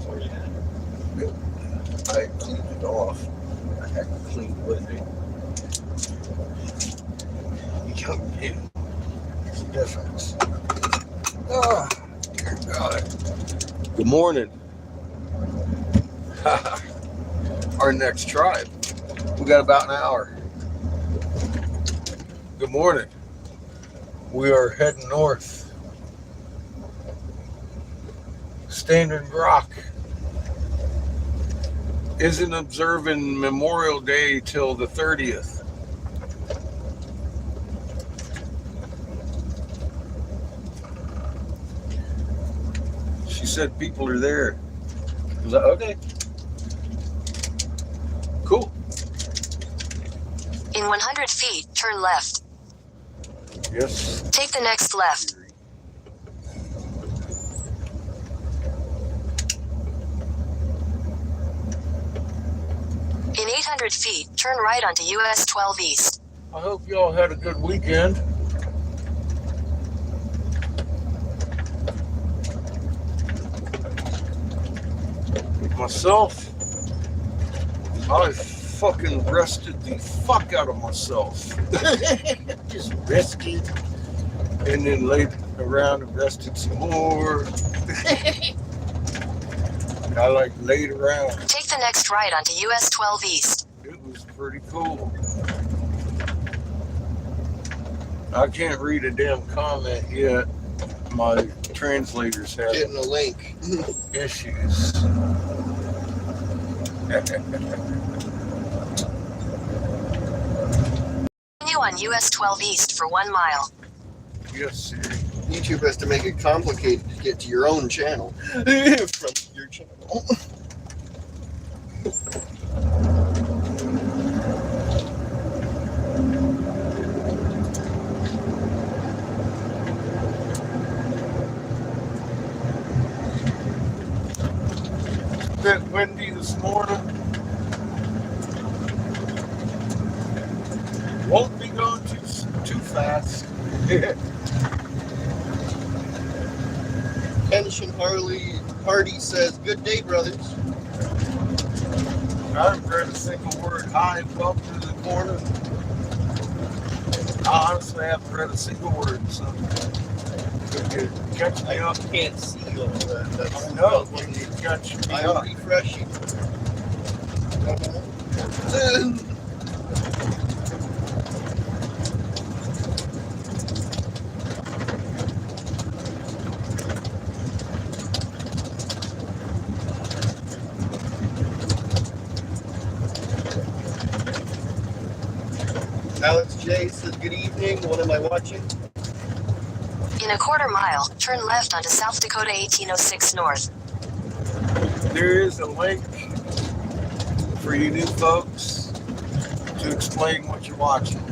for you. I cleaned it off. I had to clean with it. You can't do. There's a difference. Oh, dear God. Good morning. Our next tribe. We got about an hour. Good morning. We are heading north. Standing Rock isn't observing Memorial Day till the 30th. She said people are there. I was like, okay. Cool. In 100 feet, turn left. Yes. Take the next left. In 800 feet, turn right onto US 12 East. I hope y'all had a good weekend. Myself, I fucking rested the fuck out of myself. Just rested. And then laid around and rested some more. I laid around. Take the next right onto US 12 East. It was pretty cool. I can't read a damn comment yet. My translators have Getting a link. issues. Continue on US 12 East for 1 mile. Yes, sir. YouTube has to make it complicated to get to your own channel. From your channel. Bit windy this morning. Won't be going too fast. Kenshin Hardy says, "Good day, brothers." I haven't read a single word. Hi, welcome to the corner. I honestly haven't read a single word, so you catch me up. Can't see all that. That's I know, when you catch me I'm up. refreshing. Alex J says, "Good evening. What am I watching?" In a quarter mile, turn left onto South Dakota 1806 North. There is a link for you new folks to explain what you're watching.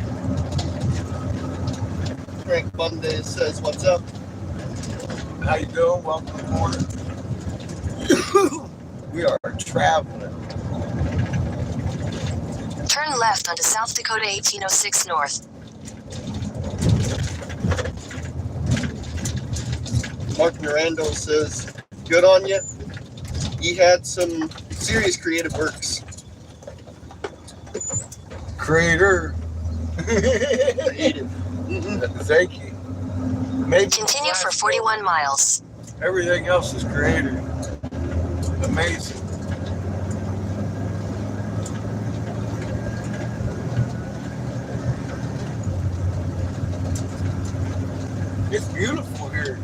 Frank Bundes says, "What's up?" How you doing? Welcome to the corner. We are traveling. Turn left onto South Dakota 1806 North. Mark Mirando says, "Good on you. He had some serious creative works." Creator. Creative. Thank you. Maybe Continue for 41 miles. everything else is creator. Amazing. It's beautiful here.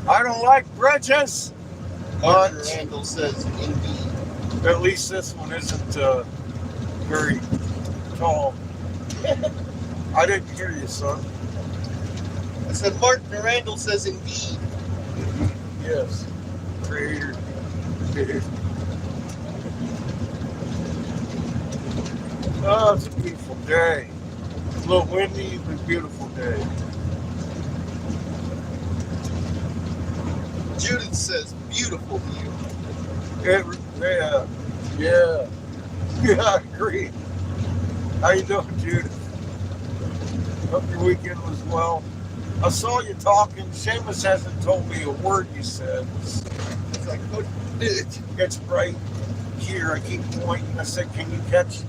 I don't like bridges, Mark but Randall says, "Indeed." at least this one isn't very tall. I didn't hear you, son. I said, Mark Randall says, "Indeed." Yes. creator. Oh, it's a beautiful day. A little windy, but beautiful day. Judith says, beautiful view. Yeah, I agree. How you doing, Judith? Hope your weekend was well. I saw you talking. Seamus hasn't told me a word you said. It's like, oh, it. It's right here. I keep pointing. I said, can you catch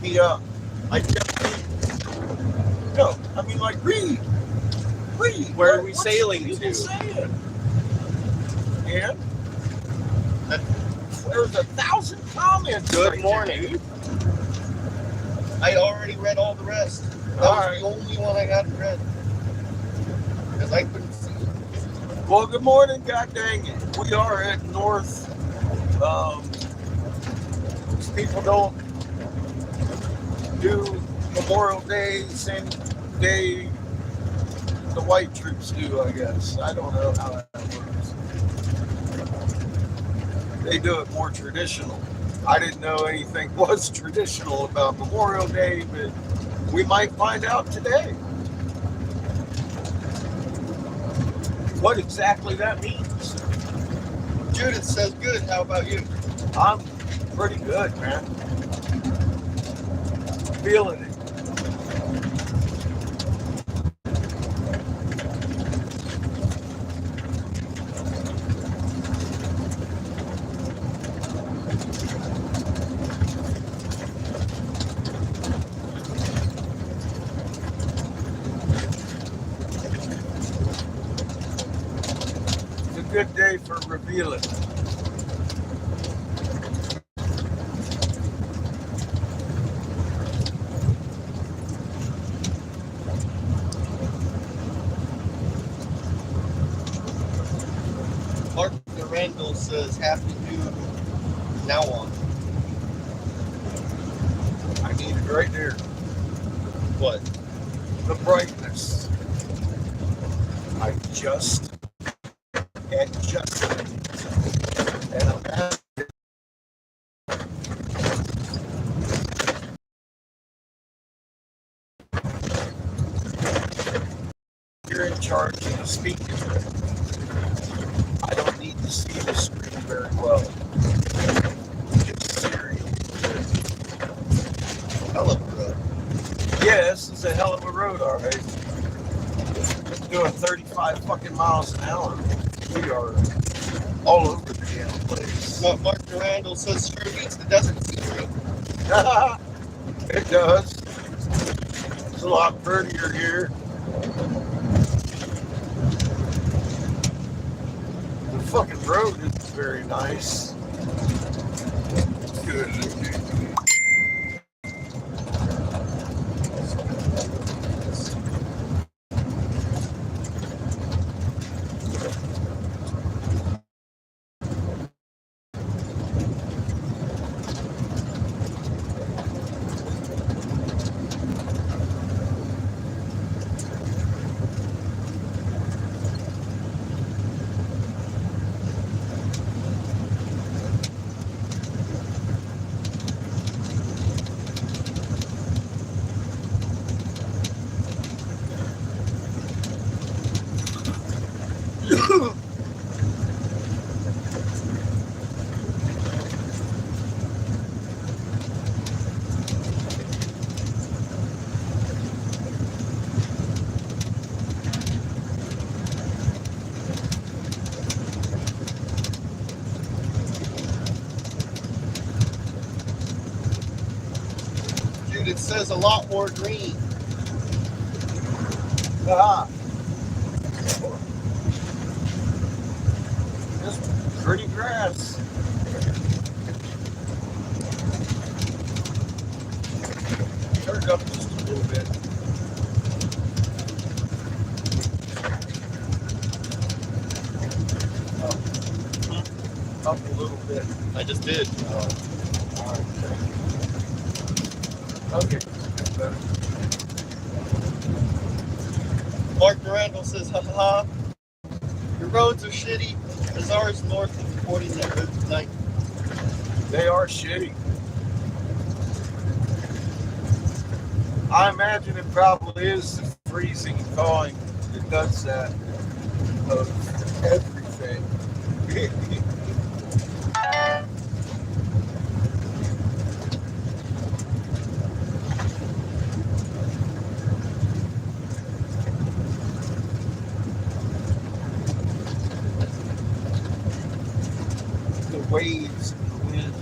me up? I kept No, I mean like read. Where are we What's sailing people to? saying? And there's 1,000 comments. Good right morning. there, dude. I already read all the rest. That All was right. the only one I hadn't read. Because I couldn't see it. Well, good morning, god dang it. We are at North. People don't do Memorial Day same day the white troops do, I guess. I don't know how that works. They do it more traditional. I didn't know anything was traditional about Memorial Day, but we might find out today what exactly that means. Judith says, good. How about you? I'm pretty good, man. Feeling it. It's a good day for revealing. Mark Randall says, have to do now on. I need it right there. What? The brightness. I just adjusted. And I'm at you're in charge of the speaker. I don't need to see the screen very well. It's Siri. Hell of a road. Yeah, this is a hell of a road, all right. Doing 35 fucking miles an hour. We are all over the damn place. Mark Randall says, sure beats the desert scenery. It does. It's a lot prettier here. The fucking road is very nice. It's good. Judith says, a lot more green. Ah. Just pretty grass. Turn it up just a little bit. Up a little bit. I just did. All right. Okay. Better. Mark Randall says, ha ha ha. Your roads are shitty as ours north of reporting that road tonight. They are shitty. I imagine it probably is the freezing and thawing that does that of everything. The waves and the wind.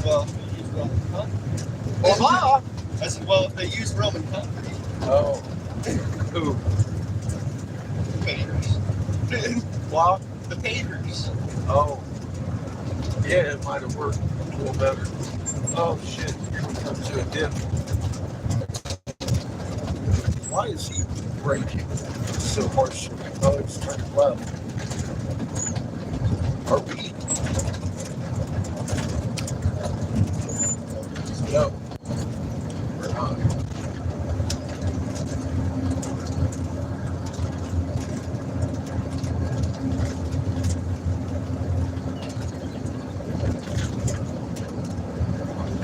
Well, if they use Roman concrete. Well, I said, well, if they use Roman concrete, oh. Who? pavers. What? The pavers. Oh. Yeah, it might have worked a little better. Oh shit, here we come to a dip. Why is he braking so harsh? Oh, it's turning left. Are we? No. We're not.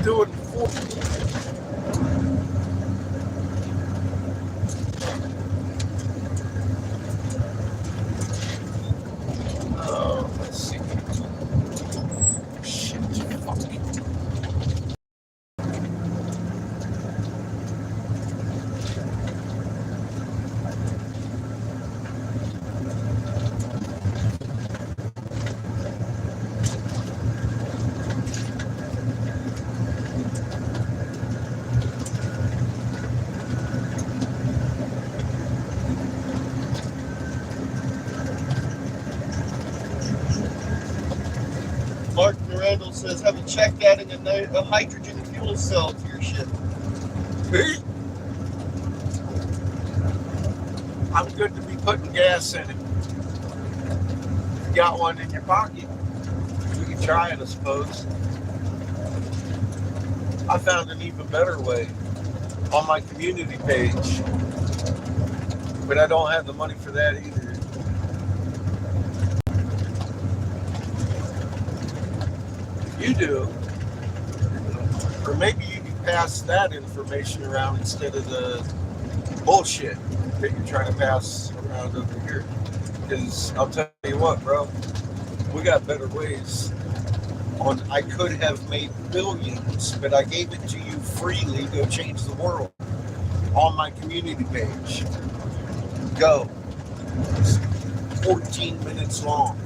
Doing 40. Oh, let's see. Shit, fuck. Mark Randall says, have you checked adding a hydrogen fuel cell to your ship? I'm good to be putting gas in it. You got one in your pocket. You can try it, I suppose. I found an even better way on my community page. But I don't have the money for that either. You do. Or maybe you can pass that information around instead of the bullshit that you're trying to pass around over here. Because I'll tell you what, bro, we got better ways. I could have made billions, but I gave it to you freely. Go change the world on my community page. Go. It's 14 minutes long.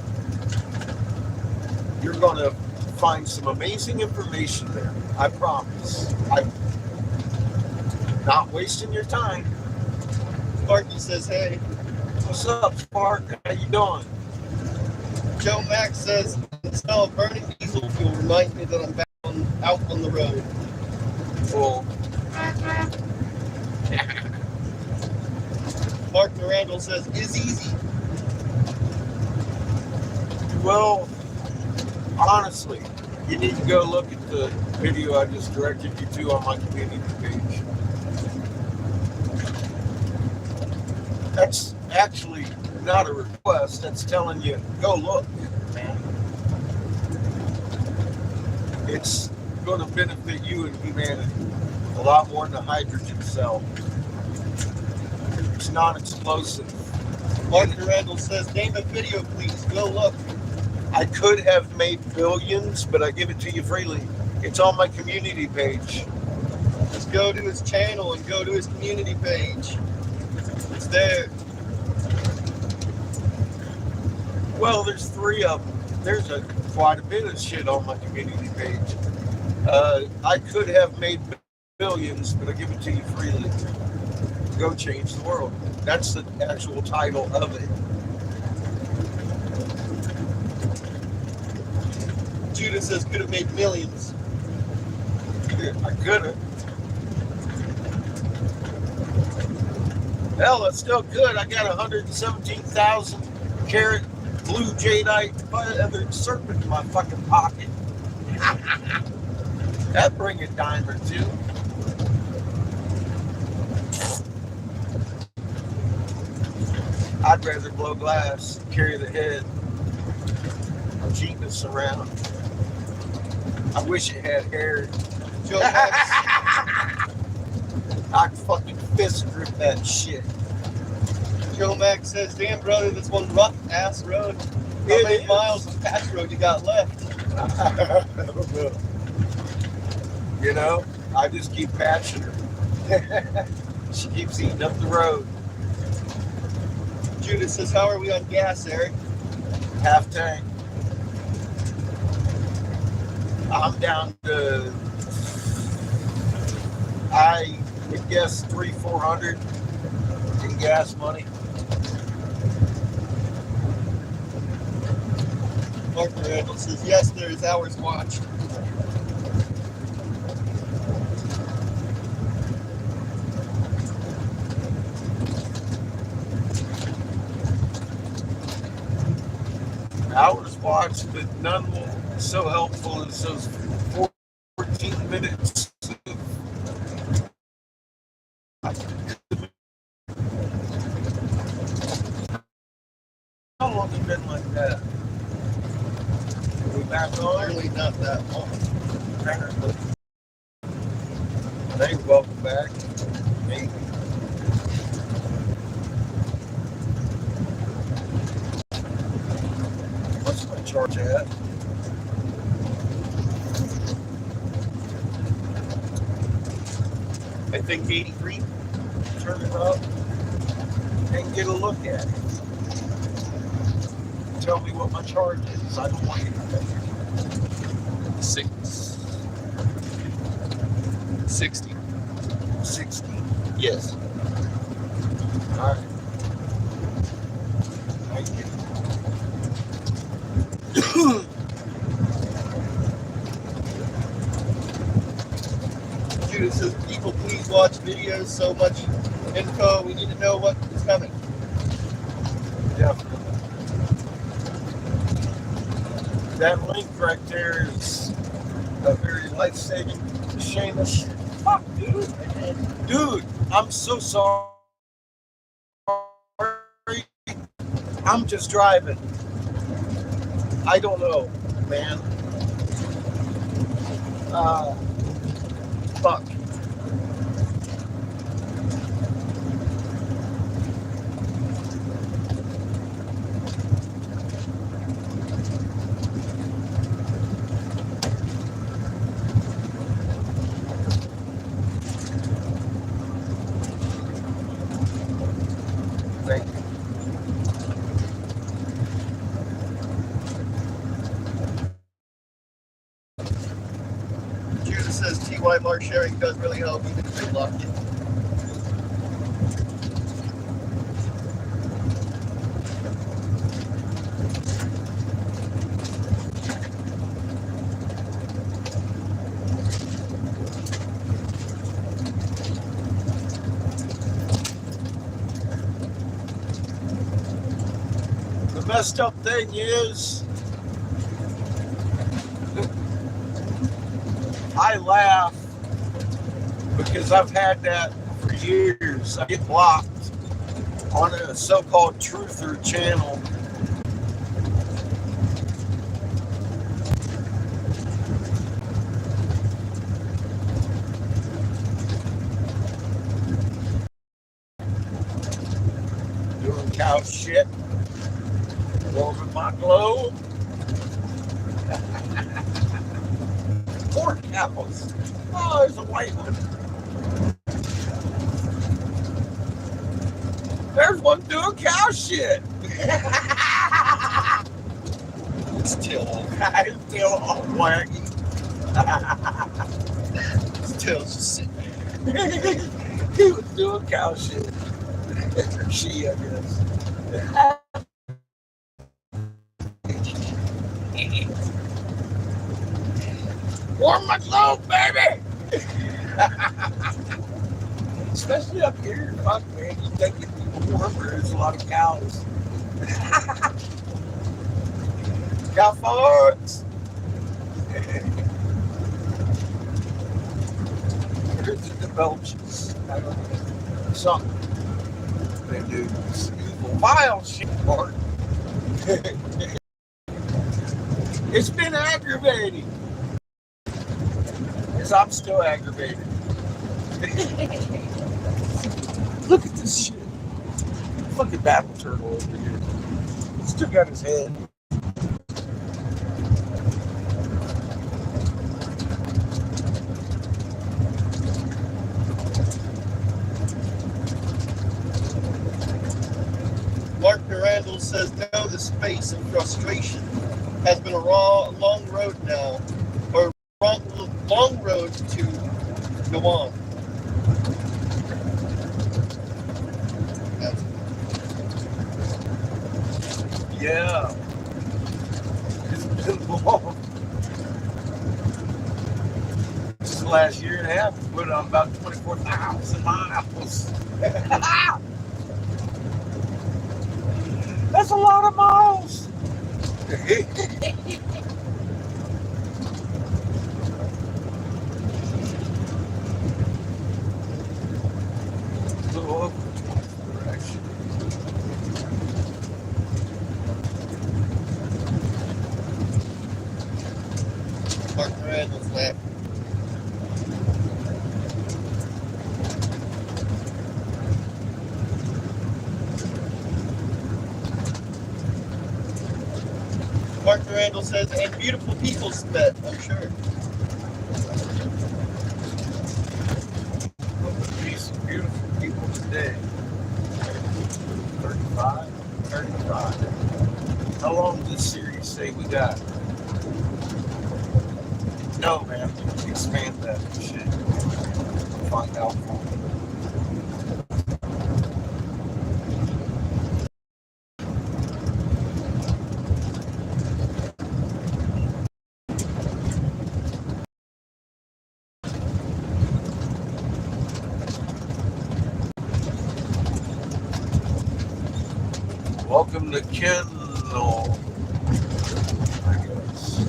You're going to find some amazing information there. I promise. I'm not wasting your time. Sparky says, hey. What's up, Spark? How you doing? Joe Max says, the smell of burning diesel fuel reminds me that I'm back out on the road. Well, Mark Mirandel says, is easy. well, honestly, you need to go look at the video I just directed you to on my community page. That's actually not a request. That's telling you, go look, man. It's going to benefit you and humanity a lot more than a hydrogen cell. It's non-explosive. Mark Mirandel says, name a video, please. Go look. I could have made billions, but I give it to you freely. It's on my community page. Just go to his channel and go to his community page. It's there. Well, there's 3 of them. There's quite a bit of shit on my community page. I could have made billions, but I give it to you freely. Go change the world. That's the actual title of it. Judah says, could have made millions. I could have. Hell, it's still good. I got 117,000 carat blue jadeite feathered serpent in my fucking pocket. That'd bring a dime or two. I I'd rather blow glass, carry the head, or keep this around. I wish it had hair. Joe Max, I'd fucking fist grip that shit. Joe Max says, damn brother, this one rough ass road. How It many is. miles of patch road you got left? I don't know. You know, I just keep patching her. She keeps eating up the road. Judith says, how are we on gas, Eric? Half tank. I'm down to, I would guess 300-400 in gas money. Mark Randall says, yes, there is hours watched. Hours watched, but none so helpful as those 14 minutes. How long have you been like that? Are we back on? Clearly not that long. Apparently. Hey, welcome back. Maybe. What's my charge at? I think 83. Turn it up and get a look at it. Tell me what my charge is. I don't want you to know. 60. 60. Yes. All right. Thank you. Judith says, people please watch videos, so much info, we need to know what is coming. Definitely. That link right there is a very life-saving. Seamus. Fuck, dude. Dude, I'm so sorry. I'm just driving. I don't know, man. Fuck. Thank you. Judith says, TY Mark sharing does really help, even if you're locked in. The messed up thing is, I laugh because I've had that for years. I get blocked on a so-called truther channel. Doing cow shit. Over my globe. Poor cows. Oh, there's a white one. There's one doing cow shit. It's still I'm still all waggy. Tail's just sitting there. He was doing cow shit. Or she, I guess. Warm my globe, baby! Especially up here, fuck man, you think it'd be warmer. There's a lot of cows. Cow farts! Where's the Belgians? I don't know. Something. They do. It's evil. File shit, Mark. It's been aggravating. Because I'm still aggravated. Look at this shit. Fucking battle turtle over here. Still got his head. Mark Durandal says, no, the space of frustration has been a long road now, or long road to go on. Yeah. It's been long. This last year and a half, we put on about 24,000 miles. That's a lot of miles. So, direction. Mark Durandal's laughing. Mark Durandal says, and beautiful people met, I'm sure. These beautiful people today. 35. How long does this series say we got? No, man. Expand that shit. Find out more. Welcome to Kendall, I guess.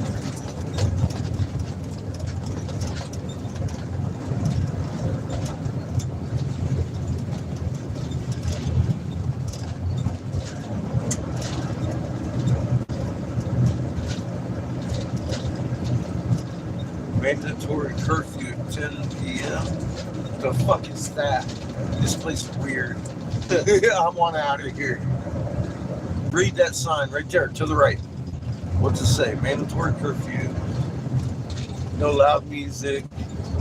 Mandatory curfew at 10 p.m. The fuck is that? This place is weird. I want out of here. Read that sign right there to the right. What's it say? Mandatory curfew. No loud music.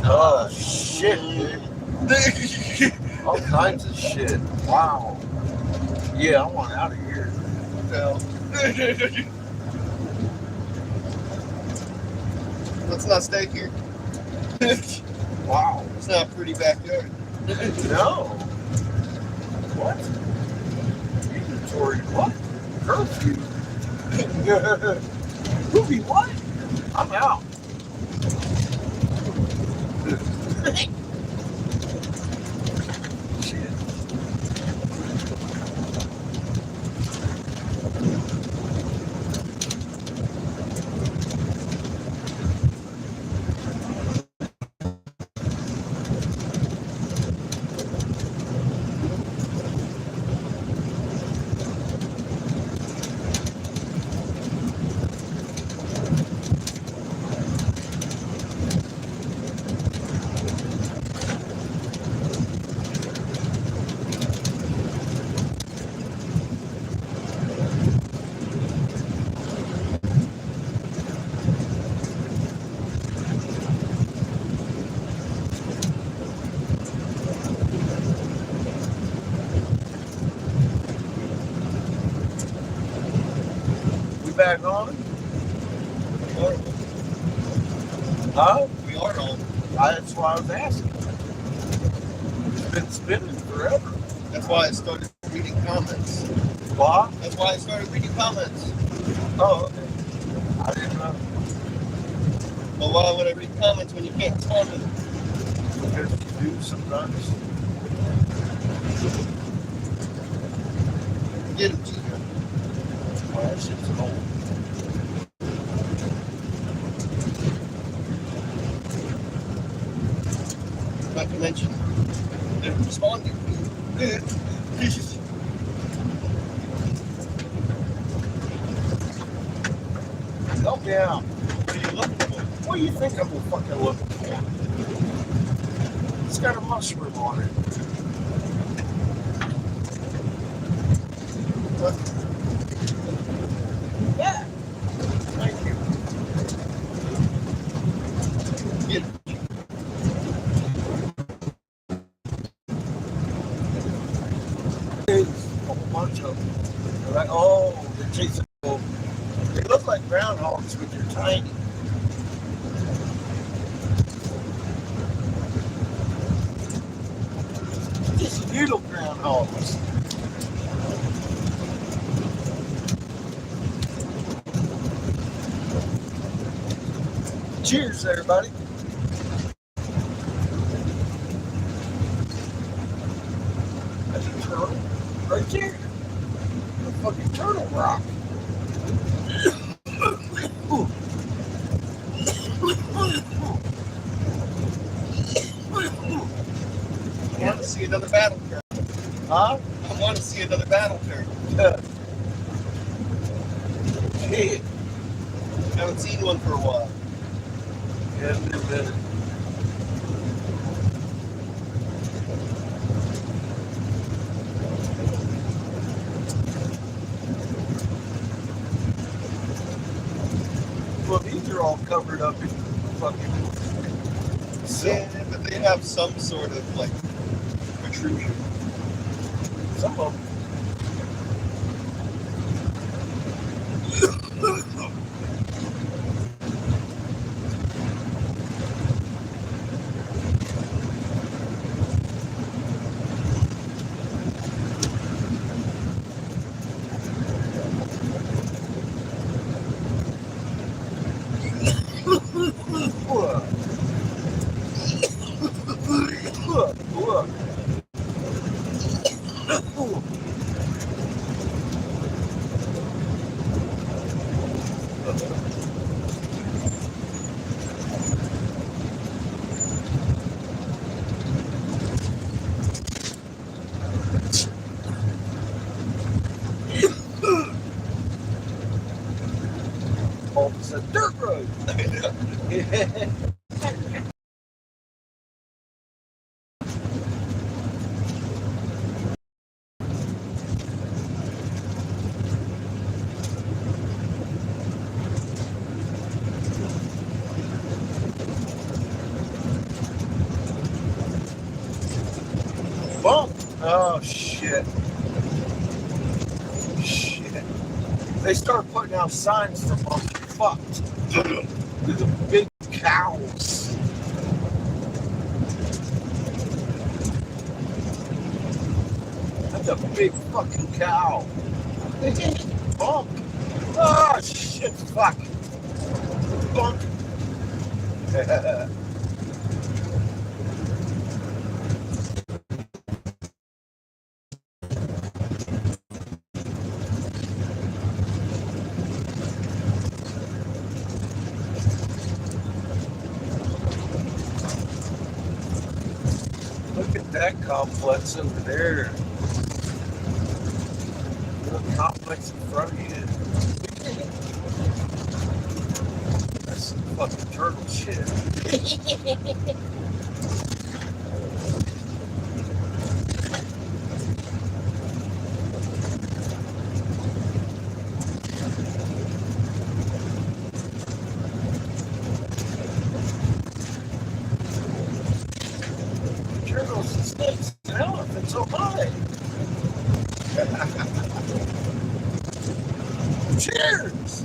Oh shit, dude. All kinds of shit. Wow. Yeah, I want out of here. So, let's not stay here. Wow. It's not a pretty backyard. No. What? Mandatory what? Curfew. Movie what? I'm out. Shit. Back on? Huh? We are on. That's why I was asking. It's been spinning forever. That's why I started reading comments. Why? That's why I started reading comments. Oh, okay. I didn't know. But why would I read comments when you can't comment? Because you do sometimes. Get him, Chico. Well, that shit's old. Not to mention, they're responding. Yeah. What are you looking for? What do you think I'm fucking looking for? It's got a mushroom on it. Yeah. Thank you. Get There's a whole bunch of them. They're like, oh, they're chasing. They look like groundhogs, but they're tiny. Just little groundhogs. Cheers, everybody. That's a turtle right there. A fucking turtle rock. Ooh. I want to see another battle turtle. Huh? I want to see another battle turtle. Shit. Haven't seen one for a while. Yeah, it's been a minute. Well, these are all covered up in fucking silk. Yeah, but they have some sort of like protrusion. Some of them. Oh, it's a dirt road. Bump. Oh, shit. Shit. They start putting out signs for bumps. Fucked. These are big cows. That's a big fucking cow. Bump. Oh, shit. Fuck. Bump. Look at that complex over there. Little complex in front of you. That's some fucking turtle shit. Turtles and snakes and elephants so high. Cheers!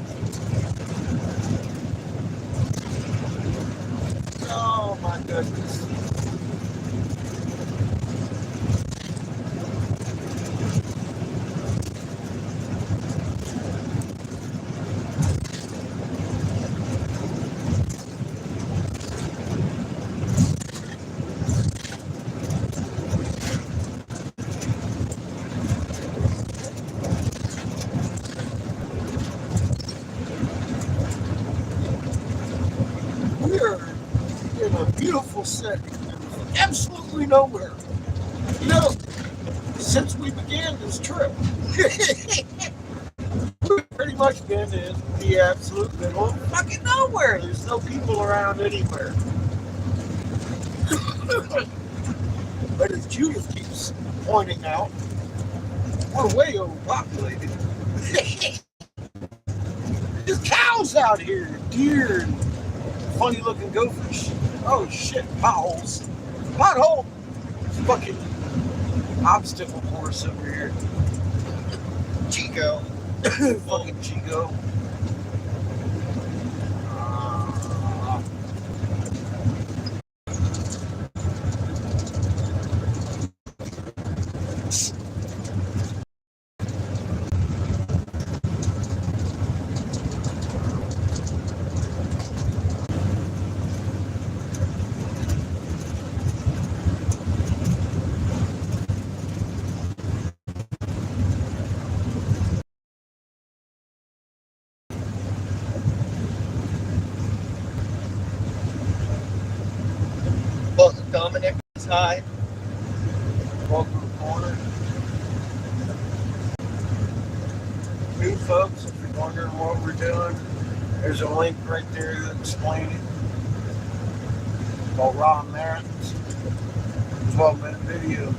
Oh my goodness. We're in a beautiful setting. Absolutely nowhere. You know, since we began this trip, we pretty much much been in the absolute middle of fucking nowhere. There's no people around anywhere. But as Judith keeps pointing out, we're way overpopulated. There's cows out here, deer, and funny looking gophers. Oh shit, potholes. Pothole! Fucking obstacle course over here. Chico. Fucking Chico. Well, Dominic is high. Welcome to the corner. New folks, if you're wondering what we're doing, there's a link right there that explains it. Called Raw Marathons. 12-minute video.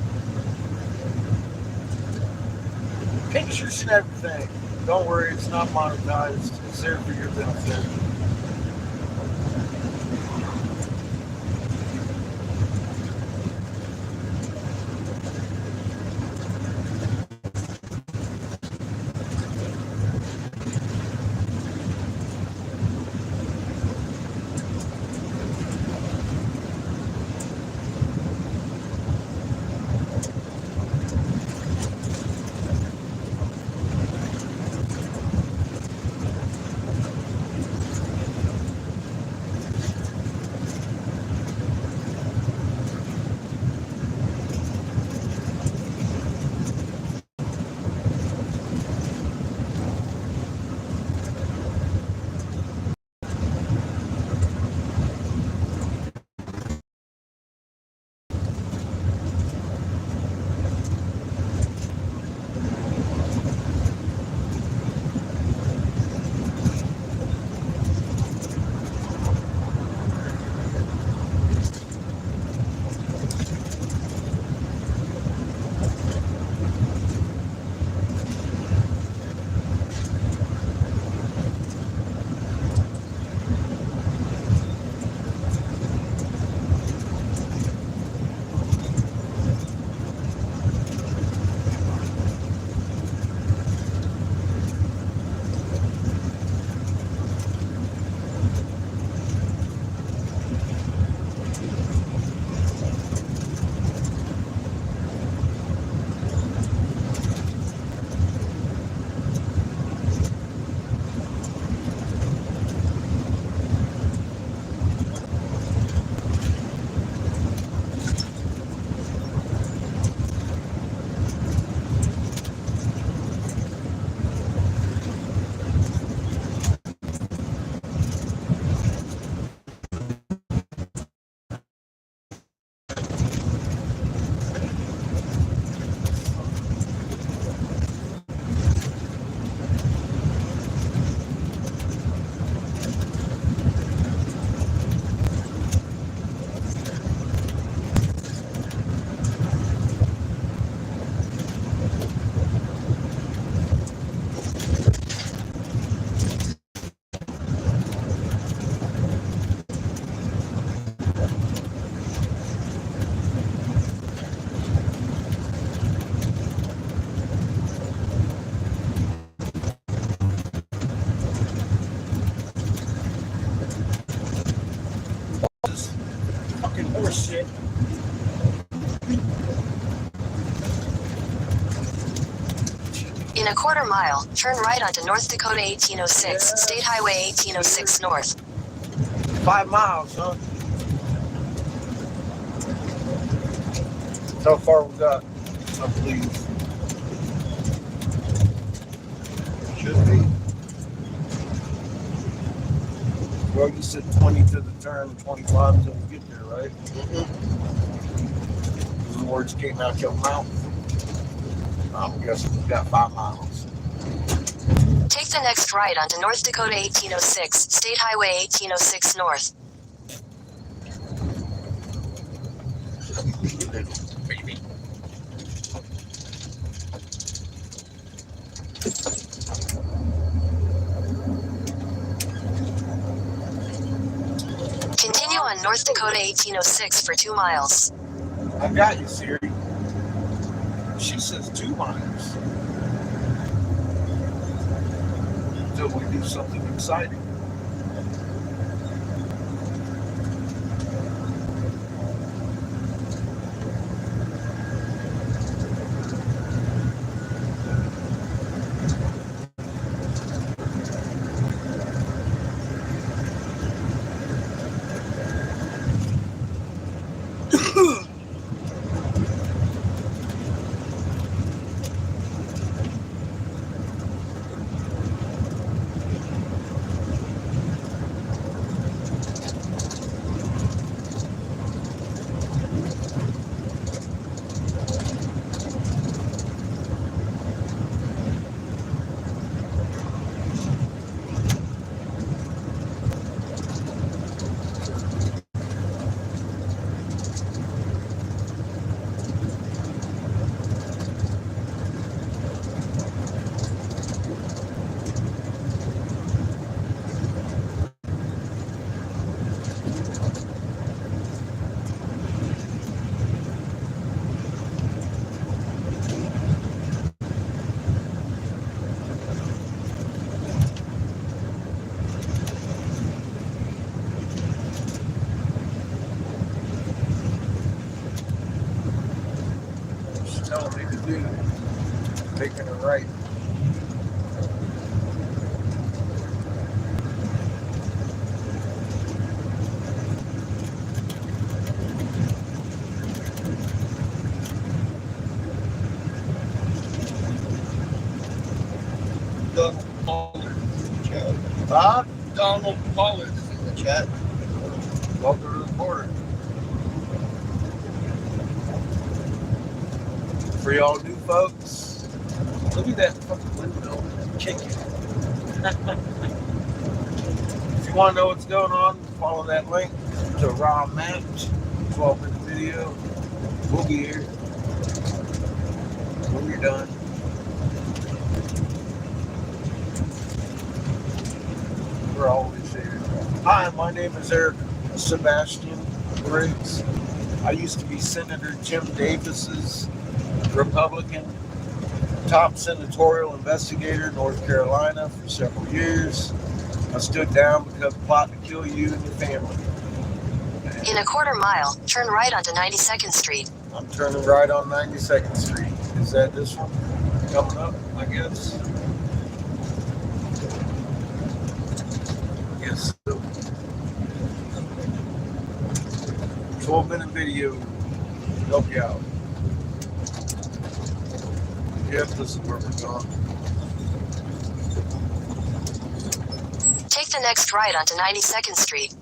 Pictures and everything. Don't worry, it's not monetized. It's there for your benefit. Fucking horse shit. In a quarter mile, turn right onto North Dakota 1806, State Highway 1806 North. 5 miles, huh? How far we got, I believe. Should be. Well, you said 20 to the turn, 25 till we get there, right? The words came out your mouth. I'm guessing we got 5 miles. Take the next right onto North Dakota 1806, State Highway 1806 North. Little baby. Continue on North Dakota 1806 for 2 miles. I got you, Siri. She says 2 miles. Until we do something exciting. She's telling me to do. Taking a right. Donald Pollard is in the chat. Bob, Donald Pollard is in the chat. welcome to the border. For y'all new folks, look at that fucking windmill kicking. If you want to know what's going on, follow that link to Raw Match, 12-minute video. We'll be here when you're done. We're always here. Hi, my name is Eric Sebastian Briggs. I used to be Senator Jim Davis's Republican top senatorial investigator in North Carolina for several years. I stood down because of plot to kill you and your family. In a quarter mile, turn right onto 92nd Street. I'm turning right on 92nd Street. Is that this one? Coming up, I guess. Yes. 12-minute video. Help you out. Yep, this is where we're going. Take the next right onto 92nd Street.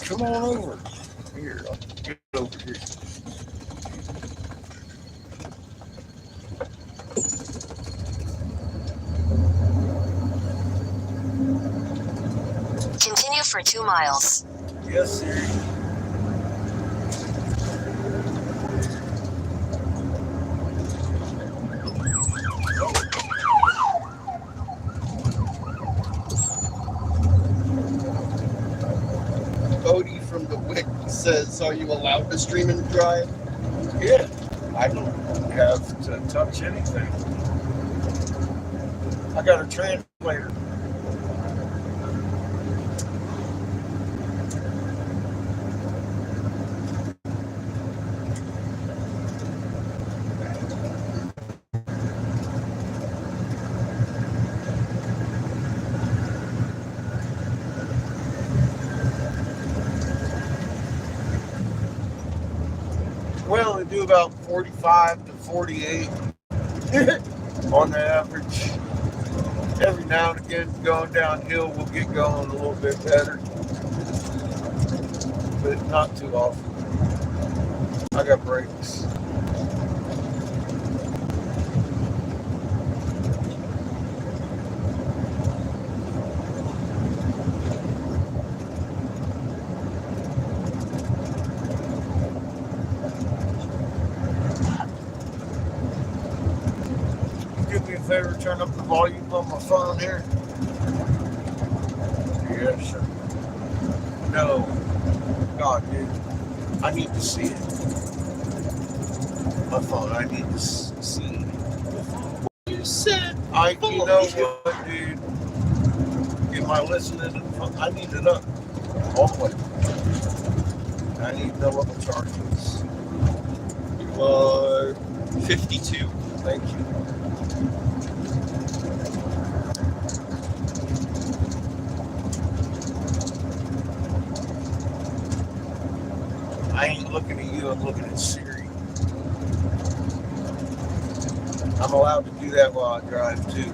Come on over. Here, I'll get over here. Continue for 2 miles. Yes, sir. Odie from the WIC says, are you allowed to stream and drive? Yeah, I don't have to touch anything. I got a translator. We only do about 45 to 48 on the average. Every now and again, going downhill, we'll get going a little bit better. but not too often. I got breaks. Do me a favor, turn up the volume on my phone here. Yes, sir. No. God, dude. I need to see it. My phone, I need to see it. You said You know what, dude? Am I listening to the phone? I need it up. All the way. I need to know what the charge is. you are 52. Thank you. I ain't looking at you, I'm looking at Siri. I'm allowed to do that while I drive too.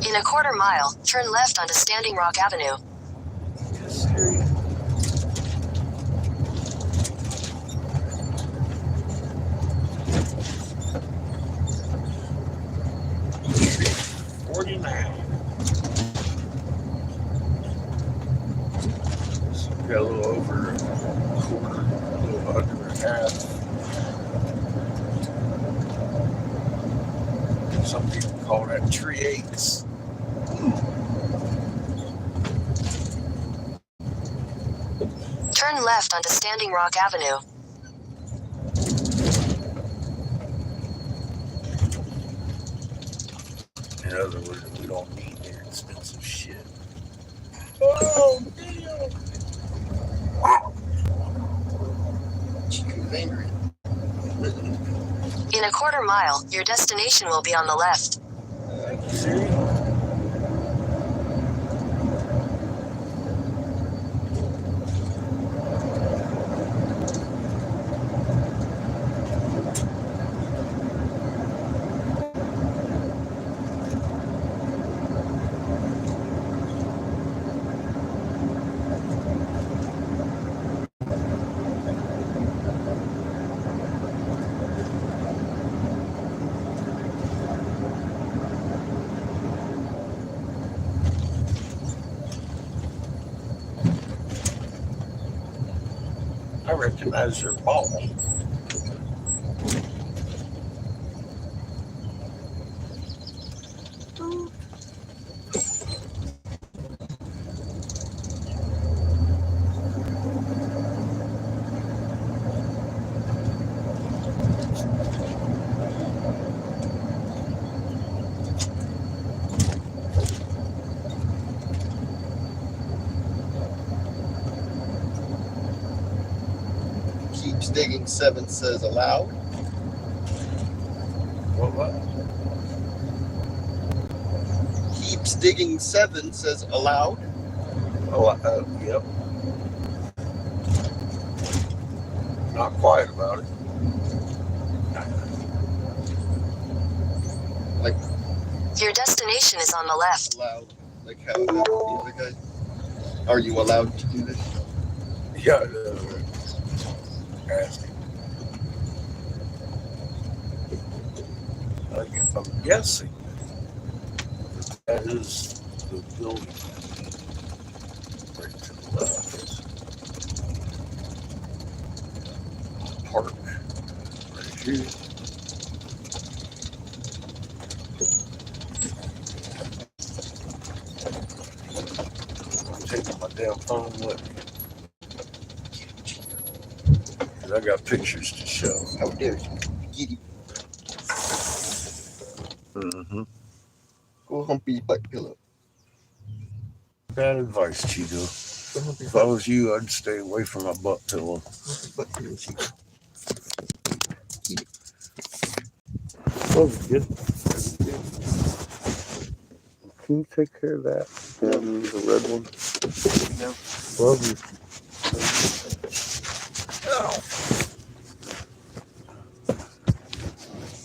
In a quarter mile, turn left onto Standing Rock Avenue. Yes, Siri. So we got a little over a quarter, a little under a half. Some people call that 3/8. Turn left onto Standing Rock Avenue. In other words, we don't need their expensive shit. Oh, damn. She was angry. In a quarter mile, your destination will be on the left. Thank you, Siri. I recognize your ball. Keeps digging 7 says allowed. What? Keeps digging 7 says allowed. Oh, yep. Not quiet about it. Like Your destination is on the left. allowed. Like how the other guy. Are you allowed to do this? Yeah, asking. I'm guessing that is the building right to the left. Park right here. I'm taking my damn phone with me. 'Cause I got pictures to show. How dare you? Giddy. Mm-hmm. Go humpy your butt pillow. Bad advice, Chico. Go humpy If I was you, I'd stay away from my butt pillow. butt pillow, Chico. was good. Can you take care of that? And the red one? No. Love you.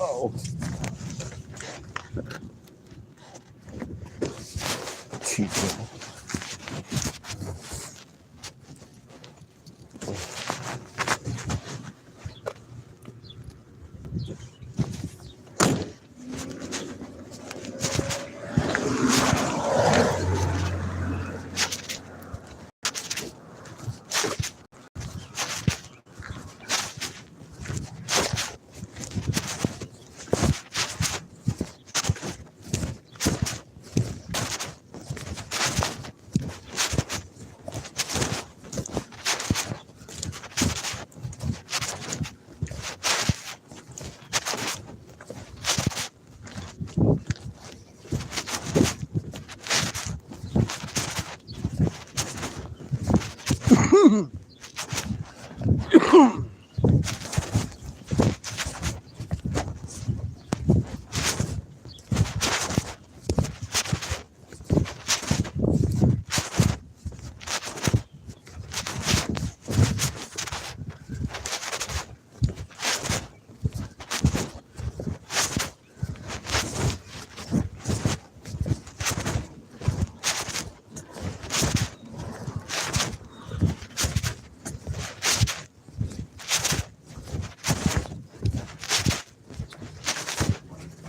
Oh. Chico.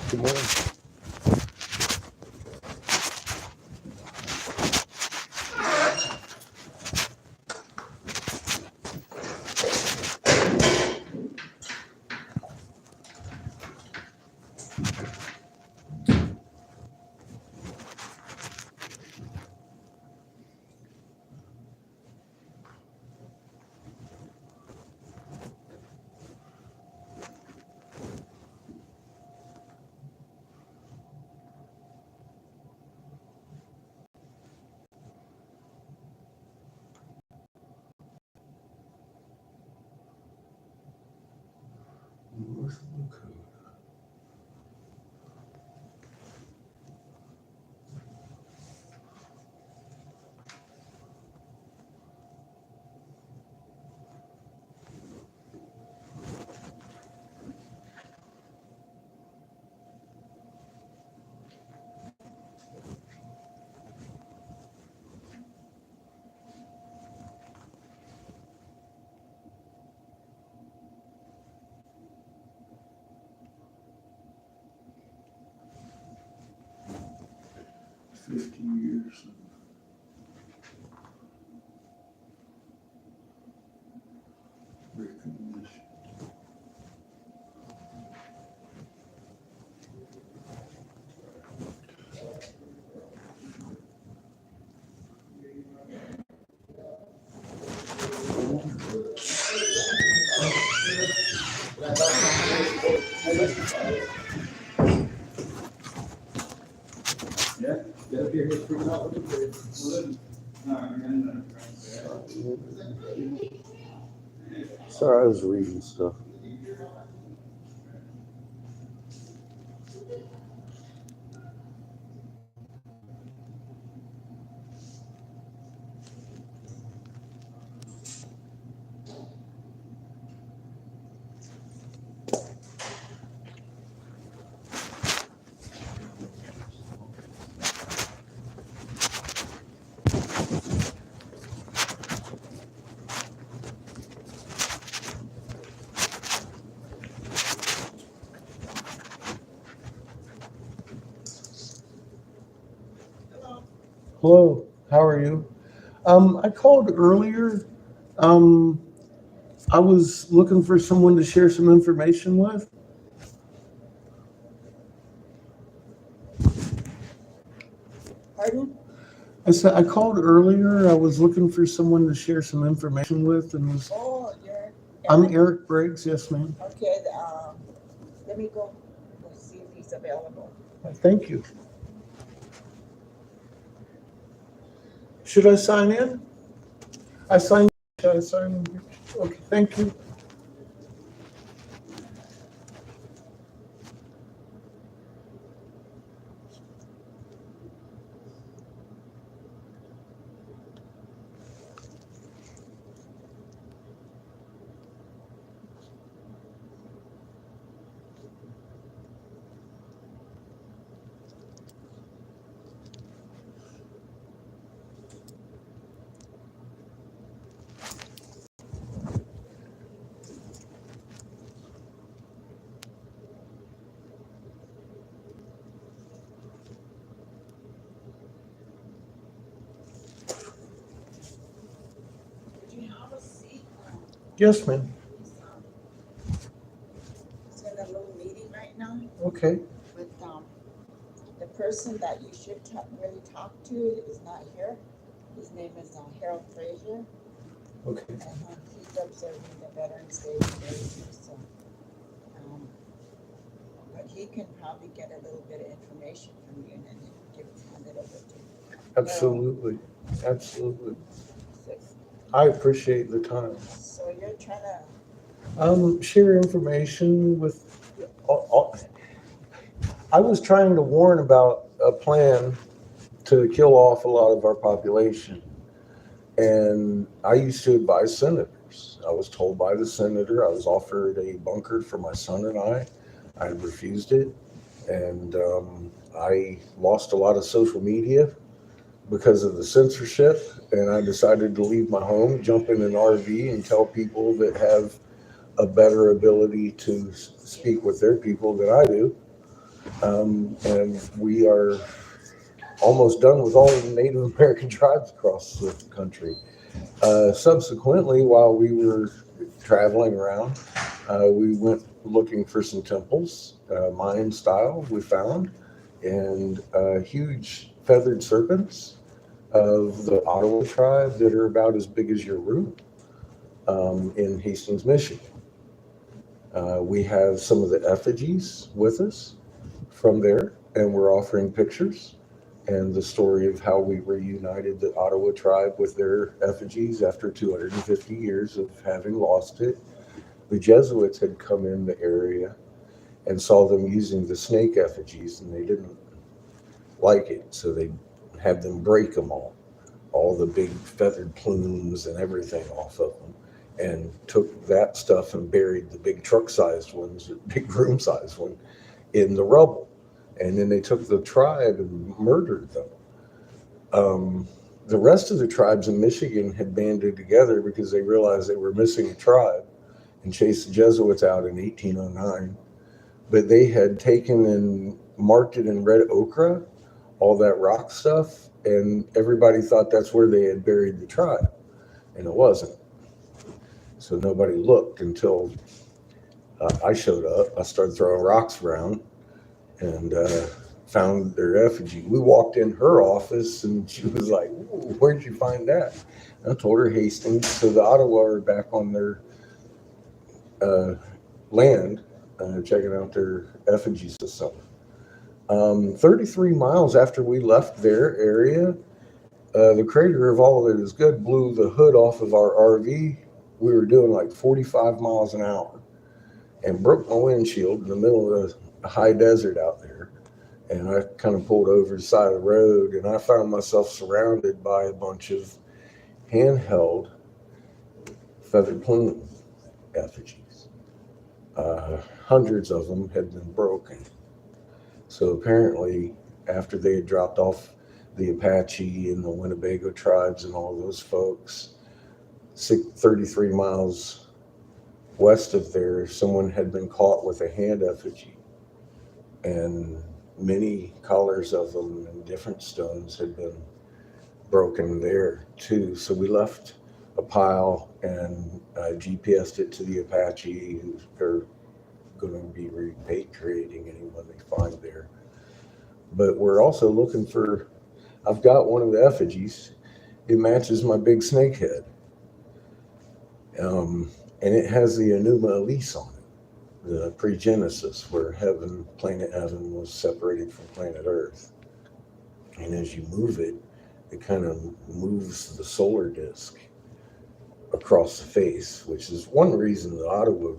Good morning. North Dakota. Years of recognition. Yeah, get up here, hit freaking out. Sorry, I was reading stuff. Hello, how are you? I called earlier. I was looking for someone to share some information with. Pardon? I said I called earlier. I was looking for someone to share some information with, and was Oh, you're. I'm Eric Briggs. Yes, ma'am. Okay, let me go see if he's available. Thank you. Should I sign in? Should I sign in? Okay, thank you. Yes, ma'am. He's in a little meeting right now, Okay. but, the person that you should really talk to is not here. His name is Harold Frazier, Okay. and he's observing the Veterans Day today, so. But he can probably get a little bit of information from you and then hand it over to you. Absolutely. Absolutely. I appreciate the time. So you're trying to, Share information with. I was trying to warn about a plan to kill off a lot of our population. And I used to advise senators. I was told by the senator I was offered a bunker for my son and I. I refused it. And I lost a lot of social media because of the censorship. And I decided to leave my home, jump in an RV, and tell people that have a better ability to speak with their people than I do. And we are almost done with all of the Native American tribes across the country. Subsequently, while we were traveling around, we went looking for some temples, Mayan style, we found, and huge feathered serpents of the Ottawa tribe that are about as big as your room in Hastings, Michigan. We have some of the effigies with us from there, and we're offering pictures and the story of how we reunited the Ottawa tribe with their effigies after 250 years of having lost it. The Jesuits had come in the area and saw them using the snake effigies, and they didn't like it, so they had them break them all the big feathered plumes and everything off of them, and took that stuff and buried the big truck-sized ones, the big room-sized one, in the rubble. And then they took the tribe and murdered them. The rest of the tribes in Michigan had banded together because they realized they were missing a tribe and chased the Jesuits out in 1809. But they had taken and marked it in red ochre, all that rock stuff, and everybody thought that's where they had buried the tribe, and it wasn't. So nobody looked until I showed up. I started throwing rocks around and found their effigy. We walked in her office and she was like, "Where'd you find that?" And I told her Hastings. So the Ottawa are back on their land, checking out their effigy system. 33 miles after we left their area, the Crater of All That Is Good blew the hood off of our RV. We were doing like 45 miles an hour and broke my windshield in the middle of the high desert out there. And I kind of pulled over the side of the road, and I found myself surrounded by a bunch of handheld feathered plume effigies. Hundreds of them had been broken. So apparently, after they had dropped off the Apache and the Winnebago tribes and all those folks, 33 miles west of there, someone had been caught with a hand effigy. And many collars of them and different stones had been broken there too. So we left a pile and GPSed it to the Apache, who are going to be repatriating anyone they find there. But we're also looking for, I've got one of the effigies. It matches my big snake head. And it has the Enuma Elice on it, the pre-Genesis, where planet heaven was separated from planet Earth. And as you move it, it kind of moves the solar disk across the face, which is one reason the Ottawa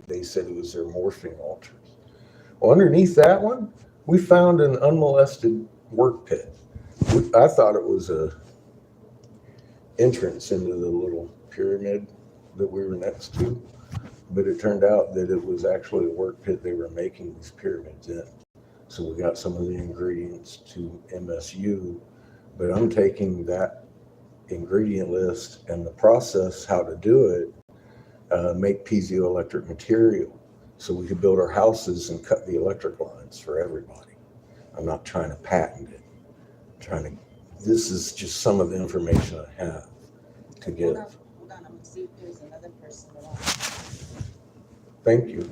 they said it was their morphing altars. Well, underneath that one, we found an unmolested work pit. I thought it was a entrance into the little pyramid that we were next to, but it turned out that it was actually a work pit they were making these pyramids in. So we got some of the ingredients to MSU, but I'm taking that ingredient list and the process, how to do it, make piezoelectric material so we could build our houses and cut the electric lines for everybody. I'm not trying to patent it. This is just some of the information I have to give. Hold on, I'm gonna see if there's another person Thank you.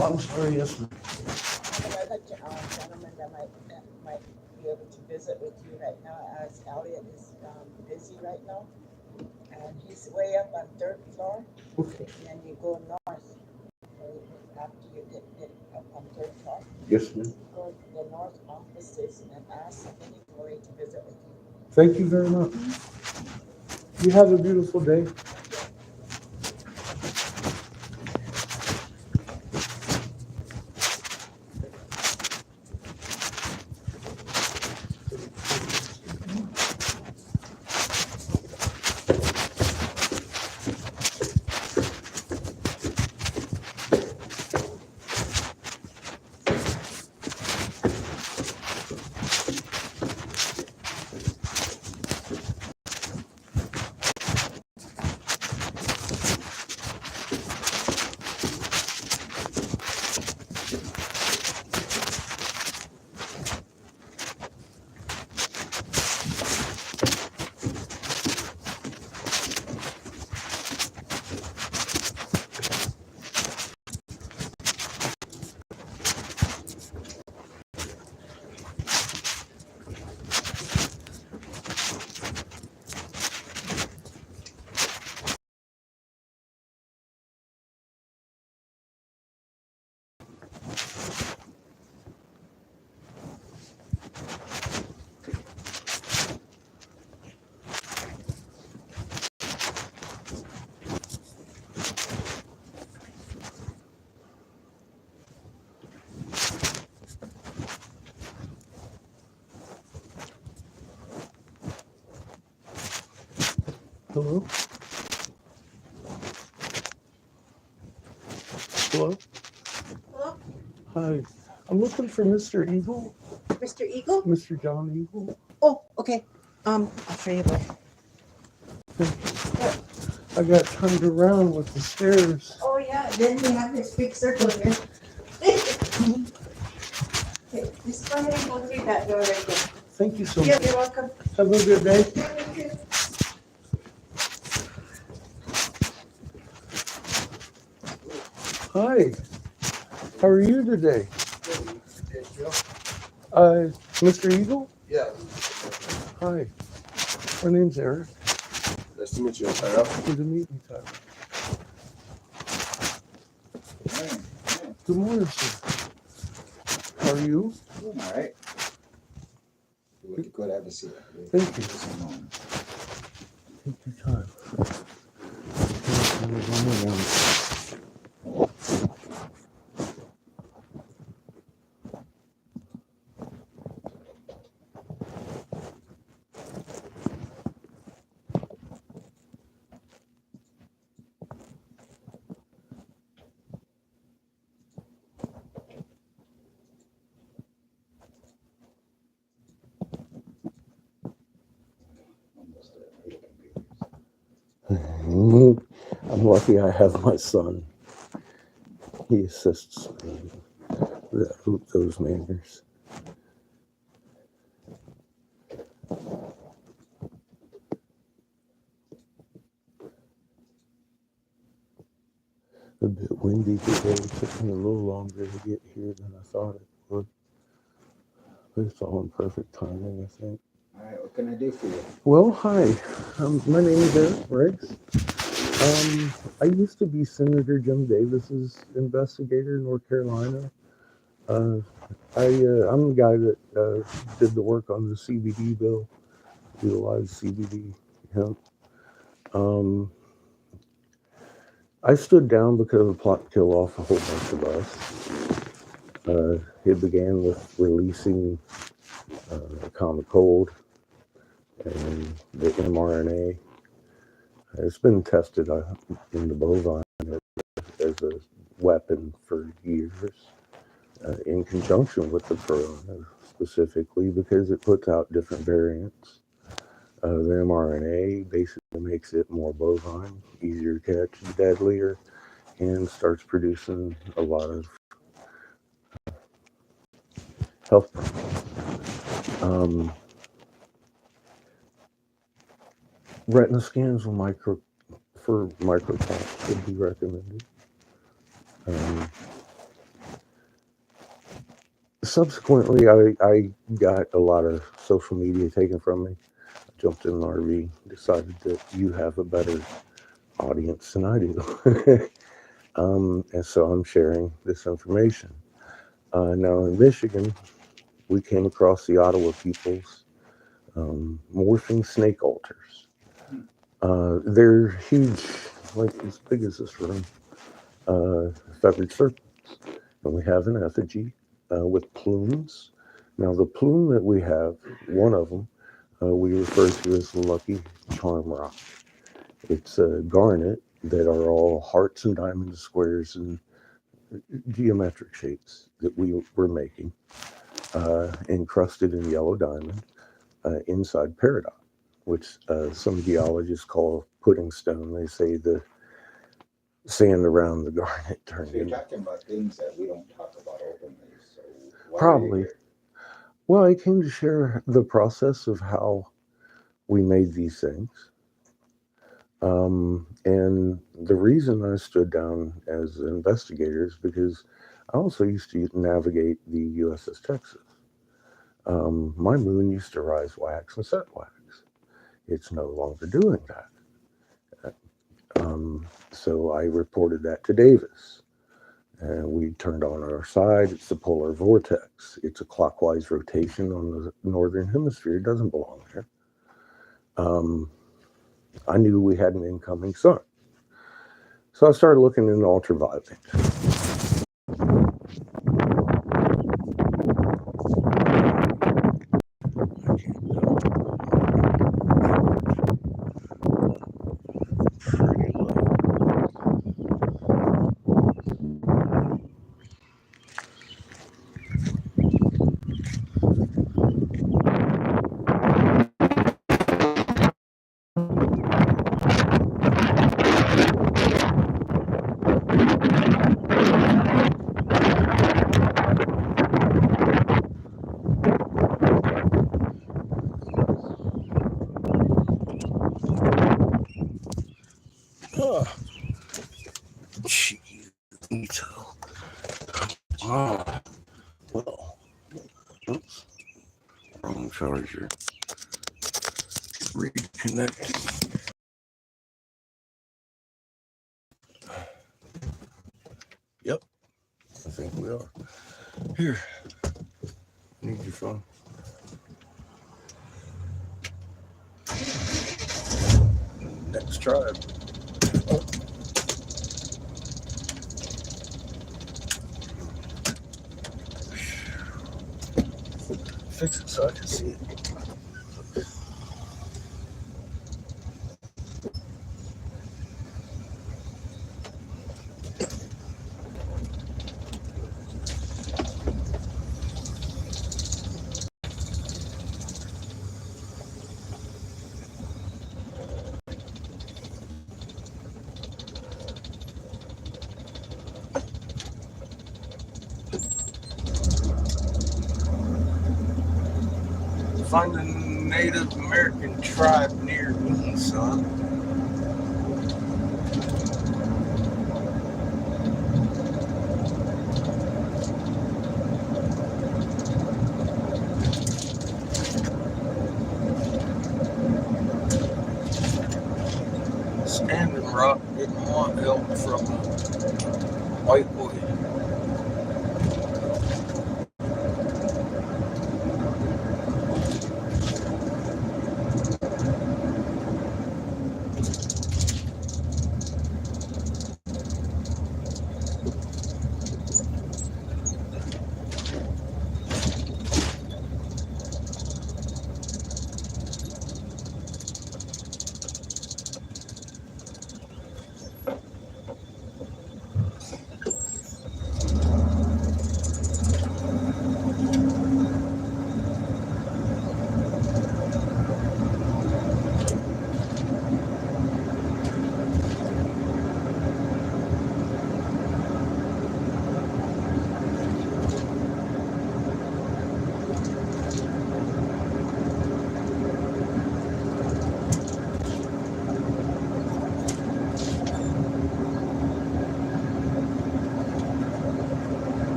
I'm sorry, yes, ma'am. Another gentleman that might be able to visit with you right now, as Elliot is busy right now. And he's way up on 3rd floor, Okay. and then you go north. After you get up on 3rd floor, Yes, ma'am. go to the north offices and ask anybody to visit with you. Thank you very much. You have a beautiful day. Hello? Hello? Hello, Hi. I'm looking for Mr. Eagle, Mr. Eagle? Mr. John Eagle. Oh, okay. I'll show you where. I got turned around with the stairs. Oh, yeah, then we have this big circle here. Okay, just go ahead and go through that door right there. Thank you so Yeah, much. you're welcome. Have a good day. Hi. How are you today? Mr. Eagle? Yeah, Hi. My name's Eric. nice to meet you. Tyler. Good to meet you, Tyler. Good morning, sir. How are you? All right. Good, have a seat. Thank you. Take your time. I'm lucky I have my son. He assists me with those manners. A bit windy today. It took me a little longer to get here than I thought it would. But it's all in perfect timing, I think. All right, what can I do for you? Well, hi. My name is Eric Riggs. I used to be Senator Jim Davis's investigator in North Carolina. I'm the guy that did the work on the CBD bill, utilized CBD hemp. I stood down because of a plot to kill off a whole bunch of us. It began with releasing common cold and the mRNA. It's been tested in the bovine as a weapon for years, in conjunction with the corona, specifically because it puts out different variants. The mRNA basically makes it more bovine, easier to catch, deadlier, and starts producing a lot of health problems. Retina scans for microcaps should be recommended. Subsequently, I got a lot of social media taken from me. I jumped in an RV, decided that you have a better audience than I do. And so I'm sharing this information. Now in Michigan, we came across the Ottawa people's morphing snake altars. They're huge, like as big as this room, feathered serpents. And we have an effigy with plumes. Now the plume that we have, one of them, we refer to as the Lucky Charm Rock. It's a garnet that are all hearts and diamond squares and geometric shapes that we were making, encrusted in yellow diamond inside peridot, which some geologists call pudding stone. They say the sand around the garnet turned So you're into. talking about things that we don't talk about openly. So why are you Probably. here? Well, I came to share the process of how we made these things. And the reason I stood down as an investigator is because I also used to navigate the USS Texas. My moon used to rise wax and set wax. It's no longer doing that. So I reported that to Davis. And we turned on our side. It's the polar vortex. It's a clockwise rotation on the northern hemisphere. It doesn't belong there. I knew we had an incoming sun. So I started looking into ultraviolet. Pretty low. Oh, jeez, Nito. Ah, well, oops, wrong charger. Reconnect. Yep, I think we are. Here, need your phone. Next try. Oh. Fix it so I can see it. Find a Native American tribe near me, son. Standing Rock didn't want help from a white boy.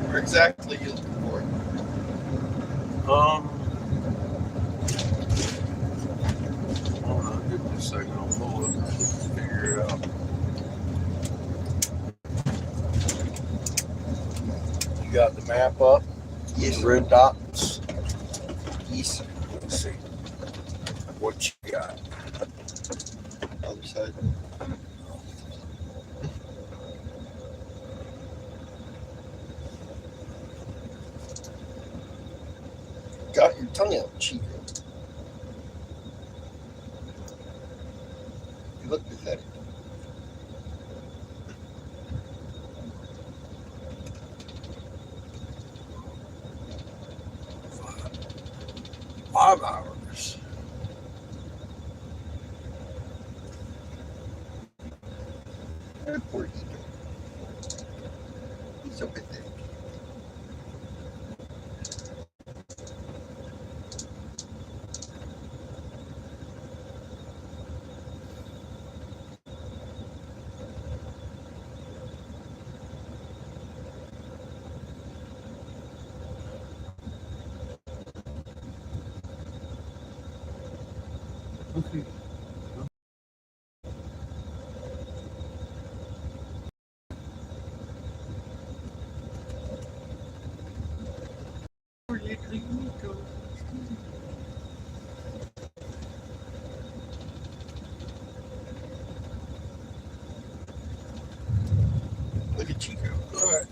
Where exactly are you looking for? Hold on, give me a second. I'll pull up and figure it out. You got the map up? Yes. Red dots? East, Let's see. What you got? other side. Got your tongue out, Chico. You look pathetic. Five hours. Poor Ego. He's so pathetic. Okay. Poor little Ego. Look at Chico. Alright.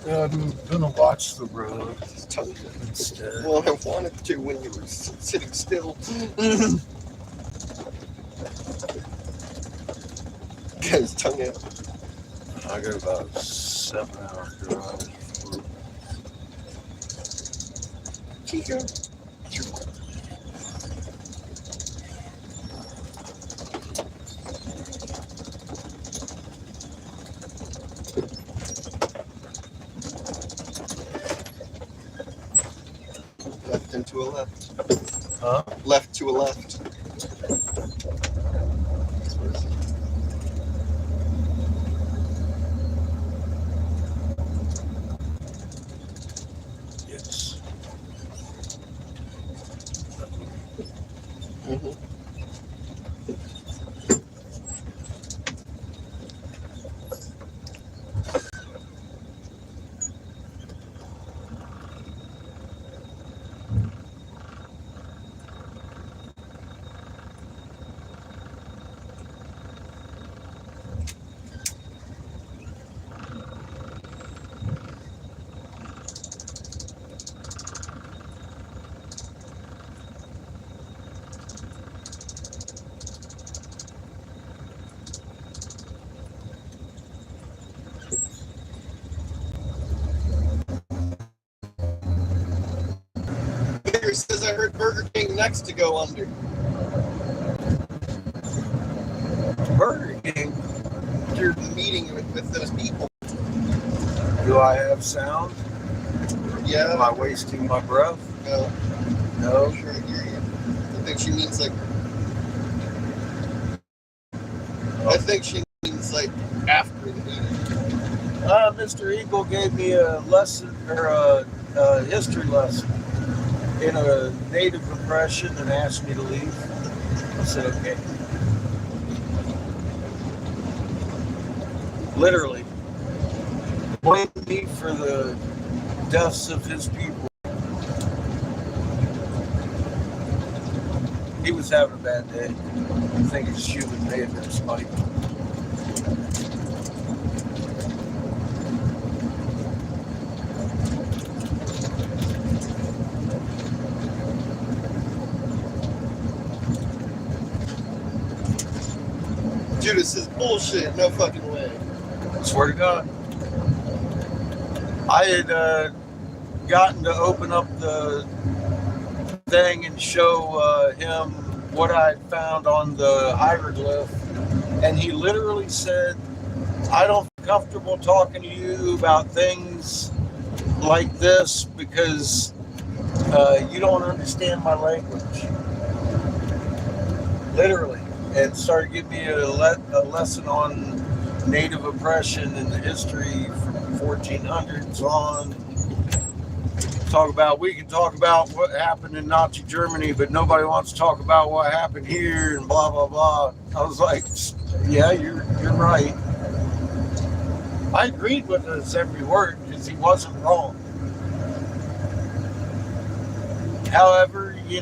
I'm gonna watch the road His tongue. instead. Well, I wanted to when you were sitting still. Got his tongue out. I got about a 7-hour drive. Chico. Left and to a left. Huh? Left to a left. Yes. Mm-hmm. Here says I heard Burger King next to go under. Burger King. You're meeting with those people. Do I have sound? Am Yeah. I wasting my breath? No. No. I'm sure I hear you. I think she means like. I think she means like after the meeting. Mr. Eagle gave me a lesson or a history lesson in a native impression and asked me to leave. I said, okay. Literally. Blamed me for the deaths of his people. He was having a bad day. I think his shoe may have been spiked. Judith says bullshit. No fucking way. Swear to God. I had gotten to open up the thing and show him what I had found on the hieroglyph, and he literally said, I don't feel comfortable talking to you about things like this because you don't understand my language. Literally. And started giving me a lesson on native oppression and the history from 1400s on. We can talk about what happened in Nazi Germany, but nobody wants to talk about what happened here and blah, blah, blah. I was like, yeah, you're right. I agreed with his every word because he wasn't wrong. However, he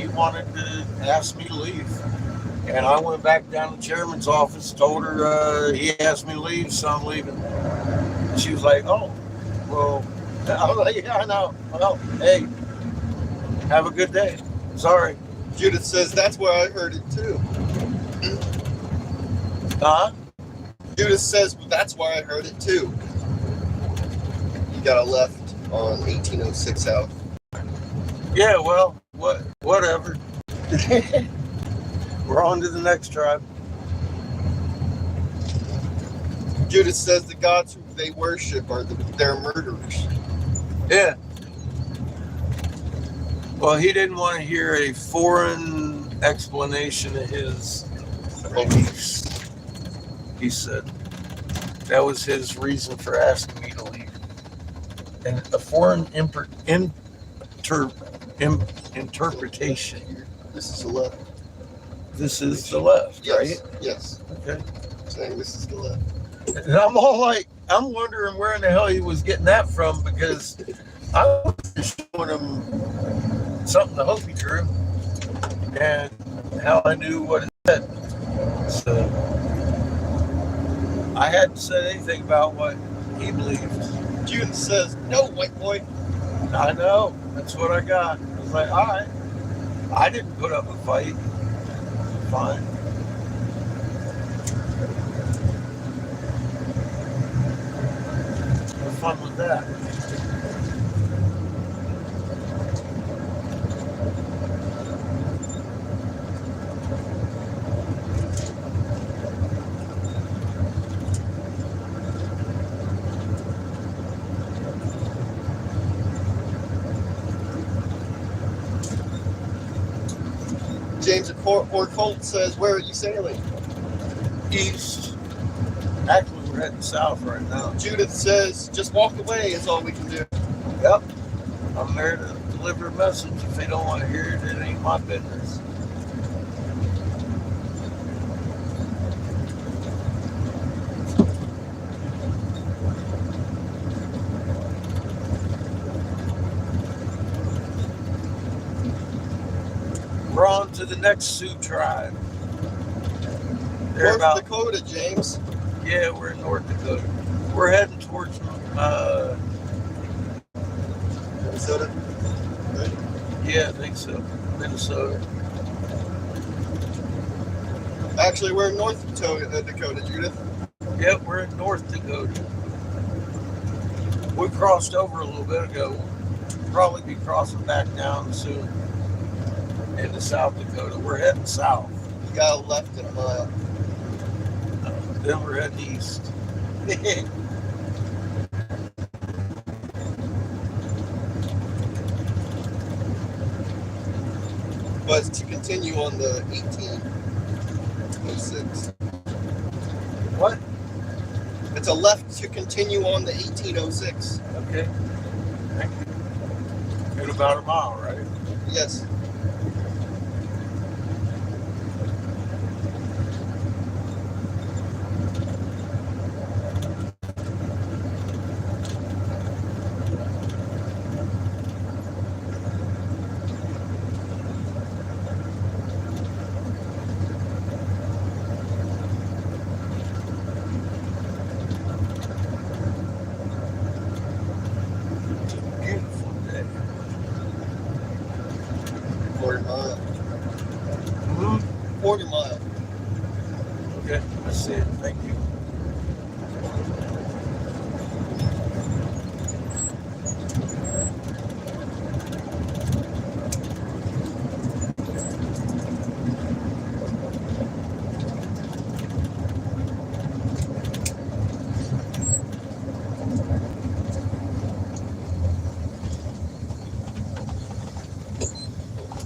wanted to ask me to leave. And I went back down to the chairman's office, told her he asked me to leave, so I'm leaving. And she was like, oh, well, I was like, yeah, I know. Well, hey, have a good day. Sorry. Judith says that's where I heard it too. Huh? Judith says that's why I heard it too. You got a left on 1806 out. Yeah, well, whatever. We're on to the next tribe. Judith says the gods who they worship are their murderers. Yeah. Well, he didn't want to hear a foreign explanation of his beliefs. He said that was his reason for asking me to leave. And a foreign interpretation. This is the left. This is the left, Yes. right? Yes. Okay. Saying this is the left. And I'm all like, I'm wondering where in the hell he was getting that from because I was just showing him something the Hopi drew and how I knew what it said. So I hadn't said anything about what he believed. Judith says, no, white boy. I know. That's what I got. I was like, all right. I didn't put up a fight. Fine. What fun was that? James or Colt says, where are you sailing? East. Actually, we're heading south right now. Judith says, just walk away is all we can do. Yep. I'm there to deliver a message. If they don't want to hear it, it ain't my business. We're on to the next Sioux tribe. They're North about, Dakota, James. yeah, we're in North Dakota. We're heading towards Minnesota. Right? yeah, I think so. Minnesota. Actually, we're in North Dakota, Judith. Yep, we're in North Dakota. We crossed over a little bit ago. Probably be crossing back down soon into South Dakota. We're heading south. You got a left in a mile. Then we're heading east. But it's to continue on the 1806. What? It's a left to continue on the 1806. Okay. Thank you. In about a mile, right? Yes. Beautiful day. 40 mile. Mm-hmm. 40 mile. Okay, I see it. Thank you.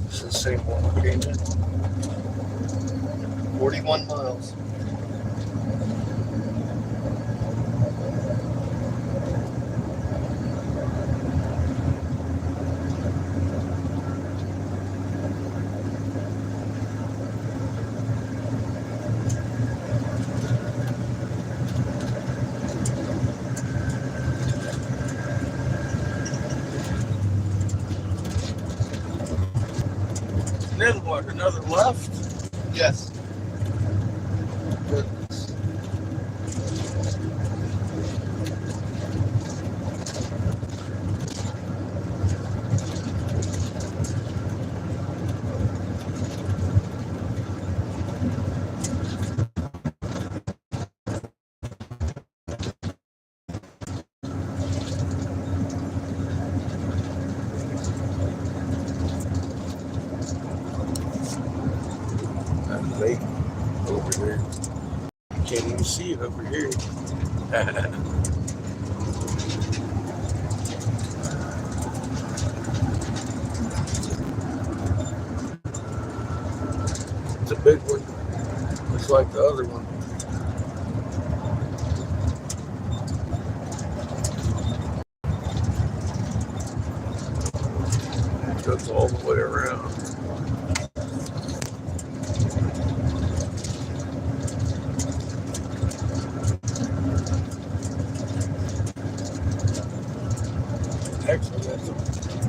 It's the same one we came in. 41 miles. And then what? Another left? Yes. Goodness. That lake over there. You can't even see it over here. It's a big one. Looks like the other one. It goes all the way around. Actually,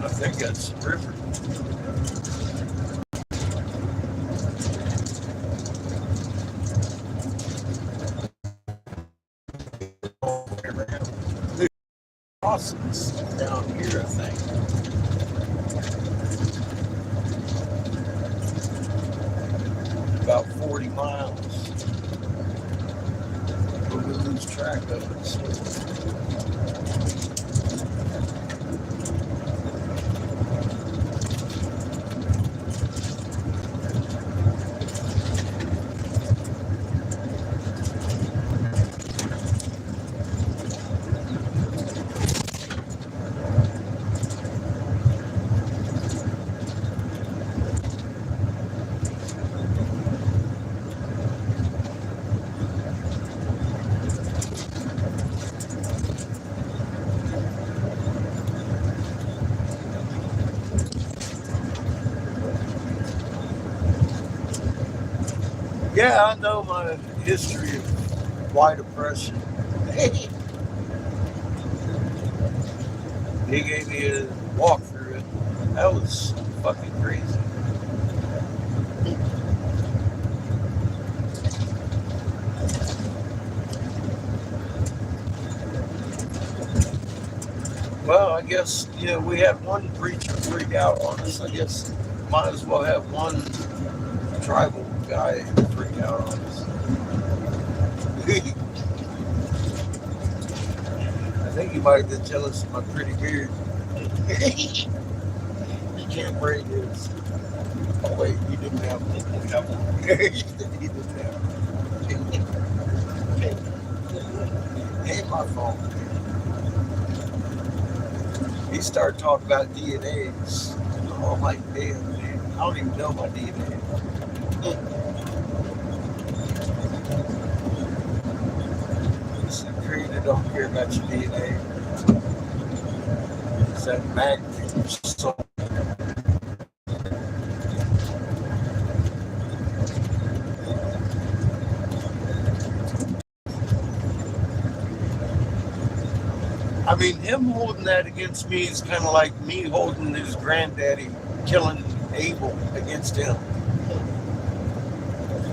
I think that's the river. Crossings down here, I think. About 40 miles. We're going to lose track of it. So. Yeah, I know my history of white oppression. He gave me a walk through it. That was fucking crazy. Well, I guess, we had one preacher freak out on us. I guess might as well have one tribal guy freak out on us. I think he might have been jealous of my pretty beard. You can't break his. Oh wait, you didn't have one. You didn't have one. Ain't my fault. He started talking about DNAs. Oh, I'm like, damn, man. I don't even know my DNA. So the creator don't care about your DNA. It's that magnet in your soul. I mean, him holding that against me is kind of like me holding his granddaddy killing Abel against him.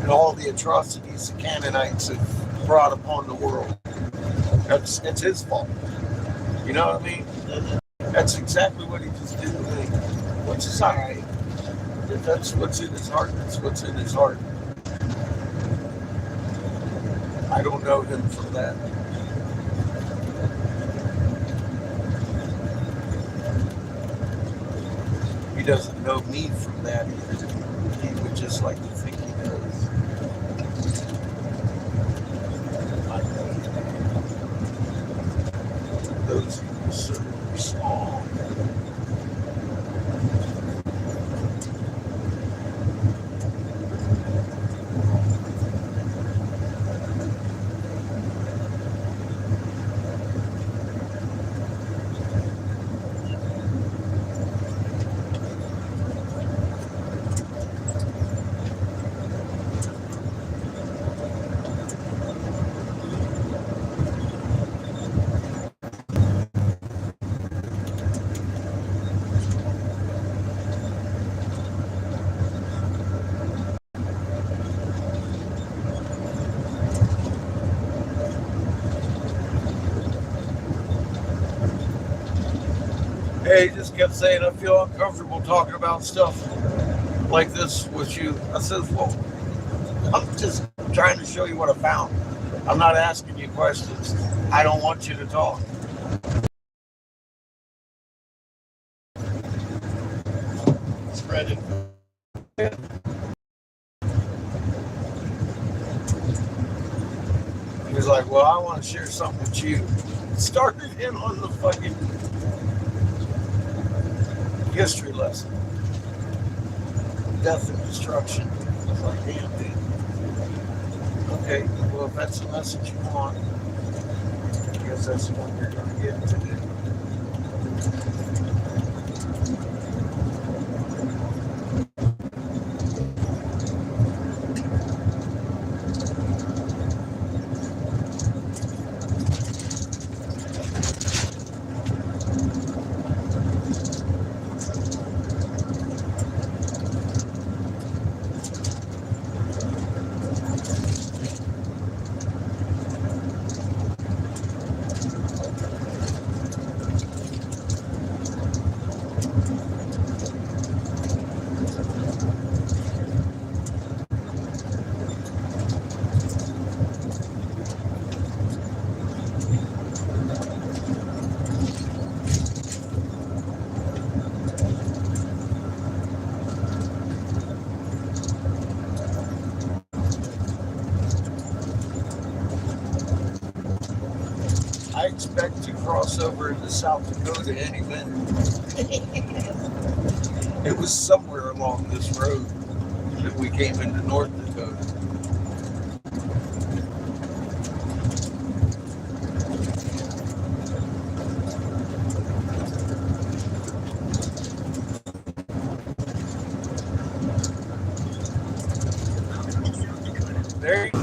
And all the atrocities the Canaanites have brought upon the world. It's his fault. You know what I mean? That's exactly what he just did to me. Which is alright. If that's what's in his heart, that's what's in his heart. I don't know him from that. He doesn't know me from that either. He would just like to think he does. Those people so small. He just kept saying, I feel uncomfortable talking about stuff like this with you. I says, well, I'm just trying to show you what I found. I'm not asking you questions. I don't want you to talk. Spread it. He was like, well, I want to share something with you. Started in on the fucking history lesson. Death and destruction. I was like, damn, dude. Okay, well, if that's the message you want, I guess that's the one you're going to get today. I expect to cross over into South Dakota any minute. It was somewhere along this road that we came into North Dakota. There you go.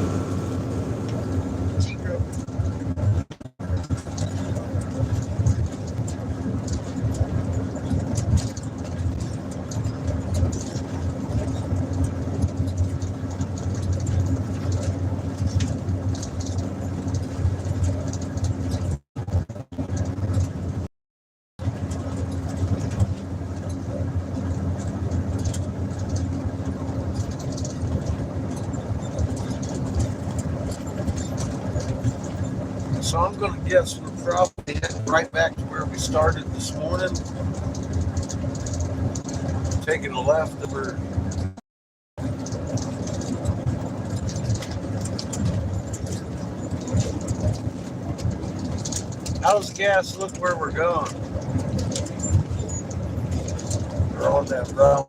So I'm going to guess we're probably heading right back to where we started this morning. Taking a left over. How's the gas look where we're going? We're on that route.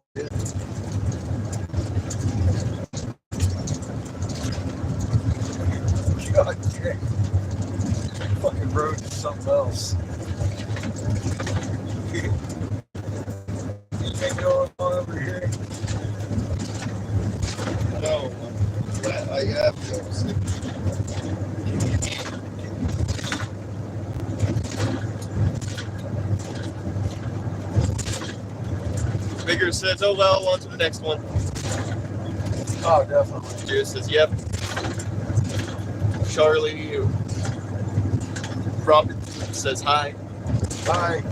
God damn. Fucking road is something else. Anything going on over here? No, I have no signal. Bigger says, oh well, on to the next one. Oh, definitely. Juice says, yep. Charlie Robert says hi. Bye.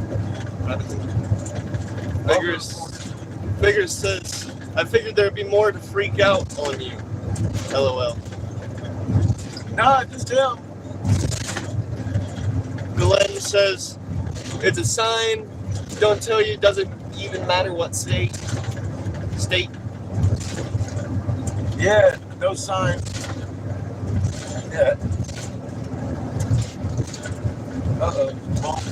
Figures says, I figured there'd be more to freak out on you. LOL. Nah, just him. Glenn says, it's a sign. Don't tell you, doesn't even matter what state. Yeah, no sign. Yeah. Uh-oh. Well,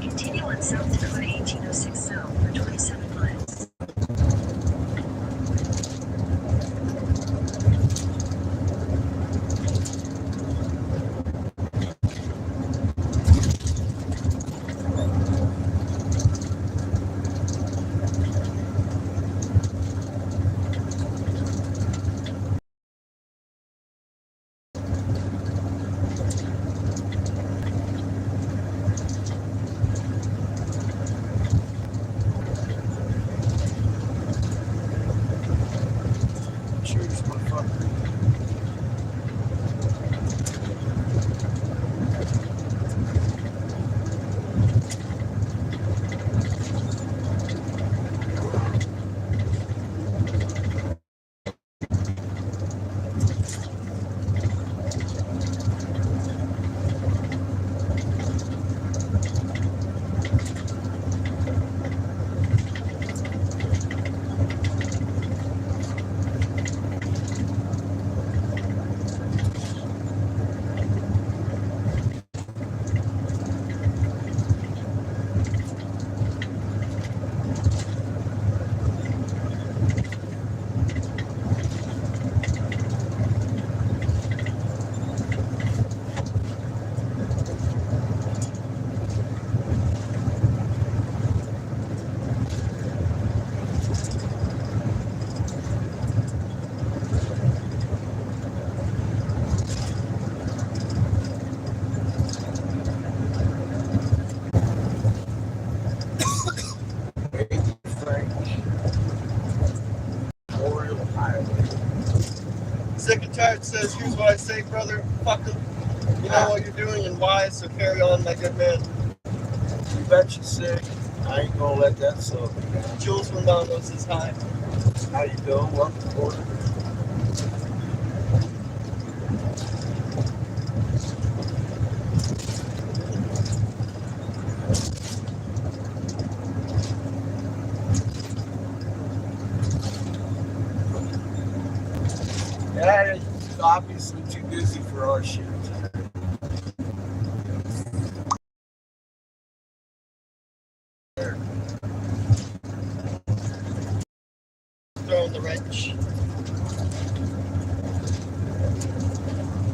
Continue on South Dakota 1806 south for 27 miles. cheers, motherfucker. Memorial Highway. Sick and tired says, here's what I say, brother. Fuck them. You know what you're doing and why, so carry on, my good man. You bet you sick. I ain't gonna let that suck. Jules Fernando says hi. How you doing? Welcome aboard. Yeah, he's obviously too busy for our shit. Throwing the wrench.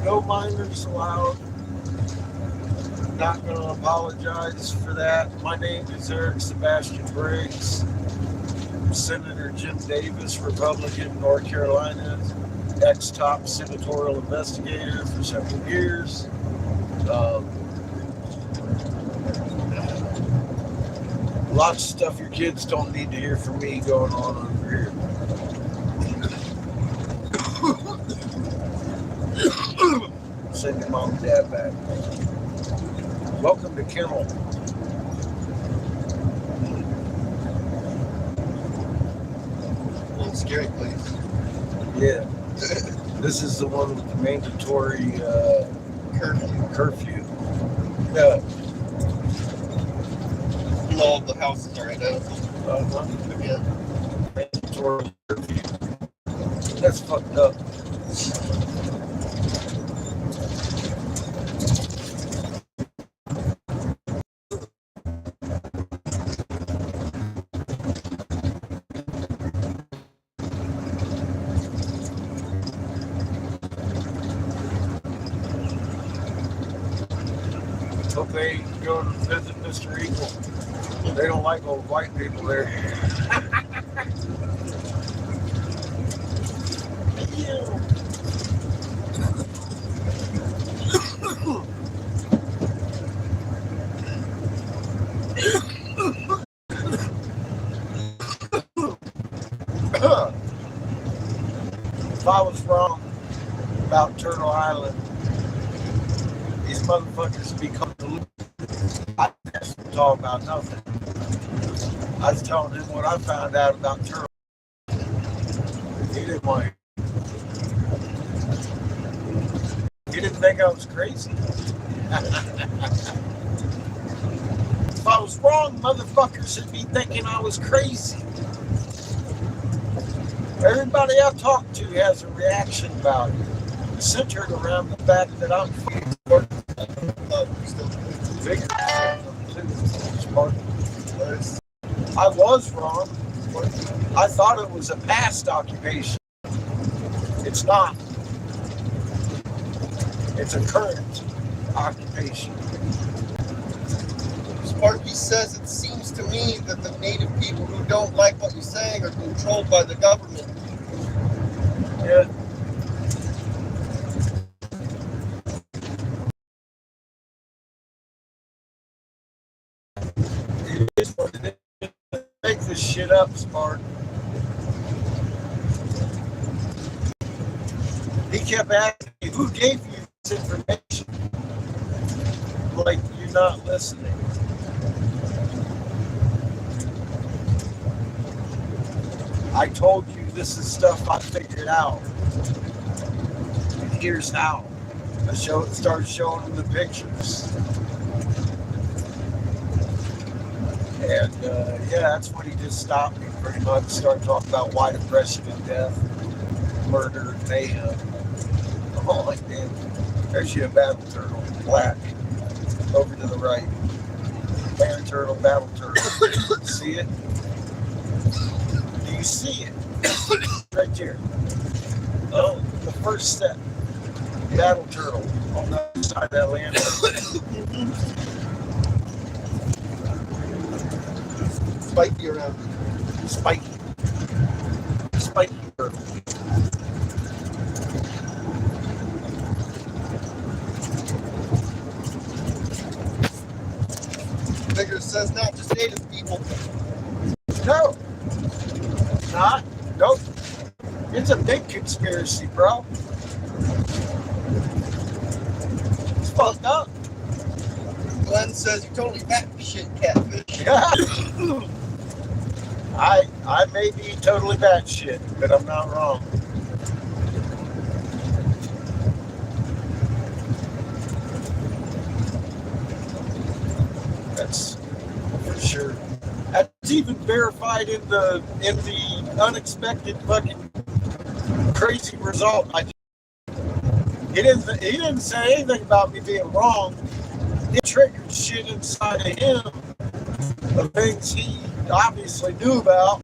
no minors allowed. Not going to apologize for that. My name is Eric Sebastian Briggs. Senator Jim Davis, Republican, North Carolina, ex-top senatorial investigator for several years. Lots of stuff your kids don't need to hear from me going on over here. Send your mom and dad back. Welcome to Kennel. One scary place. Yeah. This is the one with the mandatory curfew. Yeah. All the houses are identical. Yeah. Mandatory curfew. That's fucked up. Hope they go to visit Mr. Eagle. They don't like old white people there. If I was wrong about Turtle Island, these motherfuckers become deluded. I didn't talk about nothing. I was telling him what I found out about Turtle. He didn't want it. He didn't think I was crazy. If I was wrong, motherfuckers would be thinking I was crazy. Everybody I talk to has a reaction about it, centered around the fact that I'm bigger. I was wrong. I thought it was a past occupation. It's not. It's a current occupation. Sparky says it seems to me that the native people who don't like what you're saying are controlled by the government. Yeah. It is what it is. Make this shit up, Spark. He kept asking me, who gave you this information? Like, you're not listening. I told you this is stuff I figured out. And here's how. I started showing him the pictures. And yeah, that's when he just stopped me pretty much. Started talking about white oppression and death, murder and mayhem. I'm all like, damn, there's you a battle turtle, black, over to the right. Bear turtle, battle turtle. See it? Do you see it? Right there. Oh, the first step. Battle turtle on the other side of that land. Spiky around. Spiky. Spiky turtle. Vigor says not just native people. No. Not. Nope. It's a big conspiracy, bro. It's fucked up. Glenn says you're totally batshit catfish. Yeah. I may be totally batshit, but I'm not wrong. That's for sure. That's even verified in the unexpected fucking crazy result. He didn't say anything about me being wrong. It triggered shit inside of him of things he obviously knew about,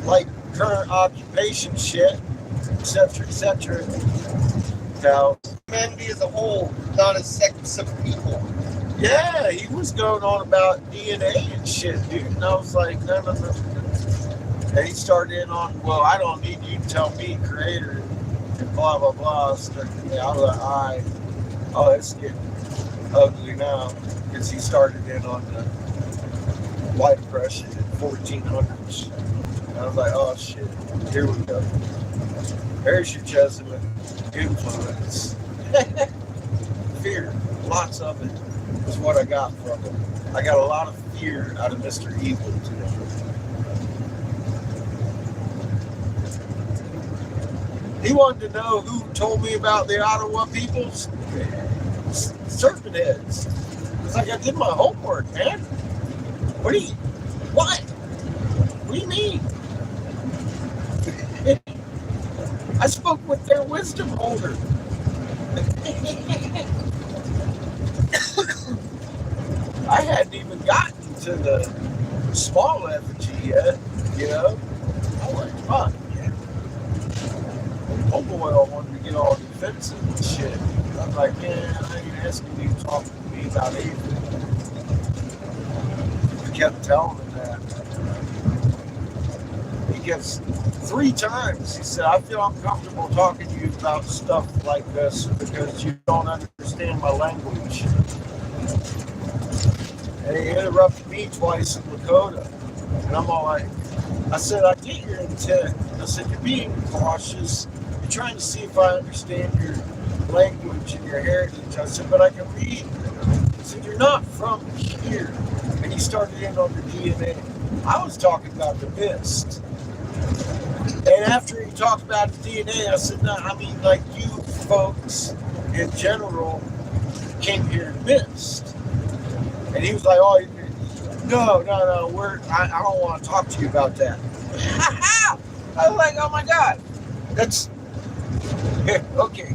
like current occupation shit. etc., etc. Cows. Humanity as a whole, not as sects of people. Yeah, he was going on about DNA and shit, dude. And I was like, no. And he started in on, well, I don't need you to tell me, creator, and blah, blah, blah. So, yeah, I was like, oh, it's getting ugly now. Because he started in on the white depression in 1400s. And I was like, oh, shit, here we go. There's your Jesuit influence. Fear, lots of it. Is what I got from him. I got a lot of fear out of Mr. Evil today. He wanted to know who told me about the Ottawa people's serpent heads. It's like I did my homework, man. What? What do you mean? I spoke with their wisdom holder. I hadn't even gotten to the small effigy yet, you know? I'm like, fuck, man. Homeboy wanted to get all defensive and shit. I'm like, man, I ain't asking you to talk to me about anything. I kept telling him that. He gets 3 times. He said, I feel uncomfortable talking to you about stuff like this because you don't understand my language. And he interrupted me twice in Lakota. And I'm all like, I said, I get your intent. I said, you're being cautious. You're trying to see if I understand your language and your heritage. I said, but I can read. I said, you're not from here. And he started in on the DNA. I was talking about the mist. And after he talked about the DNA, I said, no, I mean, like you folks in general came here to mist. And he was like, oh, no, I don't want to talk to you about that. I was like, oh my God. That's, okay.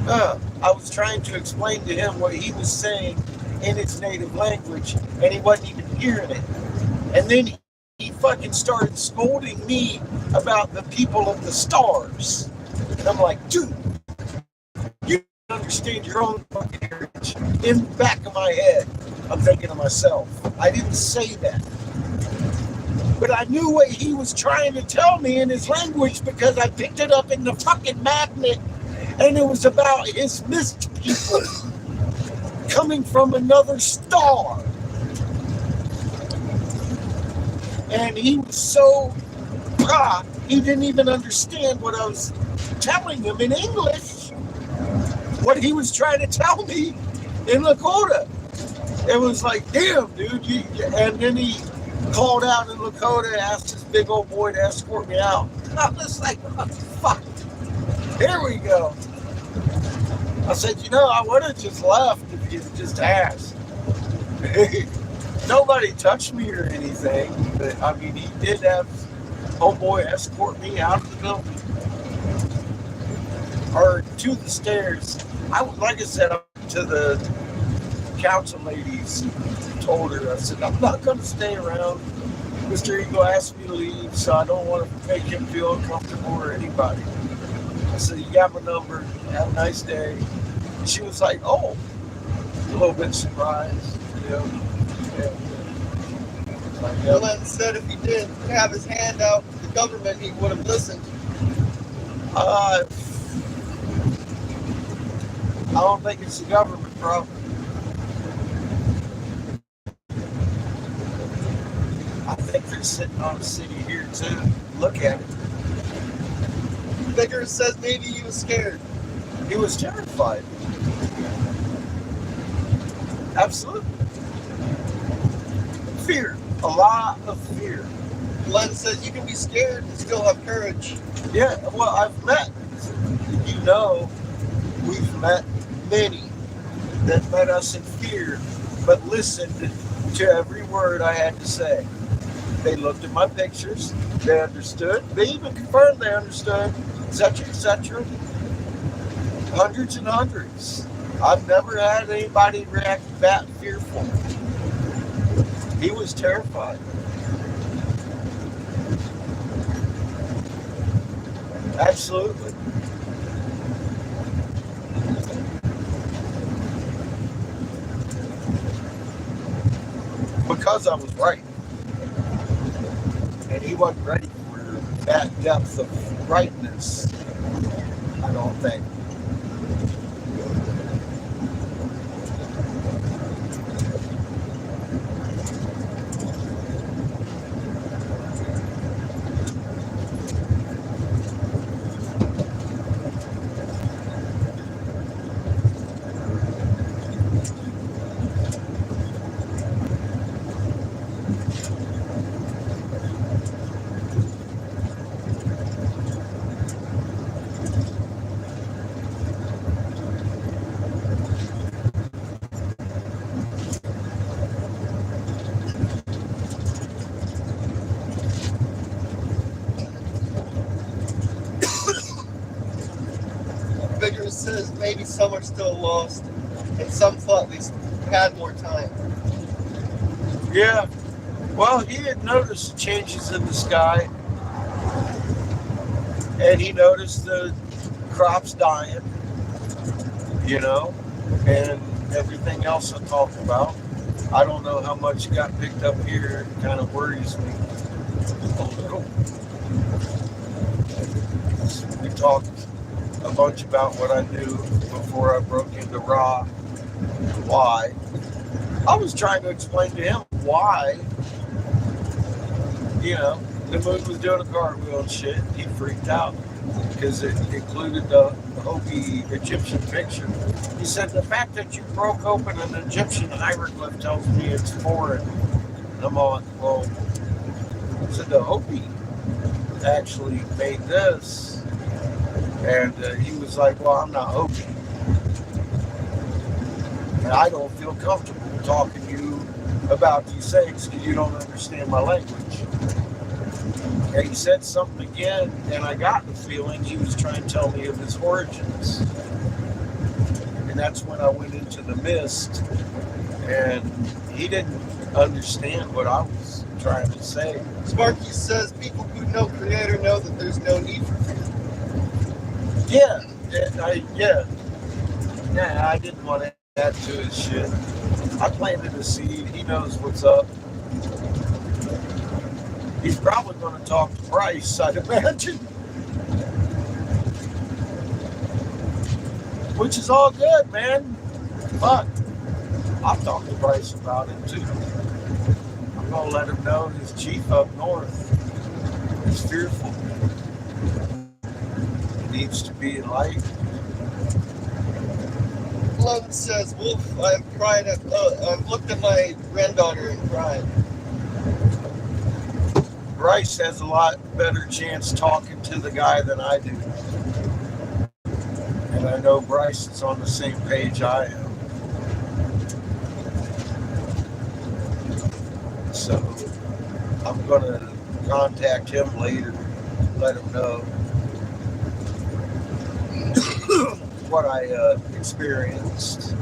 I was trying to explain to him what he was saying in his native language, and he wasn't even hearing it. And then he fucking started scolding me about the people of the stars. And I'm like, dude, you understand your own fucking heritage. In the back of my head, I'm thinking to myself, I didn't say that. But I knew what he was trying to tell me in his language because I picked it up in the fucking magnet, and it was about his mist people coming from another star. And he was so, he didn't even understand what I was telling him in English. What he was trying to tell me in Lakota. It was like, damn, dude. And then he called out in Lakota and asked his big old boy to escort me out. And I was like, oh, fuck. Here we go. I said, I would have just left if you just asked. Nobody touched me or anything. But, I mean, he did have homeboy escort me out of the building. Or to the stairs. Like I said, up to the council ladies, told her, I said, I'm not going to stay around. Mr. Eagle asked me to leave, so I don't want to make him feel uncomfortable or anybody. I said, you got my number. Have a nice day. And she was like, oh, a little bit surprised. Yeah. Well, instead, if he didn't have his hand out to the government, he would have listened. I don't think it's the government, bro. I think they're sitting on the city here too. Look at it. Vickers says maybe he was scared. He was terrified. Absolutely. Fear. A lot of fear. Glenn says you can be scared and still have courage. Yeah, well, I've met, we've met many that met us in fear, but listened to every word I had to say. They looked at my pictures, they understood, they even confirmed they understood, etc., etc. Hundreds and hundreds. I've never had anybody react that fearful. He was terrified. Absolutely. Because I was right. And he wasn't ready for that depth of rightness, I don't think. Bigger says maybe some are still lost, and some thought they had more time. Yeah. Well, he had noticed changes in the sky. And he noticed the crops dying, you know, and everything else I talked about. I don't know how much got picked up here. It kind of worries me a little. We talked a bunch about what I knew before I broke into Ra. Why? I was trying to explain to him why, you know, the moon was doing a cartwheel and shit. He freaked out because it included the Hopi Egyptian picture. He said, the fact that you broke open an Egyptian hieroglyph tells me it's foreign. And I'm all, well, so the Hopi actually made this. And he was like, well, I'm not Hopi. And I don't feel comfortable talking to you about these things because you don't understand my language. And he said something again, and I got the feeling he was trying to tell me of his origins. And that's when I went into the mist, and he didn't understand what I was trying to say. Sparky says people who know Creator know that there's no need for fear. Yeah, I didn't want to add to his shit. I planted a seed. He knows what's up. He's probably going to talk to Bryce, I'd imagine. Which is all good, man. But I'll talk to Bryce about it too. I'm going to let him know his chief up north is fearful. He needs to be enlightened. Lund says, Wolf, I've cried I've looked at my granddaughter and cried. Bryce has a lot better chance talking to the guy than I do. And I know Bryce is on the same page I am. So I'm going to contact him later, let him know what I experienced.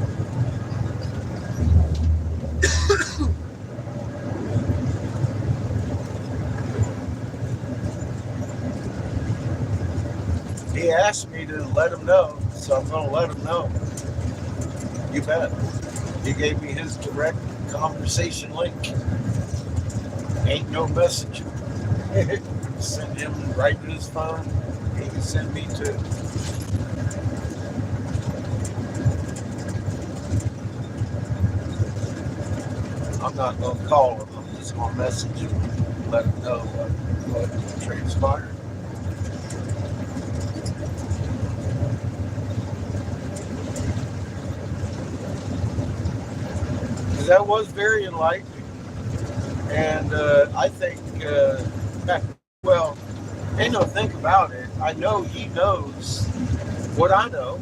He asked me to let him know, so I'm going to let him know. You bet. He gave me his direct conversation link. Ain't no messenger. Send him right to his phone. He can send me too. I'm not going to call him. I'm just going to message him, let him know what transpired. That was very enlightening. And I think, well, ain't no think about it. I know he knows what I know.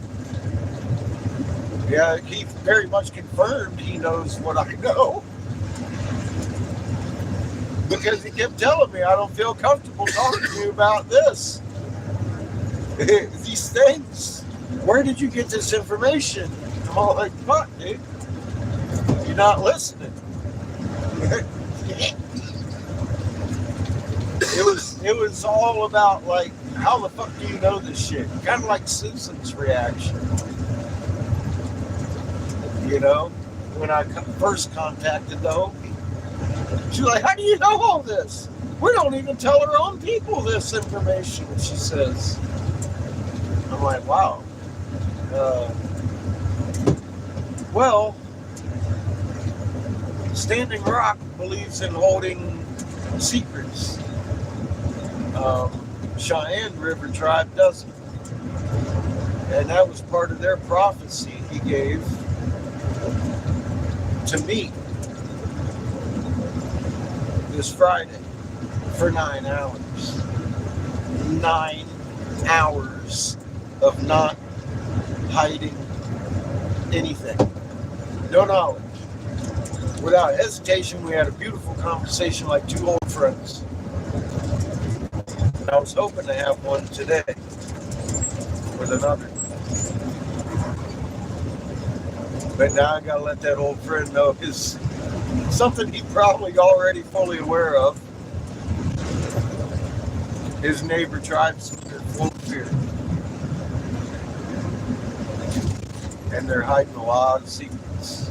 Yeah, he very much confirmed he knows what I know. Because he kept telling me I don't feel comfortable talking to you about this. These things. Where did you get this information? I'm all like, fuck, dude. You're not listening. It was all about like how the fuck do you know this shit? Kind of like Susan's reaction. You know, when I first contacted the Hopi. She's like, how do you know all this? We don't even tell our own people this information, she says. I'm like, wow. Well, Standing Rock believes in holding secrets. Cheyenne River Tribe doesn't. And that was part of their prophecy he gave to me this Friday for 9 hours. 9 hours of not hiding anything. No knowledge. Without hesitation, we had a beautiful conversation like two old friends. And I was hoping to have one today with another. But now I gotta let that old friend know is something he probably already fully aware of. His neighbor tribes are full of fear. And they're hiding a lot of secrets.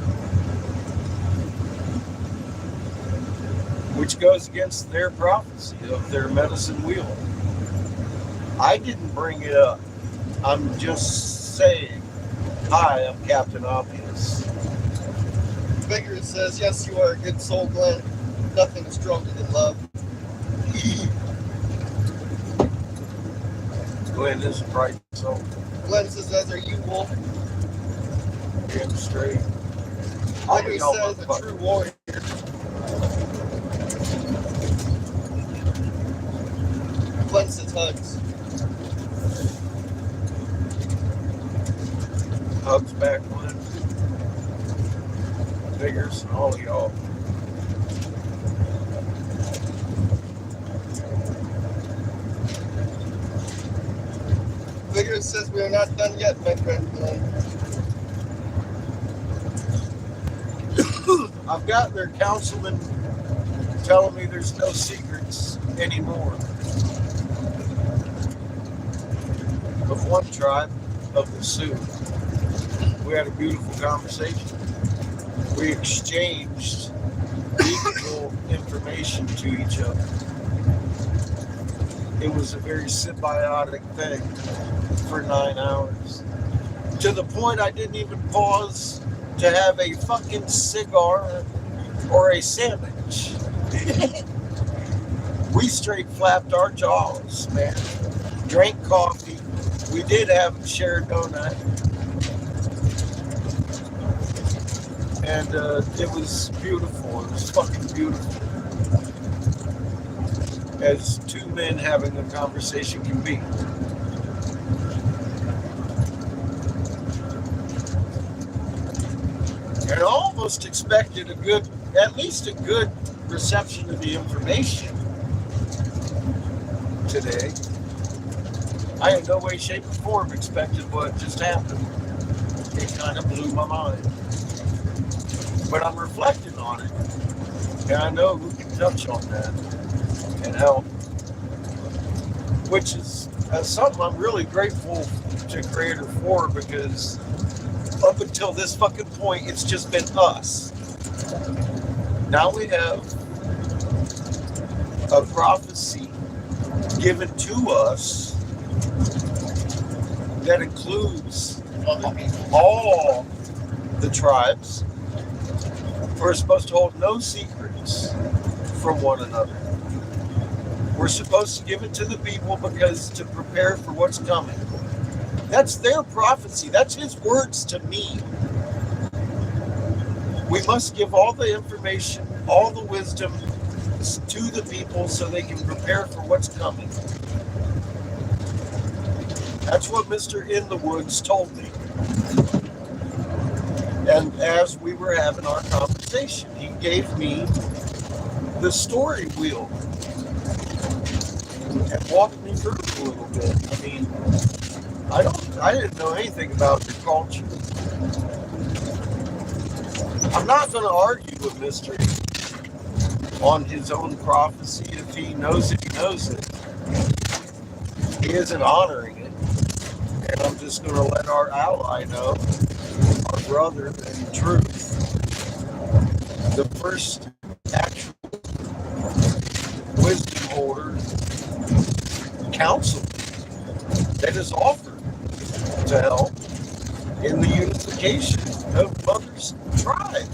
Which goes against their prophecy of their medicine wheel. I didn't bring it up. I'm just saying, hi, I'm Captain Obvious. Vigor says, yes, you are a good soul, Glenn. Nothing is stronger than love. Glenn is a bright soul. Glenn says, as are you, Wolf. Damn straight. I'll Vigor be all says, a motherfucker. true warrior. Glenn says, hugs. Hugs back, Glenn. Vigors and all of y'all. Vigor says, we are not done yet, my friend Glenn. I've got their councilman telling me there's no secrets anymore. Of one tribe, of the Sioux. We had a beautiful conversation. We exchanged equal information to each other. It was a very symbiotic thing for 9 hours. To the point I didn't even pause to have a fucking cigar or a sandwich. We straight flapped our jaws, man. Drank coffee. We did have a shared donut. And it was beautiful. It was fucking beautiful. As two men having a conversation can be. And I almost expected at least a good reception of the information today. I in no way, shape, or form expected what just happened. It kind of blew my mind. But I'm reflecting on it. And I know who can touch on that and help. Which is something I'm really grateful to Creator for, because up until this fucking point, it's just been us. Now we have a prophecy given to us that includes all the tribes. We're supposed to hold no secrets from one another. We're supposed to give it to the people because to prepare for what's coming. That's their prophecy. That's his words to me. We must give all the information, all the wisdom to the people so they can prepare for what's coming. That's what Mr. In the Woods told me. And as we were having our conversation, he gave me the story wheel and walked me through it a little bit. I mean, I didn't know anything about their culture. I'm not going to argue with Mr. on his own prophecy. If he knows it, he knows it. he isn't honoring it. And I'm just going to let our ally know, our brother in truth, the first actual wisdom holder council that is offered to help in the unification of Mother's tribe.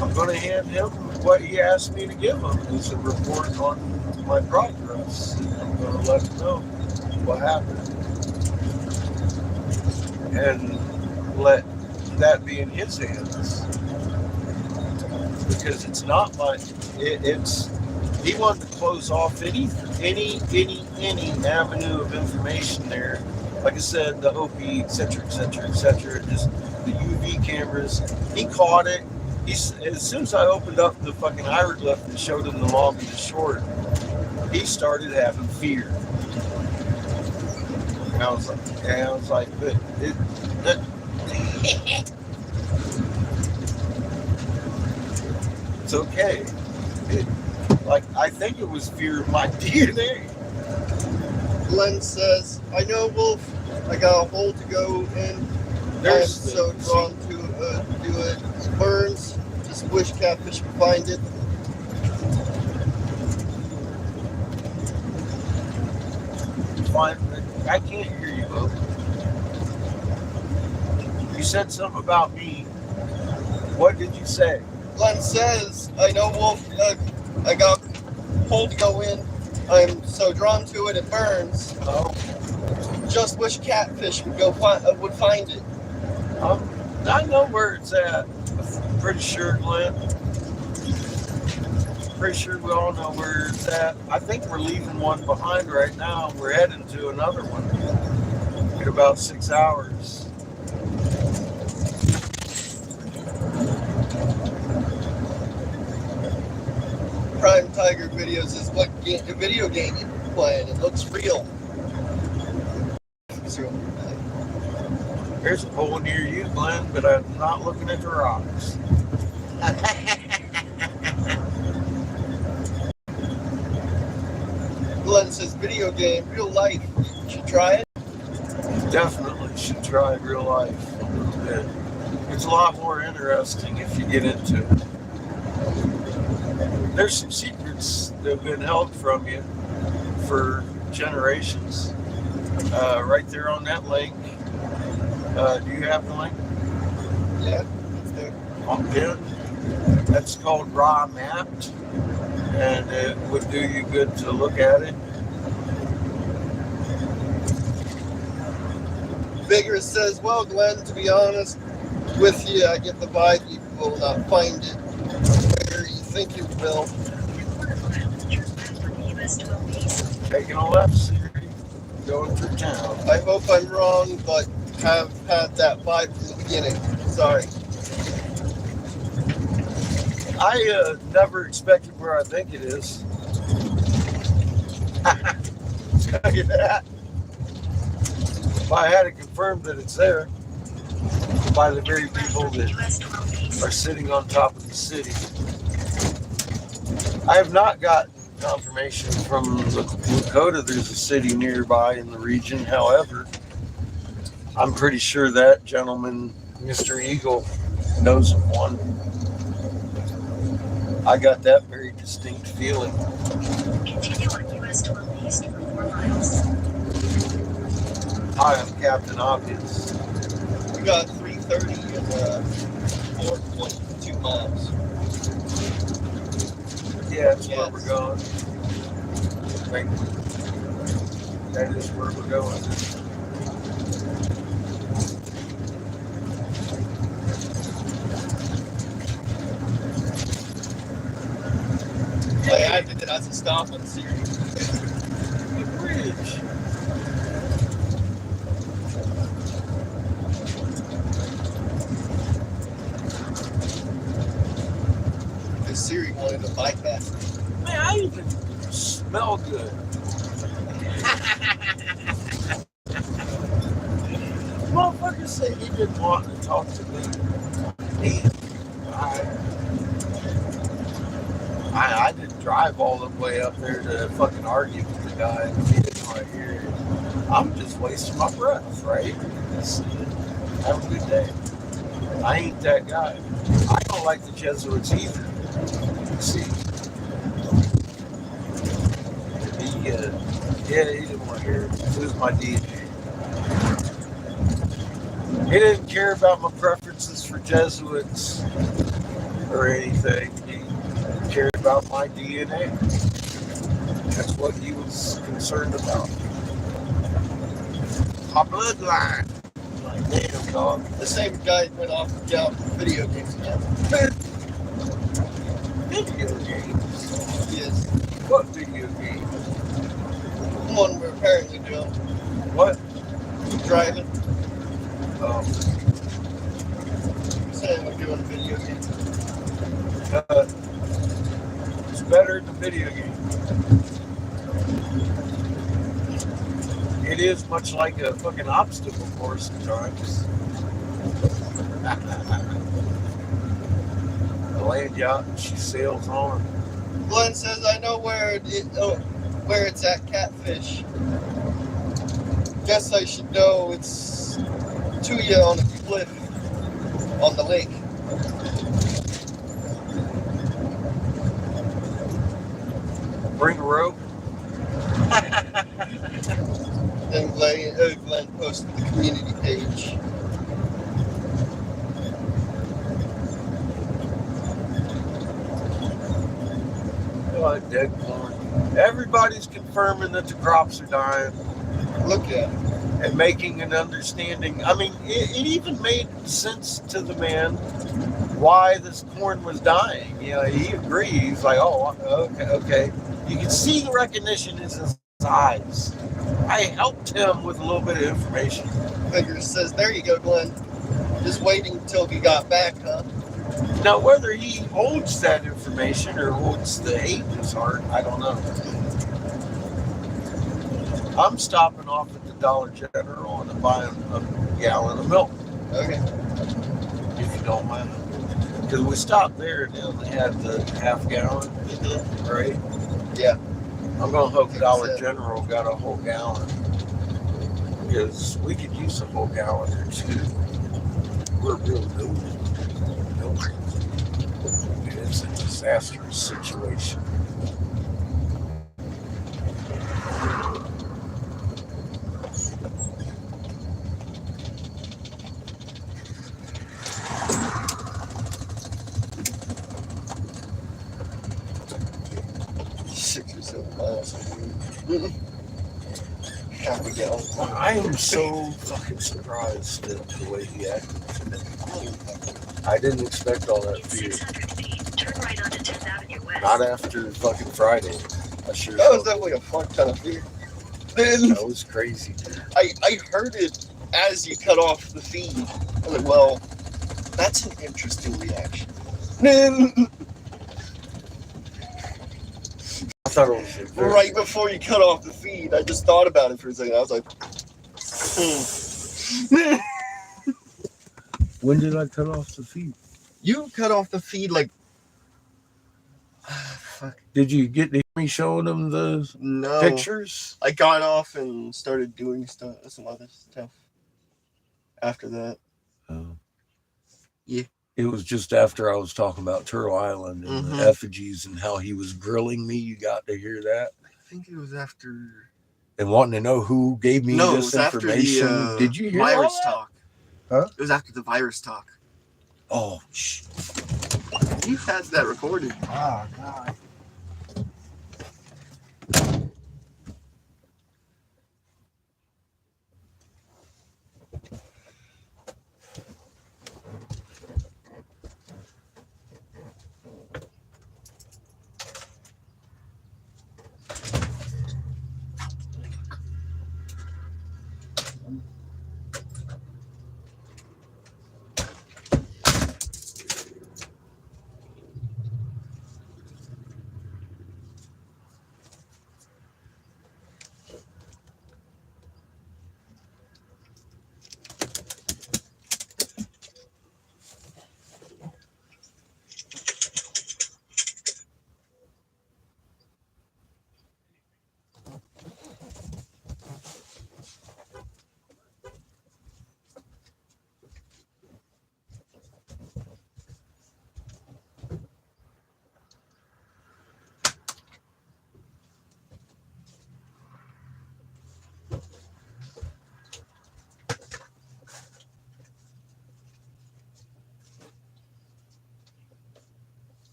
I'm going to hand him what he asked me to give him as a report on my progress. I'm going to let him know what happened and let that be in his hands, because it's not my. It's he wanted to close off any avenue of information there. Like I said, the OP, etc., just the UV cameras. He caught it. As soon as I opened up the fucking hieroglyph and showed him the long and the short, he started having fear. And I was like, but it's okay. I think it was fear of my DNA. Glenn says, I know, Wolf. I got a hole to go in. I'm so drawn to do it. Burns. Just wish Catfish would find it. Fine. I can't hear you, Bo. You said something about me. What did you say? Glenn says, I know, Wolf. I got a hole to go in. I'm so drawn to it, it burns. Oh. Just wish Catfish would find it. I know where it's at. Pretty sure, Glenn. Pretty sure we all know where it's at. I think we're leaving one behind right now. We're heading to another one in about 6 hours. Prime Tiger Videos is what video game you're playing. It looks real. There's a hole near you, Glenn, but I'm not looking at the rocks. Glenn says video game, real life. You should try it. Definitely should try real life a little bit. It's a lot more interesting if you get into it. There's some secrets that have been held from you for generations. Right there on that link. Do you have the link? Yeah, it's there. On it. That's called Raw Mapped, and it would do you good to look at it. Vigorous says, well, Glenn, to be honest with you, I get the vibe you will not find it where you think you will. Taking a left, Siri, going through town. I hope I'm wrong, but have had that vibe from the beginning. Sorry. I never expected where I think it is. Tell you that. If I had it confirmed that it's there by the very people that are sitting on top of the city. I have not gotten confirmation from Lakota there's a city nearby in the region. However, I'm pretty sure that gentleman, Mr. Eagle, knows of one. I got that very distinct feeling. Continue on US 12 East for 4 miles. Hi, I'm Captain Obvious. We got 330 and 4.2 miles. Yeah, that's where we're going. Thank you. That is where we're going. I acted it as a stop on Siri. The bridge. Because Siri wanted to bypass me. Man, I even smell good. Motherfucker said he didn't want to talk to me. I didn't drive all the way up there to fucking argue with the guy. If he didn't want to hear it, I'm just wasting my breath, right? Just have a good day. I ain't that guy. I don't like the Jesuits either. See, he didn't want to hear it. It was my DNA. He didn't care about my preferences for Jesuits or anything. He cared about my DNA. That's what he was concerned about. My bloodline. Like, damn, dog. The same guy went off the job for video games now. Video games? Yes. What video game? The one we're apparently doing. What? Driving. Oh, Saying we're doing video games. it's better than video game. It is much like a fucking obstacle course at times. The land yacht, she sails on. Glenn says, I know where it's at, Catfish. Guess I should know it's Tuya on a cliff on the lake. Bring a rope. Then Glenn posted the community page. Oh, dead corn. Everybody's confirming that the crops are dying Look at it. and making an understanding. I mean, it even made sense to the man why this corn was dying. You know, he agrees, like, oh, okay. You can see the recognition in his eyes. I helped him with a little bit of information. Figures says, there you go, Glenn. Just waiting until he got back, huh? Now, whether he holds that information or holds the hate in his heart, I don't know. I'm stopping off at the Dollar General and buying a gallon of milk, Okay. if you don't mind. Because we stopped there and they only had the half gallon, right? Yeah. I'm going to hope Dollar General got a whole gallon. Because we could use a whole gallon or two. We're real new. It's a disastrous situation. Half a gallon. I am so fucking surprised at the way he acted today. I didn't expect all that fear. Turn right onto 10th Avenue West. Not after fucking Friday. I sure That was felt definitely a fuck ton of fear. Then that was crazy, dude. I heard it as you cut off the feed. I was like, well, that's an interesting reaction. Then I thought it was a very- right before you cut off the feed, I just thought about it for a second. I was like, When did I cut off the feed? You cut off the feed like, fuck. Did you get me showing them the No. pictures? I got off and started doing some other stuff after that. Oh. Yeah. It was just after I was talking about Turtle Island and Mhm. the effigies and how he was grilling me. You got to hear that? I think it was after. And wanting to know who gave me No, it this was after information. the Did you hear all virus that? talk? Huh? It was after the virus talk. Oh, shh. You had that recorded. Oh, God.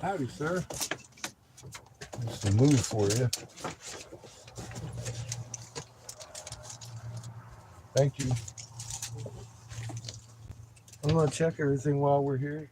Howdy, sir. Just a move for you. Thank you. I'm gonna check everything while we're here.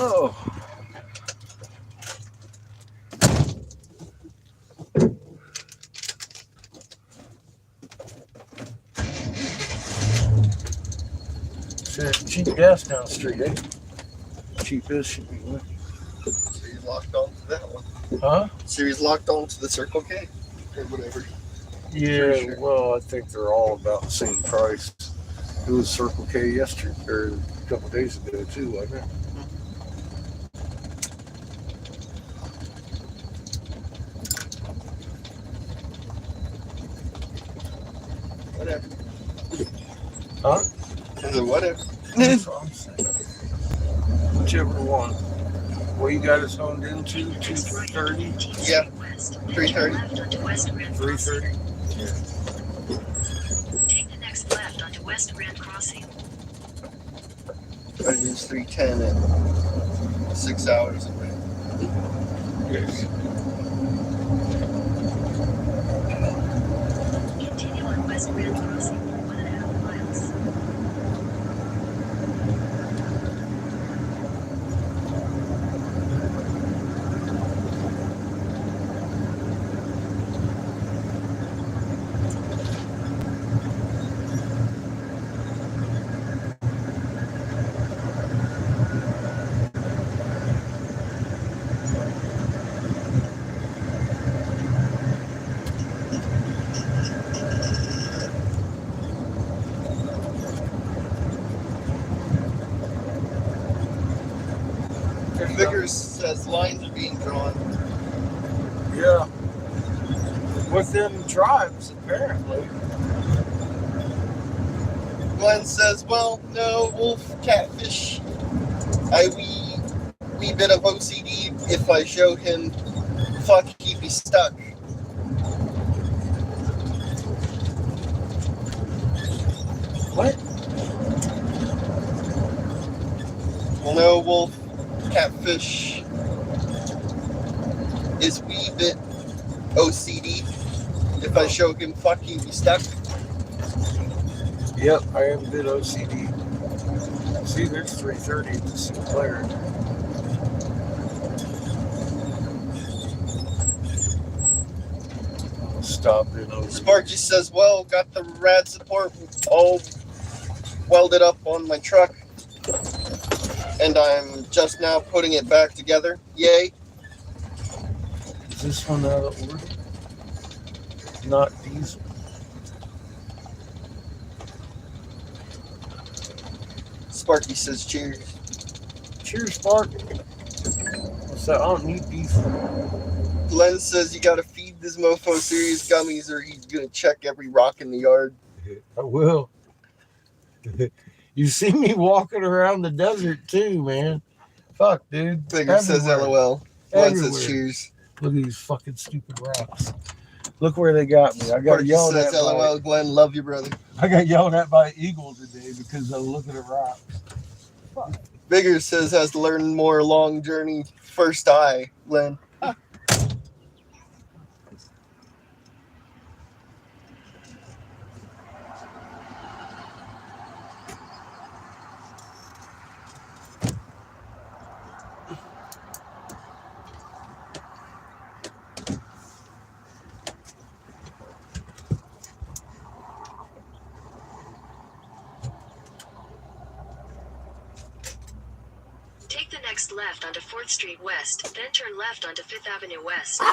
Oh. Cheap gas down the street, eh? Cheap as should be. So he's locked on to that one. Huh? So he's locked on to the Circle K or whatever. Yeah, Sure. well, I think they're all about the same price. It was Circle K yesterday, or a couple days ago, too, wasn't it? Whatever. Huh? I said, whatever. That's what I'm saying. Whichever one. Well, you got us honed into 2:30? Yeah. 3:30. 3:30? Take the next left onto West Grand Crossing. I use 3:10 and 6 hours away. Yes. Continue on West Grand Crossing for 1.5 miles. Figures says lines are being drawn. Yeah. Within tribes, apparently. Glenn says, well, no, wolf, catfish. Wee bit of OCD. If I show him, fuck, he'd be stuck. What? Well, no, wolf, catfish is wee bit OCD. If I show him, fuck, he'd be stuck. Yep, I am a bit OCD. See, there's 3:30 at the Sinclair. Stop in over. Sparky says, well, got the rad support all welded up on my truck. And I'm just now putting it back together. Yay. Is this one out of order? Not diesel. Sparky says, cheers. Cheers, Spark. So I don't need diesel. Glenn says, you gotta feed this mofo serious gummies or he's gonna check every rock in the yard. I will. You see me walking around the desert too, man. Fuck, dude. Figure says, Everywhere. LOL. Glenn Everywhere. says, cheers. Look at these fucking stupid rocks. Look where they got me. I got Sparky yelled says, at. LOL, Glenn, love you, brother. I got yelled at by an eagle today because I'm looking at rocks. Bigger says, has to learn more long journey. First eye, Glenn. next left onto 4th Street West, then turn left onto 5th Avenue West. So,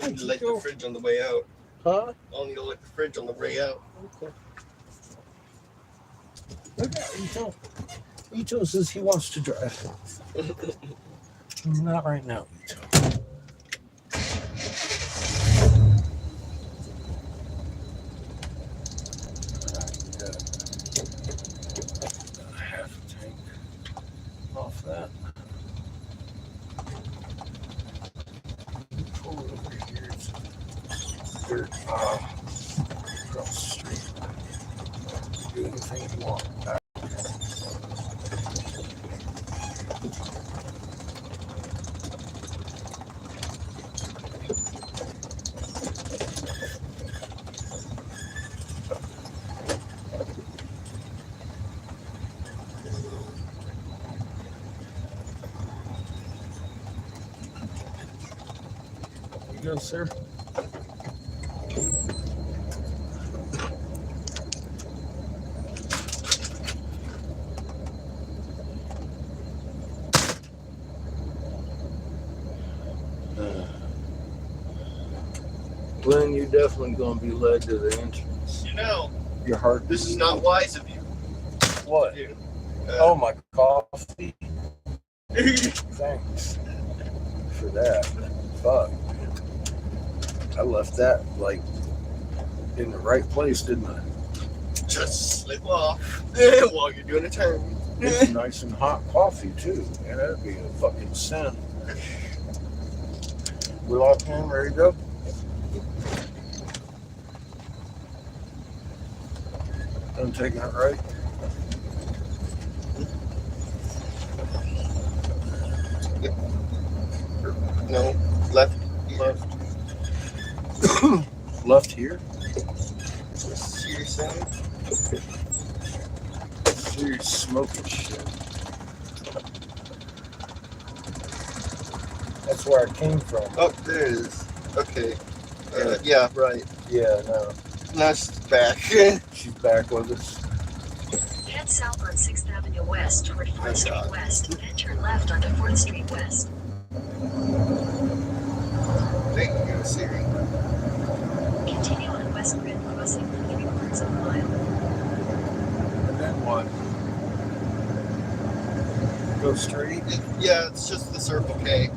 only need to light the fridge on the way out. Huh? I'll need to light the fridge on the way out. Okay. Look at Ito. Ito says he wants to drive. Not right now, Ito. Half a tank off that. Pull over here. Dirt across the street. Do anything you want. You go, sir. Glenn, you're definitely going to be led to the entrance. You know, Your heart. this is not wise of you. What? Dude. Oh, my coffee. Thanks for that. Fuck. I left that like in the right place, didn't I? Just slip off while you're doing a turn. It's nice and hot coffee too. Yeah, that'd be a fucking sin. We locked in, ready to go? I'm taking it right. No, left. Left. Left here. See your sign? Serious smoking shit. That's where I came from. Oh, there it is. Okay. Yeah, right. Yeah, no. Now she's back. She's back with us. Head south on 6th Avenue West toward 4th Street God. West, then turn left onto 4th Street West. Thank you, Siri. Continue on West Grid Crossing for 3/4 of a mile. And then what? Go straight? Yeah, it's just the Circle K.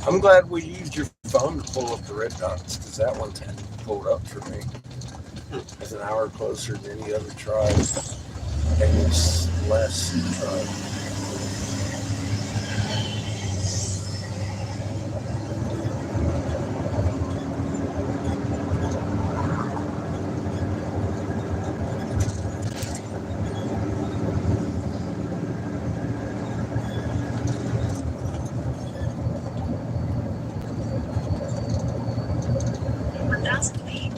I'm glad we used your phone to pull up the red dots because that one pulled up for me. It's an hour closer than any other tribe, and it's less tribe.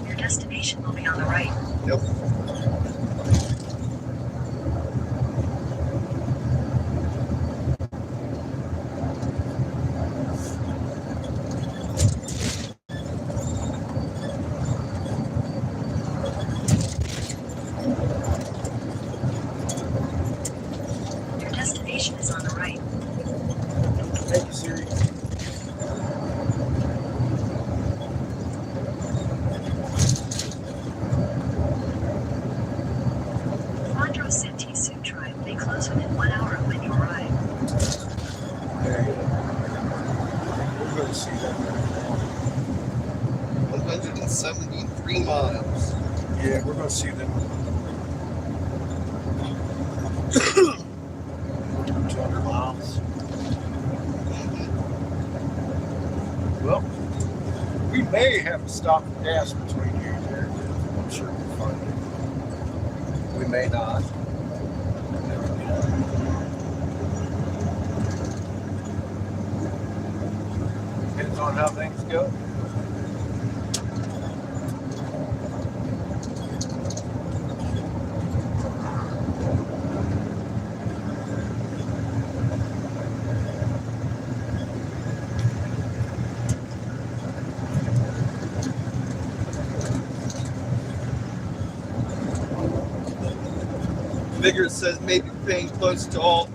Your destination will be on the right. Yep. Your destination is on the right. Thank you, Siri. Quandro Sinti Sioux Tribe may close within 1 hour of when you arrive. There you go. We're going to see that. 173 miles. Yeah, we're going to see them. 200 miles. may have a stop for gas between here and there. I'm sure we'll find it. We may not. Never know. Depends on how things go. Vigor says maybe paying close to all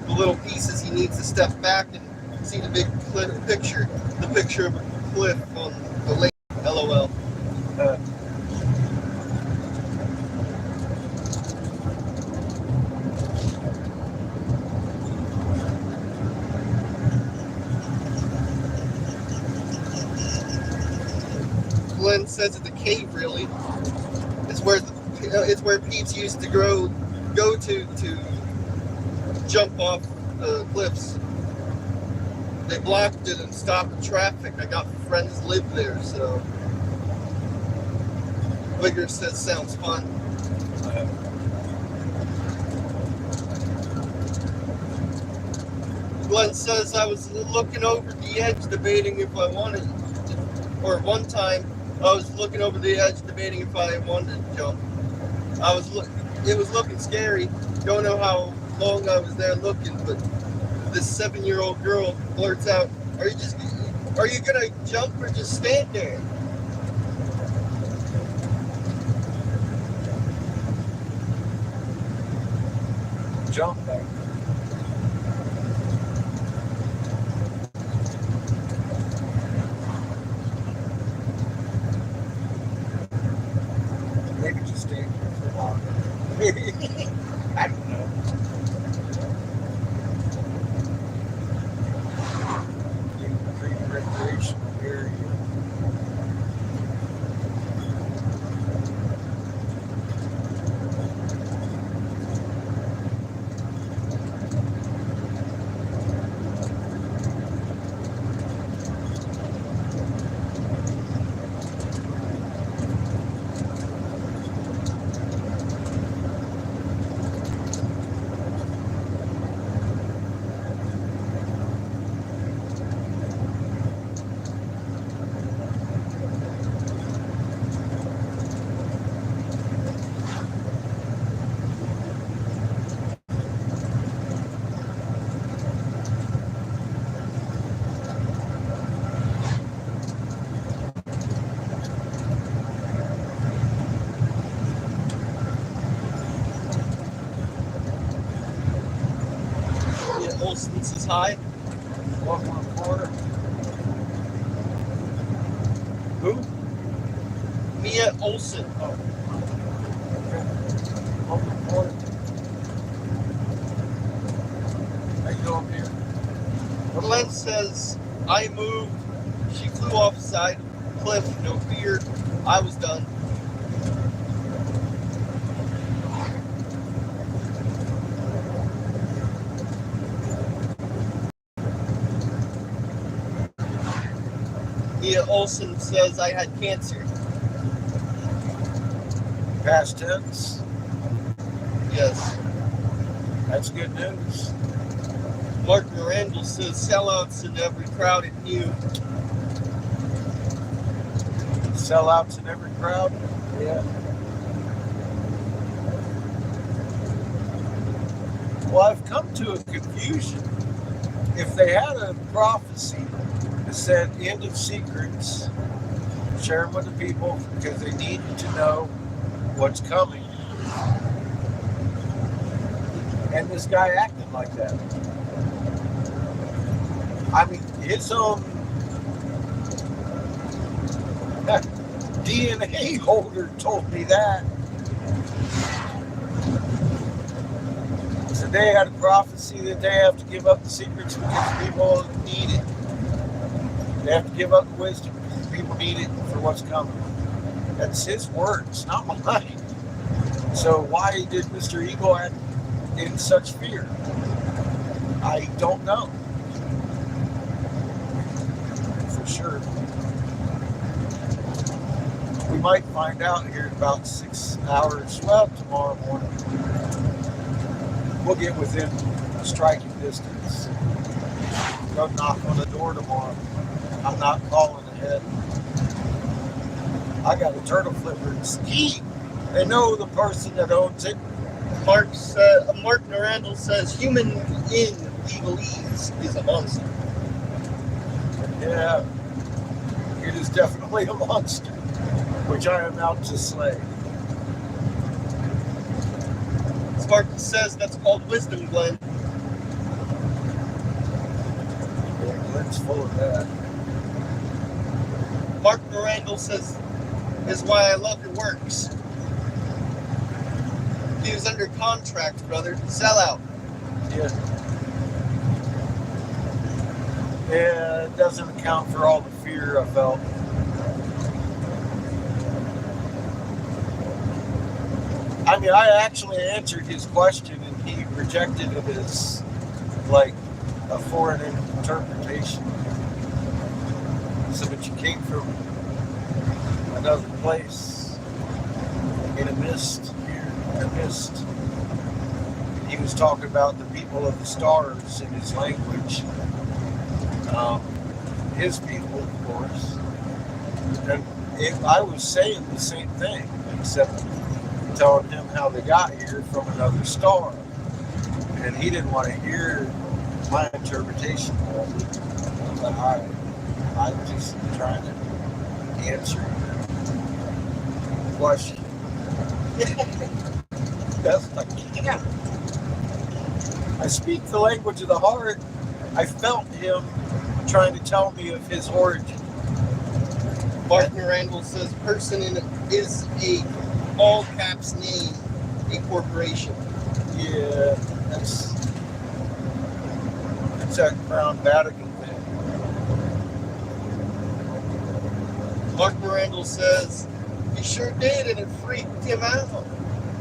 the little pieces he needs to step back and see the big picture. The picture of a cliff on the lake. LOL. Glenn says that the cave really is where it's where Pete's used to go to jump off the cliffs. They blocked it and stopped the traffic. I got friends live there, so Vigor says sounds fun. Glenn says I was looking over the edge debating if I wanted, or one time I was looking over the edge debating if I wanted to jump. It was looking scary. Don't know how long I was there looking, but this 7-year-old girl blurts out, are you gonna jump or just stand there? Jump back. Maybe just stand here for a while. I don't know. Pretty recreational area. Olsen says hi. Walk on the corner. Who? Mia Olsen. Oh. On the corner. How you doing, here? Glenn says I moved. She flew off the side of the cliff. No fear. I was done. Mia Olsen says I had cancer. Past tense. Yes. That's good news. Mark Randall says sellouts in every crowded pew. Sellouts in every crowd. Yeah. Well, I've come to a confusion. If they had a prophecy that said end of secrets, share them with the people because they needed to know what's coming. And this guy acted like that. I mean, his own DNA holder told me that. So they had a prophecy that they have to give up the secrets because people need it. They have to give up the wisdom because people need it for what's coming. That's his words, not mine. So why did Mr. Eagle act in such fear? I don't know. For sure. We might find out here in about 6 hours. Well, tomorrow morning. We'll get within striking distance. Go knock on the door tomorrow. I'm not calling ahead. I got a turtle flipper and ski. They know the person that owns it. Mark Narandel says human in legalese is a monster. Yeah, it is definitely a monster, which I am out to slay. Sparky says that's called wisdom, Glenn. Yeah, Glenn's full of that. Mark Narandel says is why I love your works. He was under contract, brother. Sell out. Yeah. Yeah, it doesn't account for all the fear I felt. I mean, I actually answered his question and he rejected it as like a foreign interpretation. So that you came from another place in a mist here, in a mist. He was talking about the people of the stars in his language. His people, of course. And I was saying the same thing, except telling him how they got here from another star. And he didn't want to hear my interpretation of it. But I'm just trying to answer your question. That's like, yeah. I speak the language of the heart. I felt him trying to tell me of his origin. Mark Narandel says person is a all caps name, a corporation. Yeah, that's that Crown Vatican thing. Mark Narandel says he sure did, and it freaked him out.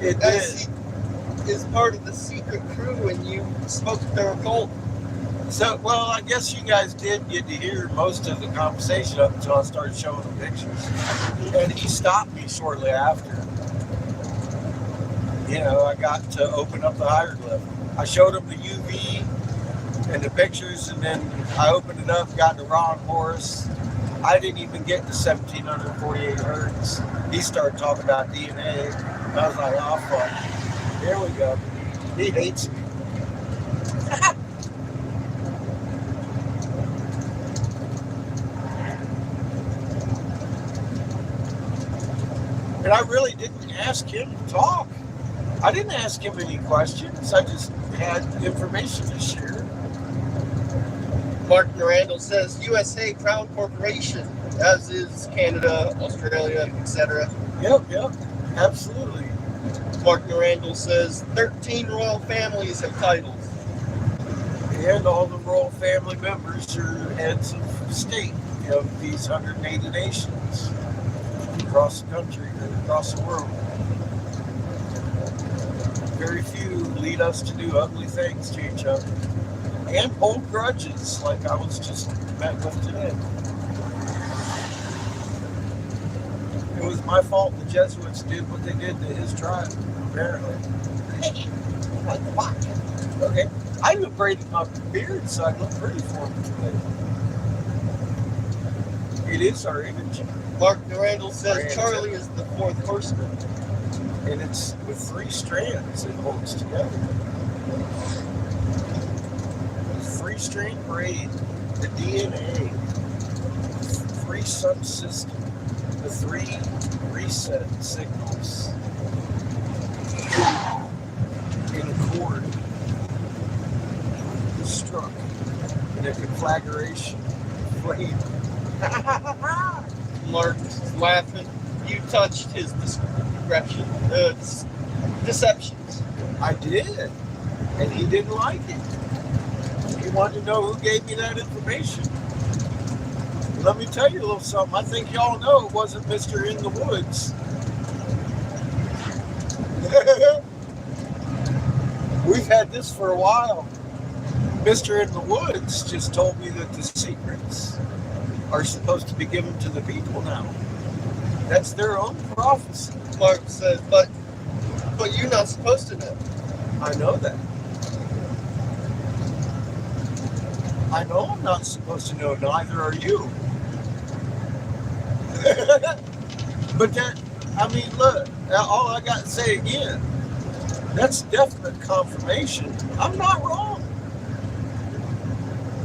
It That's did. is part of the secret crew, and you spoke to their occult. So, well, I guess you guys did get to hear most of the conversation up until I started showing the pictures. And he stopped me shortly after. You know, I got to open up the hieroglyph. I showed him the UV and the pictures, and then I opened it up, got to Ron Morris. I didn't even get to 1748 hertz. He started talking about DNA. And I was like, oh, fuck. Here we go. He hates me. And I really didn't ask him to talk. I didn't ask him any questions. I just had information to share. Mark Narandel says USA Crown Corporation, as is Canada, Australia, etc. Yep, absolutely. Mark Narandel says 13 royal families have titles. And all the royal family members are heads of state of these 180 nations across the country, across the world. Very few lead us to do ugly things to each other and hold grudges like I was just met with today. It was my fault the Jesuits did what they did to his tribe, apparently. Like, fuck. Okay. I even braided my beard so I look pretty for him today. It is our image. Mark Narandel says Charlie is the fourth horseman. And it's with 3 strands it holds together. The 3-strand braid, the DNA, 3 subsystem, the 3 reset signals in a chord struck in a conflagration flame. Mark's laughing. You touched his deceptions. I did, and he didn't like it. He wanted to know who gave me that information. Let me tell you a little something. I think y'all know it wasn't Mr. In the Woods. We've had this for a while. Mr. In the Woods just told me that the secrets are supposed to be given to the people now. That's their own prophecy. Mark says, but you're not supposed to know. I know that. I know I'm not supposed to know, neither are you. But that, I mean, look, all I got to say again, that's definite confirmation. I'm not wrong.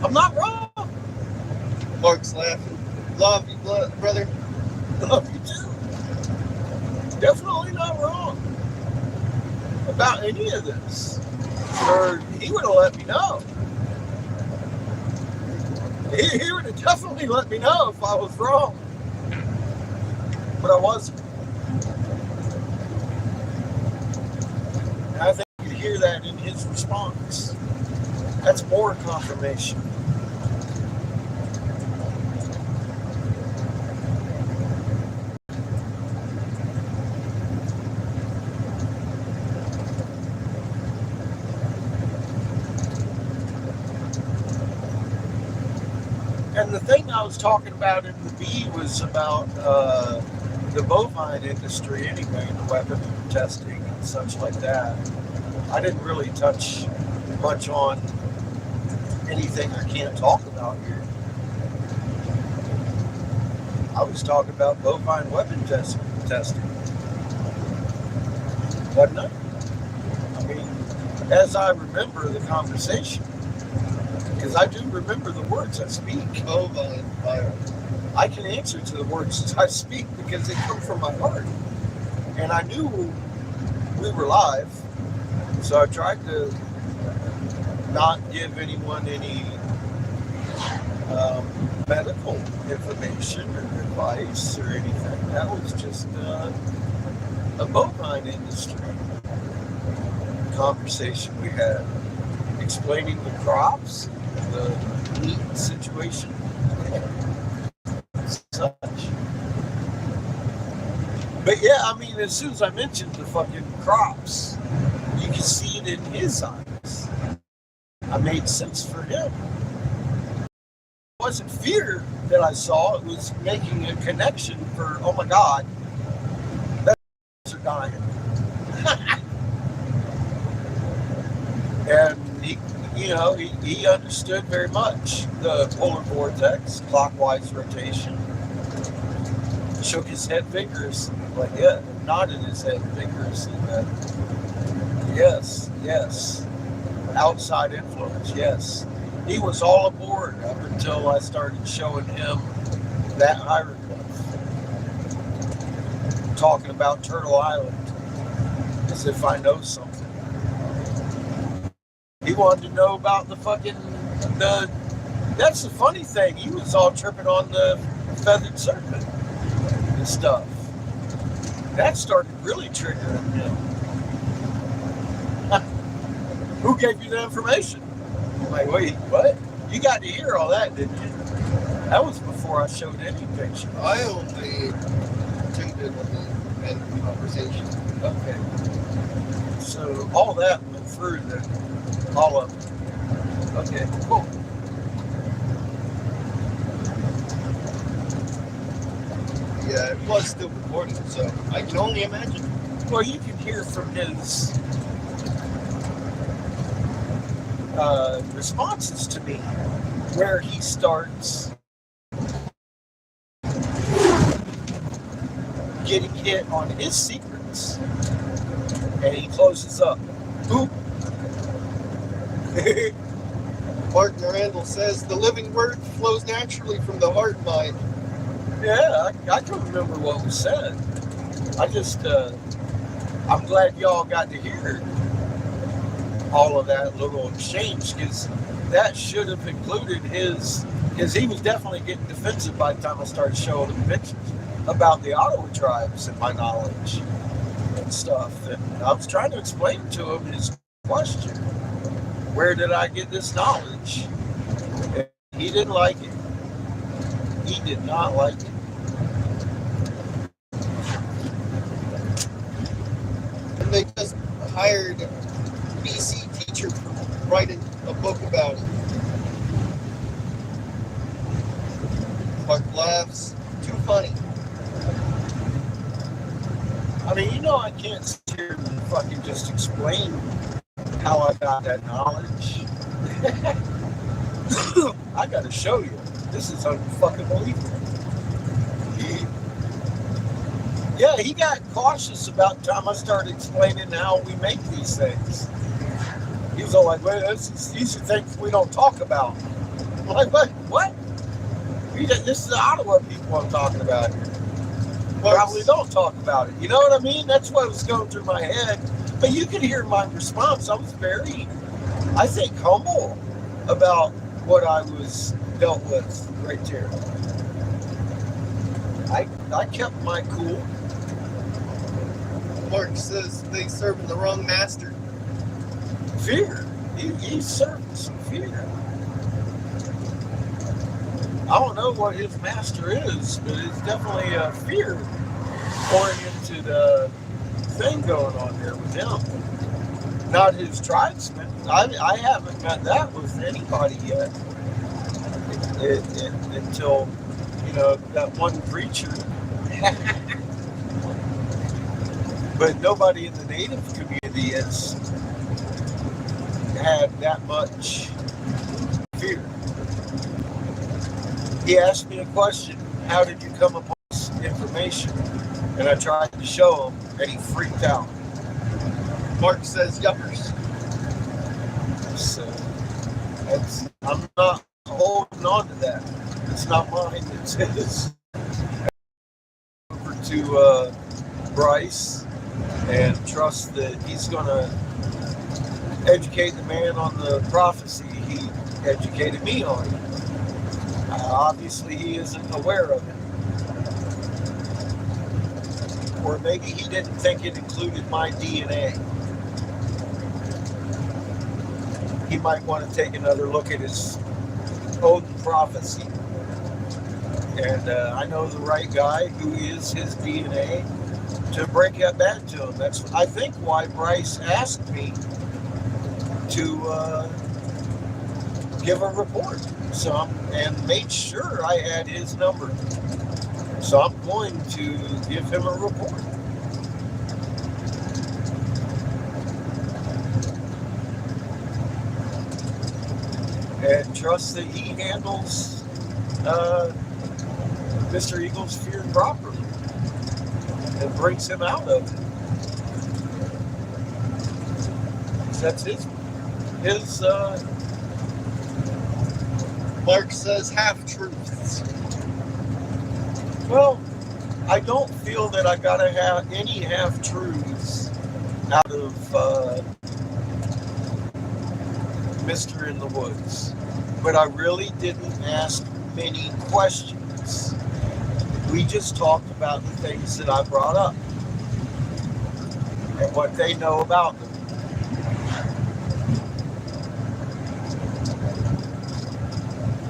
I'm not wrong. Mark's laughing. Love you, brother. Love you too. Definitely not wrong about any of this. Or he would have let me know. He would have definitely let me know if I was wrong. But I wasn't. And I think you hear that in his response. That's more confirmation. And the thing I was talking about in the B was about the bovine industry anyway, the weapon testing and such like that. I didn't really touch much on anything I can't talk about here. I was talking about bovine weapon testing. Wasn't I? I mean, as I remember the conversation, because I do remember the words I speak. Bovine fire. I can answer to the words I speak because they come from my heart. And I knew we were live, so I tried to not give anyone any medical information or advice or anything. That was just a bovine industry conversation we had, explaining the crops, the meat situation, such. But yeah, I mean, as soon as I mentioned the fucking crops, you can see it in his eyes. I made sense for him. It wasn't fear that I saw, it was making a connection for, oh my God, that's are dying. And he understood very much the polar vortex, clockwise rotation. Shook his head vigorously, like, yeah, nodded his head vigorously. Yes. Outside influence, yes. He was all aboard up until I started showing him that hieroglyph. Talking about Turtle Island as if I know something. He wanted to know about that's the funny thing. He was all tripping on the feathered serpent and stuff. That started really triggering him. Who gave you the information? I'm like, wait, what? You got to hear all that, didn't you? That was before I showed any picture. I only tuned in with the end of the conversation. Okay. So all that went through all of it. Okay, cool. Yeah, it was still recording, so I can only imagine. Well, you can hear from his responses to me where he starts getting hit on his secrets and he closes up. Oop. Mark Randall says the living word flows naturally from the heart mind. Yeah, I can remember what was said. I just, I'm glad y'all got to hear all of that little exchange, because that should have included because he was definitely getting defensive by the time I started showing him pictures about the Ottawa tribes and my knowledge and stuff. And I was trying to explain to him his question. Where did I get this knowledge? And he didn't like it. He did not like it. And they just hired a BC teacher to write a book about it. Mark laughs. Too funny. I mean, you know, I can't sit here and fucking just explain how I got that knowledge. I gotta show you. This is unfucking believable. Yeah, he got cautious about the time I started explaining how we make these things. He was all like, well, these are things we don't talk about. I'm like, what? This is the Ottawa people I'm talking about here. Probably don't talk about it. You know what I mean? That's what was going through my head. But you could hear my response. I was very, I think, humble about what I was dealt with right there. I kept my cool. Mark says they serving the wrong master. Fear. He's serving some fear. I don't know what his master is, but it's definitely a fear-oriented thing going on there with him. Not his tribesmen. I haven't met that with anybody yet. Until, you know, that one preacher. But nobody in the native community has had that much fear. He asked me a question, how did you come upon this information? And I tried to show him, and he freaked out. Mark says yuppers. So, I'm not holding on to that. It's not mine, it's his. Over to Bryce and trust that he's going to educate the man on the prophecy he educated me on. Obviously, he isn't aware of it. Or maybe he didn't think it included my DNA. He might want to take another look at his own prophecy. And I know the right guy who is his DNA to break that back to him. That's, I think, why Bryce asked me to give a report. And made sure I had his number. So I'm going to give him a report. And trust that he handles Mr. Eagle's fear properly and brings him out of it. That's his Mark says half-truths. Well, I don't feel that I gotta have any half-truths out of Mr. in the Woods. But I really didn't ask many questions. We just talked about the things that I brought up and what they know about them.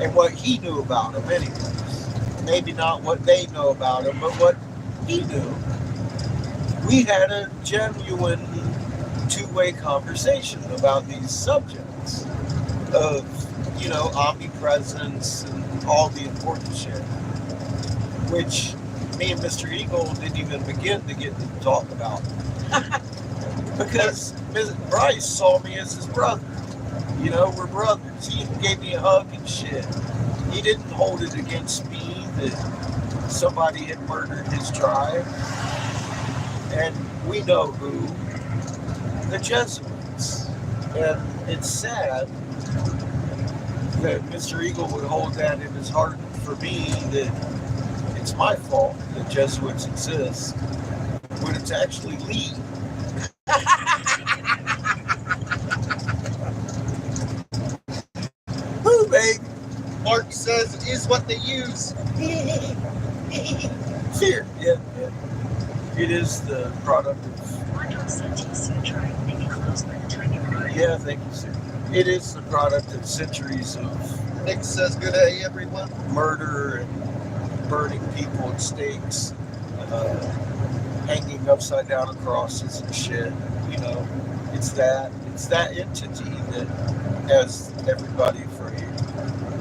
And what he knew about him anyways. Maybe not what they know about him, but what he knew. We had a genuine two-way conversation about these subjects of, you know, omnipresence and all the important shit. Which me and Mr. Eagle didn't even begin to get to talk about. Because Bryce saw me as his brother. You know, we're brothers. He even gave me a hug and shit. He didn't hold it against me that somebody had murdered his tribe. And we know who. The Jesuits. And it's sad that Mr. Eagle would hold that in his heart for me, that it's my fault that Jesuits exist, when it's actually Lee. Who, babe? Mark says it is what they use. Fear. Yeah. It is the product of... Yeah, thank you, sir. It is the product of centuries of... Nick says good day, everyone. Murder and burning people at stakes, hanging upside down on crosses and shit. You know, it's that entity that has everybody afraid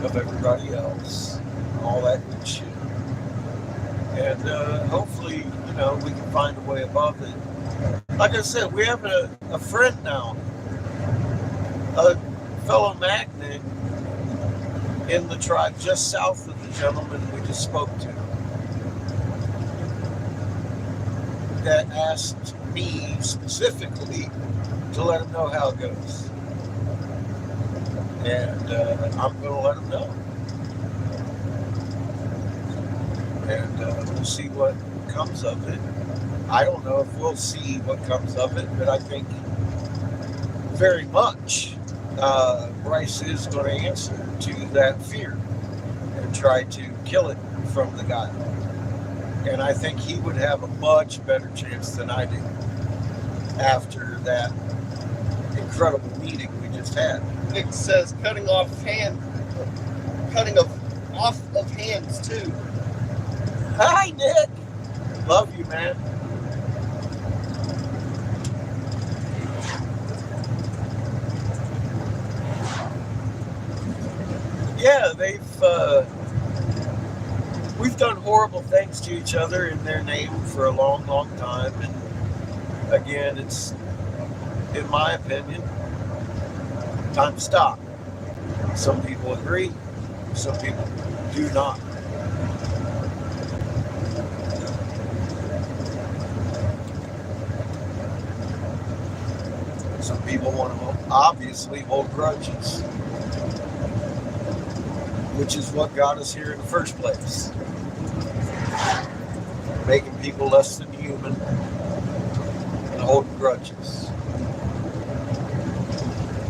of everybody else, all that good shit. And hopefully, you know, we can find a way above it. Like I said, we have a friend now, a fellow magnate in the tribe just south of the gentleman we just spoke to, that asked me specifically to let him know how it goes. And I'm going to let him know. And we'll see what comes of it. I don't know if we'll see what comes of it, but I think very much Bryce is going to answer to that fear and try to kill it from the guy. And I think he would have a much better chance than I do after that incredible meeting we just had. Nick says cutting off of hands too. Hi, Nick. Love you, man. Yeah, we've done horrible things to each other in their name for a long, long time. And again, it's, in my opinion, time to stop. Some people agree, some people do not. Some people want to obviously hold grudges, which is what got us here in the first place. Making people less than human and holding grudges.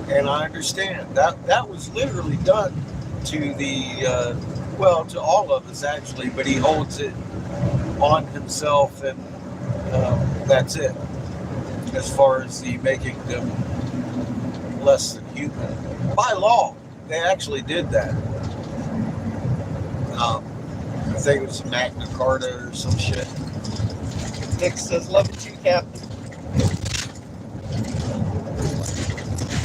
And I understand that was literally done to to all of us actually, but he holds it on himself, and that's it. As far as the making them less than human. By law, they actually did that. I think it was Magna Carta or some shit. Nick says, love it, you, Captain.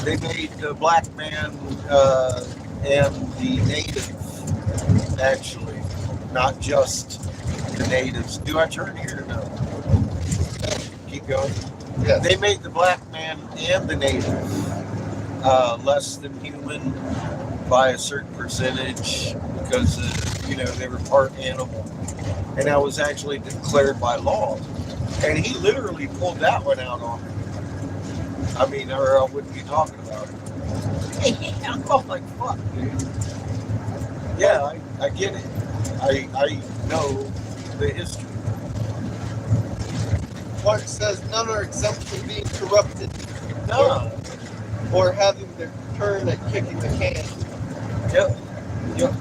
They made the black man and the native, actually, not just the natives. Do I turn here or no? Keep going. Yeah. They made the black man and the native less than human by a certain percentage because they were part animal, and that was actually declared by law. And he literally pulled that one out on me. I mean, or I wouldn't be talking about it. I'm like, fuck, dude. Yeah, I get it. I know the history. Clark says none are exempt from being corrupted No. or having their turn at kicking the can. Yep.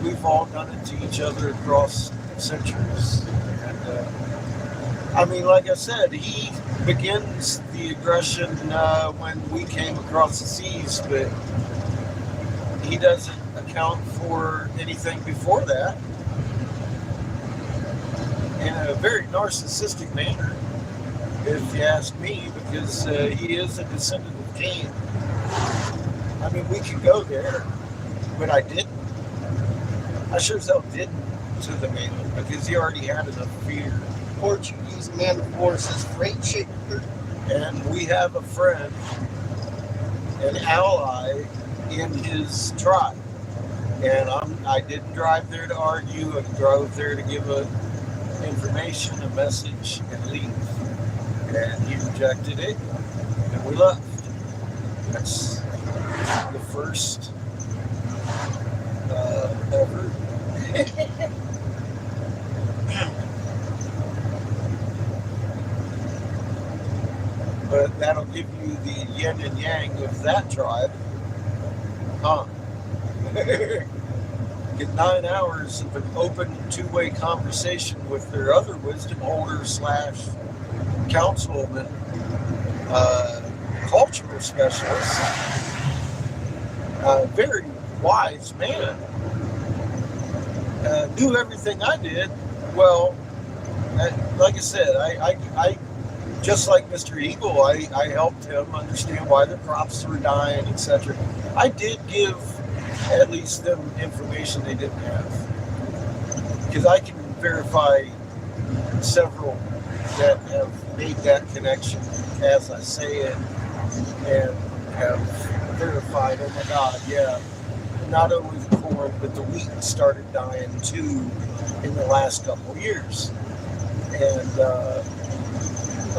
We've all done it to each other across centuries. And, I mean, like I said, he begins the aggression when we came across the seas, but he doesn't account for anything before that in a very narcissistic manner, if you ask me, because he is a descendant of Cain. I mean, we could go there, but I didn't. I sure as hell didn't to the mainland because he already had enough fear. Portuguese man of war says freight shaker. And we have a friend, an ally in his tribe. And I didn't drive there to argue. I drove there to give information, a message, and leave. And he rejected it, and we left. That's the first ever. But that'll give you the yin and yang of that tribe. Huh. Get 9 hours of an open two-way conversation with their other wisdom holder / councilman, cultural specialist. Very wise man. Knew everything I did. Well, like I said, I just like Mr. Eagle, I helped him understand why the crops were dying, etc. I did give at least them information they didn't have, because I can verify several that have made that connection as I say it and have verified, oh my God, yeah, not only the corn, but the wheat started dying too in the last couple of years. And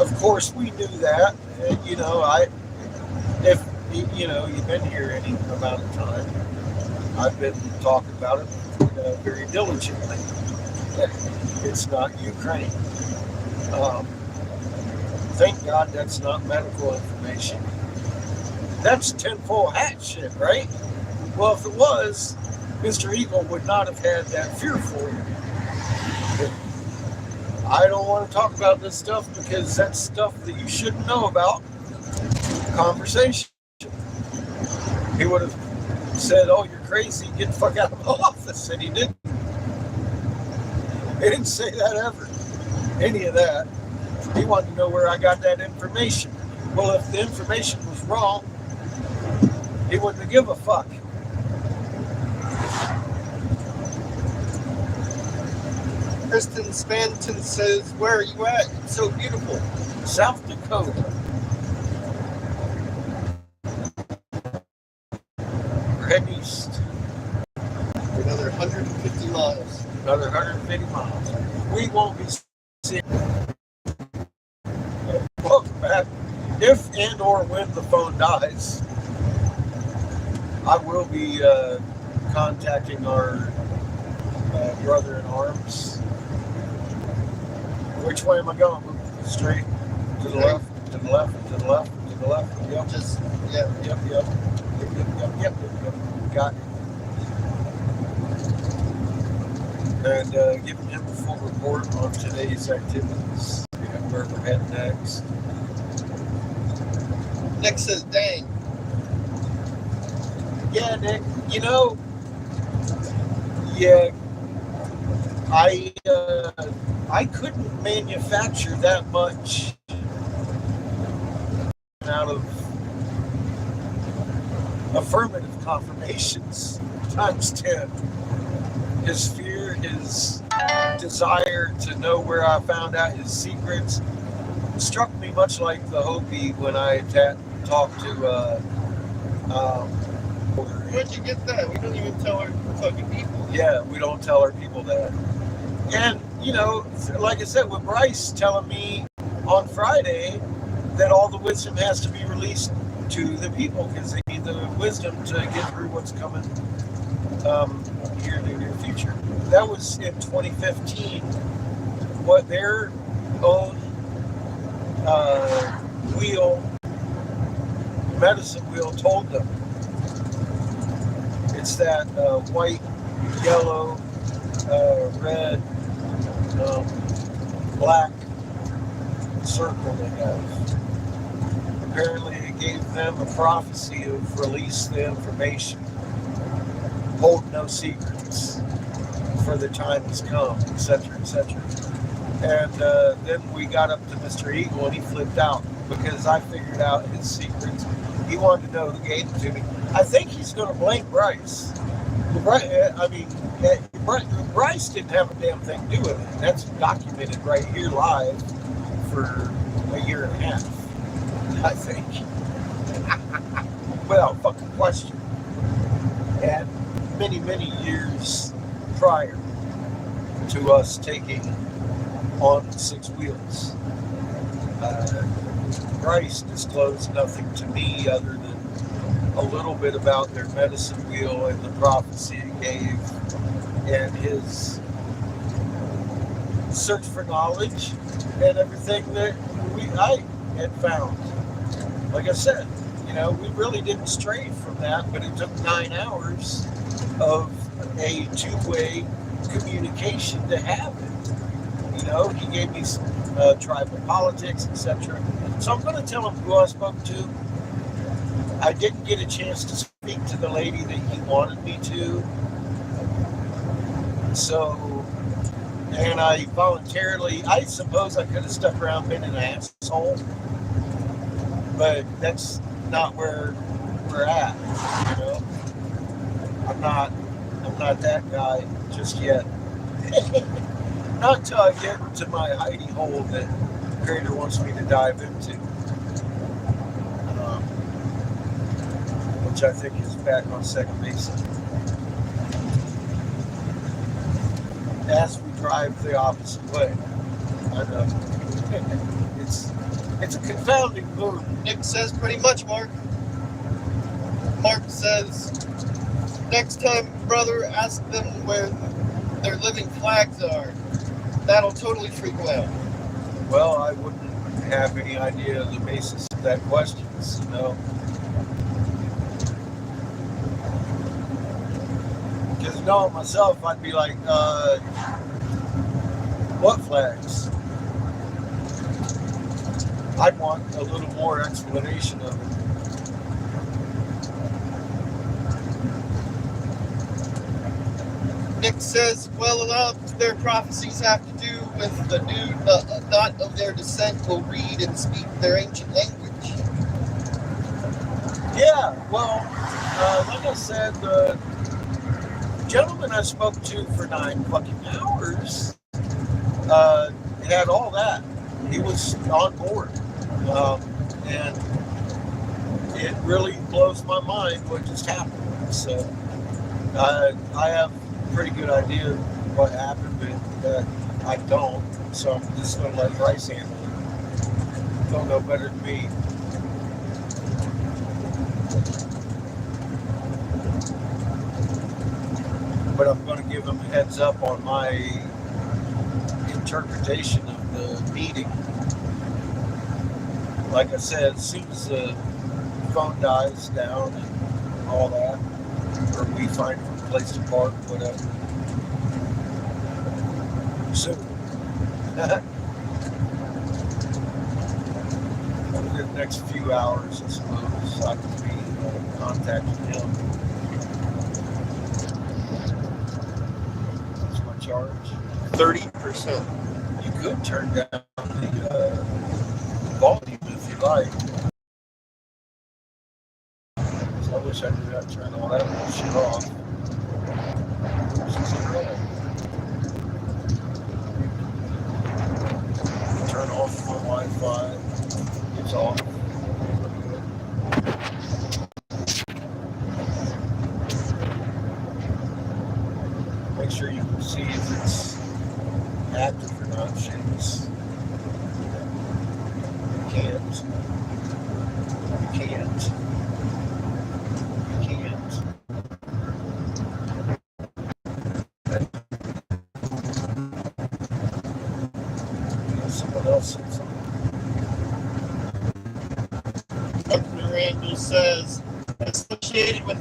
of course we knew that. You know, if you know, you've been here any amount of time, I've been talking about it very diligently. It's not Ukraine. Thank God that's not medical information. That's tinfoil hat shit, right? Well, if it was, Mr. Eagle would not have had that fear for you. I don't want to talk about this stuff because that's stuff that you shouldn't know about. Conversation. He would have said, oh, you're crazy, get the fuck out of my office, and he didn't. He didn't say that ever. Any of that. He wanted to know where I got that information. Well, if the information was wrong, he wouldn't give a fuck. Kristen Spanton says, where are you at? It's so beautiful. South Dakota. We're heading east. Another 150 miles. Another 150 miles. We won't be seeing. Welcome back. If and or when the phone dies, I will be contacting our brother in arms. Which way am I going? Straight? To the left? To the left? To the left? To the left? Yep. Just, yeah. Yep. Got it. And giving him a full report on today's activities and where we're heading next. Nick says, dang. Yeah, Nick, you know, yeah, I couldn't manufacture that much out of affirmative confirmations times 10. His fear, his desire to know where I found out his secrets struck me much like the Hopi when I talked to Where'd you get that? We don't even tell our fucking people. yeah, we don't tell our people that. And, you know, like I said, with Bryce telling me on Friday that all the wisdom has to be released to the people because they need the wisdom to get through what's coming here in the near future. That was in 2015. What their own medicine wheel told them. It's that white, yellow, red, black circle they have. Apparently it gave them a prophecy of release the information. Hold no secrets, for the time has come, etc., etc. And then we got up to Mr. Eagle and he flipped out because I figured out his secrets. He wanted to know who gave them to me. I think he's going to blame Bryce. Bryce didn't have a damn thing to do with it. That's documented right here live for a year and a half, I think. Without fucking question. And many, many years prior to us taking on 6 wheels. Bryce disclosed nothing to me other than a little bit about their medicine wheel and the prophecy it gave and his search for knowledge and everything that I had found. Like I said, you know, we really didn't stray from that, but it took 9 hours of a two-way communication to have it. You know, he gave me some tribal politics, etc. So I'm going to tell him who I spoke to. I didn't get a chance to speak to the lady that he wanted me to. So, and I voluntarily, I suppose I could have stuck around being an asshole, but that's not where we're at, you know. I'm not that guy just yet. Not till I get to my hidey hole that the creator wants me to dive into. Which I think is back on Second Mesa. As we drive the opposite way. I know. It's a confounding mood. Nick says pretty much, Mark. Mark says, next time, brother, ask them where their living flags are. That'll totally freak them out. Well, I wouldn't have any idea of the basis of that question, you know. Because knowing myself, I'd be like, what flags? I'd want a little more explanation of it. Nick says, well, a lot of their prophecies have to do with the not of their descent will read and speak their ancient language. Yeah, well, like I said, the gentleman I spoke to for 9 fucking hours had all that. He was on board. And it really blows my mind what just happened. So I have a pretty good idea of what happened, but I don't. So I'm just going to let Bryce handle it. Don't know better than me. But I'm going to give him a heads up on my interpretation of the meeting. Like I said, as soon as the phone dies down and all that, or we find a place to park, whatever. Soon. Over the next few hours, I suppose, I could be contacting him. What's my charge? 30%. You could turn down the volume if you like. So I wish I knew how to turn all that shit off. Turn off my Wi-Fi. It's off. Make sure you can see if it's active or not. Shapes. You can't. Someone else said something. Dr. Randall says, associated with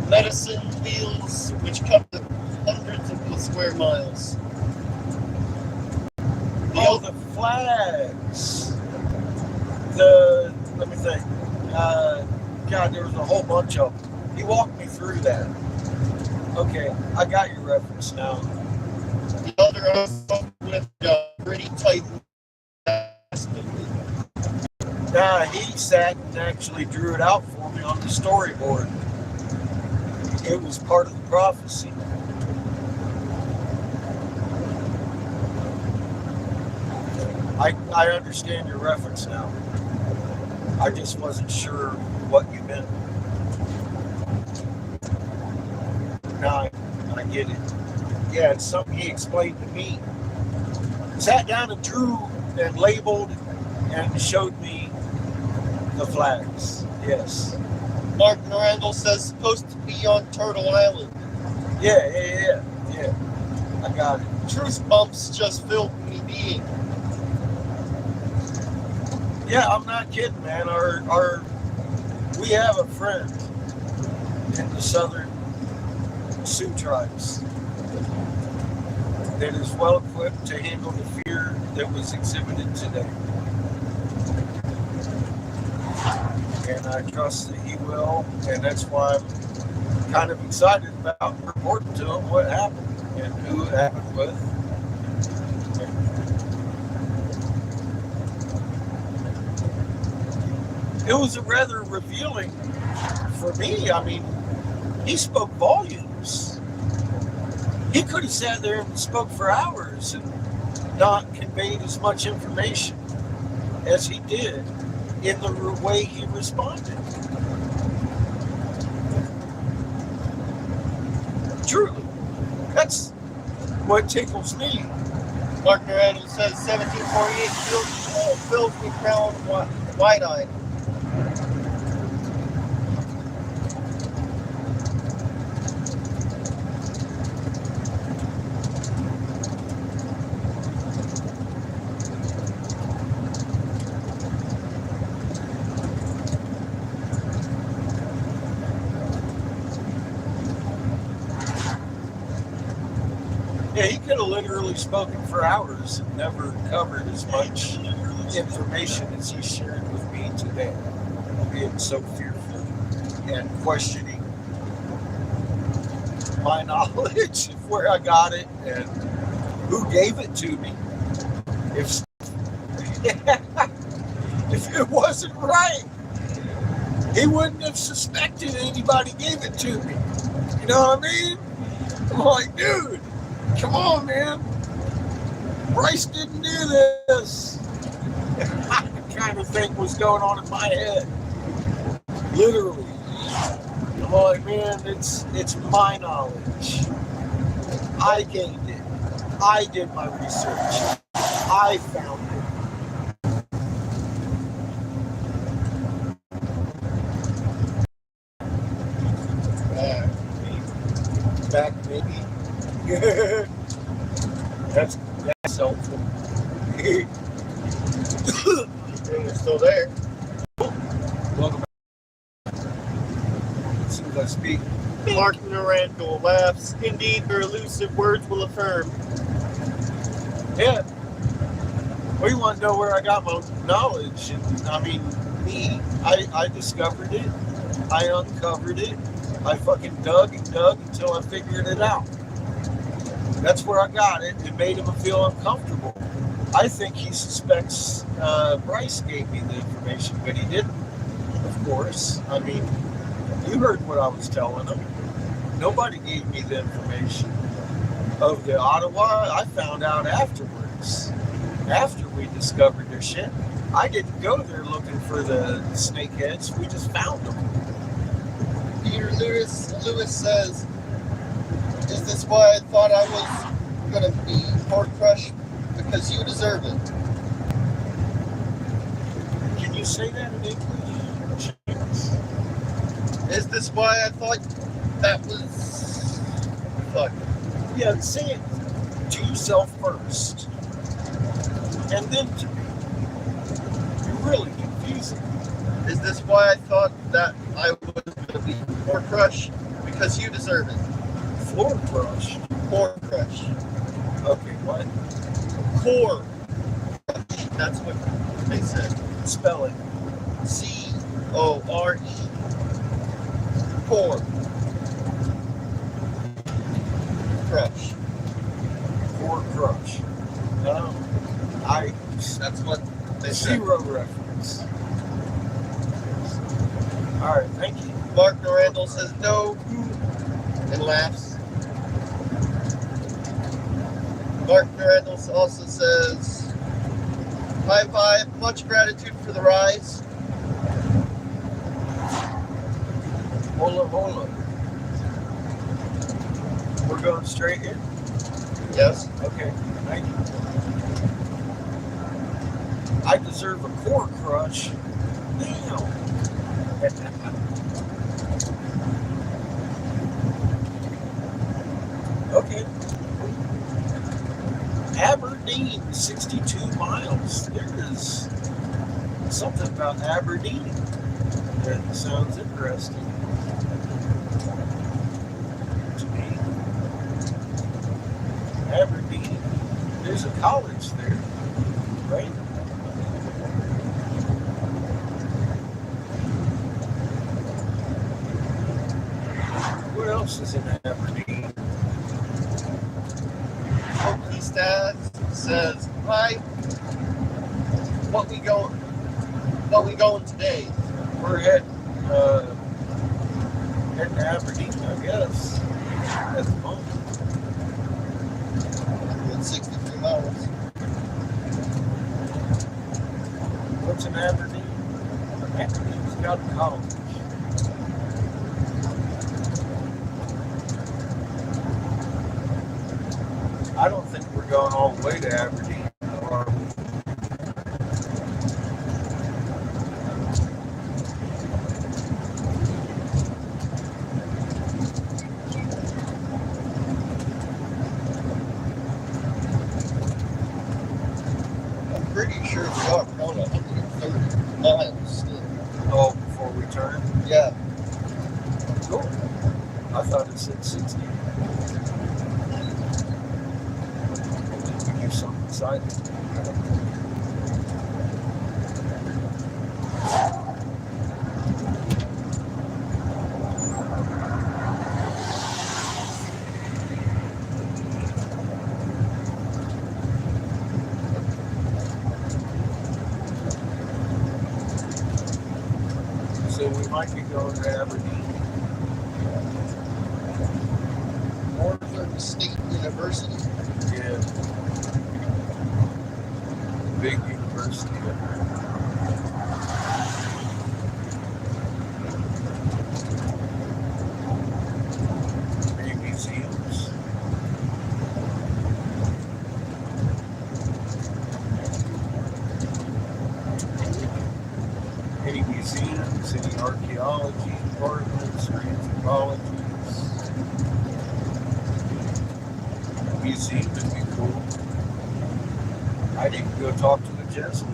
medicine wheels which cover hundreds of square miles. Oh, the flags. Let me think. God, there was a whole bunch of them. He walked me through that. Okay, I got your reference now. The other I spoke with pretty tight. He sat and actually drew it out for me on the storyboard. It was part of the prophecy. I understand your reference now. I just wasn't sure what you meant. Now I get it. Yeah, it's something he explained to me. Sat down and drew and labeled and showed me the flags. Yes. Mark Randall says supposed to be on Turtle Island. Yeah. I got it. Truth bumps just filled me being. Yeah, I'm not kidding, man. We have a friend in the southern Sioux tribes that is well equipped to handle the fear that was exhibited today. And I trust that he will, and that's why I'm kind of excited about reporting to him what happened and who it happened with. It was rather revealing for me. I mean, he spoke volumes. He could have sat there and spoke for hours and not conveyed as much information as he did in the way he responded. Truly, that's what tickles me. Mark Miranda says 1748 fills me crown wide-eyed. Yeah, he could have literally spoken for hours and never covered as much information as he shared with me today, being so fearful and questioning my knowledge of where I got it and who gave it to me. If it wasn't right, he wouldn't have suspected anybody gave it to me. You know what I mean? I'm like, dude, come on, man. Bryce didn't do this. Kind of thing was going on in my head. Literally. I'm like, man, it's my knowledge. I gained it. I did my research. I found it. Back maybe. That's helpful. You're still there. Welcome back. As soon as I speak. Mark Miranda laughs. Indeed, their elusive words will affirm. Yeah. Well, you want to know where I got my knowledge? And, I mean, I discovered it. I uncovered it. I fucking dug and dug until I figured it out. That's where I got it. It made him feel uncomfortable. I think he suspects Bryce gave me the information, but he didn't, of course. I mean, you heard what I was telling him. Nobody gave me the information of the Ottawa. I found out afterwards, after we discovered their shit. I didn't go there looking for the snakeheads. We just found them. Peter Lewis says, is this why I thought I was going to be pork crushed? Because you deserve it. Can you say that in English? Is this why I thought that was... Fuck. Yeah, say it to yourself first. And then to me. You're really confusing. Is this why I thought that I was going to be pork crushed? Because you deserve it. Floor crush. Pork crush. Okay, what? Core. That's what they said. Spell it. C-O-R-E. Core. Crush. Floor crush. No. That's what they said. Zero reference. Alright, thank you. Mark Norandel says no and laughs. Mark Norandel also says, high five, much gratitude for the rise. Hold up. We're going straight in? Yes. Okay, thank you. I deserve a core crush. Damn. Okay. Aberdeen, 62 miles. There is something about Aberdeen that sounds interesting to me. Aberdeen, there's a college there, right? What else is in Aberdeen? Oakley Stats says, hi. What we going today? We're heading to Aberdeen, I guess, at the moment. With 63 miles. in Aberdeen. Aberdeen's got a college. I don't think we're going all the way to Aberdeen. Or I'm pretty sure we are probably 130 miles still. oh, before we turn. Yeah. Cool. I thought it said 60. We do something exciting. So we might be going to Aberdeen. Northern State University. Yeah. Big university. Many museums. Any museums, any archaeology departments or anthropologies. Museum would be cool. I'd even go talk to the Jesuit.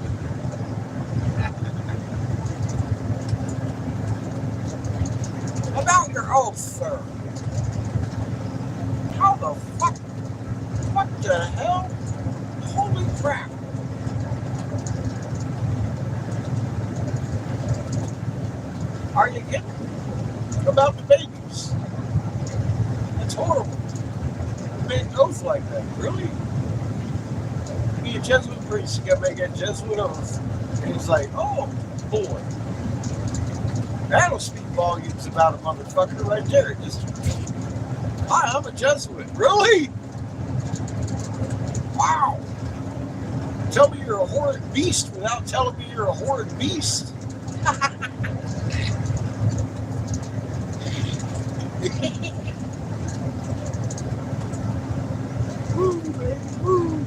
About your oath, sir. How the fuck? What the hell? Holy crap. Are you kidding? About the babies. That's horrible. You made an oath like that. Really? To be a Jesuit priest, you gotta make a Jesuit oath. And he's like, oh boy. That'll speak volumes about a motherfucker right there. Just, hi, I'm a Jesuit. Really? Wow. Tell me you're a horrid beast without telling me you're a horrid beast. Woo, baby, woo.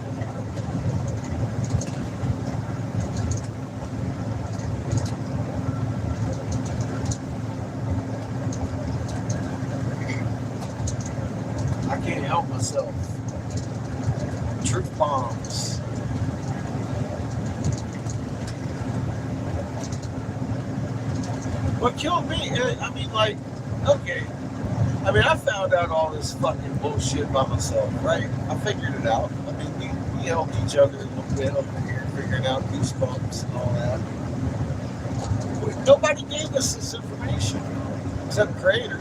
I can't help myself. Truth bombs. What killed me, I mean, like, okay. I mean, I found out all this fucking bullshit by myself, right? I figured it out. I mean, we helped each other a little bit over here, figuring out goosebumps and all that. Nobody gave us this information except Creator.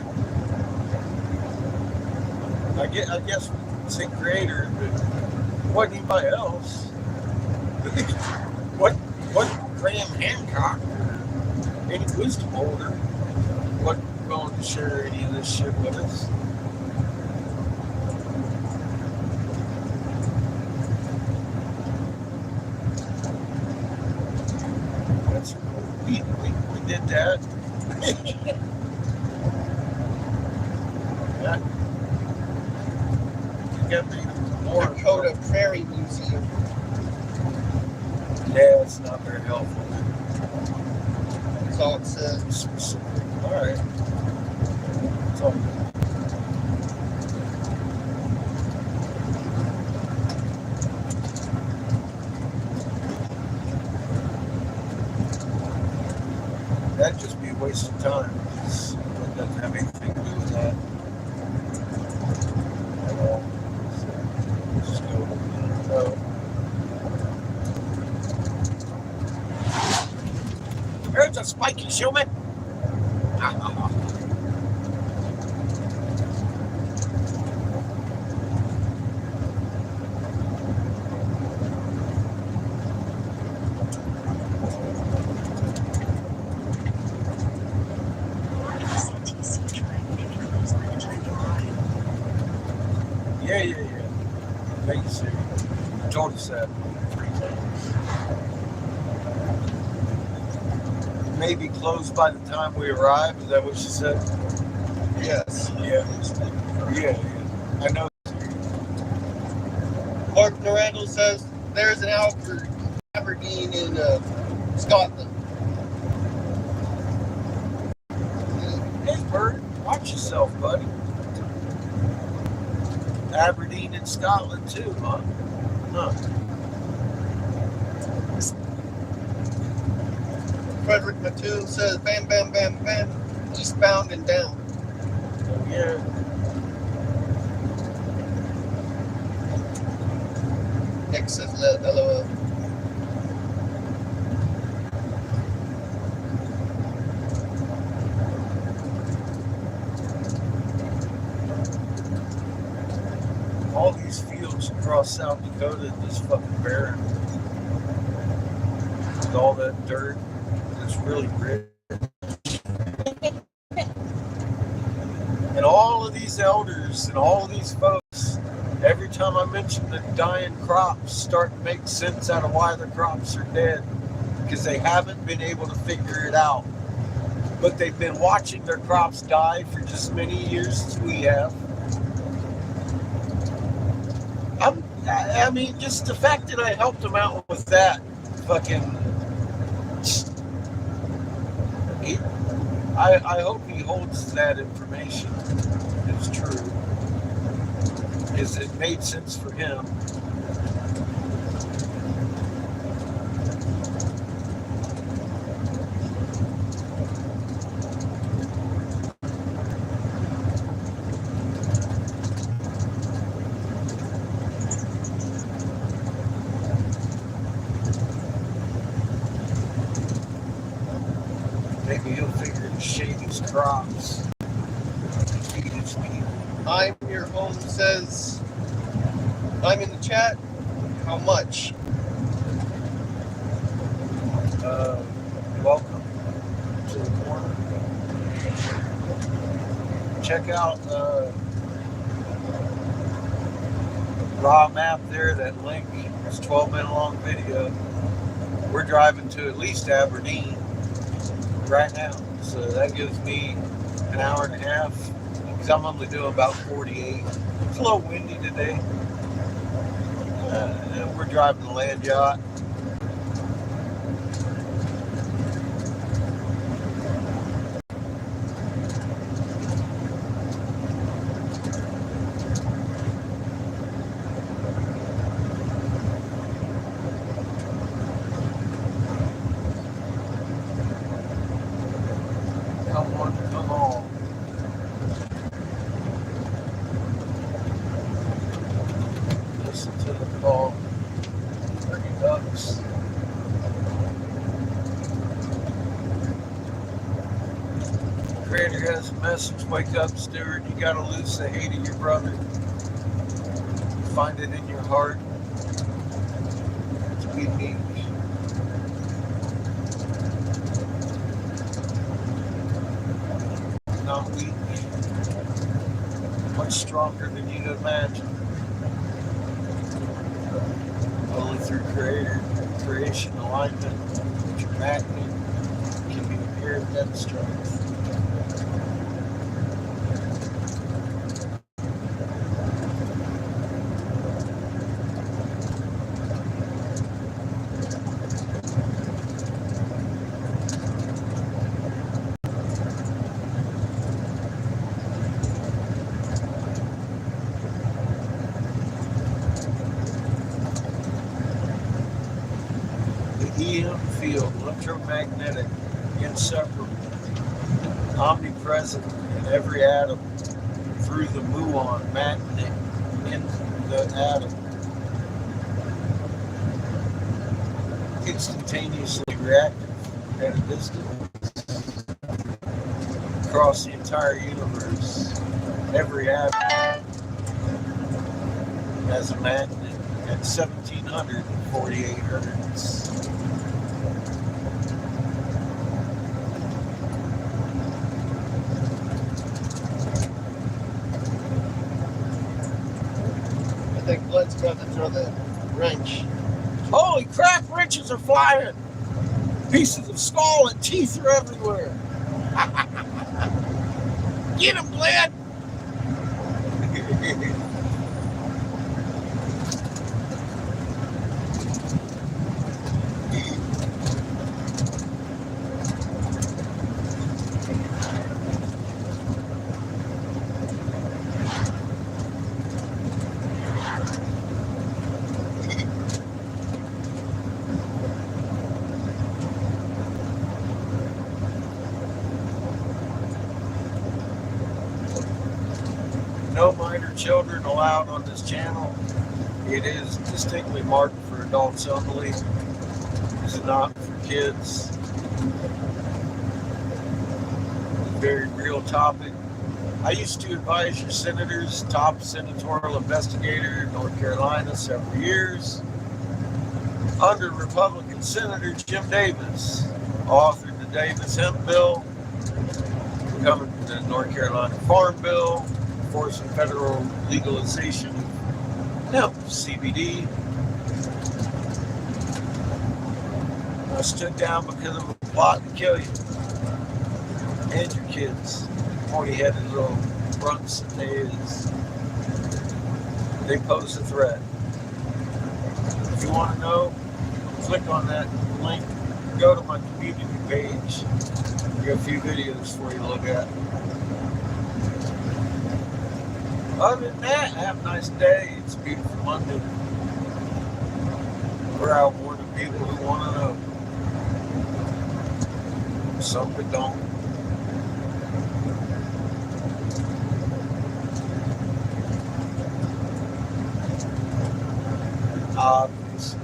I guess we could say Creator, but it wasn't anybody else. What Graham Hancock or any wisdom holder wasn't going to share any of this shit with us. That's we did that. Yeah. You got me more Dakota Prairie Museum. Yeah, it's not very helpful. That's all it says. Specific. All right. It's all good. That'd just be a waste of time. It doesn't have anything to do with that at all. So, just go. There's a spiky human. Yeah. Thank you, sir. I told us that 3 times. may be closed by the time we arrive. Is that what she said? Yes. Yeah. I know. Mark Narandle says there's an Aberdeen in Scotland. Hey, Bert, watch yourself, buddy. Aberdeen in Scotland, too, huh? Huh. Frederick Mattoon says bam, bam, bam, bam, eastbound and down. Yeah. Nick says LOL. All these fields across South Dakota is just fucking barren. With all that dirt, it's really rich. And all of these elders and all of these folks, every time I mention the dying crops, start to make sense out of why the crops are dead. Because they haven't been able to figure it out. But they've been watching their crops die for just as many years as we have. I mean, just the fact that I helped him out with that, fucking. I hope he holds that information as true, because it made sense for him. Maybe he'll figure to shade his crops, feed his people. I'm Your Home says, I'm in the chat. How much? Welcome to the corner. Check out raw map there, that link. It's a 12-minute long video. We're driving to at least Aberdeen right now, so that gives me an hour and a half, because I'm only doing about 48. It's a little windy today. And we're driving the land yacht. Come on. Listen to the call. 30 bucks. Creator has a message. Wake up, Stuart. You gotta lose the hate of your brother. Find it in your heart to be meek. Not weak. Much stronger than you'd imagine. Only through creation alignment, with your magnet, can you inherit that strength. EM field, electromagnetic, inseparable, omnipresent in every atom, through the muon magnet in the atom, instantaneously reactive at a distance, across the entire universe. Every atom has a magnet at 1748 hertz. I think Glenn's got to throw the wrench. Holy crap, wrenches are flying! Pieces of skull and teeth are everywhere. Get him, Glenn! No minor children allowed on this channel. It is distinctly marked for adults only. It's not for kids. Very real topic. I used to advise your senators, top senatorial investigator in North Carolina several years, under Republican Senator Jim Davis, authored the Davis Hemp Bill, coming to the North Carolina Farm Bill, forcing federal legalization of hemp, CBD. I stood down because of a plot to kill you and your kids. Pointy-headed little grunts that they pose a threat. If you want to know, click on that link. Go to my community page. I got a few videos for you to look at. Other than that, have a nice day. It's a beautiful Monday. We're out warning people who want to know. Some that don't. Obviously.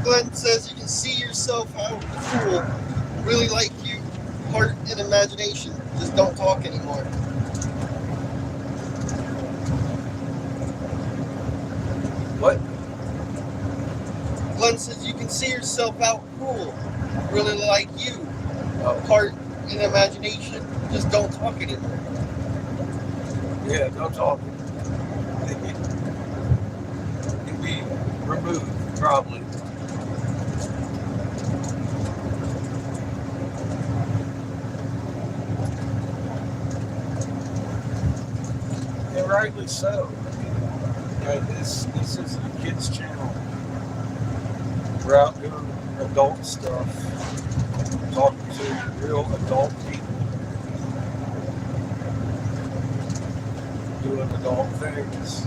Glenn says you can see yourself out the fool. Really like you, heart and imagination. Just don't talk anymore. What? Glenn says you can see yourself out cool. Really like you, heart and imagination. Just don't talk anymore. Yeah, no talking. You'll be removed, probably. And rightly so. This isn't a kid's channel. We're out doing adult stuff, talking to real adult people, doing adult things.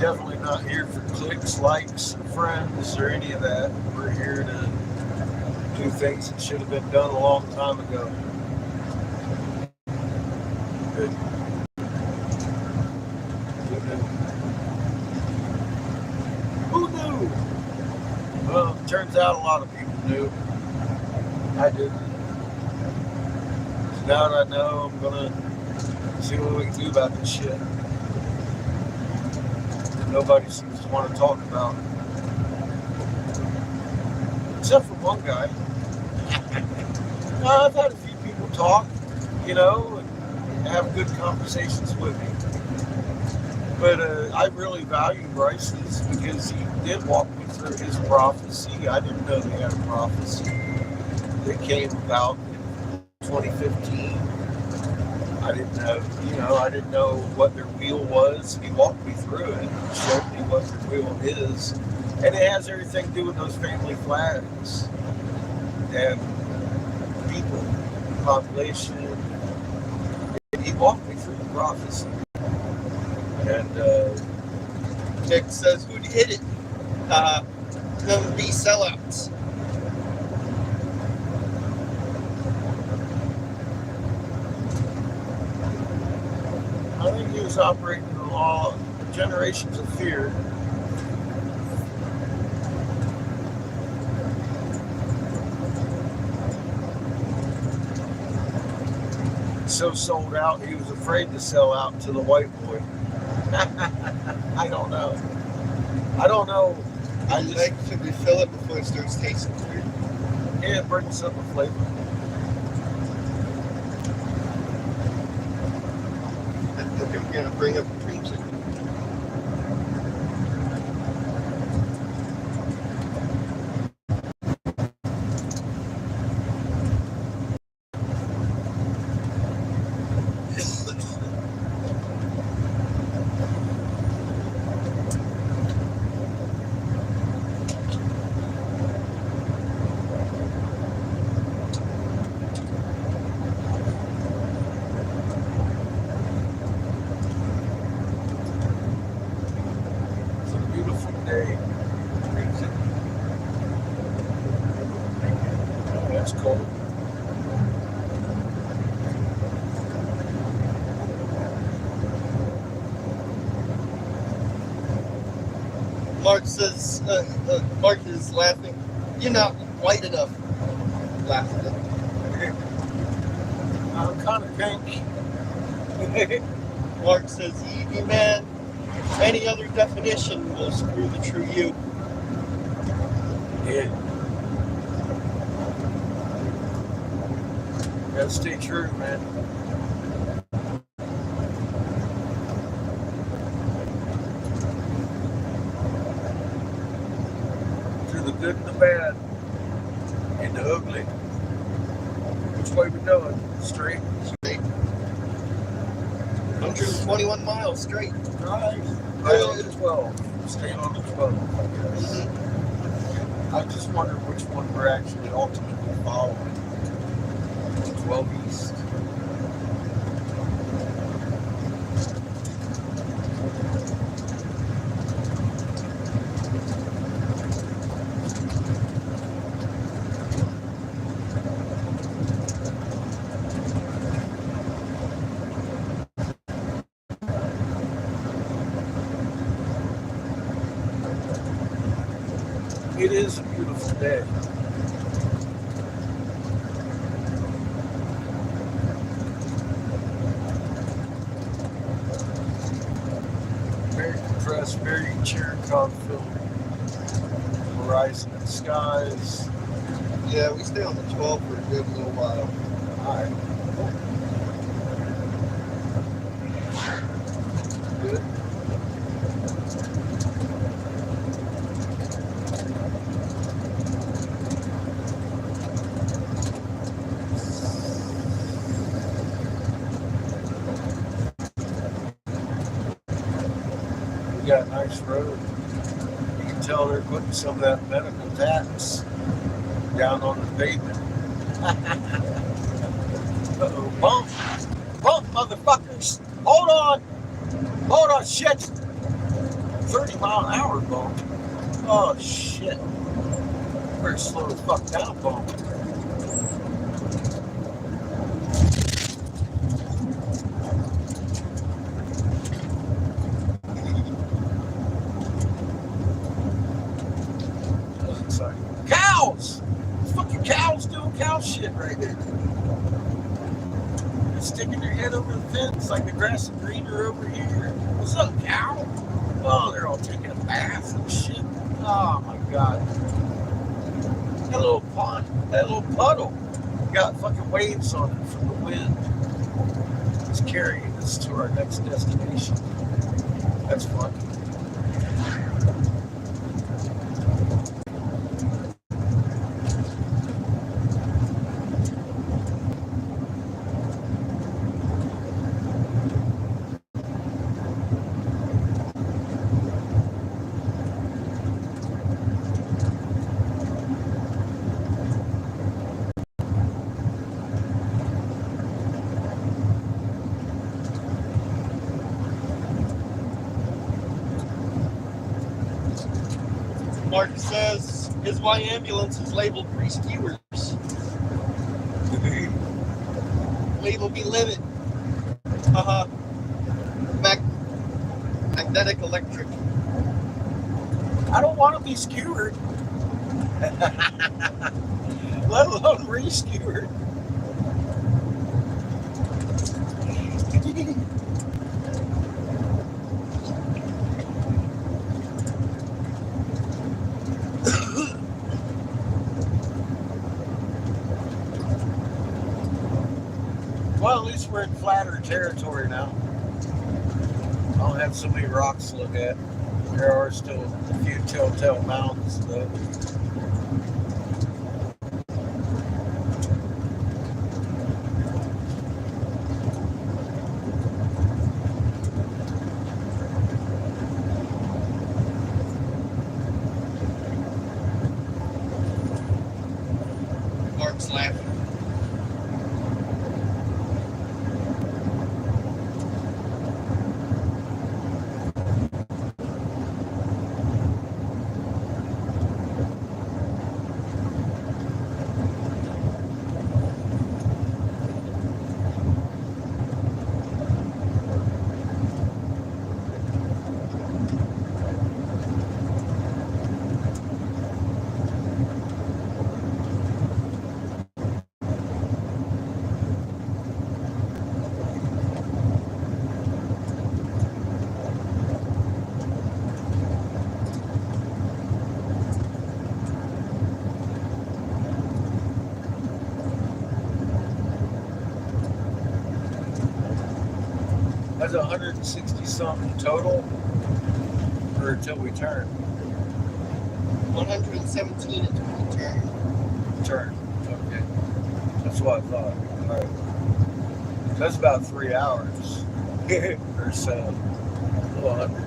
Definitely not here for clicks, likes, and friends, or any of that. We're here to do things that should have been done a long time ago. Good. Who knew? Well, it turns out a lot of people knew. I didn't. So now that I know, I'm gonna see what we can do about this shit. Nobody seems to want to talk about it. Except for one guy. I've had a few people talk, and have good conversations with me. But I really value Bryce's because he did walk me through his prophecy. I didn't know he had a prophecy that came about in 2015. I didn't know what their wheel was. He walked me through it, showed me what their wheel is, and it has everything to do with those family flags and people, population. And he walked me through the prophecy. And Nick says, who'd hit it? None of these sellouts. I think he was operating the law of generations of fear. so sold out, he was afraid to sell out to the white boy. I don't know. I Like to refill it before it starts tasting weird. Yeah, it brings up a flavor. I think I'm gonna bring up the creamsicle. It's a beautiful day. Oh, that's cold. Mark says, Mark is laughing. You're not white enough. Laughing. I'm kind of pink. Mark says, Evie man, any other definition will screw the true you. Yeah. Gotta stay true, man. Through the good and the bad, and the ugly. Which way we going? Straight? 121 miles straight. Right. Right on the 12. Staying on the 12. I just wonder which one we're actually ultimately following. 12 East. It is a beautiful day. Very compressed, very Cherokee filled. Horizon and skies. Yeah, we stay on the 12 for a good little while. Alright. Good. We got a nice road. You can tell they're putting some of that medical tax down on the pavement. Uh-oh, bump! Bump, motherfuckers! Hold on! Hold on, shit! 30 mile an hour bump. Oh, shit. Better slow the fuck down, bump. Cows! Fucking cows doing cow shit right there. They're sticking their head over the fence like the grass is greener over here. What's up, cow? Oh, they're all taking a bath and shit. Oh my god. That little pond, that little puddle got fucking waves on it from the wind. It's carrying us to our next destination. That's fun. Mark says his Y ambulance is labeled pre-skewers. Label be limit. Magnetic electric. I don't want to be skewered. Let alone re-skewered. we're in flatter territory now. I don't have so many rocks to look at. There are still a few telltale mountains, though. Mark's laughing. That's 160 something total, or until we turn. 117 until we turn. Turn. Okay. That's what I thought. All right. That's about 3 hours or so. A little under.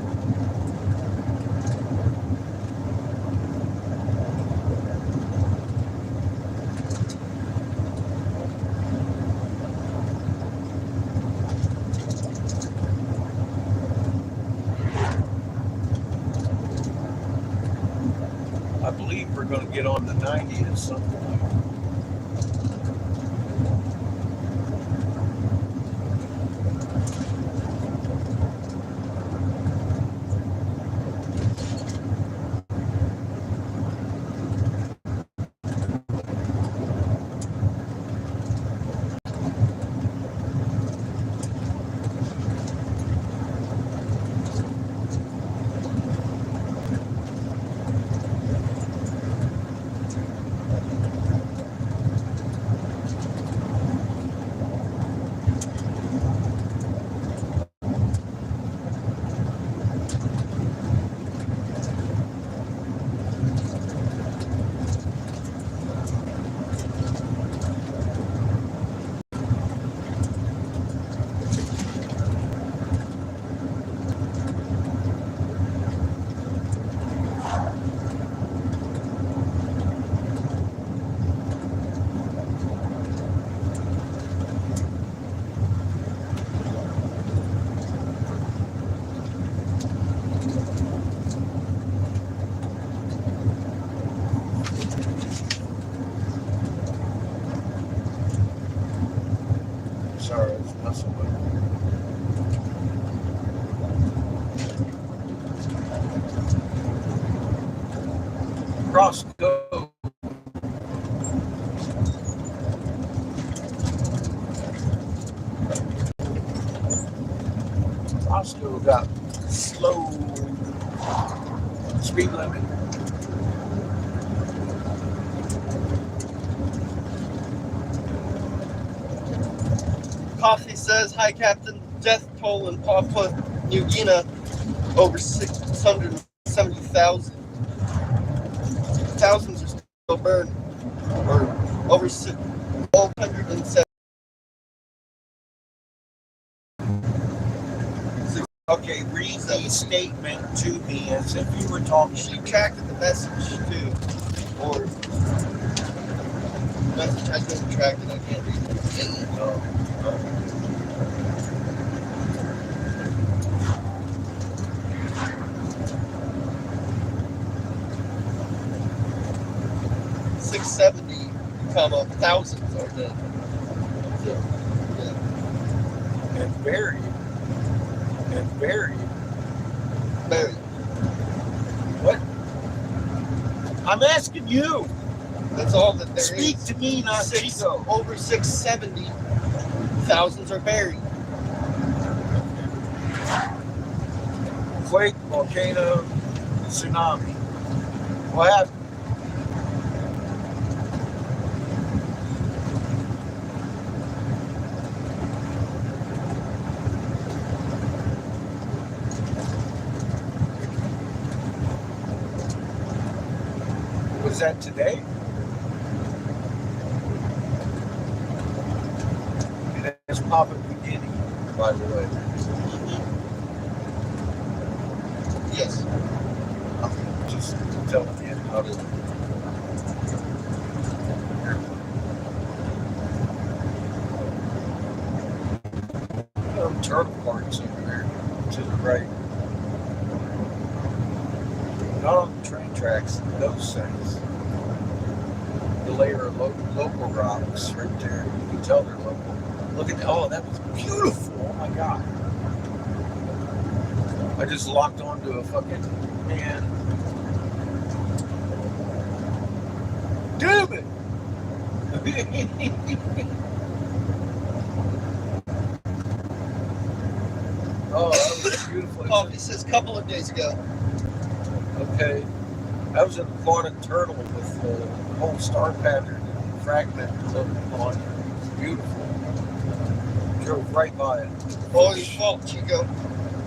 I believe we're going to get on the 90 at some point. Sorry, it's messing with me. Crossgo. Roscoe got slow speed limit. Coffee says, "Hi, Captain. Death toll in Papua New Guinea over 670,000. Thousands are still burned, or over 170." Okay, read the statement to me as if you were talking. She tracked the message too, or the message has been tracked and I can't read it. Oh. 670, comma, thousands are dead. So, yeah. And buried. Buried. What? I'm asking you. That's all that there Speak is. to me, not Chico. Over 670, thousands are buried. Quake, volcano, tsunami. What happened? Was that today? And that's Papua New Guinea, by the way. Yes. I'm just telling you how to. Turtle parks over there to the right. Not on the train tracks, those things. The layer of local rocks right there. You can tell they're local. Look at that. Oh, that was beautiful. Oh my God. I just locked onto a fucking man. Damn it! Oh, that was beautiful. Oh, it says a couple of days ago. Okay. I was in the Quantum Turtle with the whole star pattern and fragment on it. It was beautiful. Drove right by it. All your fault, Chico.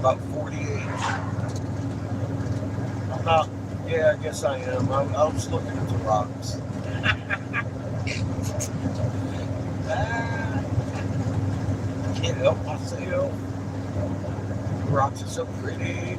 About 48. I'm not. Yeah, I guess I am. I was looking at the rocks. Can't help myself. The rocks are so pretty.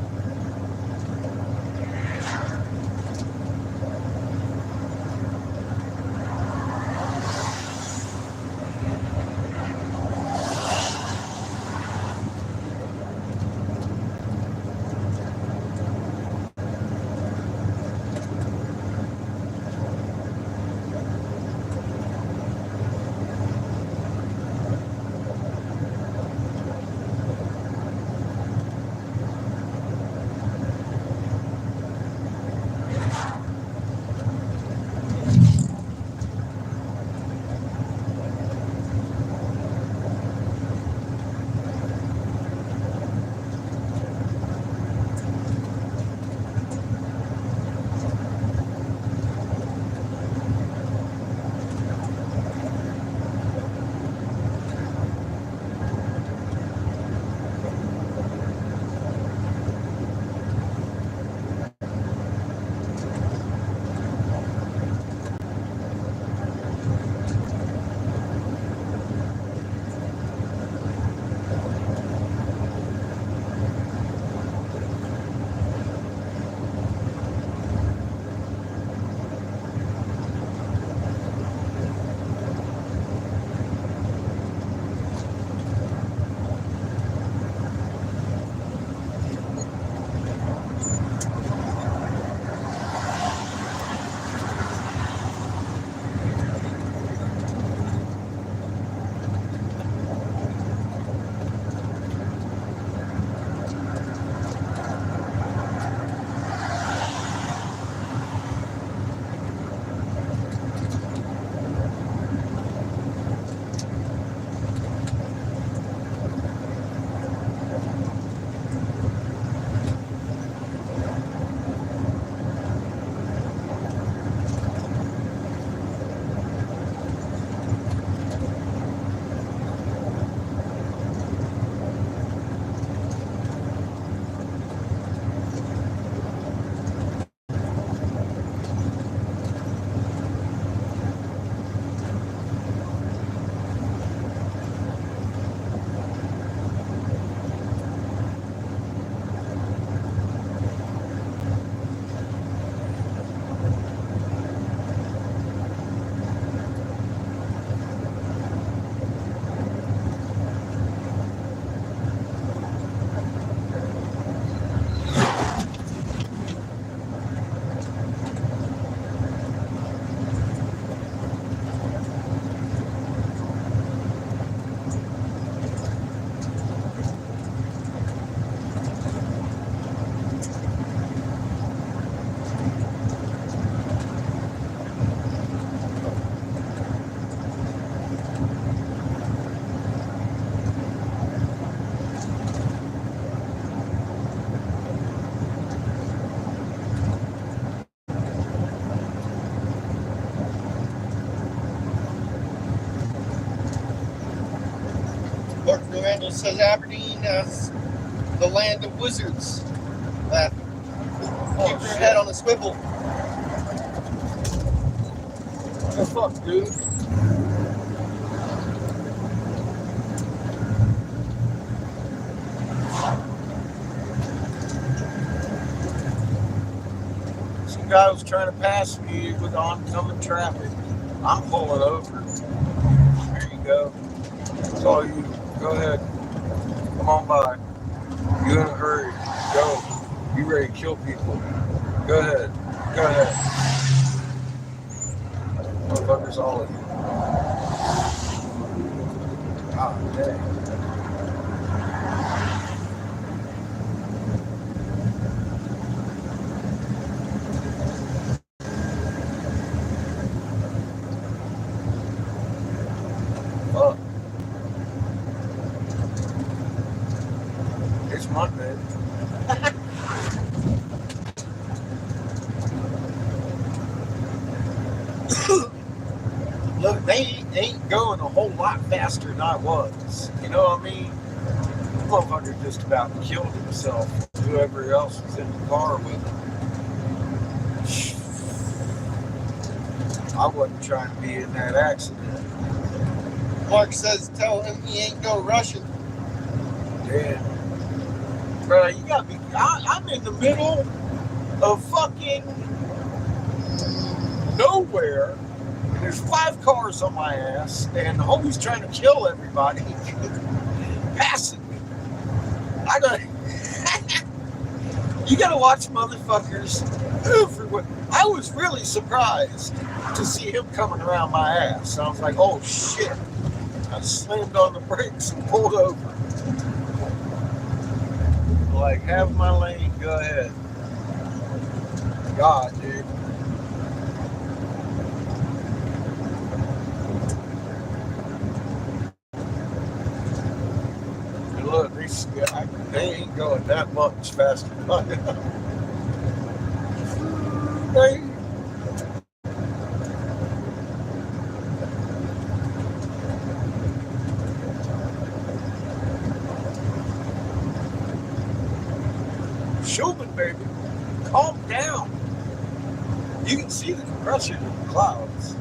Mark Randall says Aberdeen is the land of wizards. Keep your head on a swivel. the fuck, dude? Some guy was trying to pass me with oncoming traffic. I'm pulling over. There you go. It's all you. Go ahead. Come on by. You in a hurry. Go. You ready to kill people. Go ahead. Go ahead. Motherfuckers, all of you. God dang. Fuck. It's Monday. Look, they ain't going a whole lot faster than I was. You know what I mean? The motherfucker just about killed himself. Whoever else was in the car with him. I wasn't trying to be in that accident. Mark says tell him he ain't no Russian. Damn. Bro, you gotta be. I'm in the middle of fucking nowhere. There's 5 cars on my ass, and the homie's trying to kill everybody. Passing me. I gotta. You gotta watch motherfuckers everywhere. I was really surprised to see him coming around my ass. I was like, oh shit. I slammed on the brakes and pulled over. Like, have my lane, go ahead. God, dude. And look, they ain't going that much faster than I am. They, Schulman, baby, calm down. You can see the compression in the clouds.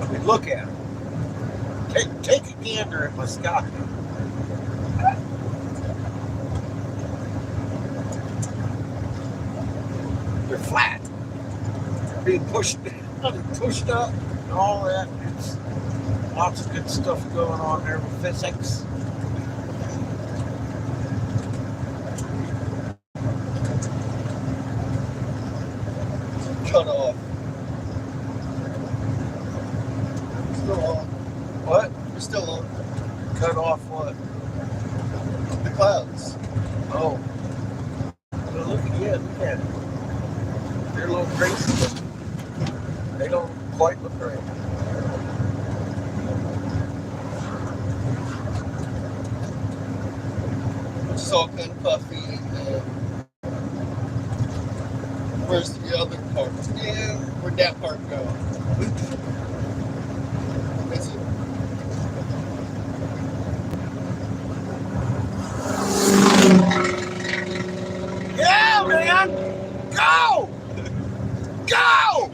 I mean, look at it. Take a gander at my sky. They're flat. Being pushed up and all that. It's lots of good stuff going on there with physics. Cut off. Still on. What? We're still on. Cut off what? The clouds. Oh. Well, look at it. They're a little crazy, but they don't quite look right. It's all kind of puffy. Where's the other part? Yeah, where'd that part go? That's it. Yeah, man! Go! Go!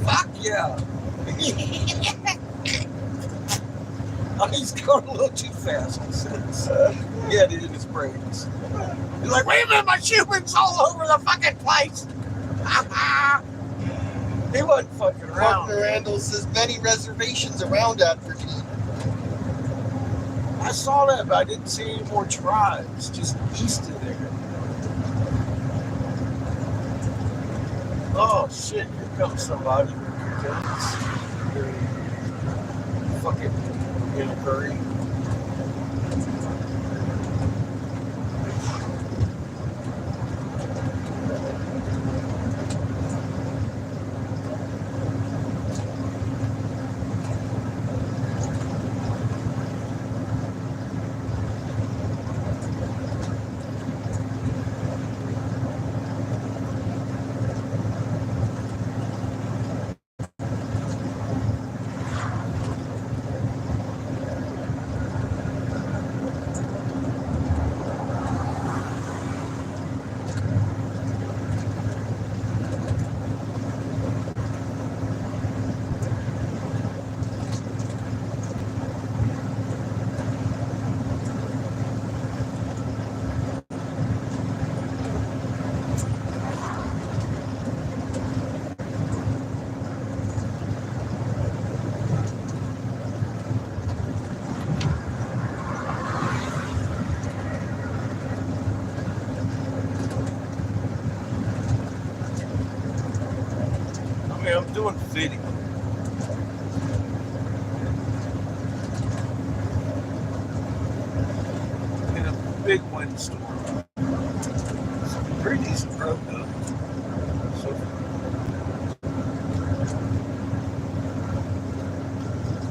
Fuck yeah! Oh, he's going a little too fast, he says. Yeah, it is brakes. He's like, wait a minute, my shoeing's all over the fucking place! He wasn't fucking Mark around. Randall says many reservations around Aberdeen. I saw that, but I didn't see any more tribes just east of there. Oh shit, here comes somebody. They're fucking in a hurry. me, I'm doing video. In a big windstorm. Pretty decent road though. So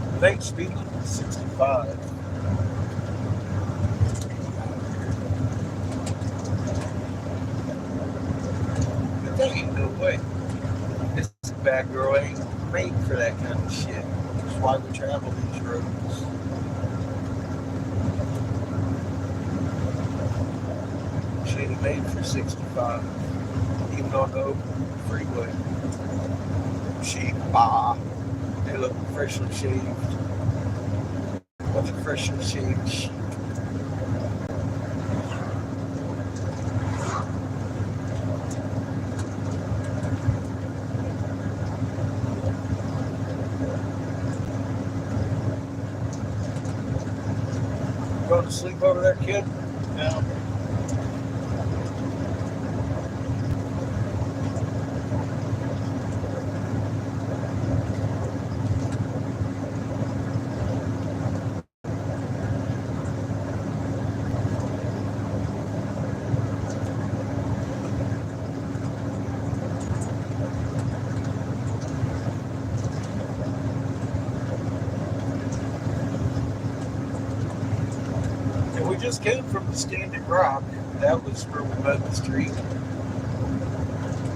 I think speed limit is 65. But there ain't no way. This bad girl ain't made for that kind of shit. That's why we travel these roads. She ain't made for 65. Even on the open freeway. She, they look freshly shaved. What's a freshly shaved sheep? Going to sleep over there, kid? Yeah. And we just came from the Standing Rock. That was where we met the street.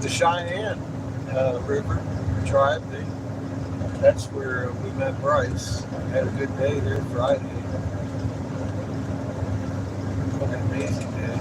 The Cheyenne River tribe. That's where we met Bryce. Had a good day there Friday. What an amazing day.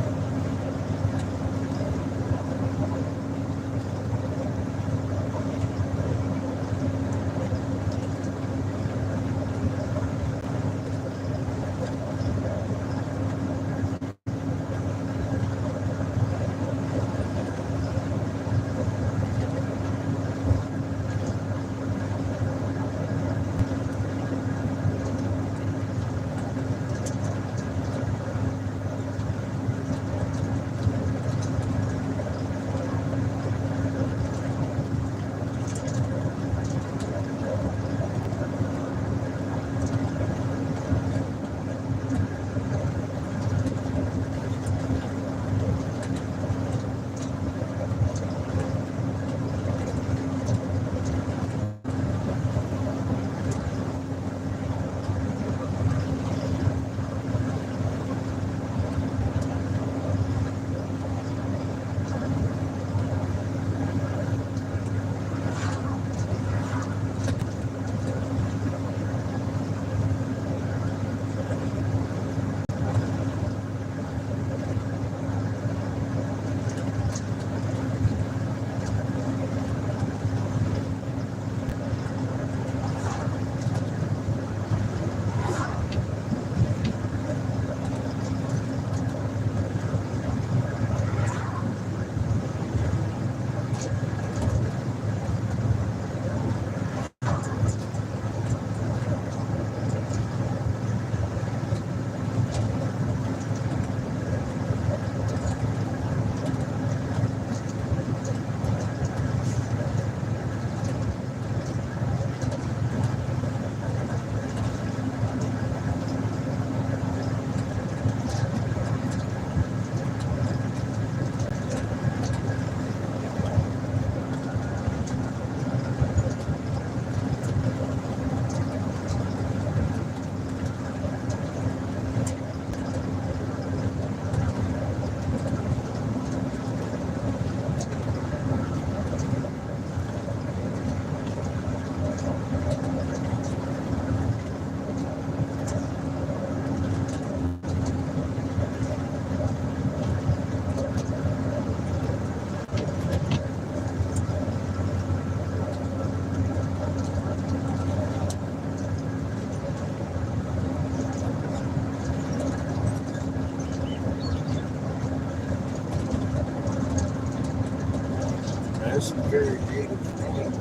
That's a very native name.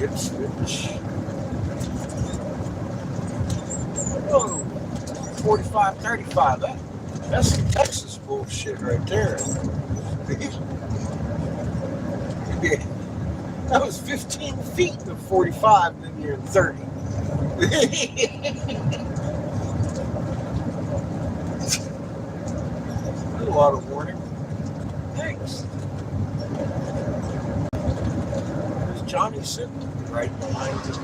Ipswich. Oh, 4535. That's some Texas bullshit right there. Yeah. That was 15 feet to 45, and then you're in 30. That's a lot of warning. Thanks. There's Johnny sitting right behind you.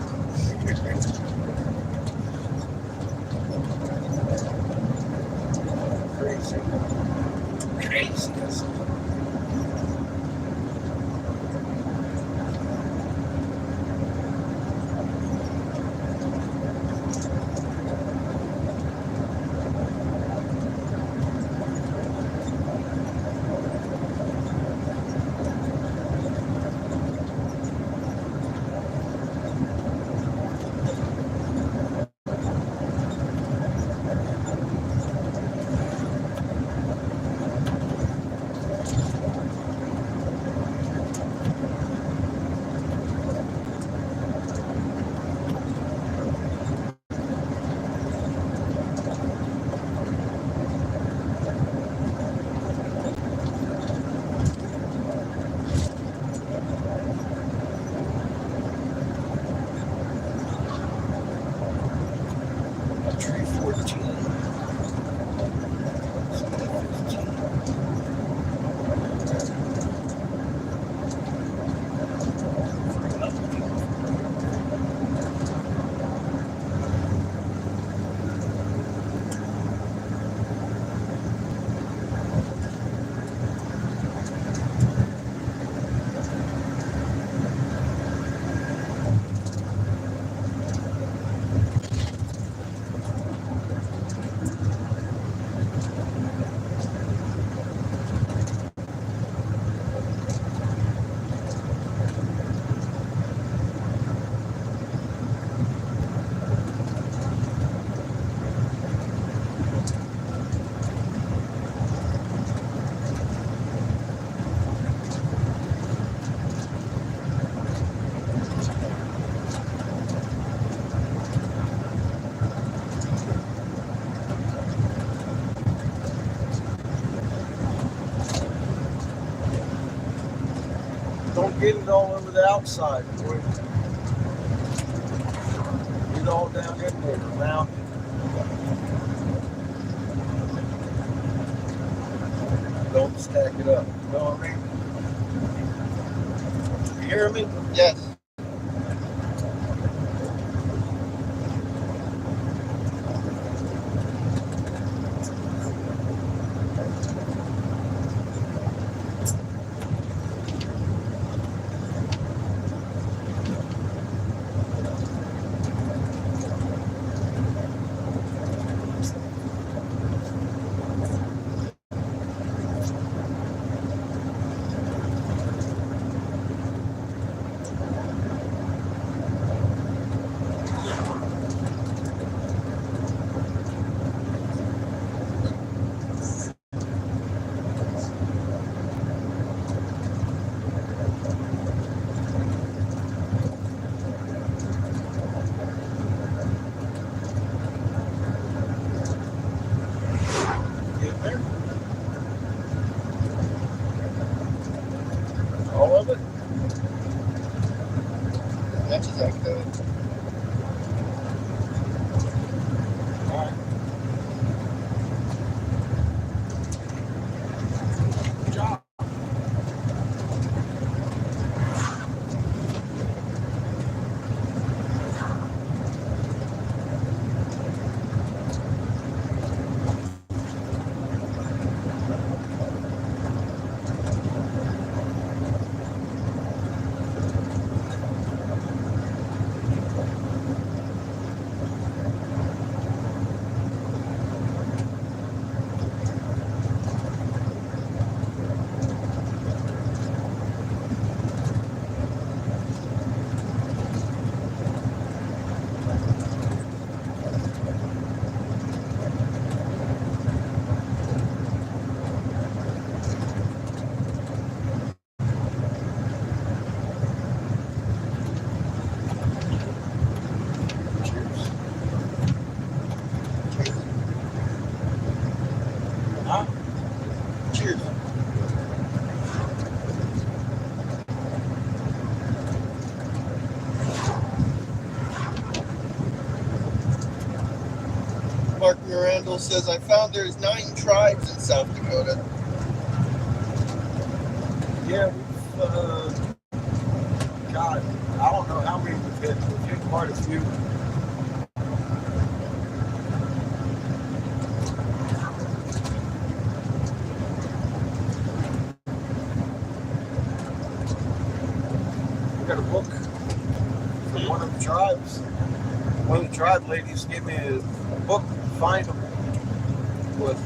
Crazy. Craziness. Tree 14. Don't get it all over the outside, boy. Get all down in there now. Don't stack it up. You know what I mean? You hear me? Yes. Get there. All of it? As much as I could. All right. Good job. Partner Randall says, I found there's 9 tribes in South Dakota. Yeah, we've, God, I don't know how many we've hit. We've hit quite a few. We got a book from one of the tribes. One of the tribe ladies gave me a book, Find Them, with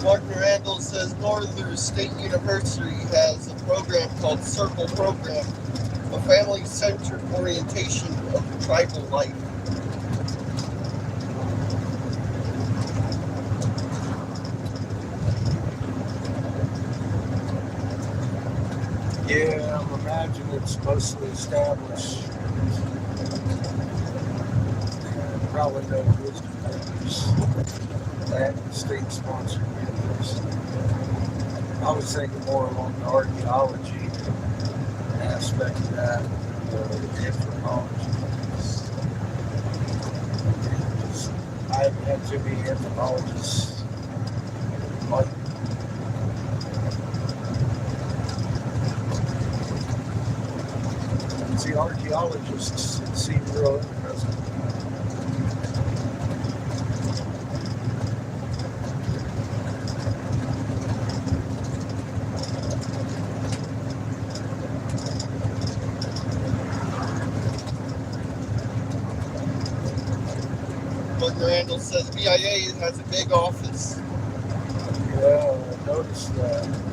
Partner Randall says Northern State University has a program called Circle Program, a family-centered orientation of tribal life. Yeah, I imagine it's mostly established. Probably no wisdom makers that state-sponsored university. I was thinking more along the archaeology aspect of that, the anthropology. I haven't had too many anthropologists like see, archaeologists seem real interesting. Partner Randall says BIA has a big office. Yeah, I noticed that.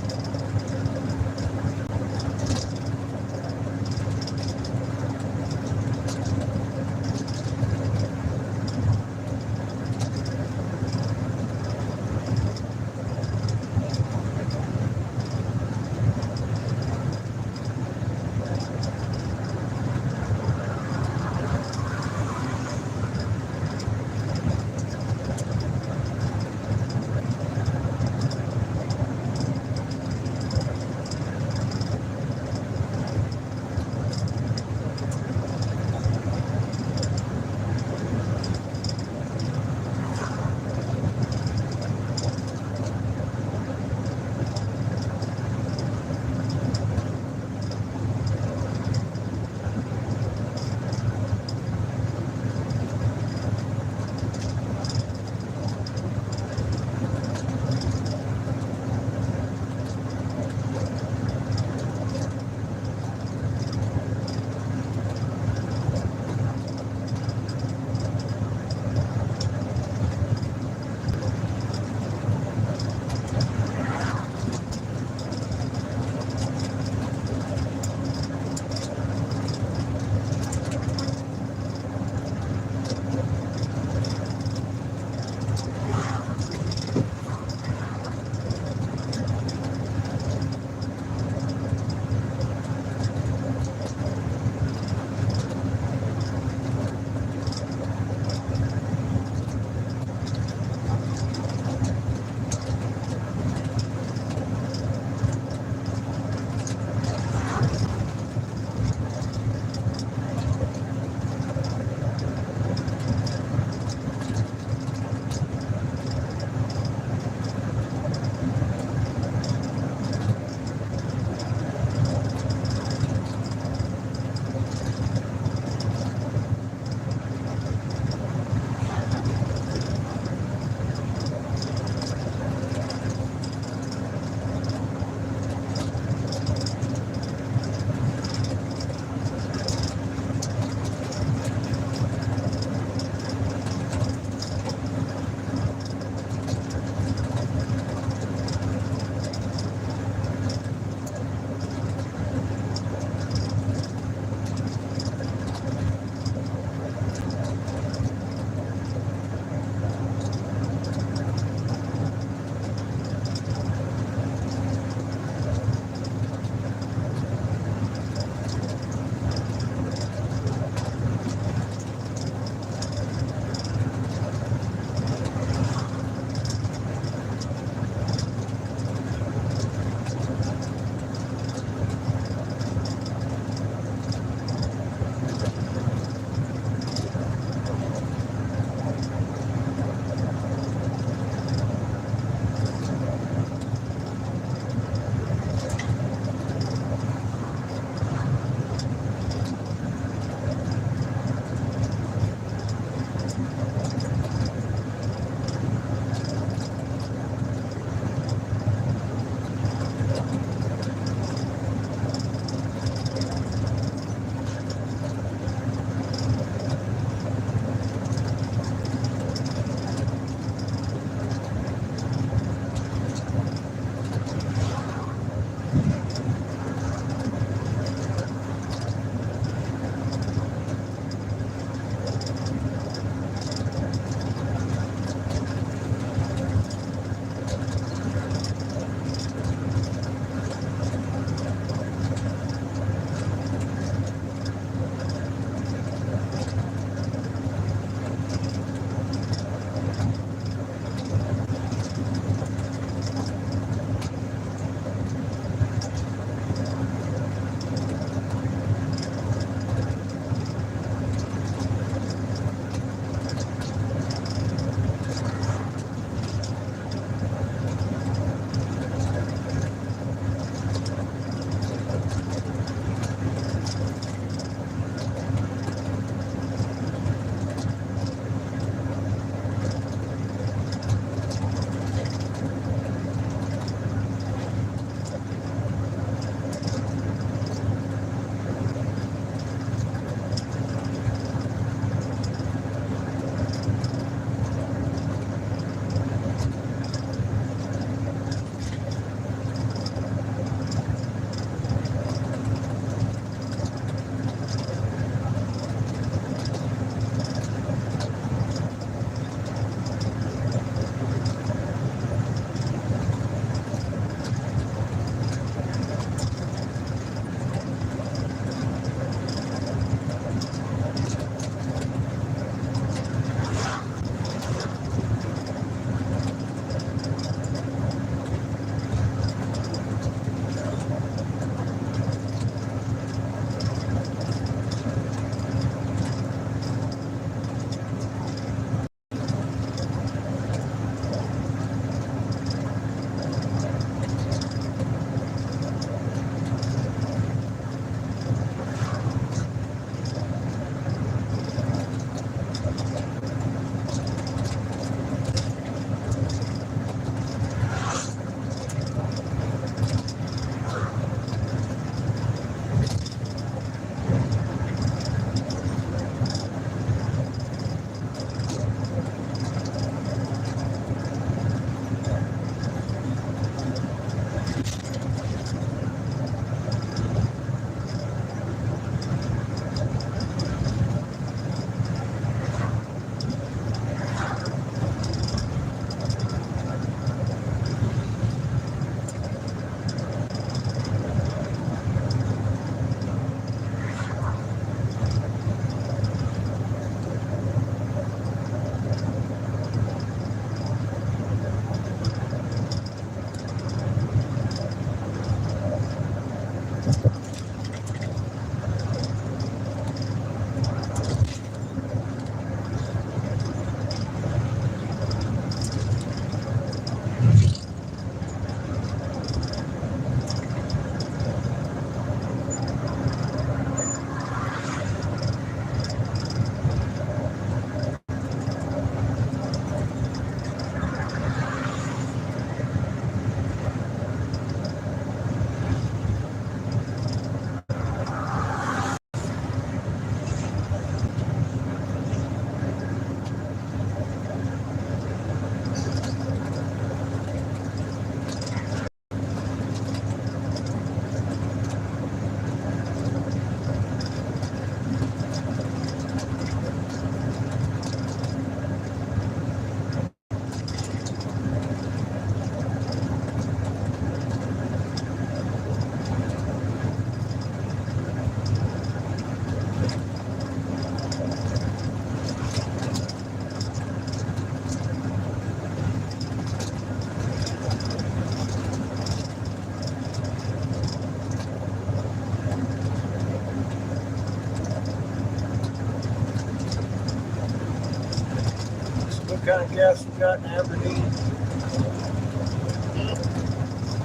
kind of gas we got in Aberdeen?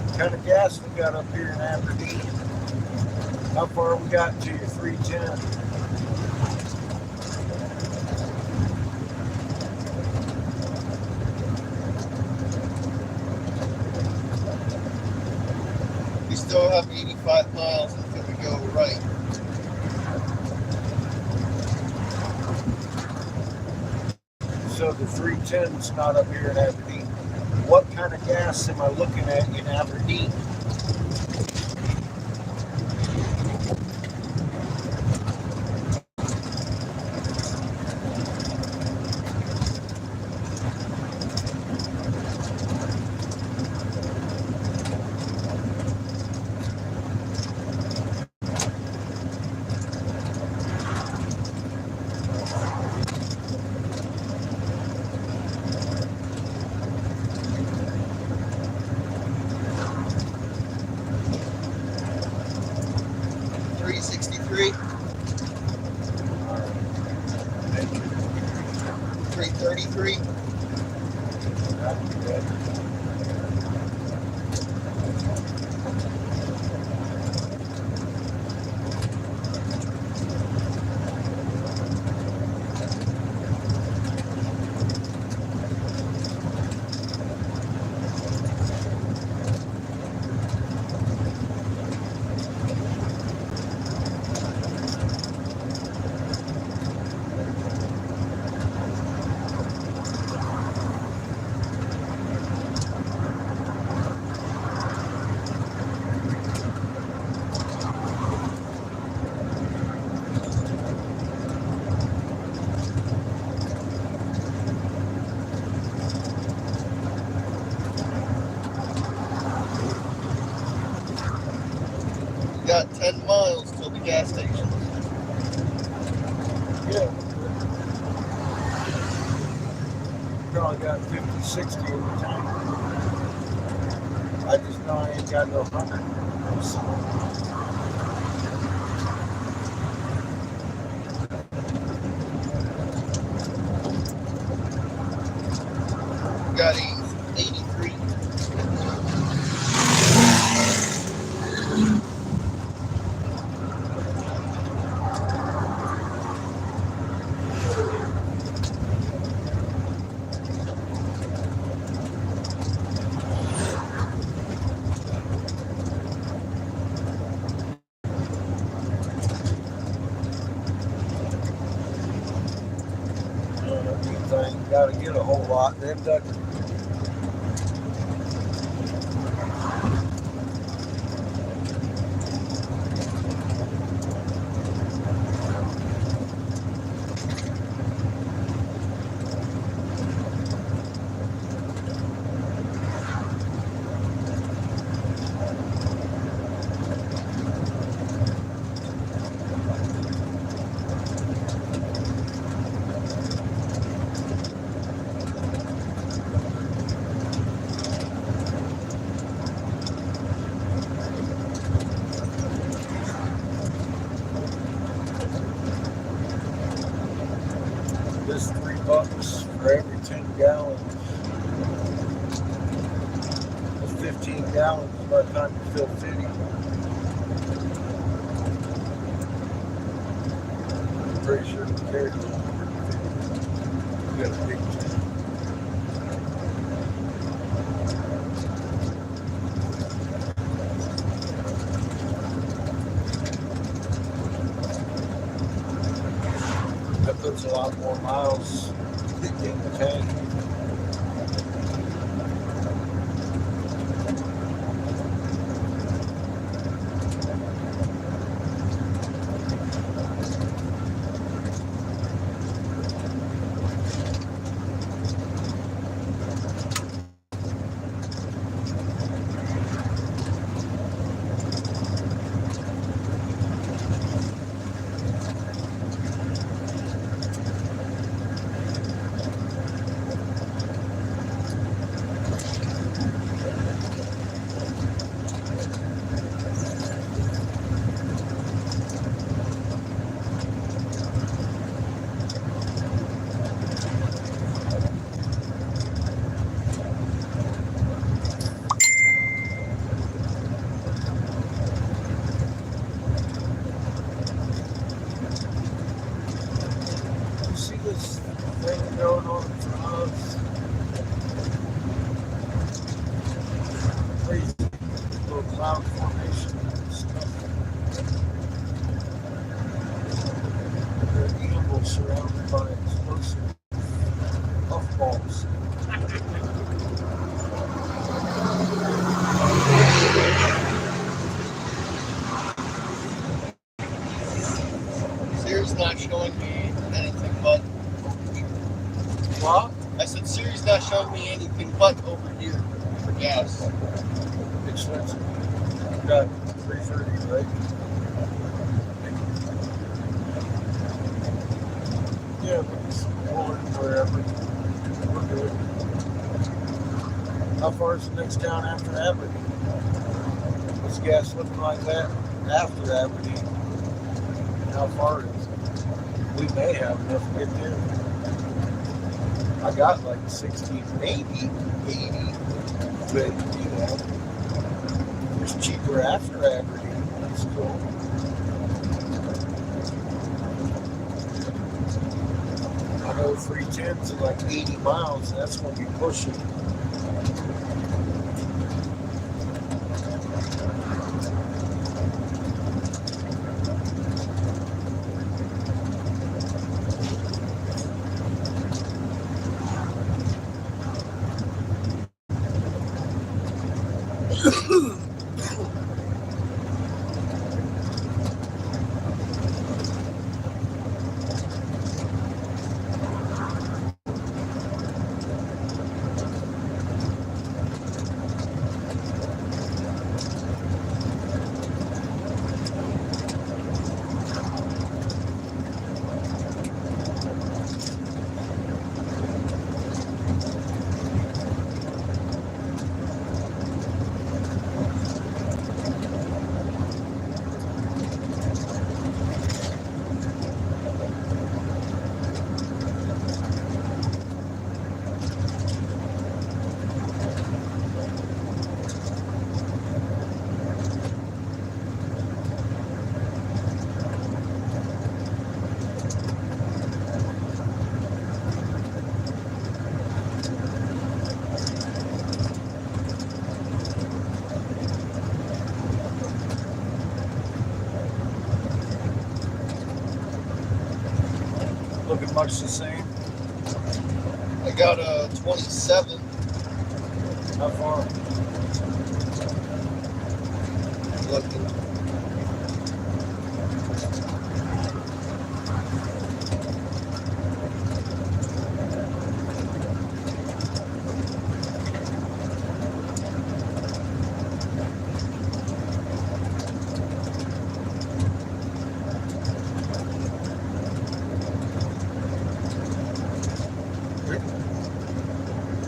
What kind of gas we got up here in Aberdeen? How far we got to your 310? We still have 85 miles until we go right. So the 310's not up here in Aberdeen. What kind of gas am I looking at in Aberdeen? $3.63, $3.33. Got 10 miles till the gas station. Yeah. Probably got 50, 60 in the tank. I just know I ain't got no 100. Got 83. Thing got to get a whole lot. Them duck. This $3 for every 10 gallons. That's 15 gallons by the time you fill 50. I'm pretty sure we carried 150. We got a big tank. That puts a lot more miles in the tank. cloud formation and stuff. They're a gamble surrounded by explosive puffballs. Siri's not showing me anything but. What? I said Siri's not showing me anything but over here for gas. Expensive. Got 330, right? Yeah, we just pull in wherever. We're good. How far is the next town after Aberdeen? What's gas looking like that after Aberdeen? How far is it? We may have enough to get there. I got like 60, maybe 80, but you know, it's cheaper after Aberdeen. That's cool. I know 310s are like 80 miles. That's going to be pushing. Looking much the same. I got a 27. How far? Looking.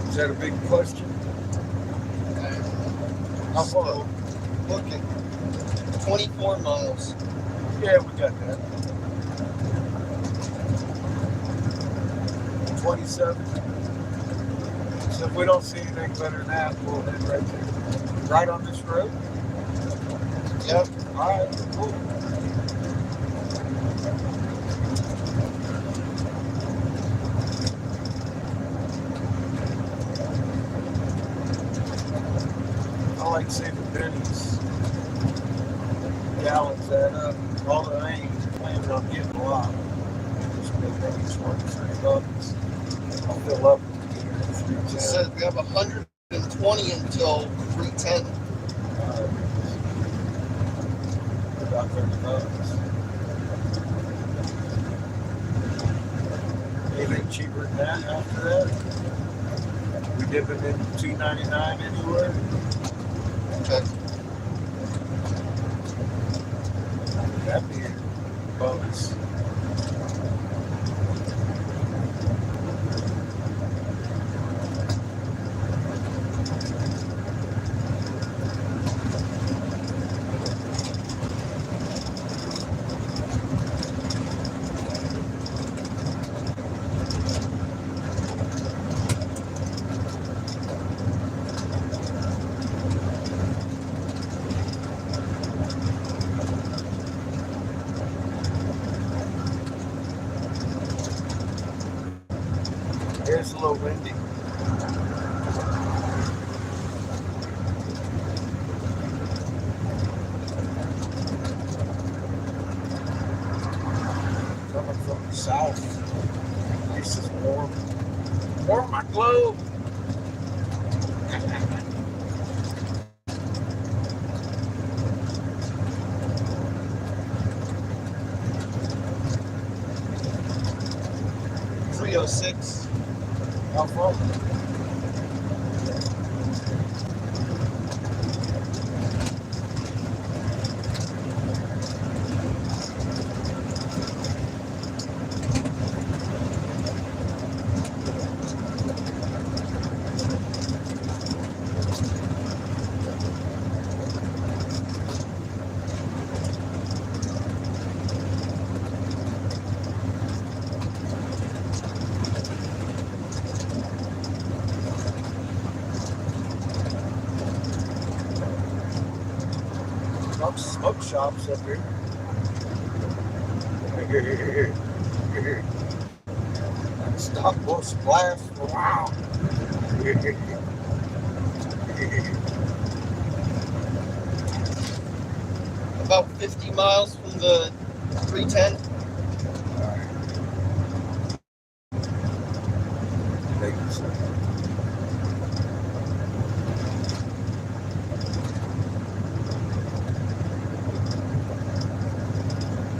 Is that a big question? How far? Looking. 24 miles. Yeah, we got that. 27. So if we don't see anything better than that, we'll head right there. Right on this road? Yep. All right, cool. I like saving pennies. Gallons add up. Although I ain't planning on getting a lot. Just maybe $20-$30. I'll fill up. It says we have 120 until 310. About $30. Anything cheaper than that after that? We dipping in $2.99 anywhere? Okay. That'd be a bonus. It's a little windy. my glove. .306. How far? Some smoke shops up here. Stop, will splash for a while. About 50 miles from the 310. Thank you, sir.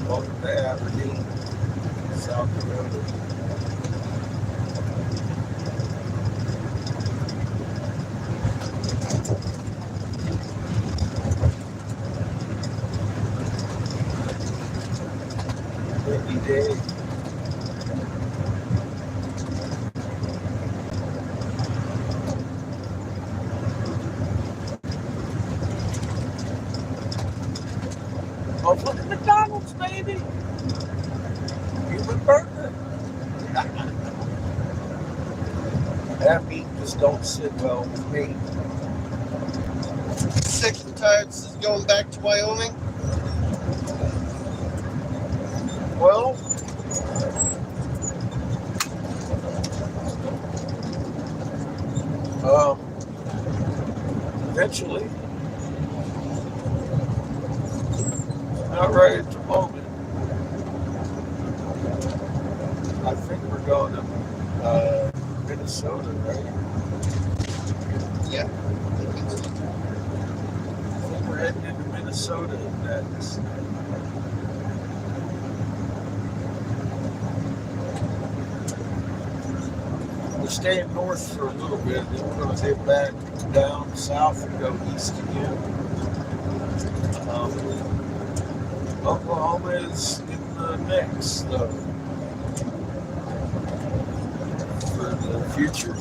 Welcome to Aberdeen, South Dakota. Windy day. Oh, look at McDonald's, baby! Human burger. That meat just don't sit well with me. Sick and tired of going back to Wyoming. Well, eventually, not right at the moment. I think we're going to Minnesota, right? Yeah. I think we're heading into Minnesota next. We're staying north for a little bit, then we're going to head back down south and go east again. Oklahoma is in the mix, though, for the future.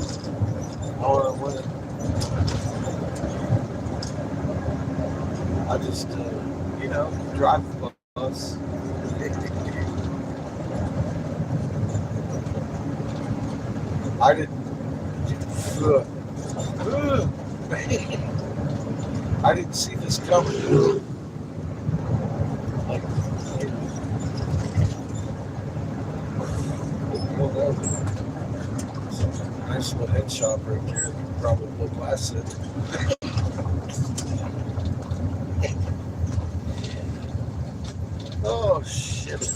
Or when I just, drive the bus. I didn't. I didn't see this coming. Like, nice little head shop right there. Probably glass it. Oh shit.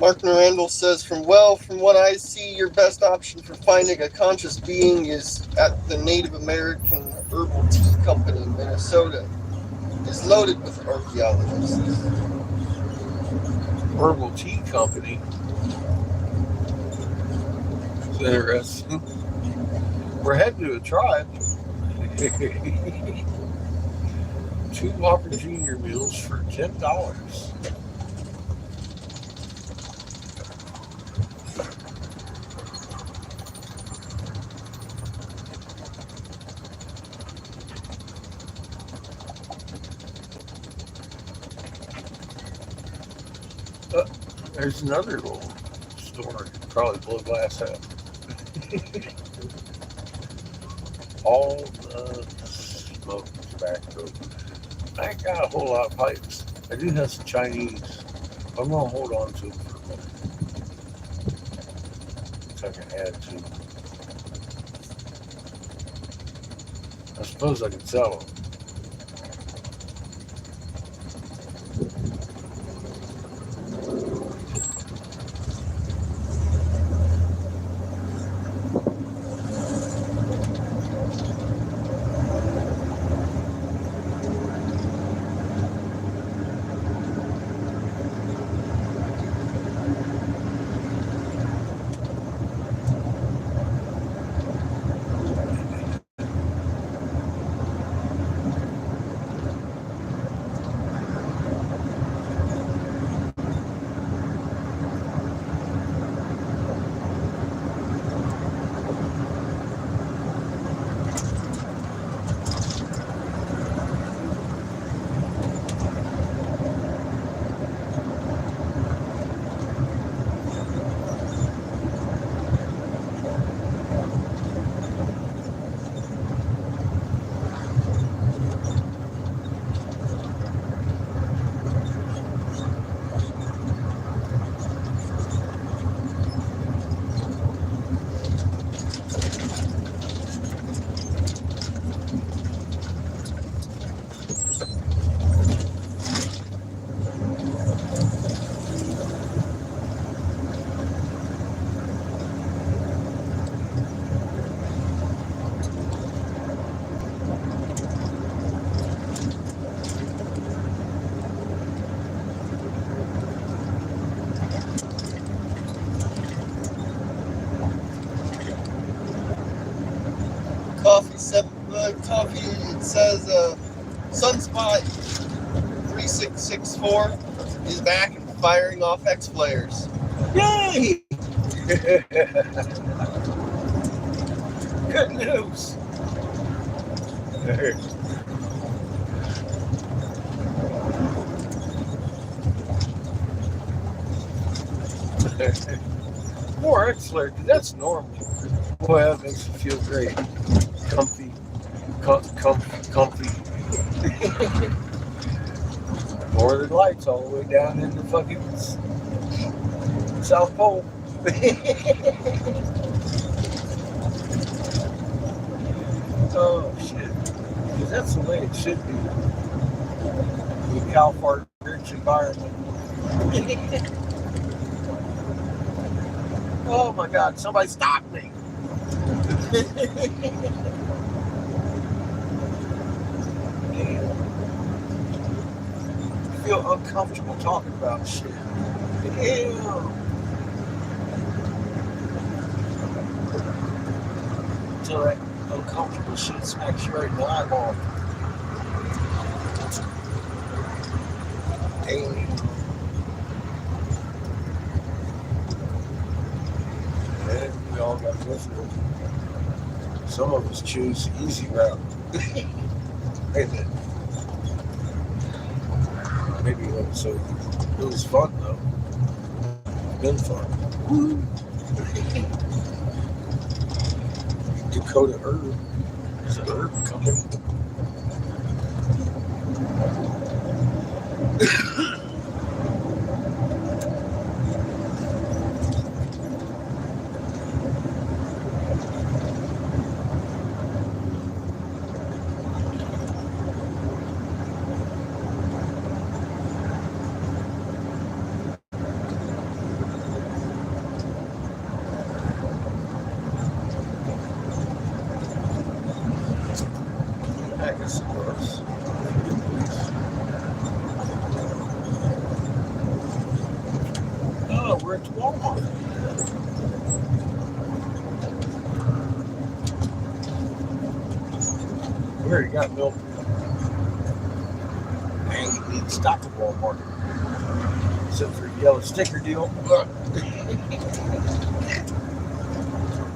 Mark Randall says, from what I see, your best option for finding a conscious being is at the Native American Herbal Tea Company in Minnesota. It's loaded with archaeologists. Herbal Tea Company. It's interesting. We're heading to a tribe. 2 Whopper Junior meals for $10. There's another little store. Probably blow glass out. All the smoke tobacco. I ain't got a whole lot of pipes. I do have some Chinese. I'm gonna hold on to them for a minute. So I can add to them. I suppose I could sell them. Coffee, it says Sunspot 3664 is back and firing off X flares. Yay! Good news. More X-Flare, that's normal. Boy, that makes you feel great. Comfy. Northern Lights all the way down into fucking South Pole. Oh, shit. Because that's the way it should be. The cow fart rich environment. Oh my God, somebody stop me. Damn. I feel uncomfortable talking about shit. Damn. Until that uncomfortable shit smacks you right in the eyeball. Damn. And we all got different. Some of us choose the easy route. Maybe it wasn't so. It was fun though. Been fun. Woo. Dakota Herb is an herb company. I guess it was. Oh, we're at Walmart. We already got milk. Man, you need to stop at Walmart. Except for the yellow sticker deal.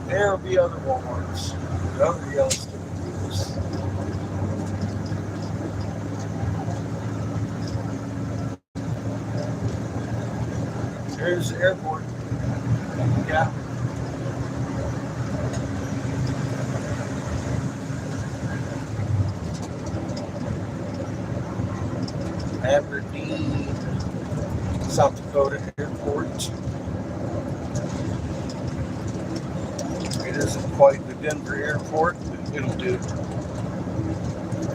There'll be other Walmarts. The other yellow sticker deals. There's the airport. Yeah. Aberdeen, South Dakota Airport. It isn't quite the Denver Airport, but it'll do.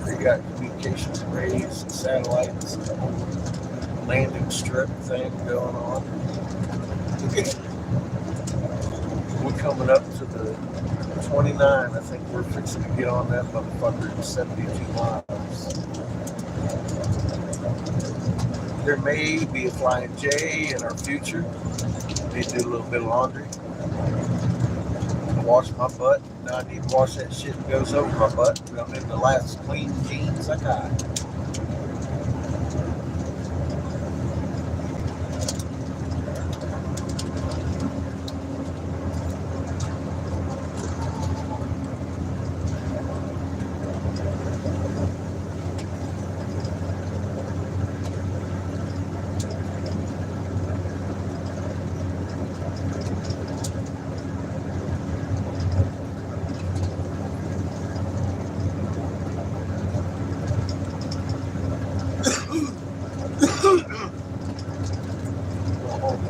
We got communications arrays, satellites, and a whole landing strip thing going on. We're coming up to the 29. I think we're fixing to get on that motherfucker in 72 miles. There may be a Flying J in our future. Need to do a little bit of laundry. Wash my butt. Now I need to wash that shit that goes over my butt. I'm in the last clean jeans I got.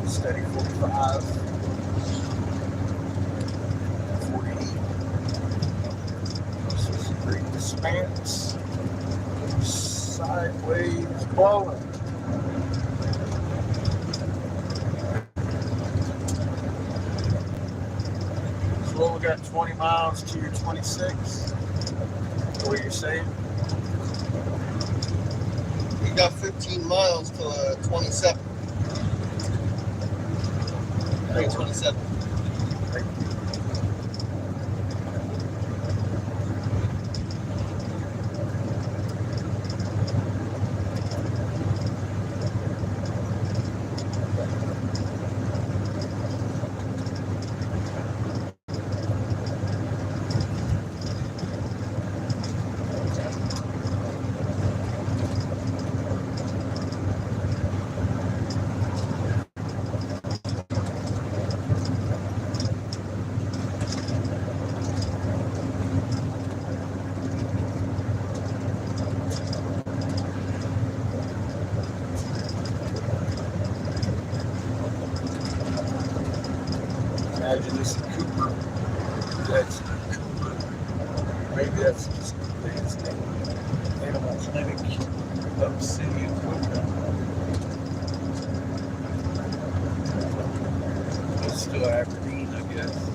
Steady 45, 48. This is a great expanse. Sideways blowing. So we got 20 miles to your 26. What you're saying? We got 15 miles to 27. 27. Imagine this is Cooper. That's Cooper. Maybe that's just his name. Animal Clinic of the city of Cooper. It's still Aberdeen, I guess.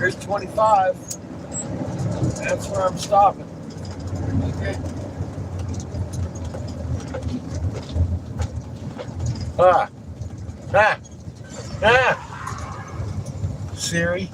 Here's 25. That's where I'm stopping. Okay. Ah. Ah. Ah. Siri.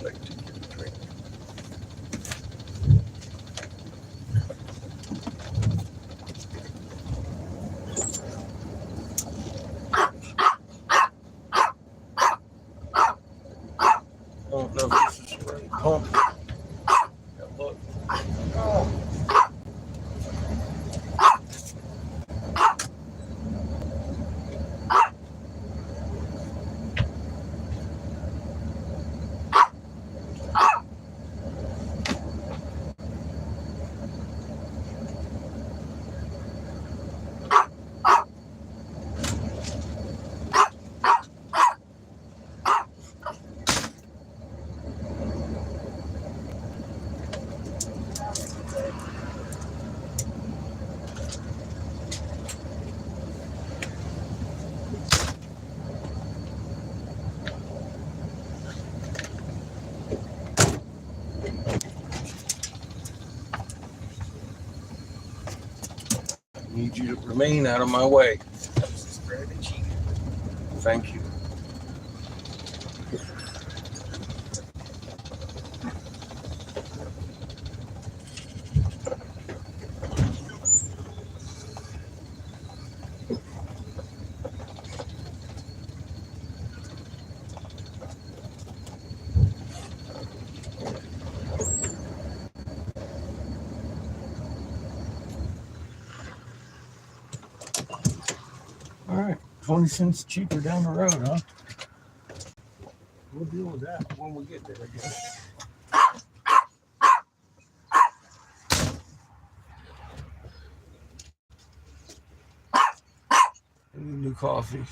Like to get a drink. I don't know if this is the right pump. Yeah, look. Oh. I need you to remain out of my way. Thank you. All right, 20 cents cheaper down the road, huh? We'll deal with that when we get there, I guess. I need new coffee.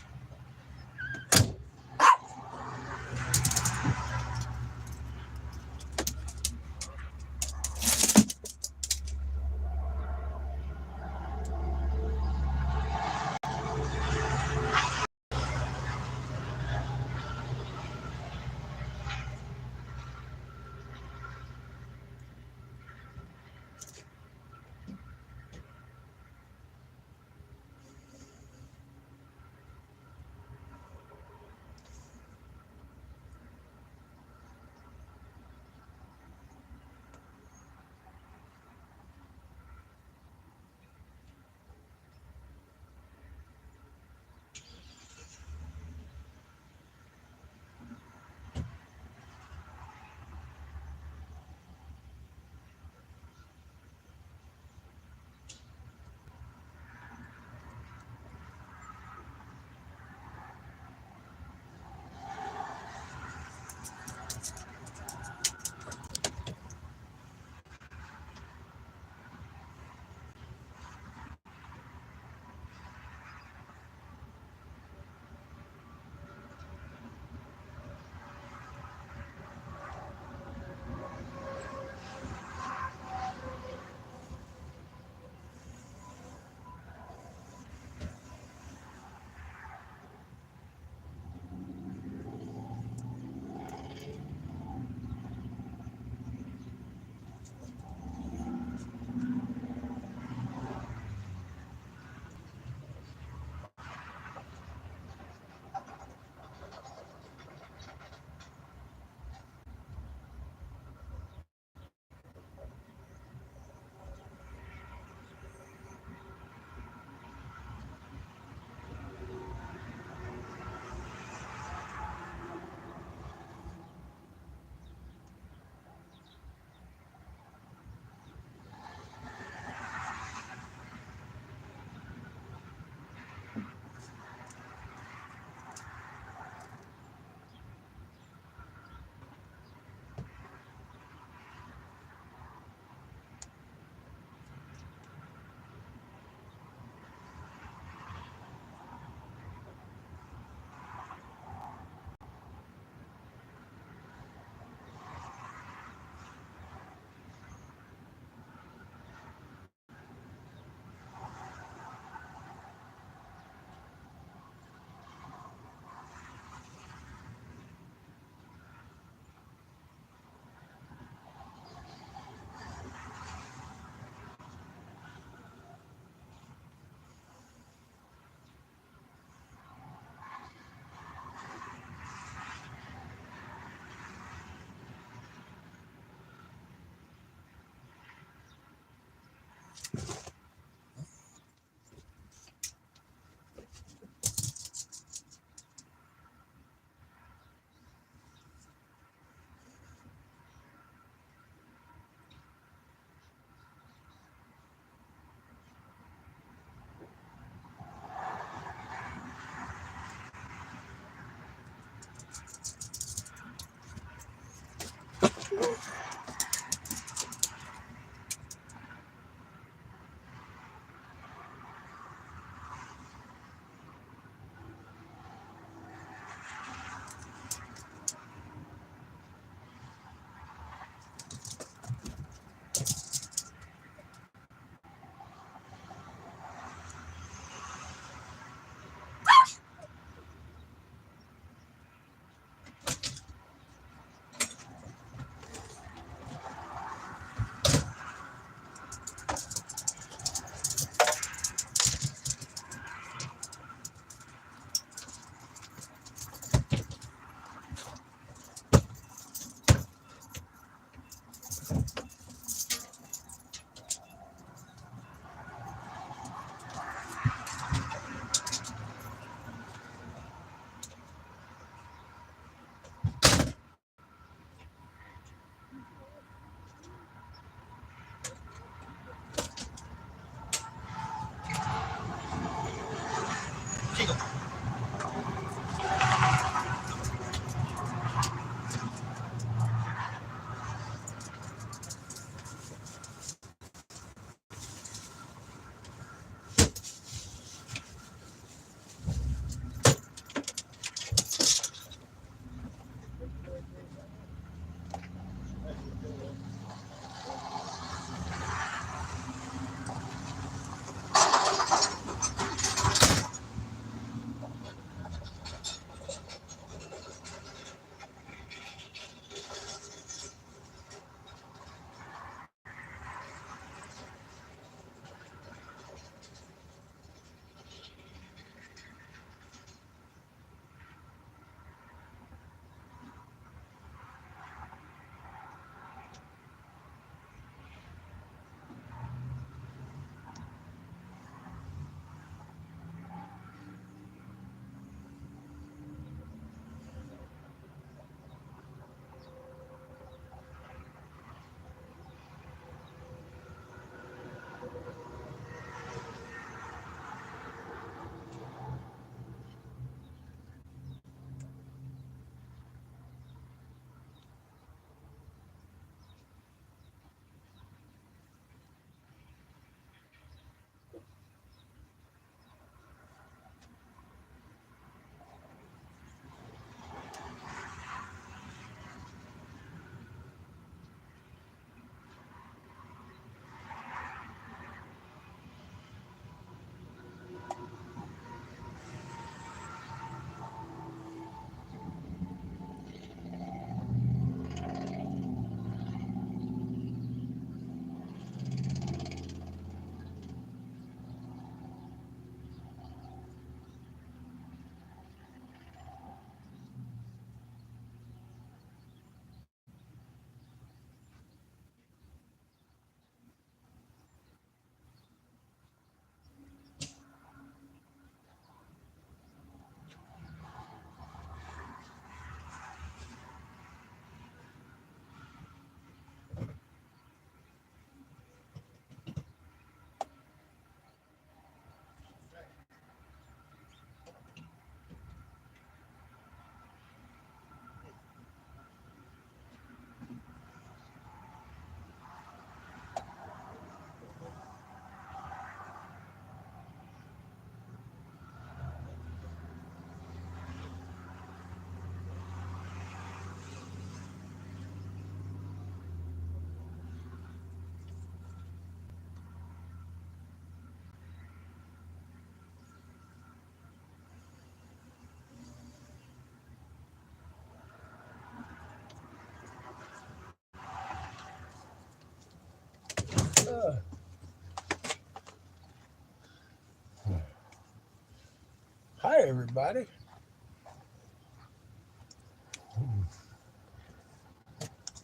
Hi, everybody.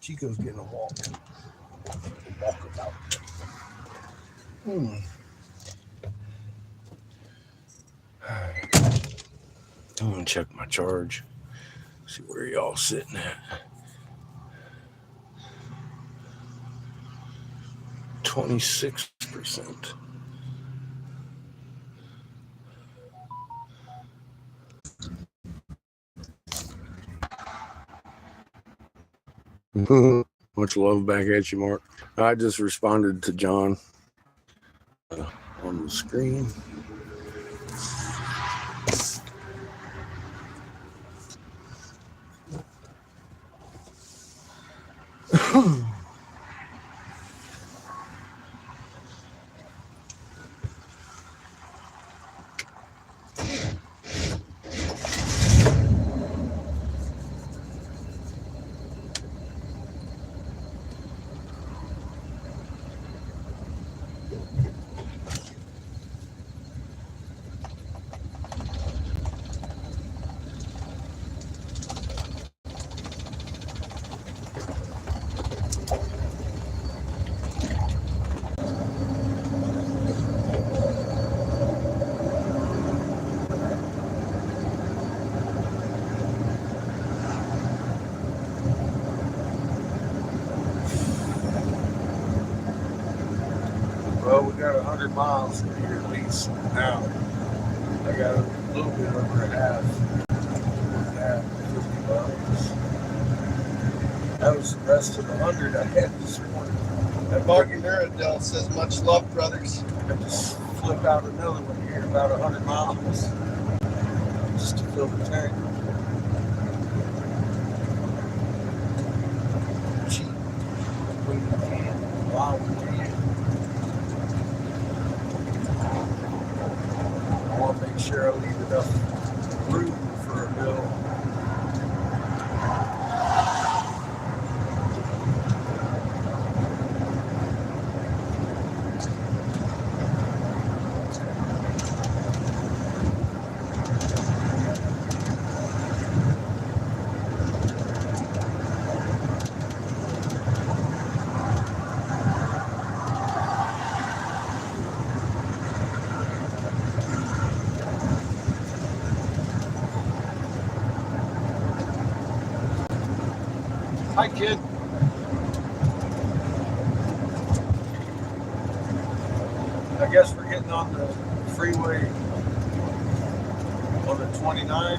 Chico's getting a walk. Walkabout. I'm gonna check my charge. See where y'all sitting at. 26%. Much love back at you, Mark. I just responded to John on the screen. Well, we got 100 miles here at least now. I got a little bit over a half. 50 miles. That was the rest of the 100 I had this morning. And Mark Miradell says, much love, brothers. I just flip out another one here, about 100 miles. Just to fill the tank. Cheap. When you can. While we can. I want to make sure I leave enough room for a bill. Hi, kid. I guess we're getting on the freeway on the 29.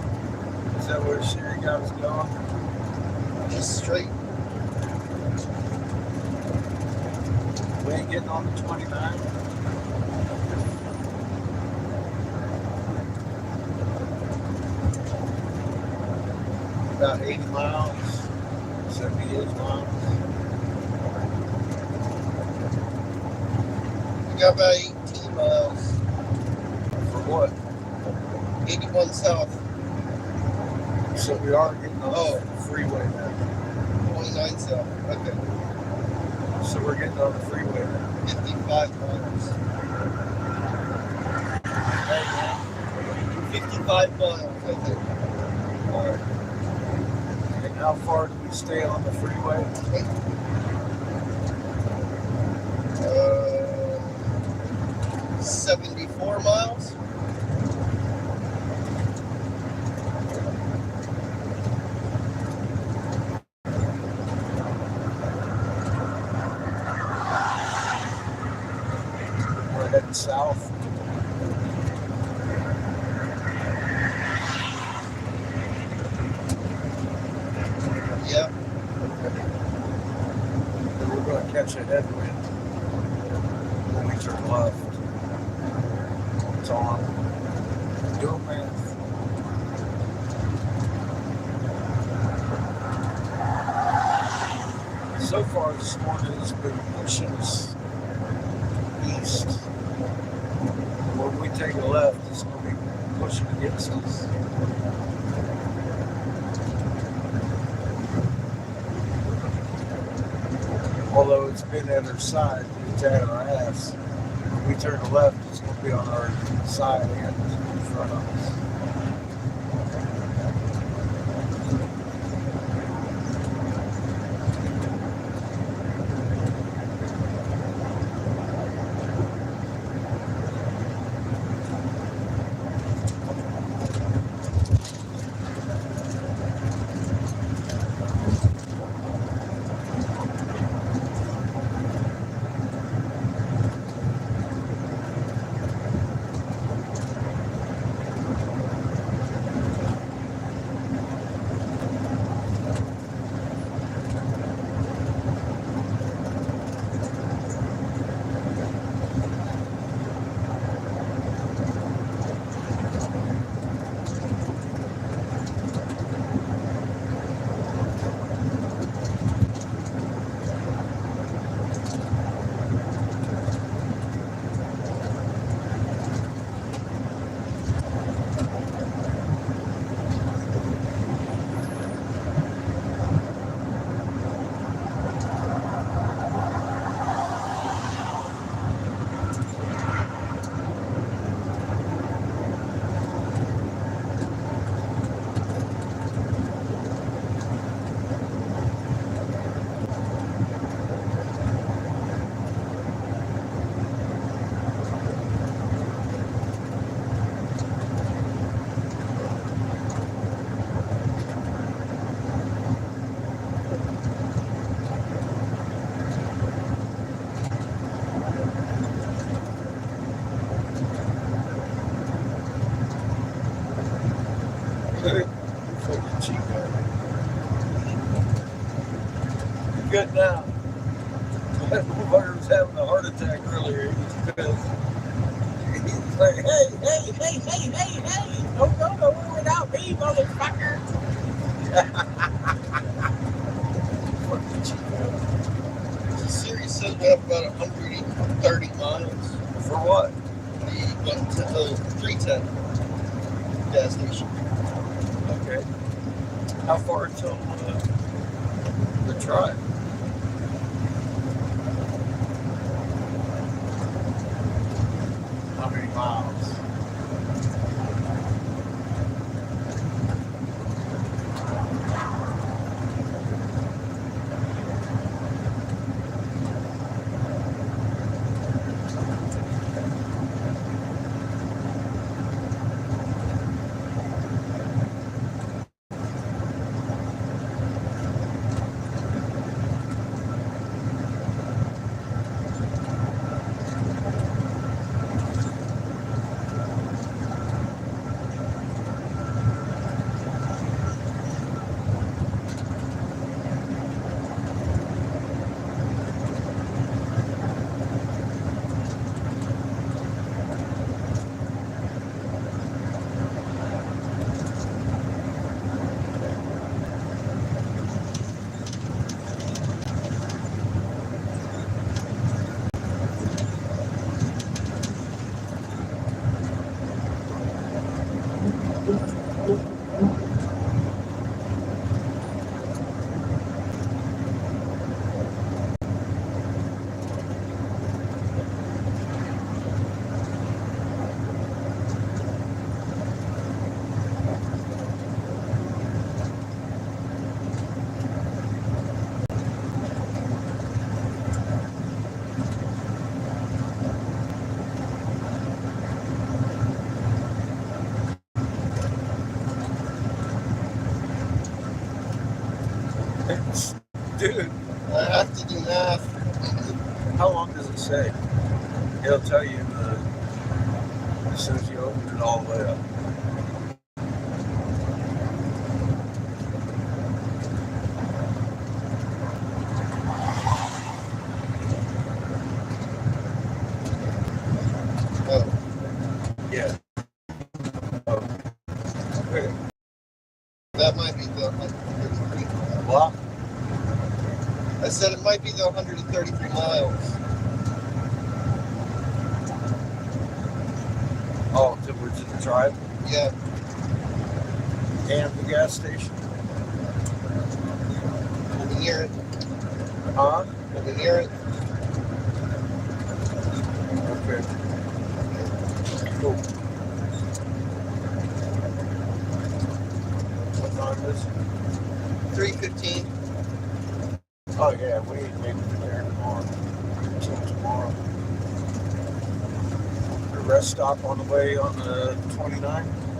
Is that where Sherry got us going? Just straight. We ain't getting on the 29. About 80 miles. 78 miles. We got about 18 miles. For what? 81 south. So we are getting on the freeway now. 29 south. Okay. So we're getting on the freeway now. 55 miles. Hey, man. 55 miles, I think. All right. And how far do we stay on the freeway? 74 miles. We're heading south. Yeah. And we're going to catch a headwind when we turn left. It's on. Do math. So far this morning has been pushing us east. When we take a left, it's going to be pushing against us. Although it's been at our side, it's at our ass. When we turn to left, it's going to be on our side and in front of us. Fucking Chico. You're good now. That motherfucker was having a heart attack earlier. He was pissed. He's like, hey, don't go nowhere without me, motherfucker. Fucking Chico. The series said we have about 130 miles. For what? The 310 gas station. Okay. How far until the tribe? How many miles? Dude, I have to do math. how long does it say? It'll tell you as soon as you open it all the way up. Oh, Yeah. Oh. Okay. that might be the 133. What? I said it might be the 133 miles. Oh, to the tribe Yeah. and the gas station. We'll be near it. Huh? We'll be near it. Okay. Cool. What time is it? 3:15. Oh yeah, we ain't making it there tomorrow. Until tomorrow. The rest stop on the way on the 29th.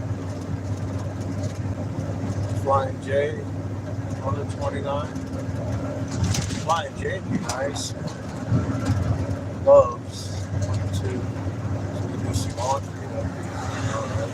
Flying J on the 29th. Flying J would be nice. Loves 22. So we do some laundry. That'd be alright.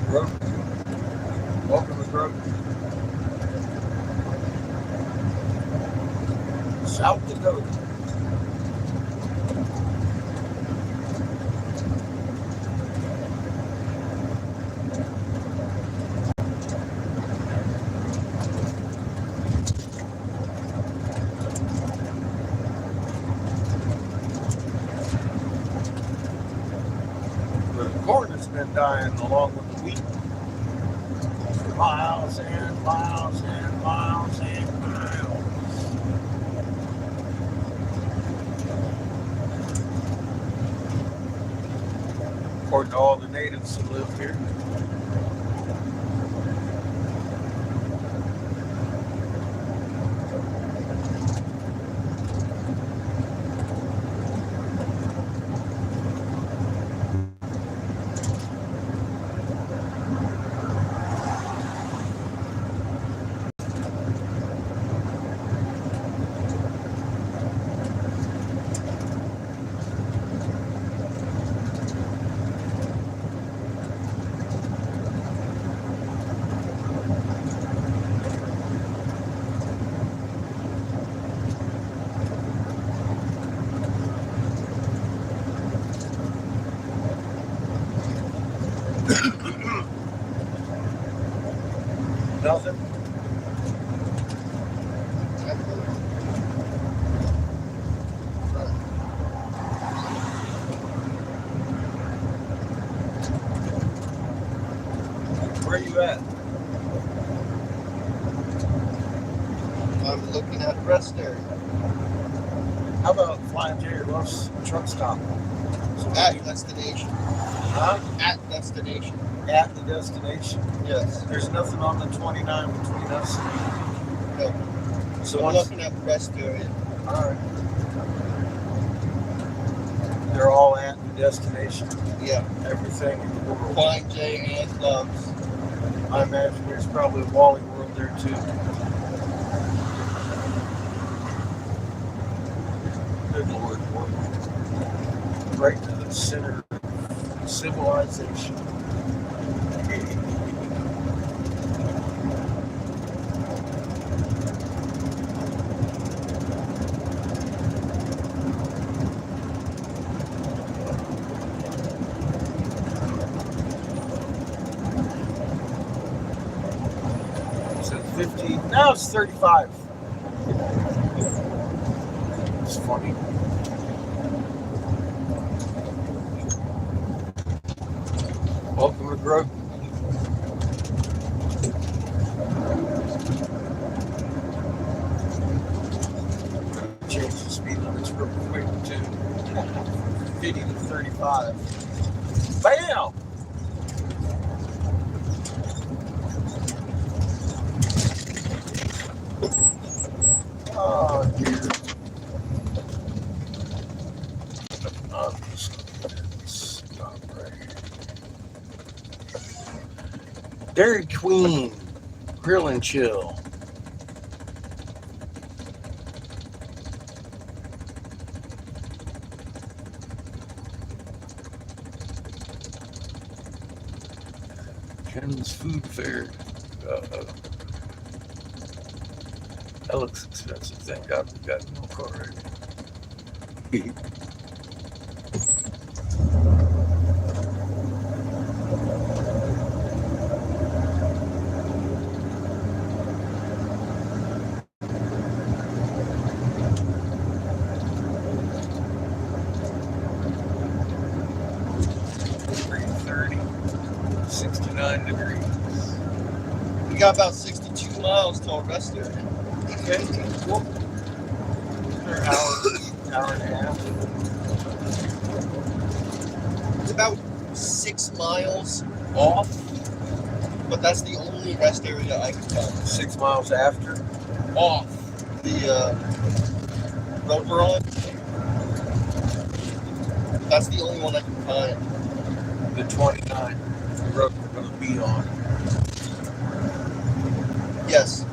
Brooke. Welcome to Brooke. South Dakota. The corn has been dying along with the wheat. Miles and miles and miles and miles. according to all the natives that live here. Nothing. Where are you at? I'm looking at rest area. How about Flying J Ruff's truck stop? At destination. Huh? At destination. At the destination. Yes. There's nothing on the 29 between us. No. So I'm once, looking at rest area. all right. They're all at the destination. Yeah. Everything in the world. Flying J and Dogs. I imagine there's probably a Wally World there too. Good Lord, boy. Right to the center of civilization. Is it 50? Now it's 35. It's funny. Welcome to Grove. Change the speed limits real quick to 50 to 35. Bam! Oh dear. I'm just gonna stop right here. Dairy Queen Grill and Chill. Ken's Food Fair. That looks expensive. Thank God we got milk already. $330, 69 degrees. We got about 62 miles to our rest area. Okay, cool. An hour and a half. It's about 6 miles off, but that's the only rest area I can find. 6 miles after. Off the road we're on. That's the only one I can find. The 29, the road we're going to be on. Yes.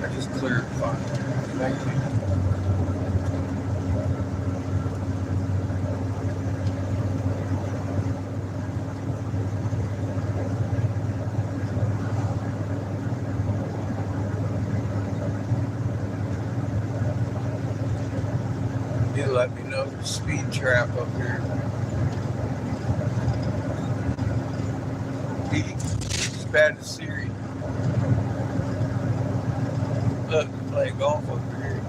I just cleared fine. Thank you. You let me know the speed trap up here. As bad as Siri. Look, playing golf over here.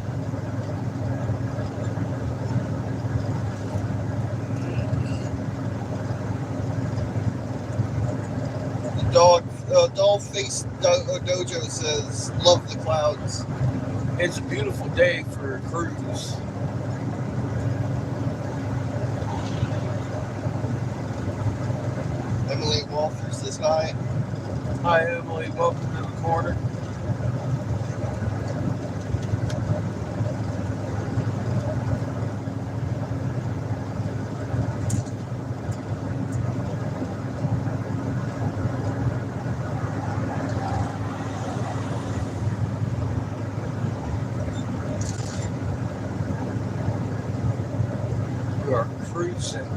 The doll face dojo says, "Love the clouds." It's a beautiful day for a cruise. Walther says hi. Hi, Emily. Welcome to the corner. We are cruising.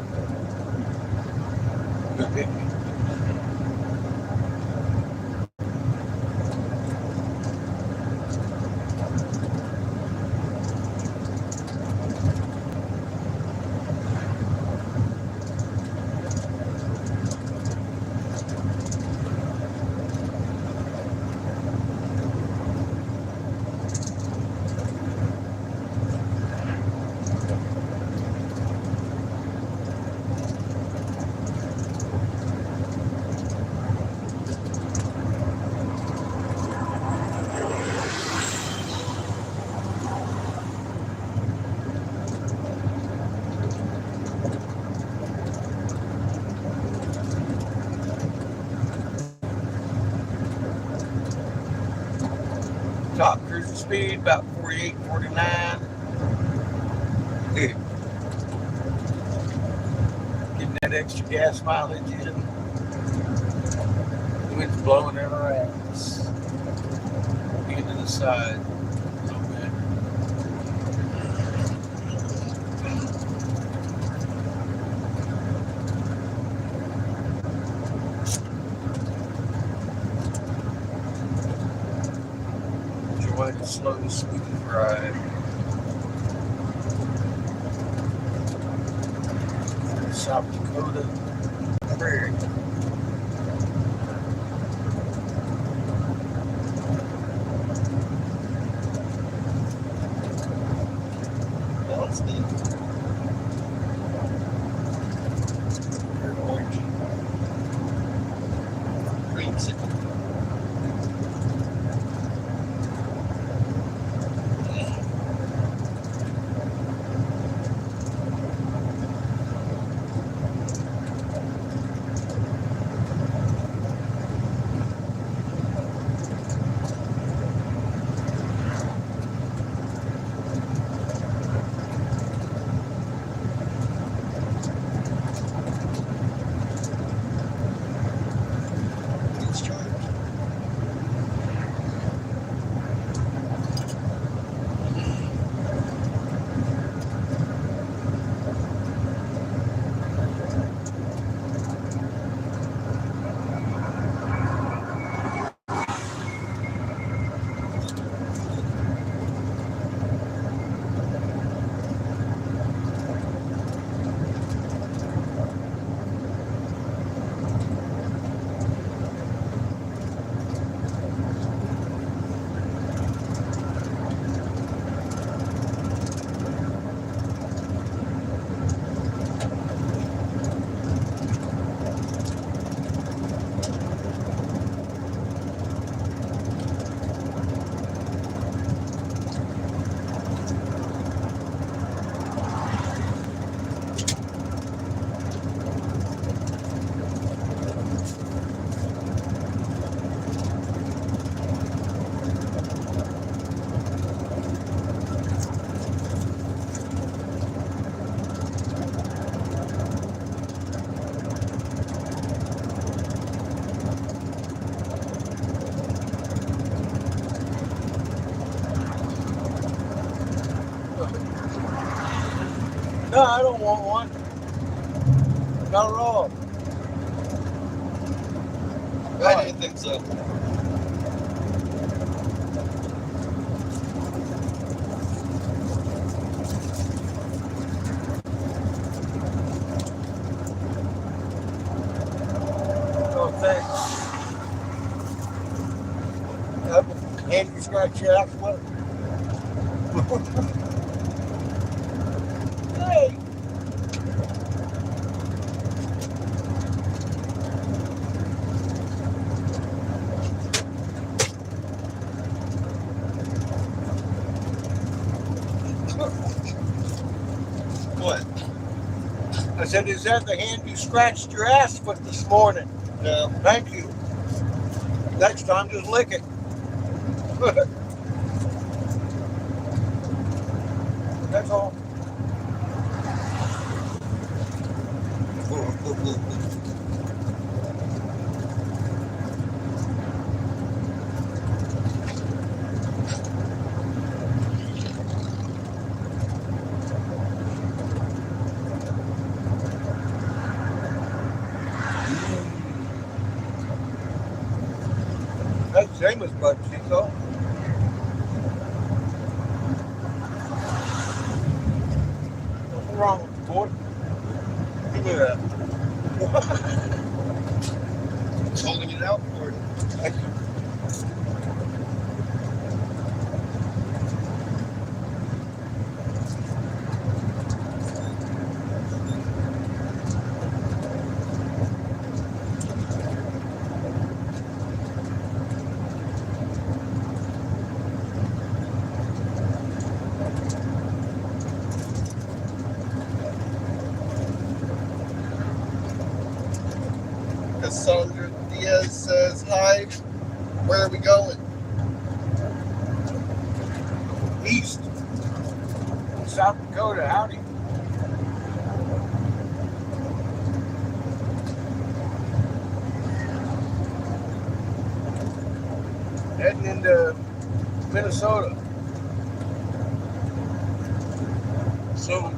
Top cruising speed about 48, 49. Getting that extra gas mileage in. The wind's blowing in our ass. Into the side. Oh man. Enjoy the slow, smooth ride. South Dakota Prairie. That's neat. Orange. Green City. It's charged. No, I don't want one. Not at all. I didn't think so. No thanks. Hand you scratch your ass with. Hey. What? I said, is that the hand you scratched your ass with this morning? No. Thank you. Next time, just lick it. That's all. That's Seamus butt cheek though. What's wrong with the boy? Give me that. Holding it out for you. Thank you. Cassandra Diaz says hi. Where are we going? East. South Dakota, howdy. Heading into Minnesota. So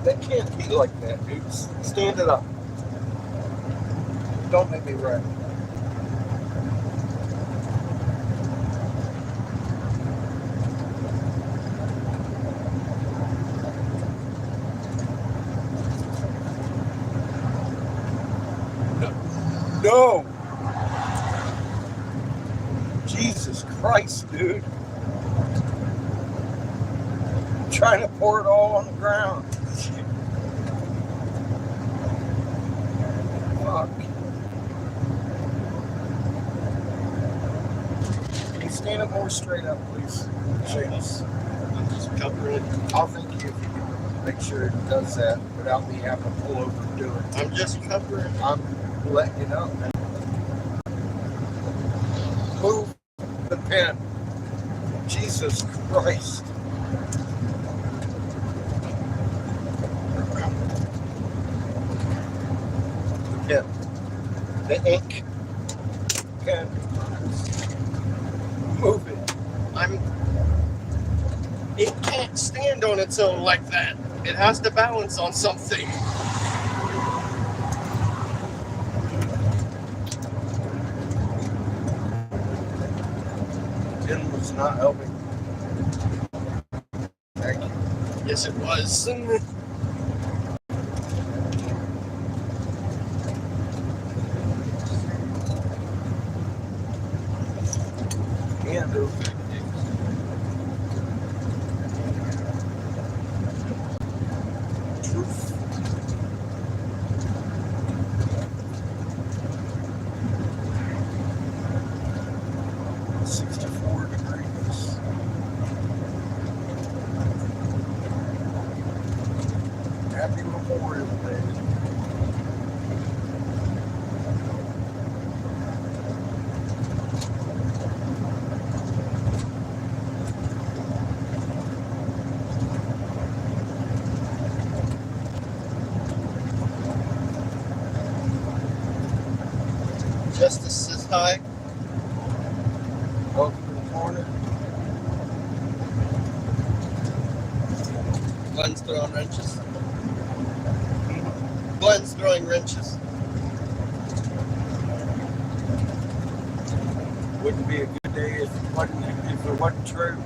that can't be like that, dude. Stand it up. Don't make me right. No. Jesus Christ, dude. I'm trying to pour it all on the ground. Fuck. Can you stand up more straight up, please? Seamus. I'm just covering it. I'll thank you if you can make sure it does that without me having to pull over and do it. I'm just covering. I'm letting you know. Move the pen. Jesus Christ. The The ink can move it. It can't stand on its own like that. It has to balance on something. Pen was not helping. Thank you. Yes, it was. And truth. Happy Memorial Day. Justice is high. Welcome to the corner. Glenn's throwing wrenches. Glenn's throwing wrenches. Wouldn't be a good day if it wasn't true.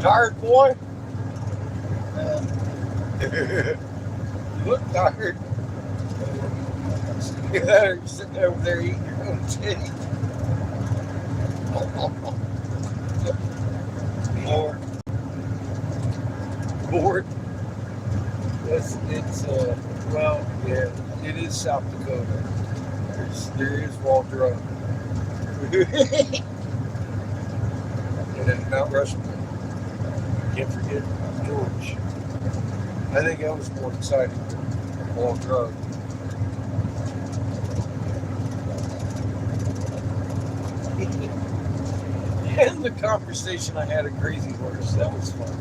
Tired, boy? You look tired. You're sitting over there eating your own titty. Bored. It's well, yeah, it is South Dakota. There is Wall Road. And then Mount Rushmore. Can't forget George. I think that was more exciting than Wall Road. And the conversation I had at Crazy Horse, that was fun.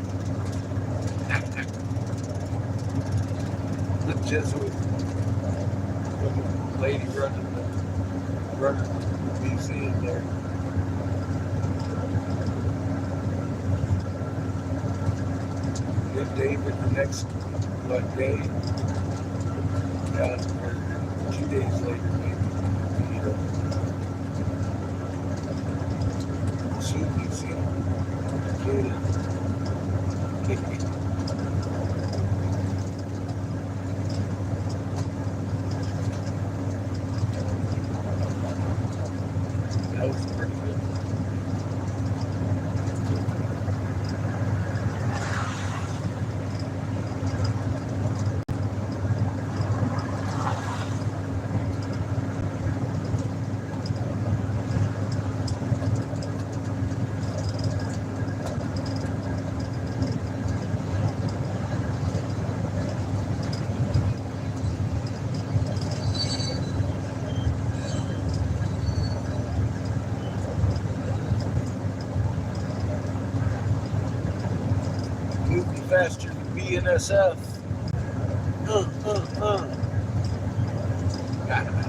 The Jesuit lady running the museum there. Then David the next day, 2 days later, maybe. Soup museum. That was pretty good. Moving faster than BNSF. Got him out.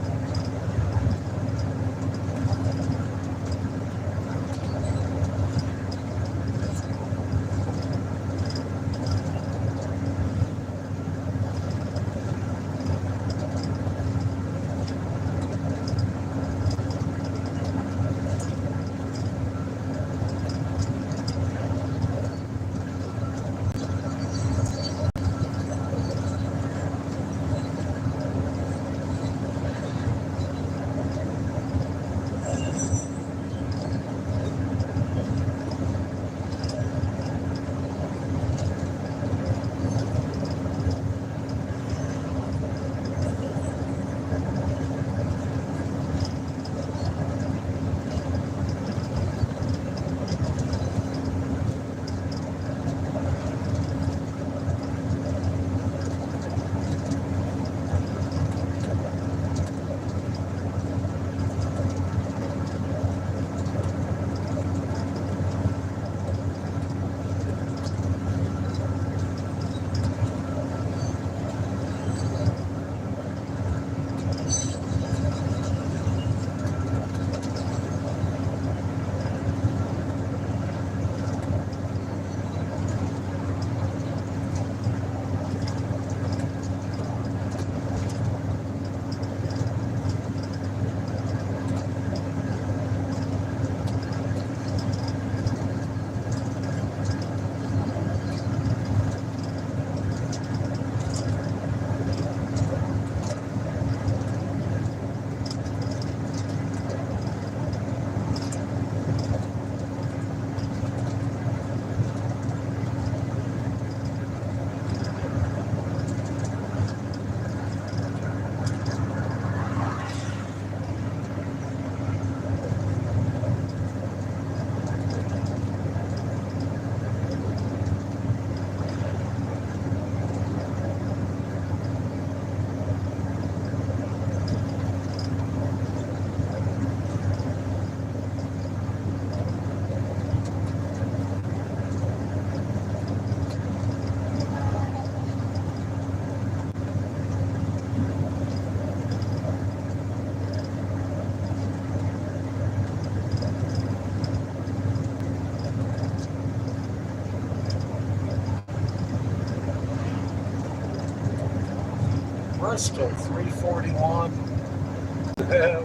Bristol, 341.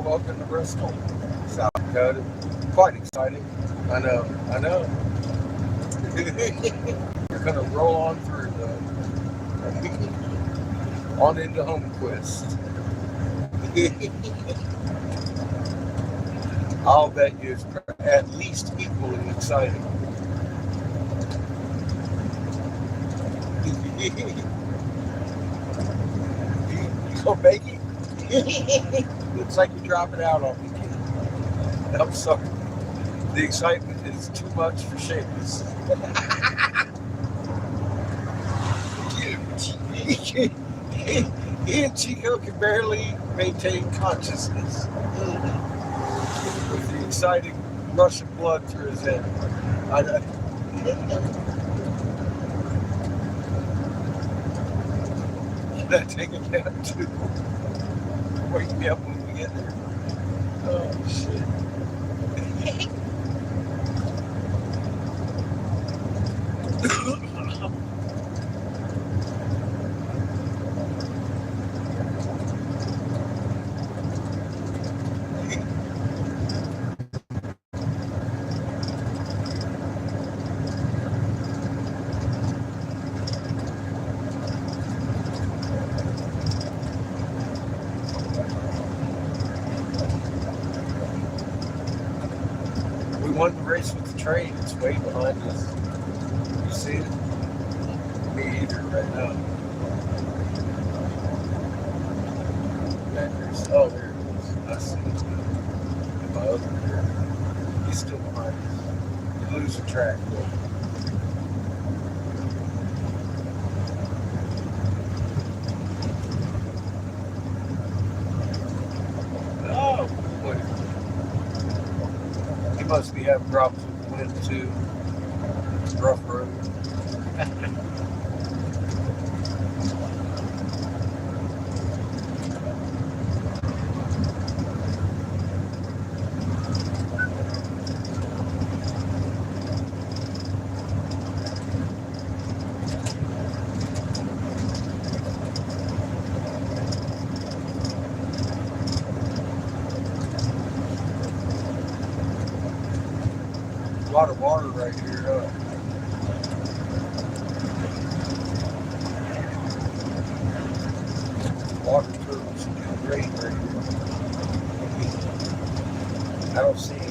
Welcome to Bristol, South Dakota. Quite exciting. I know. You're gonna roll on through though. On into HomeQuest. I'll bet you it's at least equally exciting. You gonna make it? Looks like you're dropping out on me, kid. I'm sorry. The excitement is too much for Seamus. He and Chico can barely maintain consciousness with the exciting rush of blood through his head. Can I take a nap too? Wake me up when we get there. Oh shit. We won the race with the train. It's way behind us. You see it? Me either right now. Oh, there it is. I see it. And my other there. He's still behind us. You lose the track. Oh, boy. He must be having problems with the wind too. It's a rough road. A lot of water right here. Water turtles do great right here. I don't see any.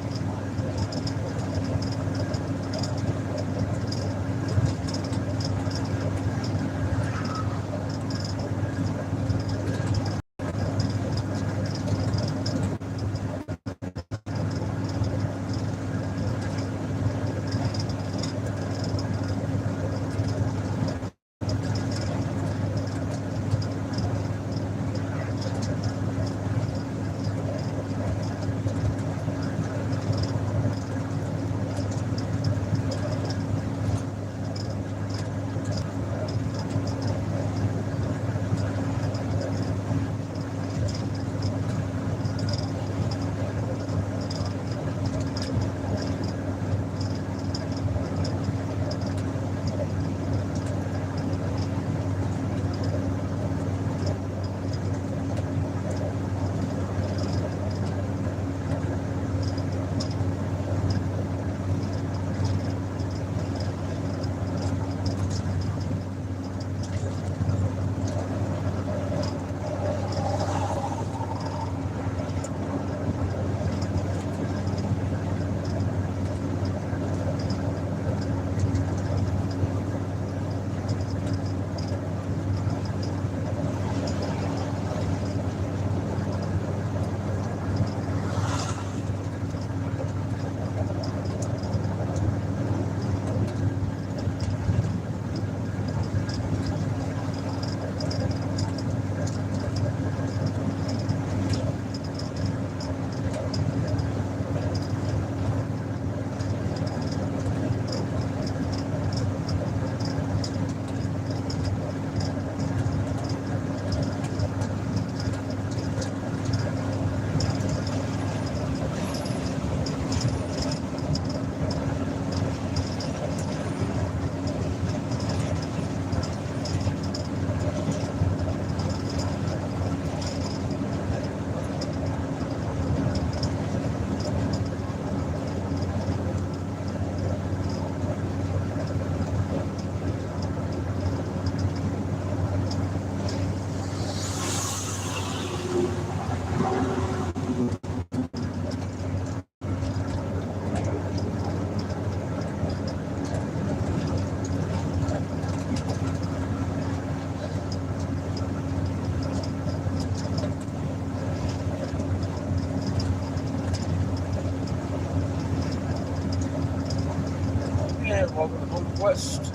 man, welcome to Hope West.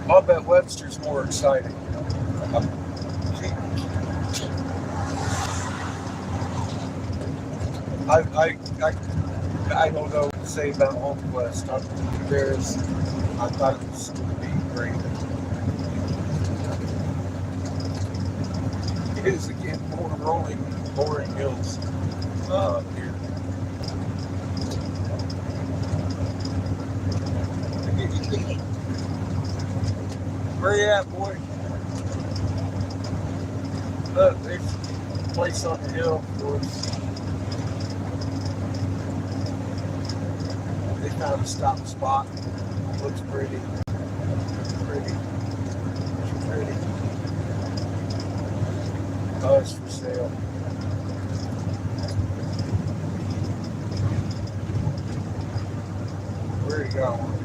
I'll bet Webster's more exciting. I don't know what to say about Hope West. I thought it was going to be great. It is again more rolling, boring hills here. Where you at, boy? Look, there's a place on the hill for us. They found a stop spot. Looks pretty. Pretty. Oh, it's for sale. Where are you going?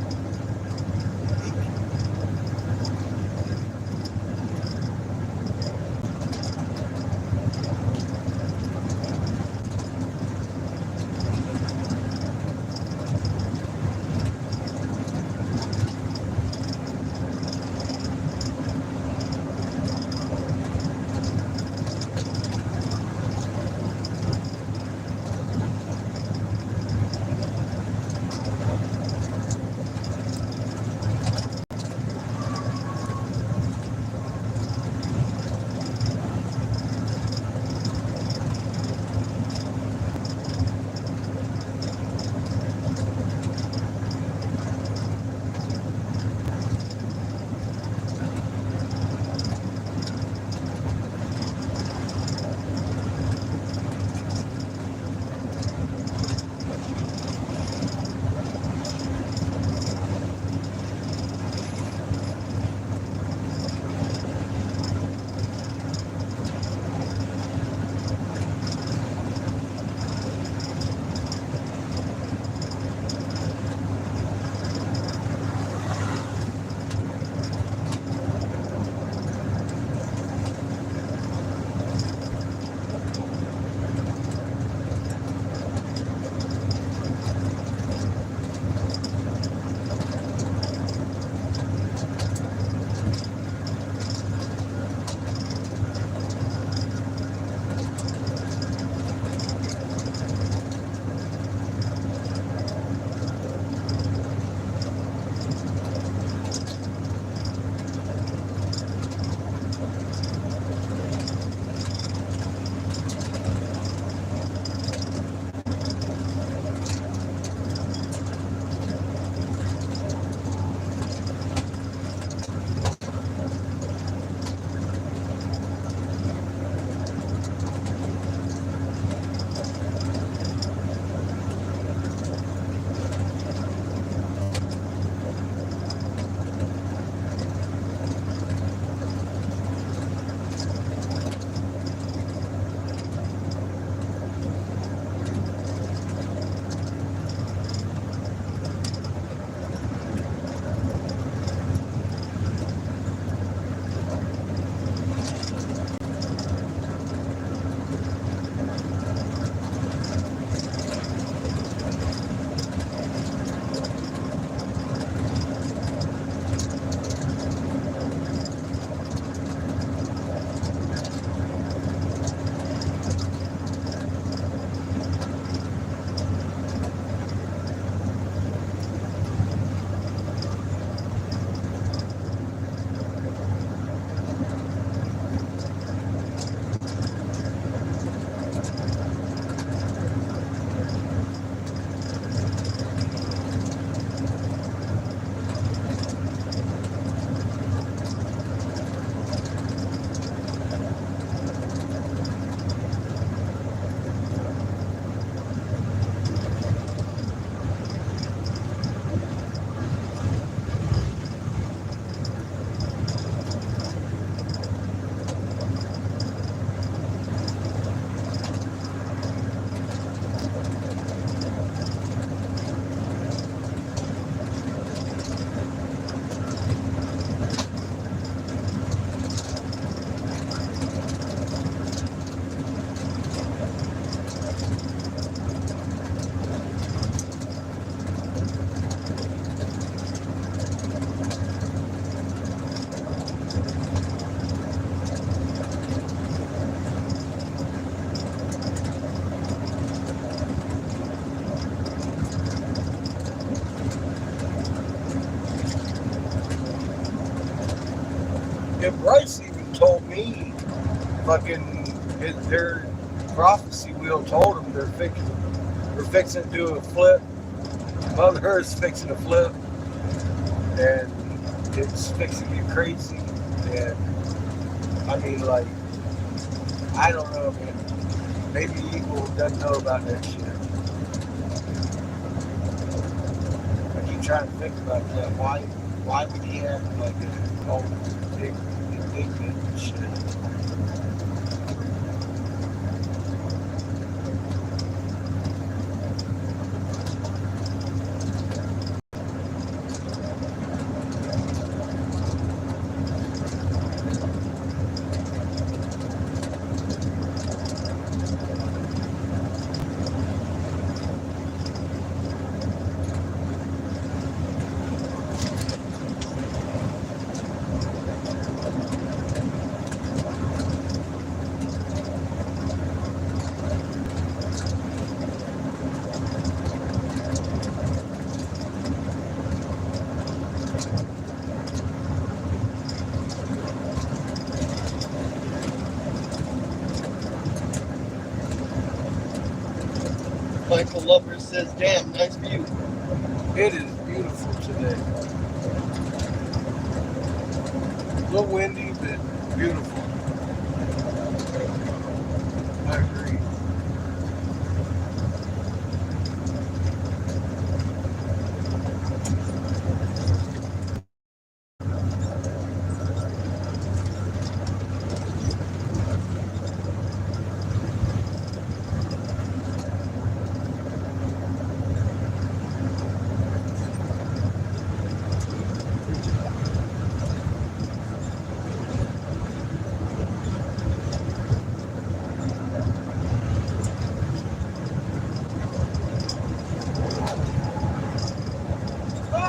their prophecy wheel told them we're fixing to do a flip. Mother Earth's fixing to flip, and it's fixing to get crazy. And I mean, like, I don't know, man. Maybe Eagle doesn't know about that shit. I keep trying to think about that. Why would he have like a big shit? Michael Lover says, damn, nice view. It is beautiful today. A little windy, but beautiful. I agree.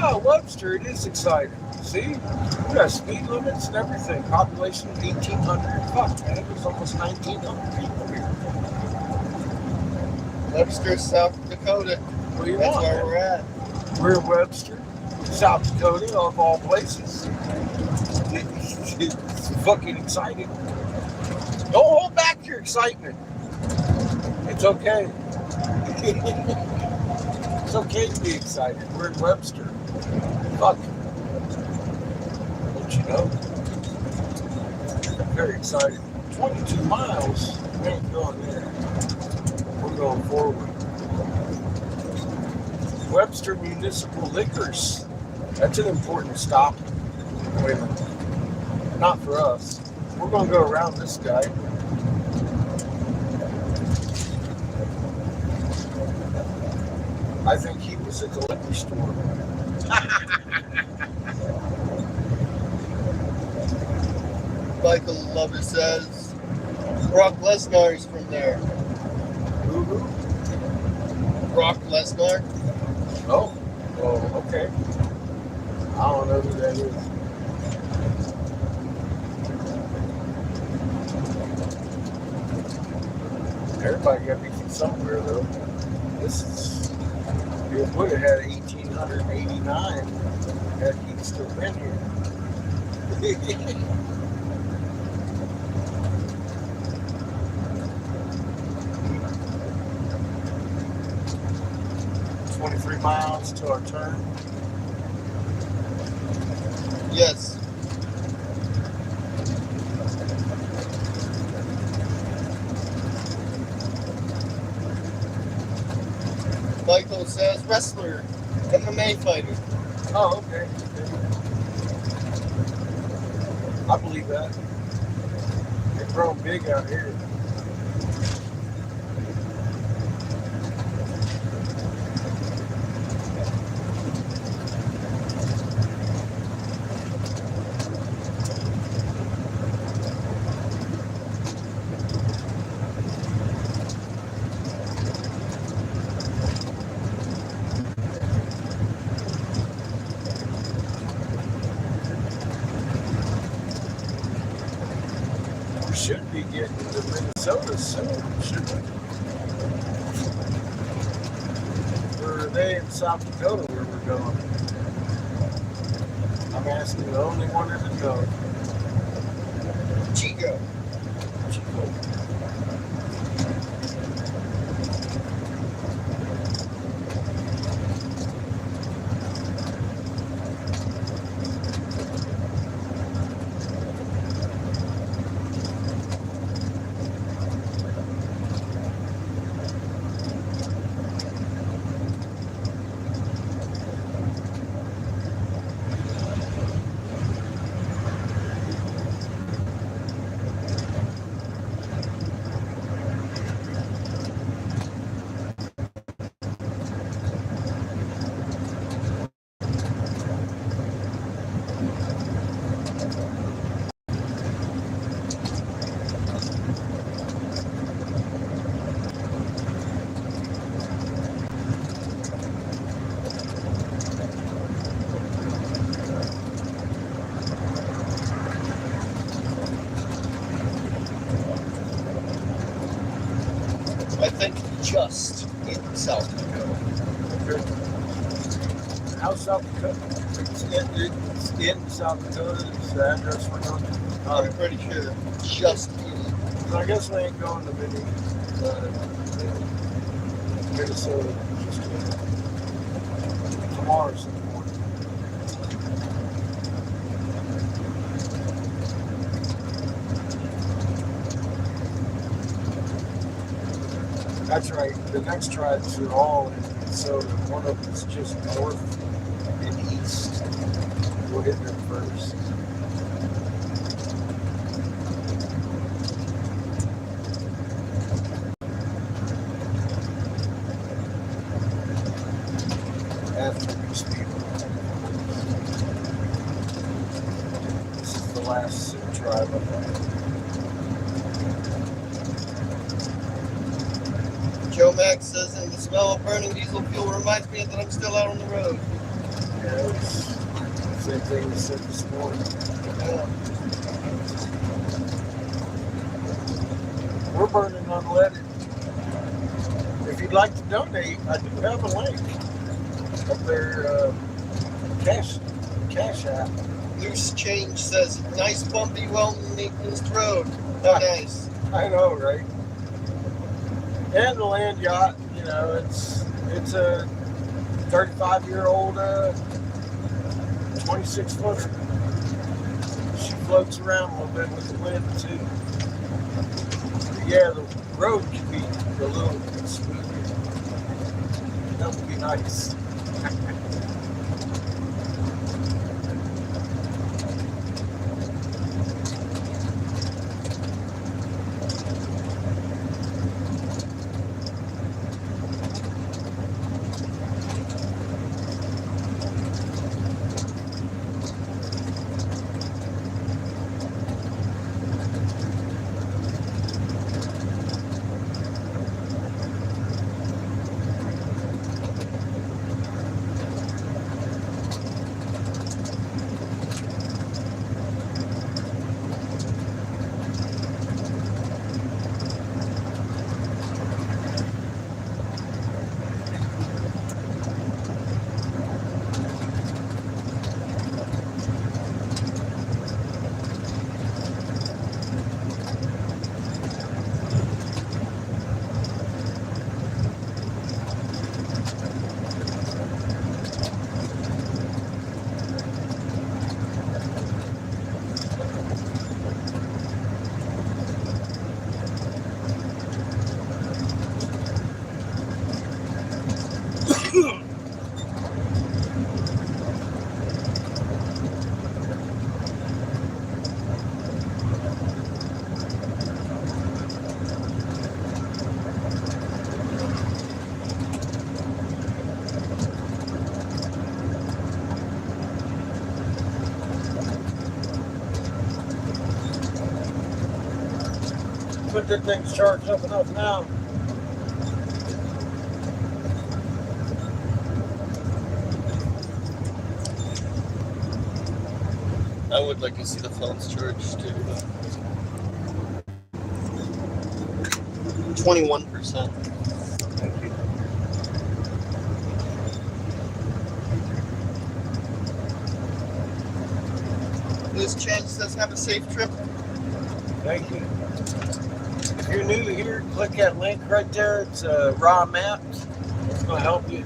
Oh, Webster, it is exciting. See? We got speed limits and everything. Population 1,800. Fuck, man. There's almost 1,900 people here. Webster, South Dakota. What do you That's want, where man? we're at. We're in Webster, South Dakota, of all places. It's fucking exciting. Don't hold back your excitement. It's okay. It's okay to be excited. We're in Webster. Fuck. Don't you know? Very excited. 22 miles. We ain't going there. We're going forward. Webster Municipal Liquors. That's an important stop. Wait a minute. Not for us. We're going to go around this guy. I think he was at the liquor store. Michael Lover says, Brock Lesnar is from there. Who? Brock Lesnar. Oh, okay. I don't know who that is. Everybody got to be from somewhere, though. This is, it would have had 1,889 had he still been here. 23 miles to our turn. Yes. Michael says, wrestler, MMA fighter. Oh, okay. I believe that. They're growing big out here. Should be getting to Minnesota soon, shouldn't we? Or are they in South Dakota where we're going? I'm asking the only one in the know. Chico. Chico. I think just in South Dakota. How's South Dakota? It's in South Dakota. Is the address we're going to? I'm pretty sure just in. I guess we ain't going to many. Minnesota. Just tomorrow some morning. That's right. The next tribes are all in Minnesota. One of them's just north and east. We'll hit them first. After these people. This is the last Sioux tribe of that. Joe Max says, and the smell of burning diesel fuel reminds me that I'm still out on the road. Yeah, it's the same thing we said this morning. We're burning unleaded. If you'd like to donate, I do have a link of their cash app. Loose Change says, nice bumpy, well-maintained road. How nice. I know, right? And the land yacht, you know, it's a 35-year-old 26-footer. She floats around a little bit with the wind too. But yeah, the road can be a little smoother. That would be nice. But that thing's charged up enough now. I would like to see the phones charged too. 21%. Thank you. Loose Change says, have a safe trip. Thank you. If you're new here, click that link right there. It's raw maps. It's going to help you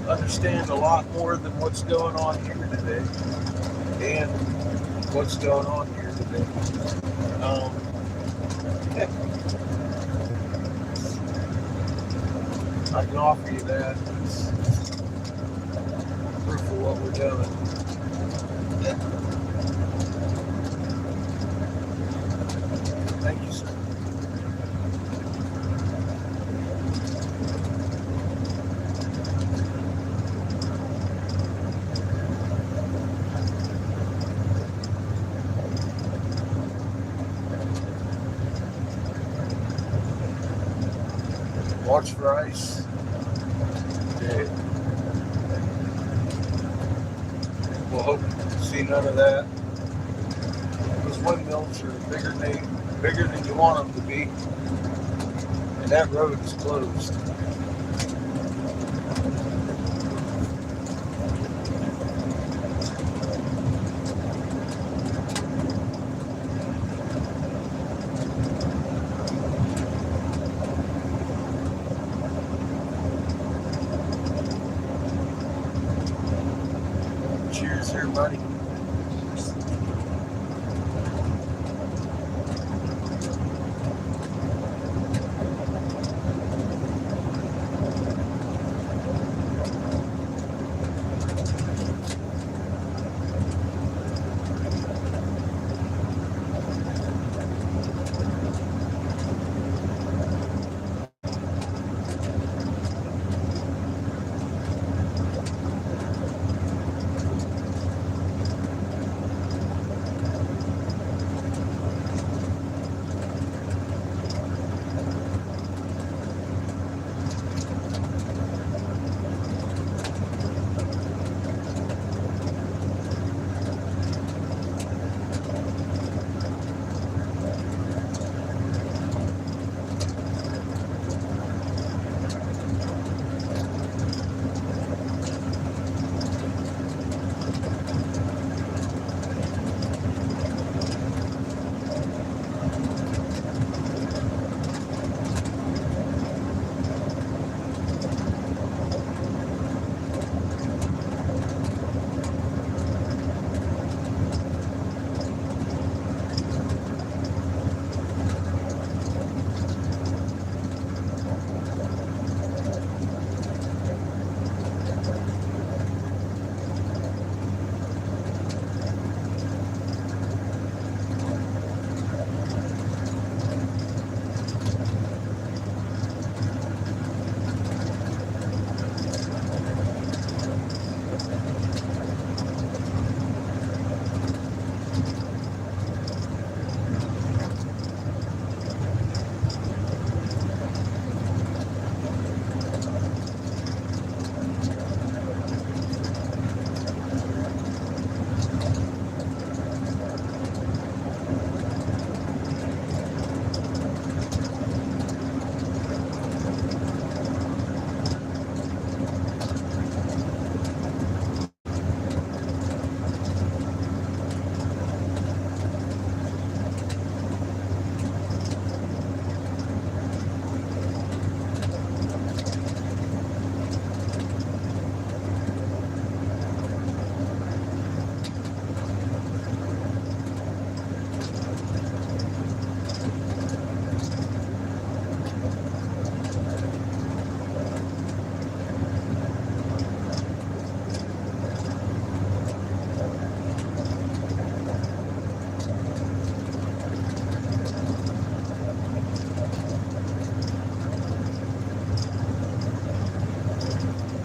understand a lot more than what's going on here today and what's going on here today. I can offer you that. It's proof of what we're doing. Thank you, sir. Watch for ice. Yeah. We'll hope to see none of that. Those windmills are bigger than you want them to be. And that road is closed. Cheers, everybody.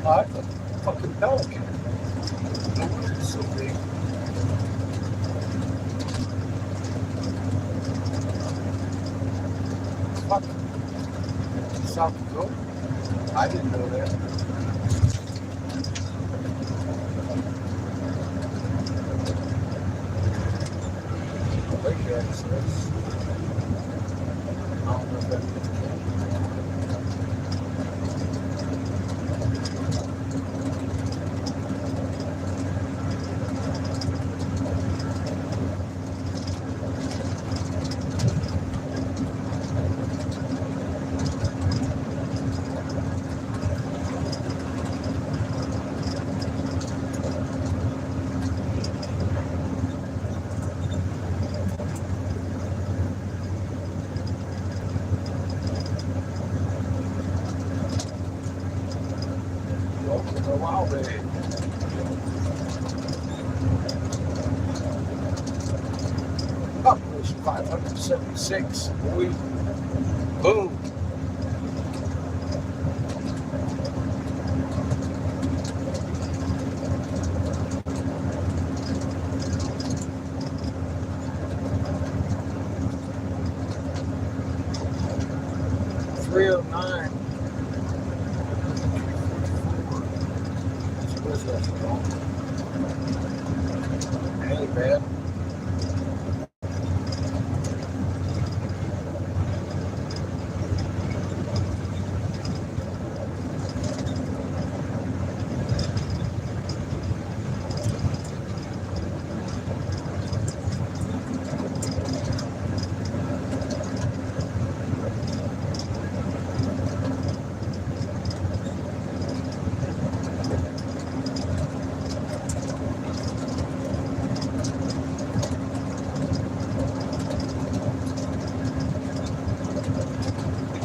Oh, that's a fucking pelican. No wonder it's so big. Fuck. South Dakota? I didn't know that. Lake access. I don't know if that is. a while back. Population 576. Boy. Boom. Hey, man.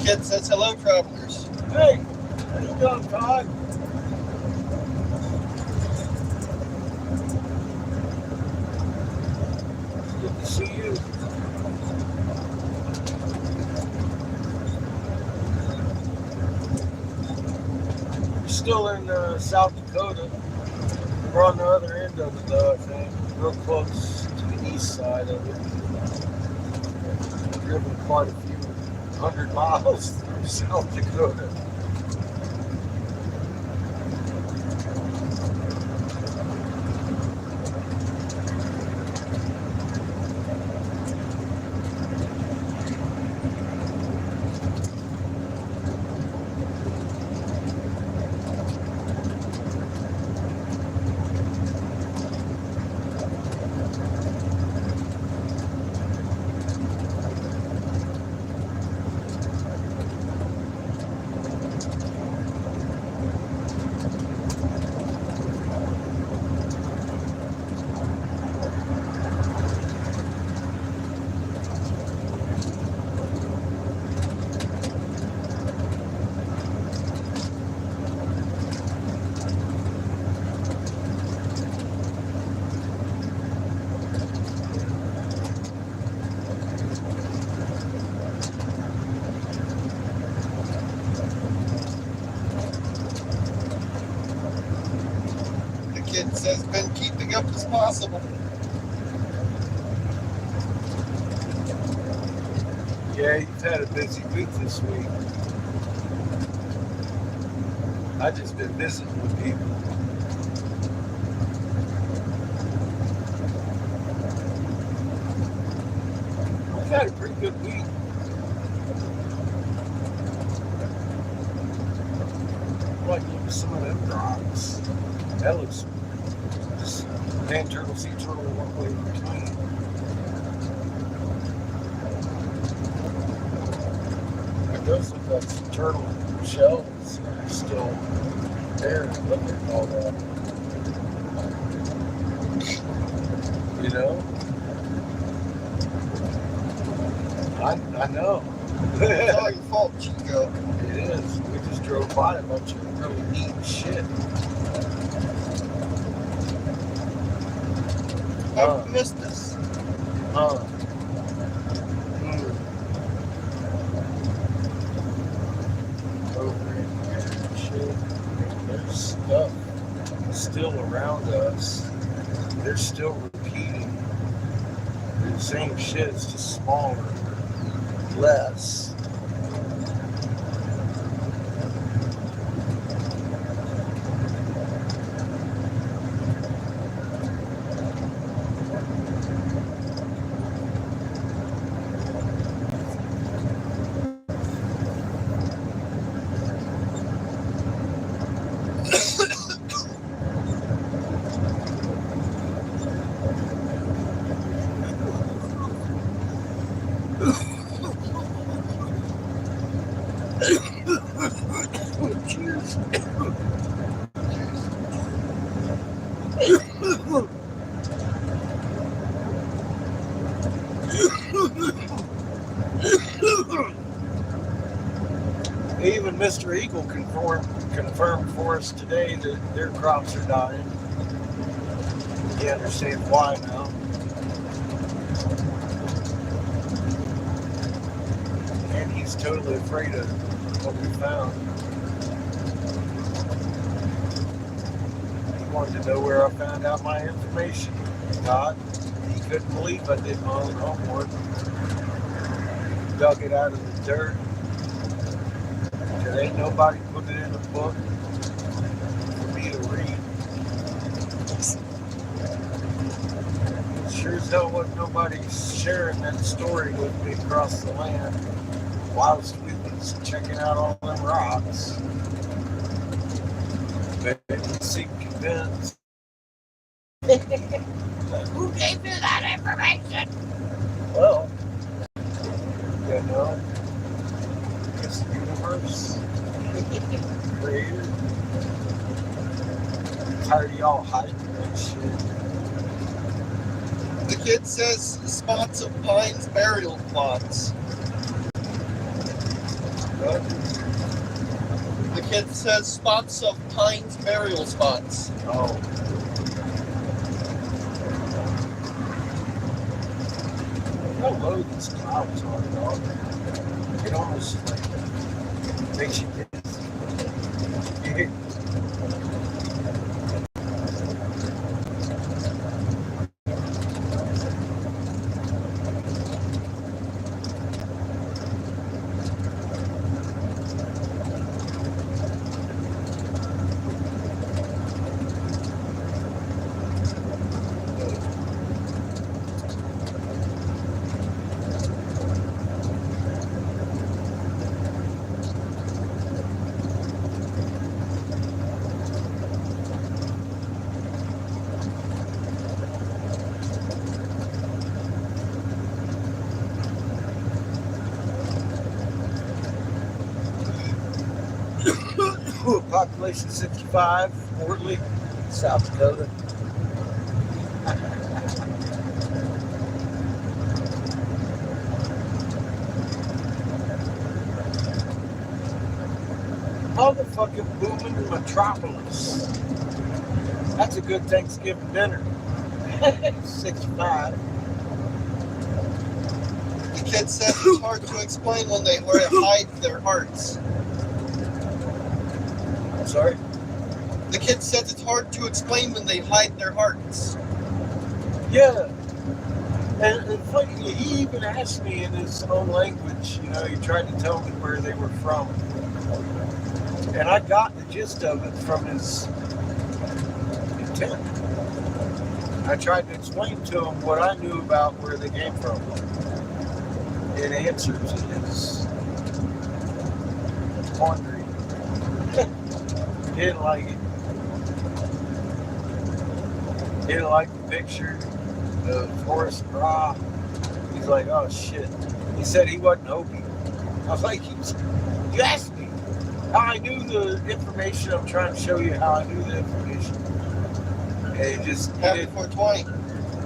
Kid says hello, travelers. Hey, how you doing, Todd? Good to see you. We're still in South Dakota. We're on the other end of it, though, I think. Real close to the east side of it. We've driven quite a few 100 miles through South Dakota. The kid says been keeping up as possible. Yeah, you've had a busy week this week. I just been visiting with people. I've had a pretty good week. Like, look at some of them rocks. That looks just land turtle, sea turtle, one way between. It does look like some turtle shells are still there. Look at all that. You know? I know. It's all your fault, Chico. It is. We just drove by a bunch of really neat shit. I missed this. Over in here and shit. There's stuff still around us. They're still repeating the same shit. It's just smaller, less. Cheers. They even Mr. Eagle confirmed for us today that their crops are dying. He understands why now. And he's totally afraid of what we found. He wanted to know where I found out my information. God, he couldn't believe I did my own homework. Dug it out of the dirt. There ain't nobody put it in a book for me to read. Sure as hell wasn't nobody sharing that story with me across the land whilst we was checking out all them rocks. They seem convinced. Who gave you that information? Well, you know, it's the universe. Creator. I'm tired of y'all hiding that shit. The kid says spots of pines burial plots. What? The kid says spots of pines burial spots. Oh. How low these clouds are, dog. It almost like makes you dizzy. Population 65, Wortley, South Dakota. Motherfucking booming metropolis. That's a good Thanksgiving dinner. 65. The kid says it's hard to explain when they hide their hearts. Sorry? The kid says it's hard to explain when they hide their hearts. Yeah. And funny, he even asked me in his own language, you know, he tried to tell me where they were from. And I got the gist of it from his intent. I tried to explain to him what I knew about where they came from. In answer to his quandary. Didn't like it. Didn't like the picture of Horace Bra. He's like, oh shit. He said he wasn't Hopi. I was like, you asked me how I knew the information. I'm trying to show you how I knew the information. And he just Happy 420.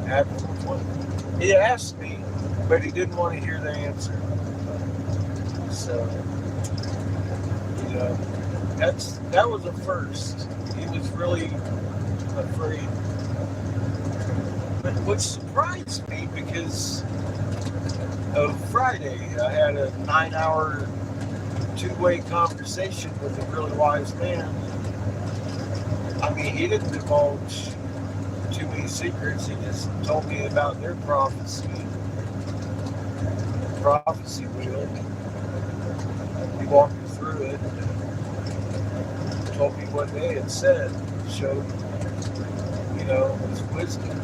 Happy 420. He asked me, but he didn't want to hear the answer. So, you know, that was a first. He was really afraid. But what surprised me, because of Friday, I had a 9-hour two-way conversation with a really wise man. I mean, he didn't divulge too many secrets. He just told me about their prophecy wheel. He walked me through it. Told me what they had said, showed, you know, his wisdom.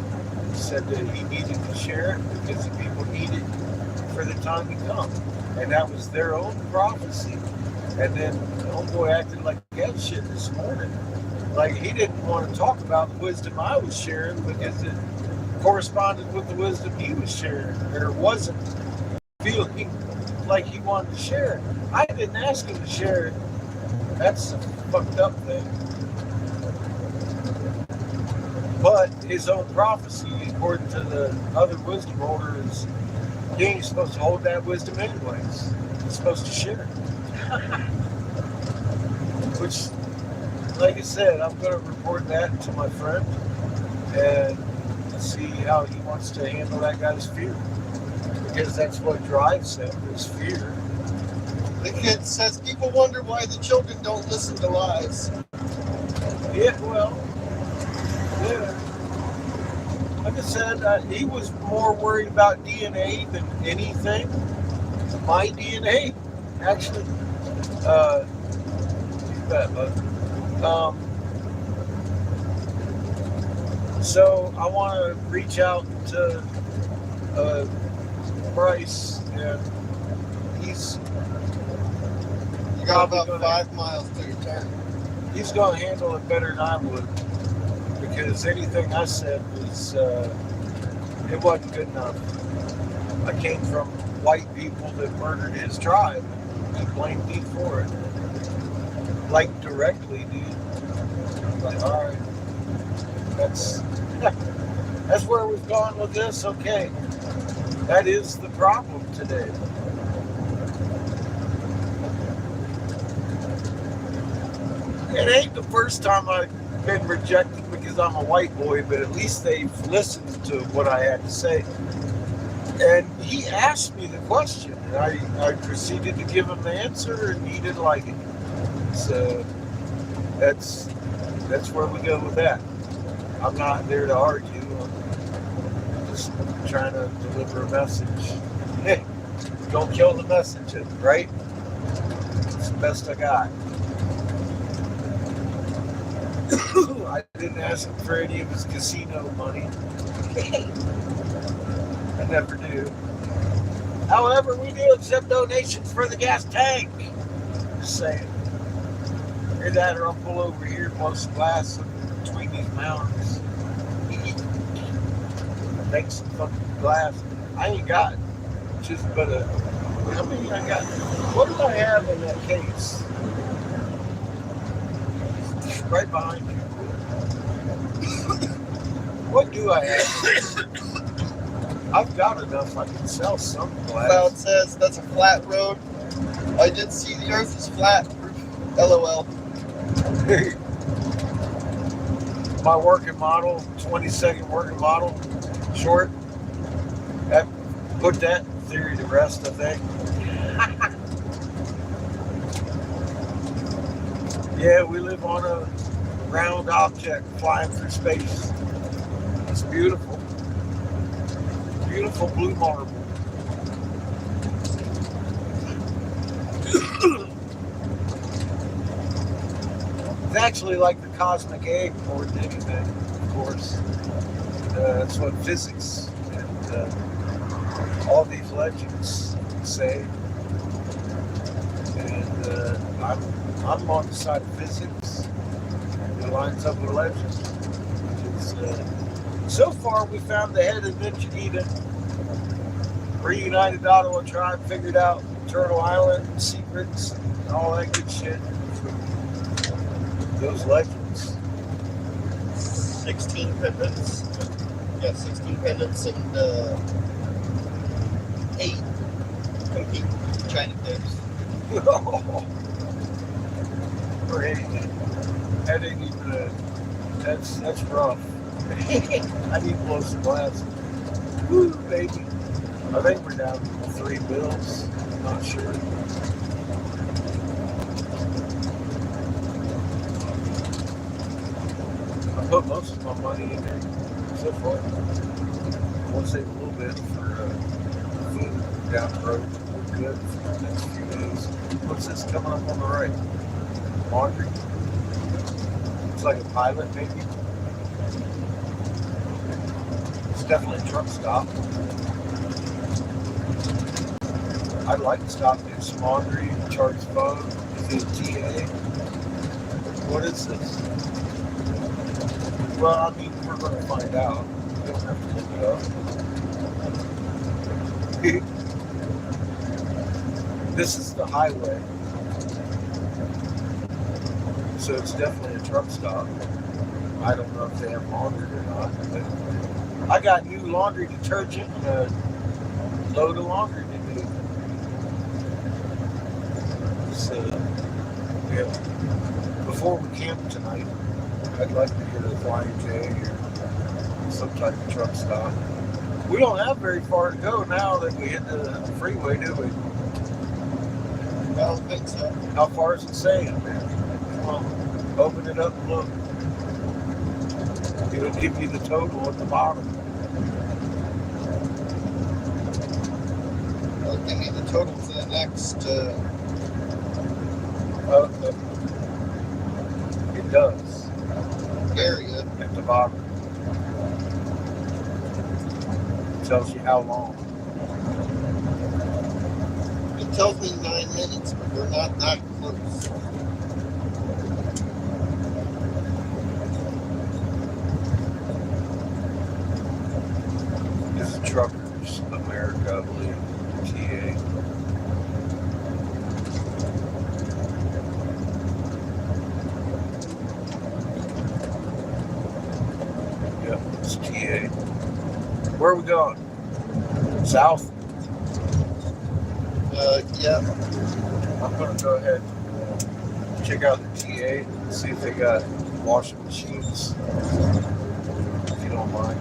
He said that he needed to share it because the people need it for the time to come. And that was their own prophecy. And then the homeboy acted like that shit this morning. Like he didn't want to talk about the wisdom I was sharing because it corresponded with the wisdom he was sharing. Or wasn't feeling like he wanted to share it. I didn't ask him to share it. That's a fucked up thing. But his own prophecy, according to the other wisdom holder, is he ain't supposed to hold that wisdom anyways. He's supposed to share it. Which, like I said, I'm going to report that to my friend and see how he wants to handle that guy's fear. Because that's what drives him, is fear. The kid says people wonder why the children don't listen to lies. Yeah, well, yeah. Like I said, he was more worried about DNA than anything. My DNA, actually. You bet, bud. So I want to reach out to Bryce, and he's You got Probably about gonna- 5 miles to your turn. he's going to handle it better than I would, because anything I said was it wasn't good enough. I came from white people that murdered his tribe and blamed me for it, like directly, dude. I'm like, all right, that's where we've gone with this. Okay, that is the problem today. It ain't the first time I've been rejected because I'm a white boy, but at least they've listened to what I had to say. And he asked me the question, and I proceeded to give him the answer, and he didn't like it. So that's where we go with that. I'm not there to argue. I'm just trying to deliver a message. Hey, don't kill the messenger, right? It's the best I got. I didn't ask him for any of his casino money. I never do. However, we do accept donations for the gas tank. Just saying. Hear that, or I'll pull over here and blow some glass in between these mountains. Make some fucking glass. I ain't got just but a. How many I got? What do I have in that case? Right behind you. What do I have? I've got enough. I can sell some glass. Cloud says that's a flat road. I did see the earth is flat. LOL. My working model, 20-second working model, short. That put that theory to rest, I think. Yeah, we live on a round object flying through space. It's beautiful. Beautiful blue marble. It's actually like the cosmic egg more than anything, of course. That's what physics and all these legends say. And I'm on the side of physics. It lines up with legends. So far, we found the head of Ninjanita. Reunited Ottawa tribe, figured out Turtle Island secrets and all that good shit. Those legends. 16 pendants. Yeah, 16 pendants and 8 complete China dips. Crazy. That ain't even that's rough. I need to blow some glass. Woo, baby. I think we're down to 3 bills. I'm not sure. I put most of my money in there so far. I want to save a little bit for food down the road. We're good for the next few days. What's this coming up on the right? Laundry. It's like a pilot, maybe. It's definitely a truck stop. I'd like to stop, do some laundry, charge the phone, do a TA. What is this? Well, I mean, we're going to find out. We don't have to look it up. This is the highway. So it's definitely a truck stop. I don't know if they have laundry or not. But I got new laundry detergent and a load of laundry to do. So, yeah. before we camp tonight, I'd like to hit a Flying J or some type of truck stop. We don't have very far to go now that we hit the freeway, do we? I don't think so. How far is it saying, man? Come on, open it up and look. It'll give you the total at the bottom. I'll give me the total for the next. It does. Area. At the bottom. It tells you how long. It tells me 9 minutes, but we're not that close. This is Truckers America, I believe. TA. Yep, it's TA. Where are we going? South? Yeah. I'm gonna go ahead and check out the TA and see if they got washing machines. If you don't mind.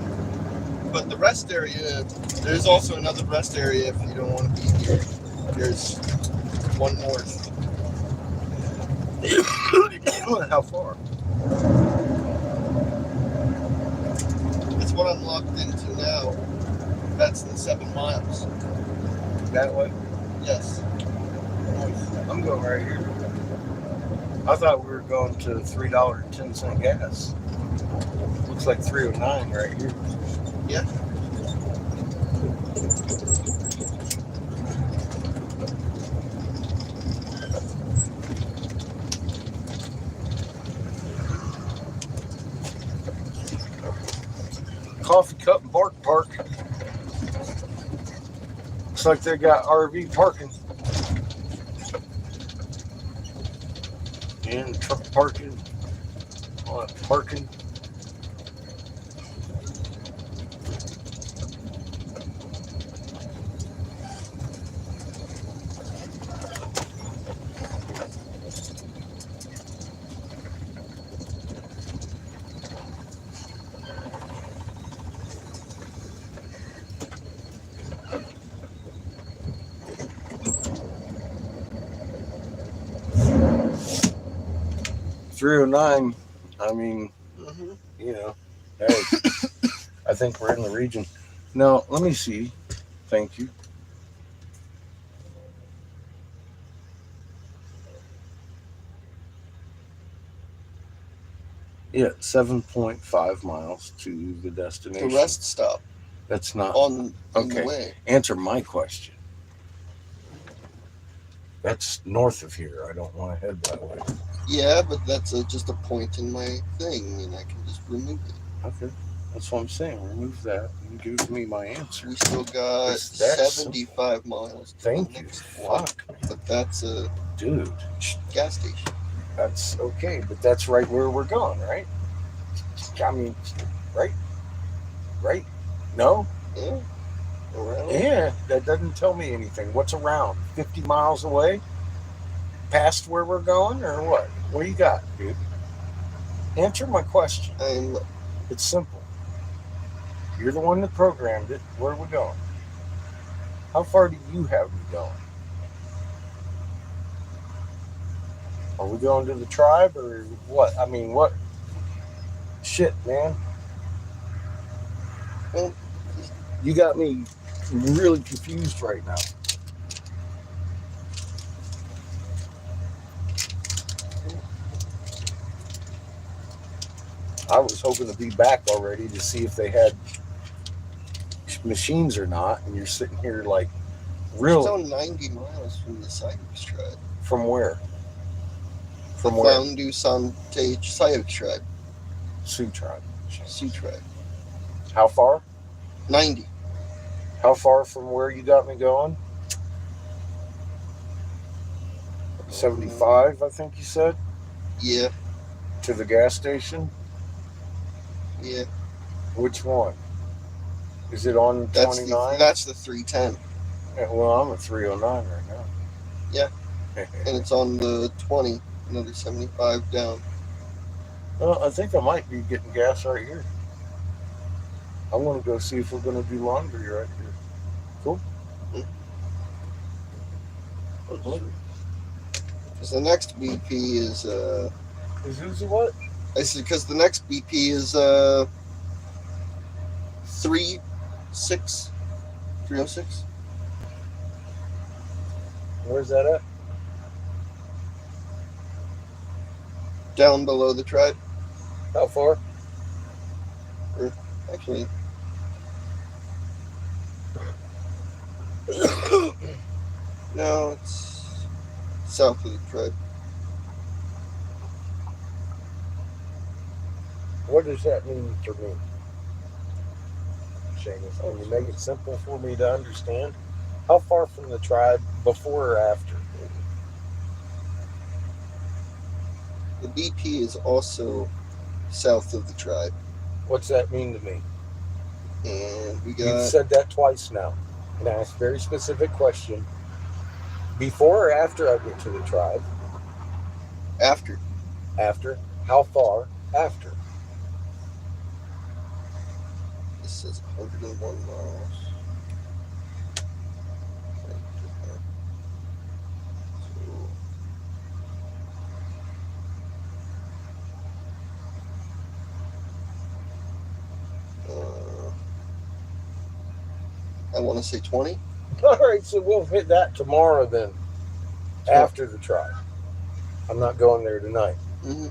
But the rest area, there's also another rest area if you don't want to be here. There's one north. How far? It's what I'm locked into now. That's the 7 miles. That way? Yes. I'm going right here. I thought we were going to $3.10 gas. Looks like 309 right here. Yeah. Coffee Cup and Bark Park. Looks like they got RV parking. And truck parking. All that parking. $309. I mean, you know, hey, I think we're in the region. Now, let me see. Thank you. Yeah, 7.5 miles to the destination. The rest stop That's not on okay. the way. Answer my question. That's north of here. I don't want to head that way. Yeah, but that's just a point in my thing, and I can just remove it. Okay. That's what I'm saying. Remove that and give me my answer. We still got It's that 75 miles. To Thank the you. next one, Fuck. but that's a Dude. gas station. That's okay, but that's right where we're going, right? I mean, right? Right? No? Yeah. Around. Yeah, that doesn't tell me anything. What's around? 50 miles away? Past where we're going, or what? What do you got, dude? Answer my question. It's simple. You're the one that programmed it. Where are we going? How far do you have me going? Are we going to the tribe or what? I mean, what? Shit, man. Well, You got me really confused right now. I was hoping to be back already to see if they had machines or not, and you're sitting here like, really? It's on 90 miles from the Sioux tribe. From where? From the where? Foundu Santage Sioux tribe. Sioux tribe. Sioux tribe. How far? 90. How far from where you got me going? 75, I think you said? Yeah. To the gas station? Yeah. Which one? Is it on 29? That's the 310. Yeah, well, I'm at 309 right now. Yeah. And it's on the 20. another 75 down. Well, I think I might be getting gas right here. I want to go see if we're going to do laundry right here. Cool. Because the next BP is Is Uzi what? I said because the next BP is 306. Where's that at? Down below the tribe. How far? Actually, no, it's south of the tribe. What does that mean for me? Seamus, can you make it simple for me to understand? How far from the tribe, before or after? The BP is also south of the tribe, What's that mean to me? and we You've got said that twice now. And I asked a very specific question. Before or after I get to the tribe? after. After. How far after? This says 101 miles. I want to say 20. All right, so we'll hit that tomorrow then. After the tribe. I'm not going there tonight. Mm-hmm.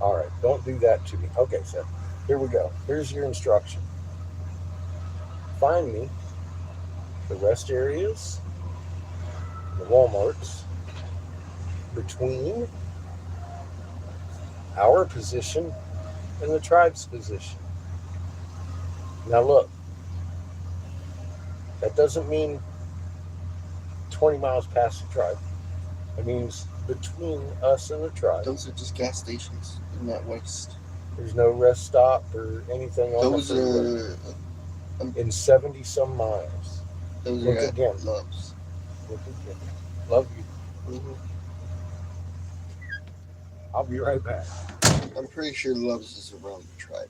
All right, don't do that to me. Okay, so here we go. Here's your instruction. Find me the rest areas, the Walmarts, between our position and the tribe's position. Now look, that doesn't mean 20 miles past the tribe. It means between us and the tribe. Those are just gas stations in that west. There's no rest stop or anything on Those the freeway. In 70 some miles. Those Look are again. at Loves. Look again. Love you. Mm-hmm. I'll be right back. I'm pretty sure Loves is around the tribe.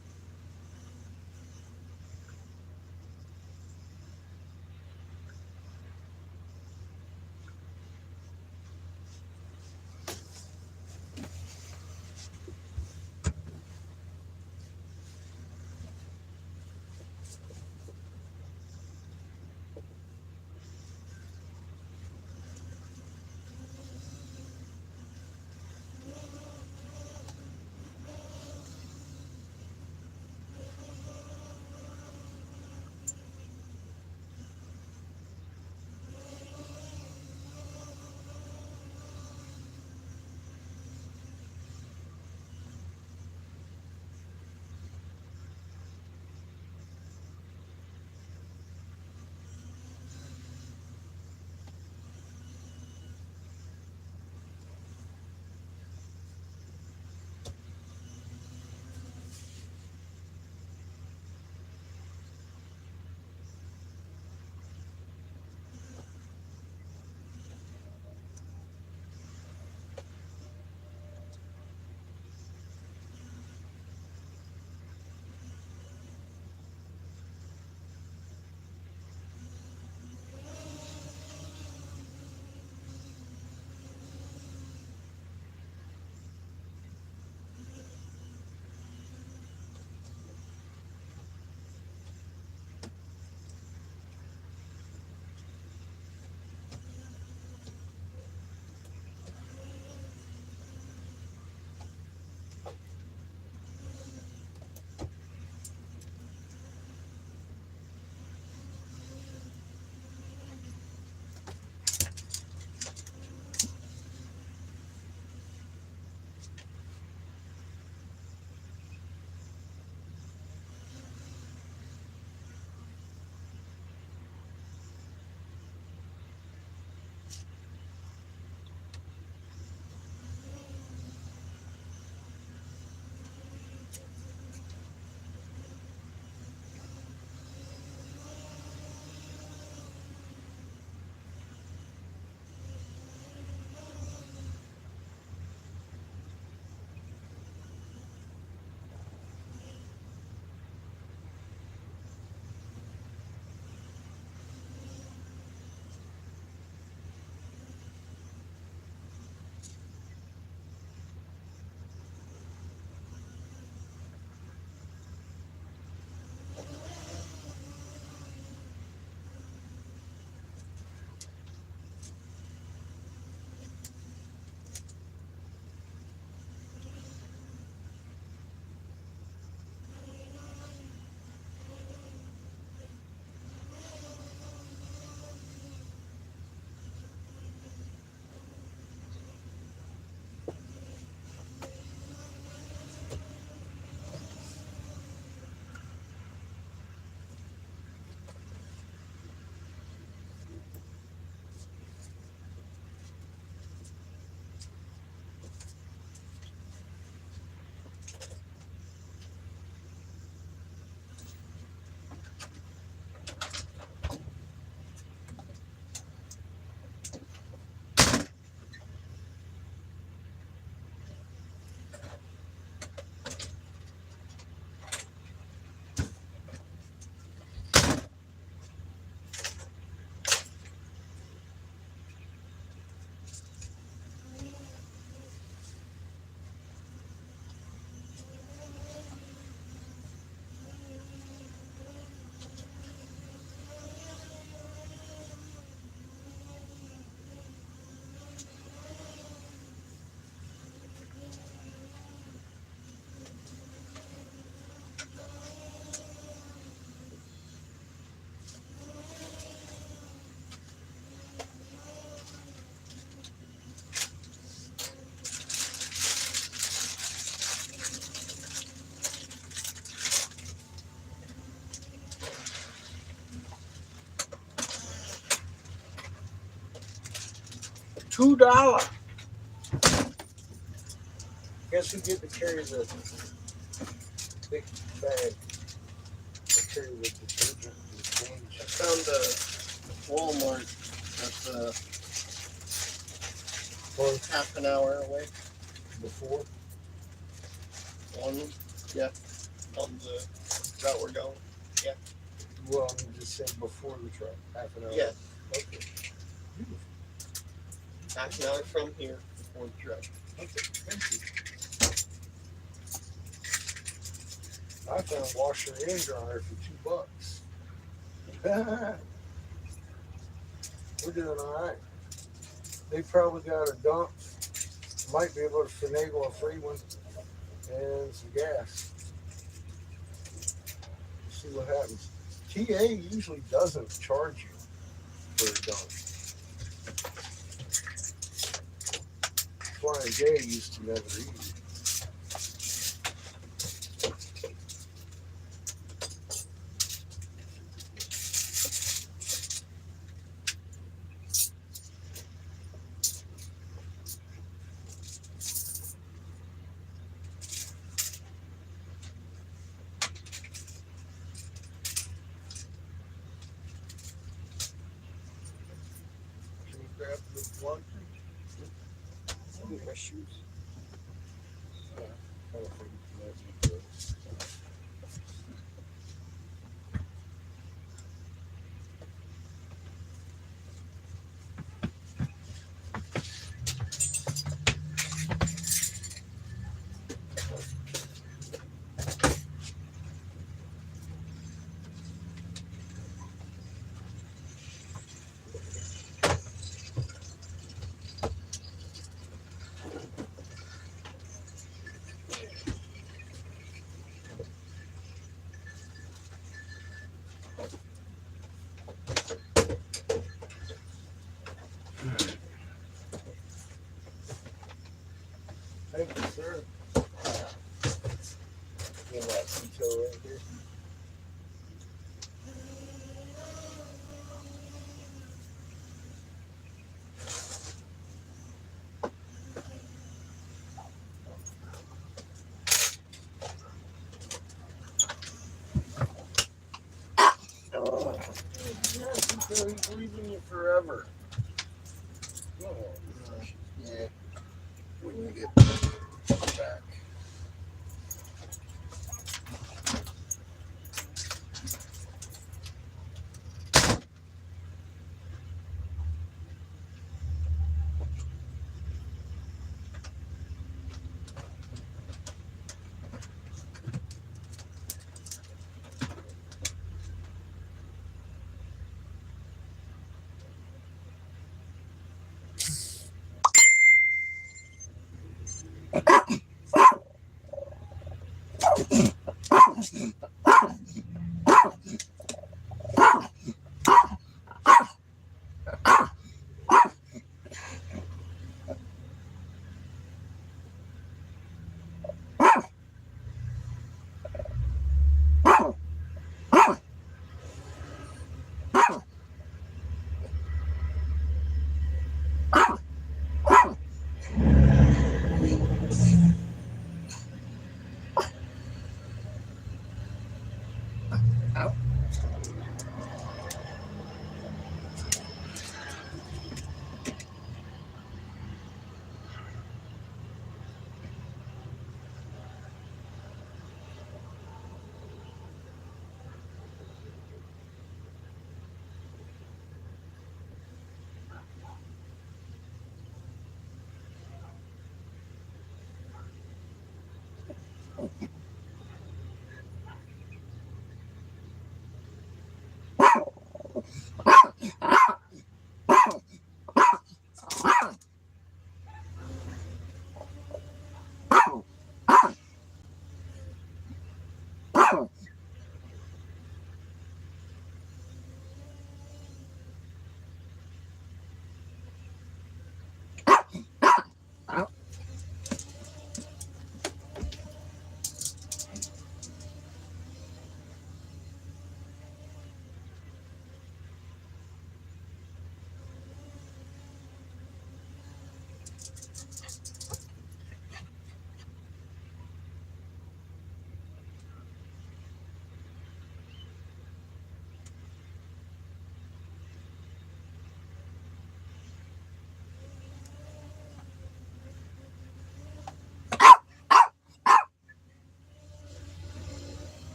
$2. Guess who get to carry the big bag? Carry the detergent and change. I found a Walmart that's Or half an hour away. before. On the route we're going. Well, I'm just saying before the truck. Half an hour. Yeah, Okay. Beautiful. half an hour from here before the truck. Okay. Thank you. I found washer and dryer for $2. We're doing all right. They probably got a dump. Might be able to finagle a free one and some gas. See what happens. TA usually doesn't charge you for a dump. Flying J used to never eat it. Can you grab the one? Get my shoes. I don't think that's good. Thank you, sir. Get that detail right here. Oh, yes, he's leaving you forever. Oh, Yeah. when you get back.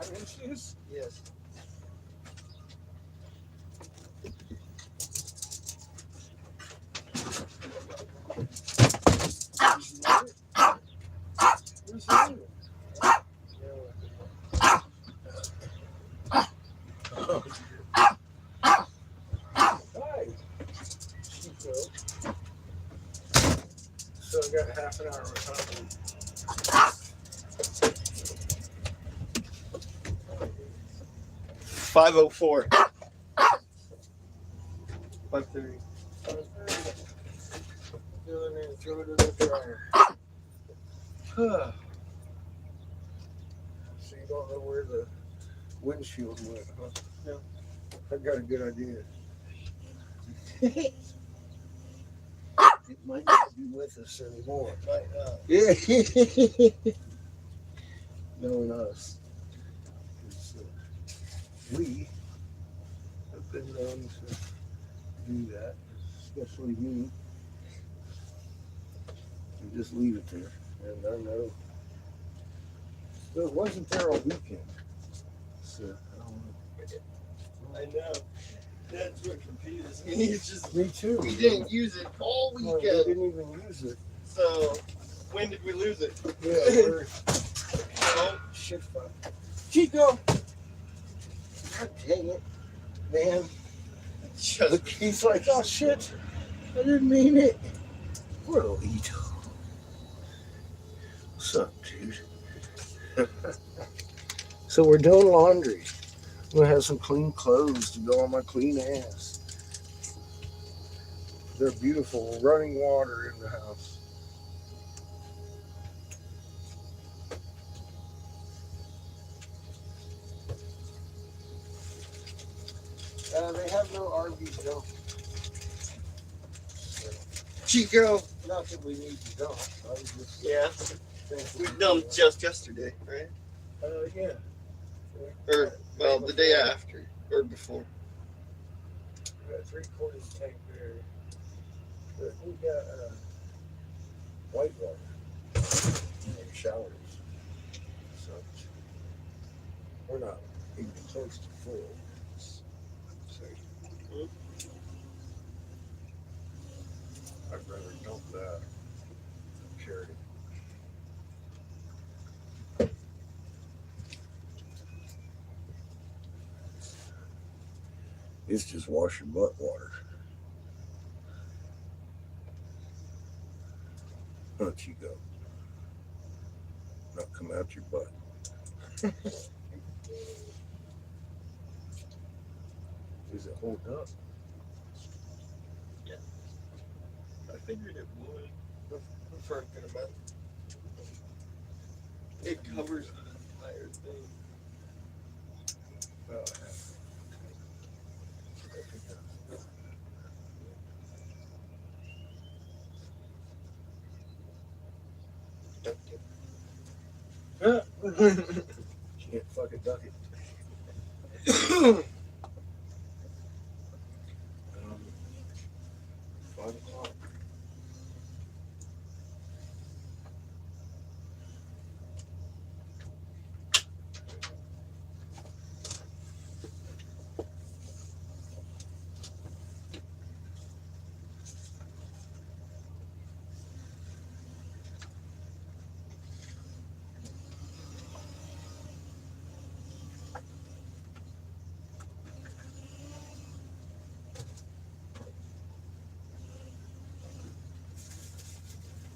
10 inches? Yes. Where's the other? Hi. Chico. So I got half an hour of time. 5:04. 5:30. Fill it in, throw it in the dryer. So you don't know where the windshield went, huh? No. I got a good idea. It might not be with us anymore. Might not. Yeah. Knowing us. 'Cause, we have been known to do that, especially me. And just leave it there. And I know. So it wasn't there all weekend. So I don't know. I know. That's what confuses me. It's just Me too. we didn't use it all No, we weekend. didn't even use it. So when did we lose it? Yeah, we're shit fuck. Chico! God dang it, man. Just Look, he's like, oh shit, I didn't mean it. Little Ito. What's up, dude? So we're doing laundry. I'm gonna have some clean clothes to go on my clean ass. They're beautiful, running water in the house. They have no RV dump. Chico. Not that we need to dump. I was just Yeah. thinking. We dumped just yesterday, right? Yeah. Or well, the day after or before. We got 3/4 tank there. But we got white water and showers. So we're not even close to full. So I'd rather dump that than carry it. It's just wash your butt water. Huh, Chico? Not come out your butt. Does it hold up? I figured it would. I'm thinking about it. It covers the entire thing. Oh, can't fucking duck it. 5 o'clock.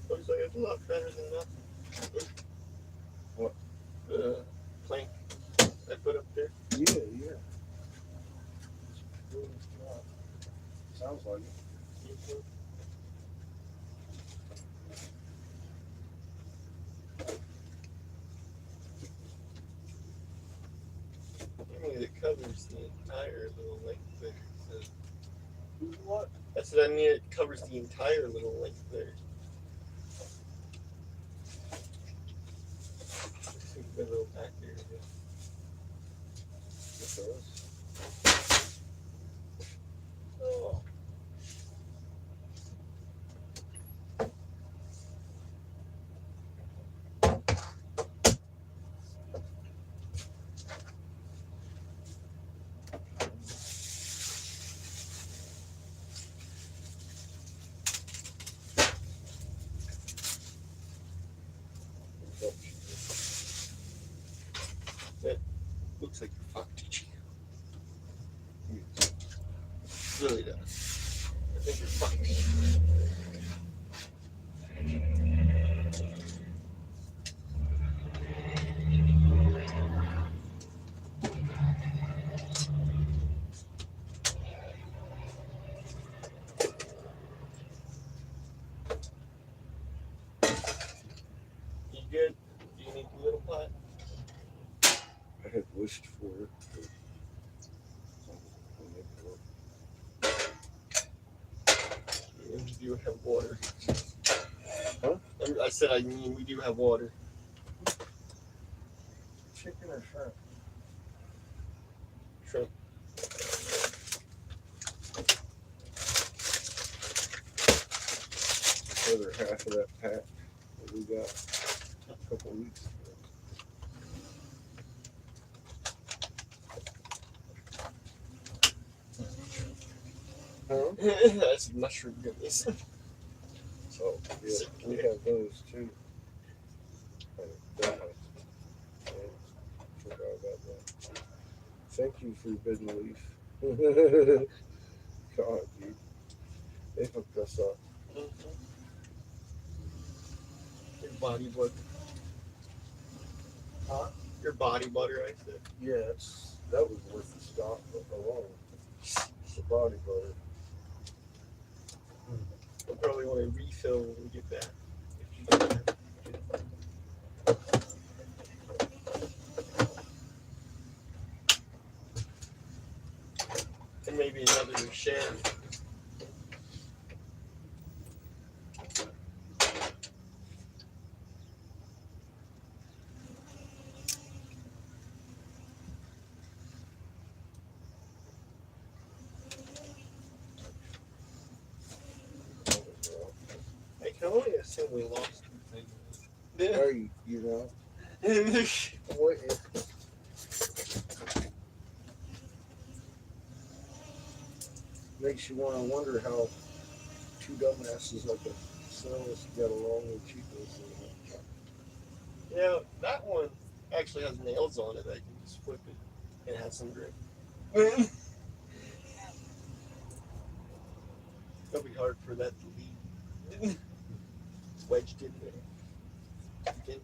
Looks like it's a lot better than nothing. What? The plank I put up there. Yeah. Doing its job. Sounds like it. I mean, it covers the entire little length there. So What? that's what I mean. It covers the entire little length there. See the little back there. It does. Oh. Looks like you're fucked, Chico. Really does. I think you're fucked. You good? Do you need a little pot? I had wished for it. But I'll make it work. We do have water. Huh? I said I mean we do have water. Chicken or shrimp? Shrimp. Another half of that pack that we got a couple weeks ago. Huh? That's mushroom goodness. So yeah, we have those too. Forgot about that. Thank you, Forbidden Leaf. God, dude. They hooked us up. Your body butter. Huh? Your body butter, I said. Yes, that was worth the stop alone. The body butter. I'll probably want to refill when we get back. If you get that. And maybe another shed. I can only assume we lost two things. Hey, you know, what makes you want to wonder how two dumbasses like ourselves got along with Chico's. Yeah, that one actually has nails on it. I can just flip it and have some grip. It'll be hard for that to leave. It's wedged in there. Again.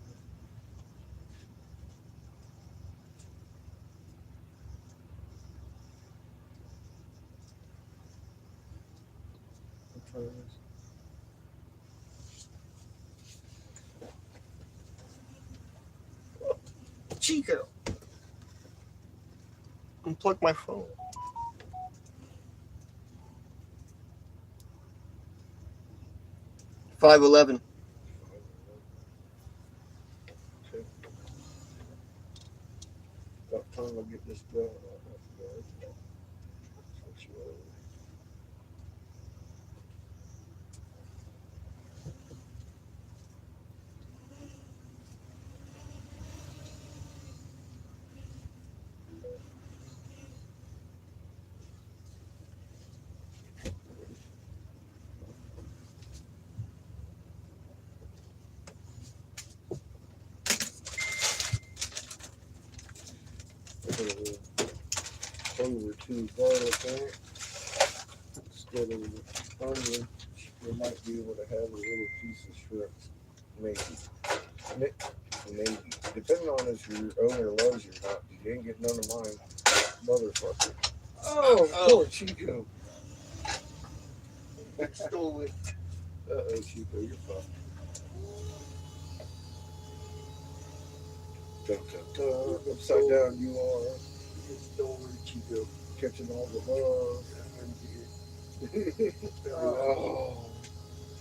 Chico. Unplug my phone. $5.11. Okay. About time I get this done. I'll have to go. Switch you over. Over to garlic in it instead of the onion. You might be able to have a little piece of shrimp, maybe. Maybe, depending on if your owner loves you or not. You ain't getting none of mine, motherfucker. Oh, poor Chico. Stole it. Uh-oh, Chico, you're fucked. Dun, dun, dun. Upside down you are. You stole it, Chico. Catching all the love. Oh,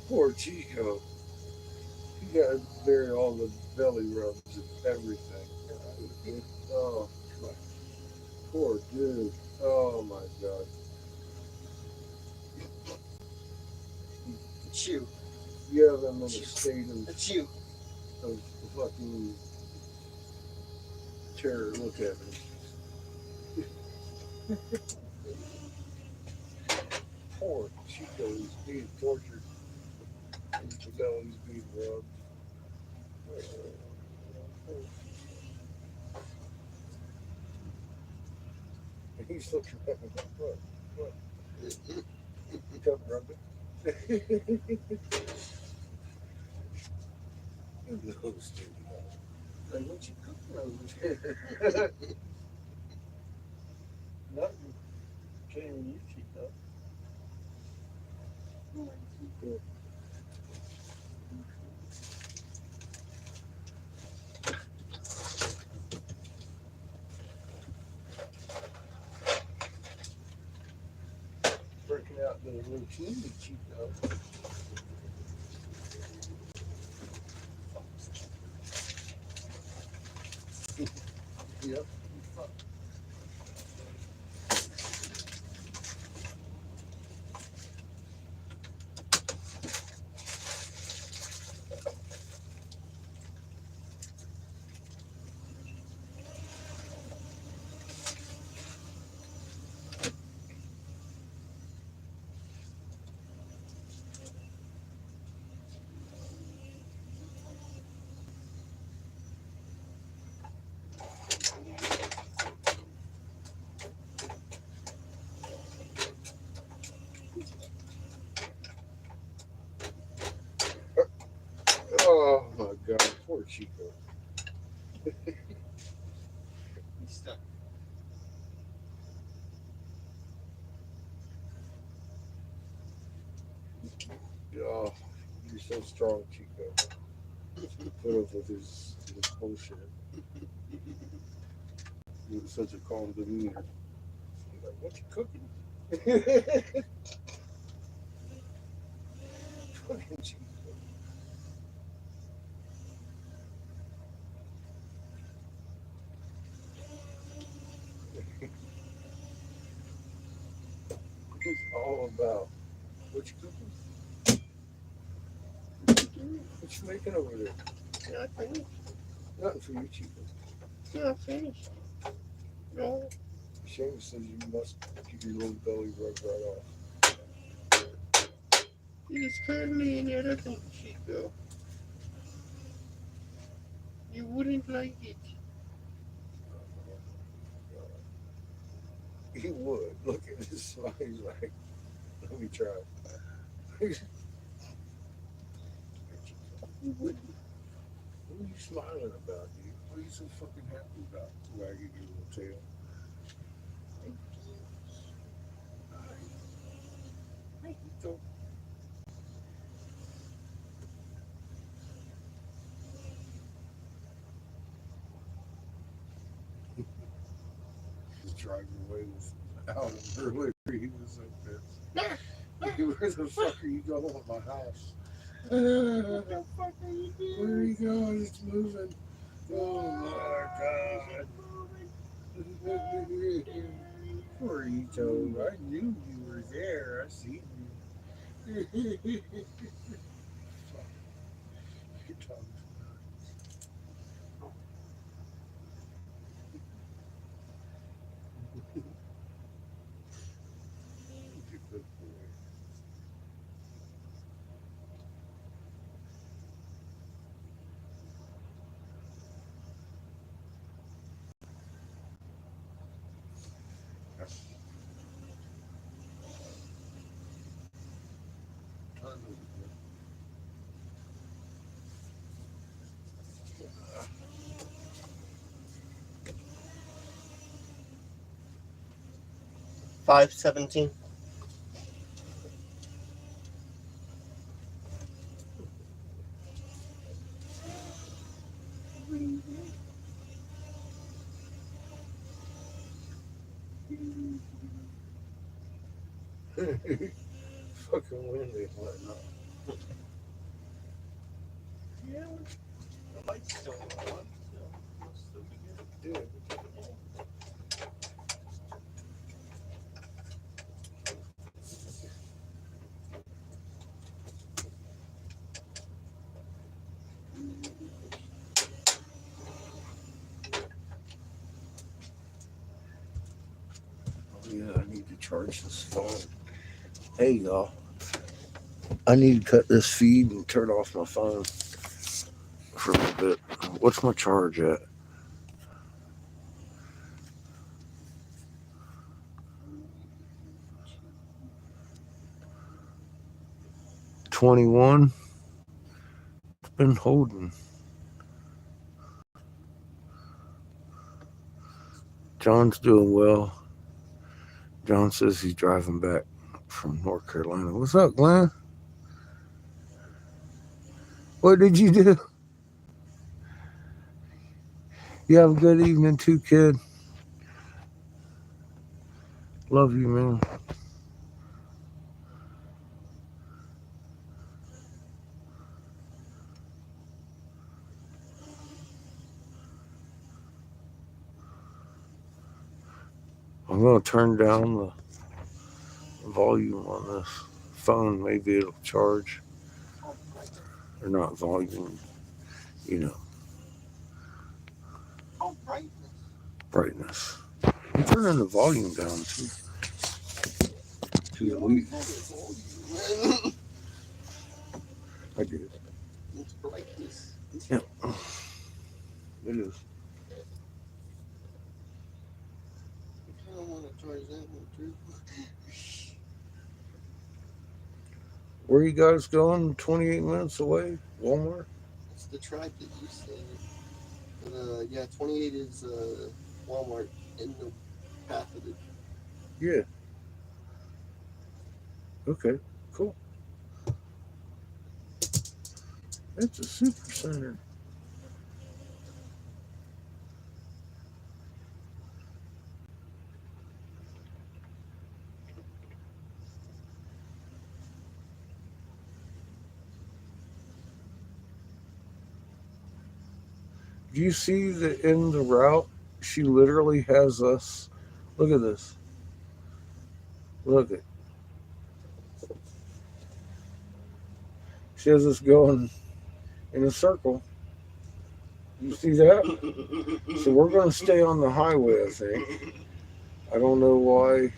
poor Chico. He got to bury all the belly rubs and everything. Oh, my poor dude. Oh, my God. It's you. You have him in a state It's you. of fucking terror. Look at him. Poor Chico. He's being tortured. You can tell he's being rubbed. He's looking at me like, what? Come rub it. Like, what you cooking over there? Nothing. Can't even eat Chico. Breaking out the routine with Chico. Yep. Oh my God, poor Chico. He's stuck. Oh, you're so strong, Chico. Put up with his bullshit. You have such a calm demeanor. He's like, what you cooking? Fucking Chico. It's all about what you cooking. What you making over there? Not finished. Nothing for you, Chico. Not finished. No. Seamus says you must get your little belly rubbed right off. It is currently in your little Chico. You wouldn't like it. He would. Look at his smile. He's like, let me try. You wouldn't. What are you smiling about, dude? What are you so fucking happy about? Wagging your little tail. Don't. He's driving away with Alan earlier. He was so pissed. Where the fuck are you going with my house? What the fuck are you doing? Where are you going? It's moving. Oh my God. Poor Ito. I knew you were there. I seen you. Fuck. You're talking too much. You're a good boy. Time is good. 5:17. Fucking windy and whatnot. Yeah. The light's still on, so we'll still be good. Dude. Oh yeah, I need to charge this phone. Hey y'all. I need to cut this feed and turn off my phone for a little bit. What's my charge at? 21. It's been holding. John's doing well. John says he's driving back from North Carolina. What's up, Glenn? What did you do? You have a good evening too, kid. Love you, man. I'm going to turn down the volume on this phone. Maybe it'll charge. Or not volume, you know, Oh, brightness. brightness. I'm turning the volume down too. To the least. I did. It's brightness. Yeah. It is. I don't want to charge that one, too. Where you guys going? 28 minutes away? Walmart? It's the tribe that you said. But, yeah, 28 is Walmart in the path of it. Yeah. Okay, cool. That's a super center. Do you see that in the route, she literally has us? Look at this. Look at. She has us going in a circle. You see that? So we're going to stay on the highway, I think. I don't know why.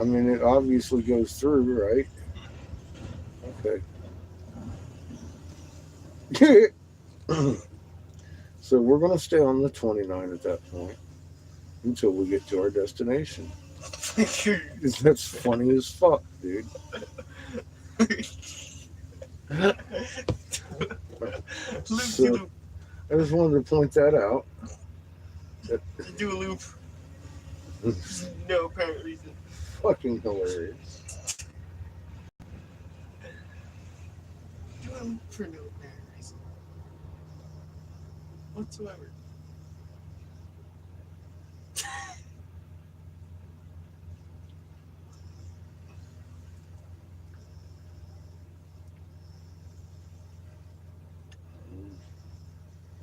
I mean, it obviously goes through, right? Okay. So we're going to stay on the 29 at that point until we get to our destination. That's funny as fuck, dude. So, I just wanted to point that out. Do a loop. No apparent reason. Fucking hilarious. Do a loop for no apparent reason. Whatsoever.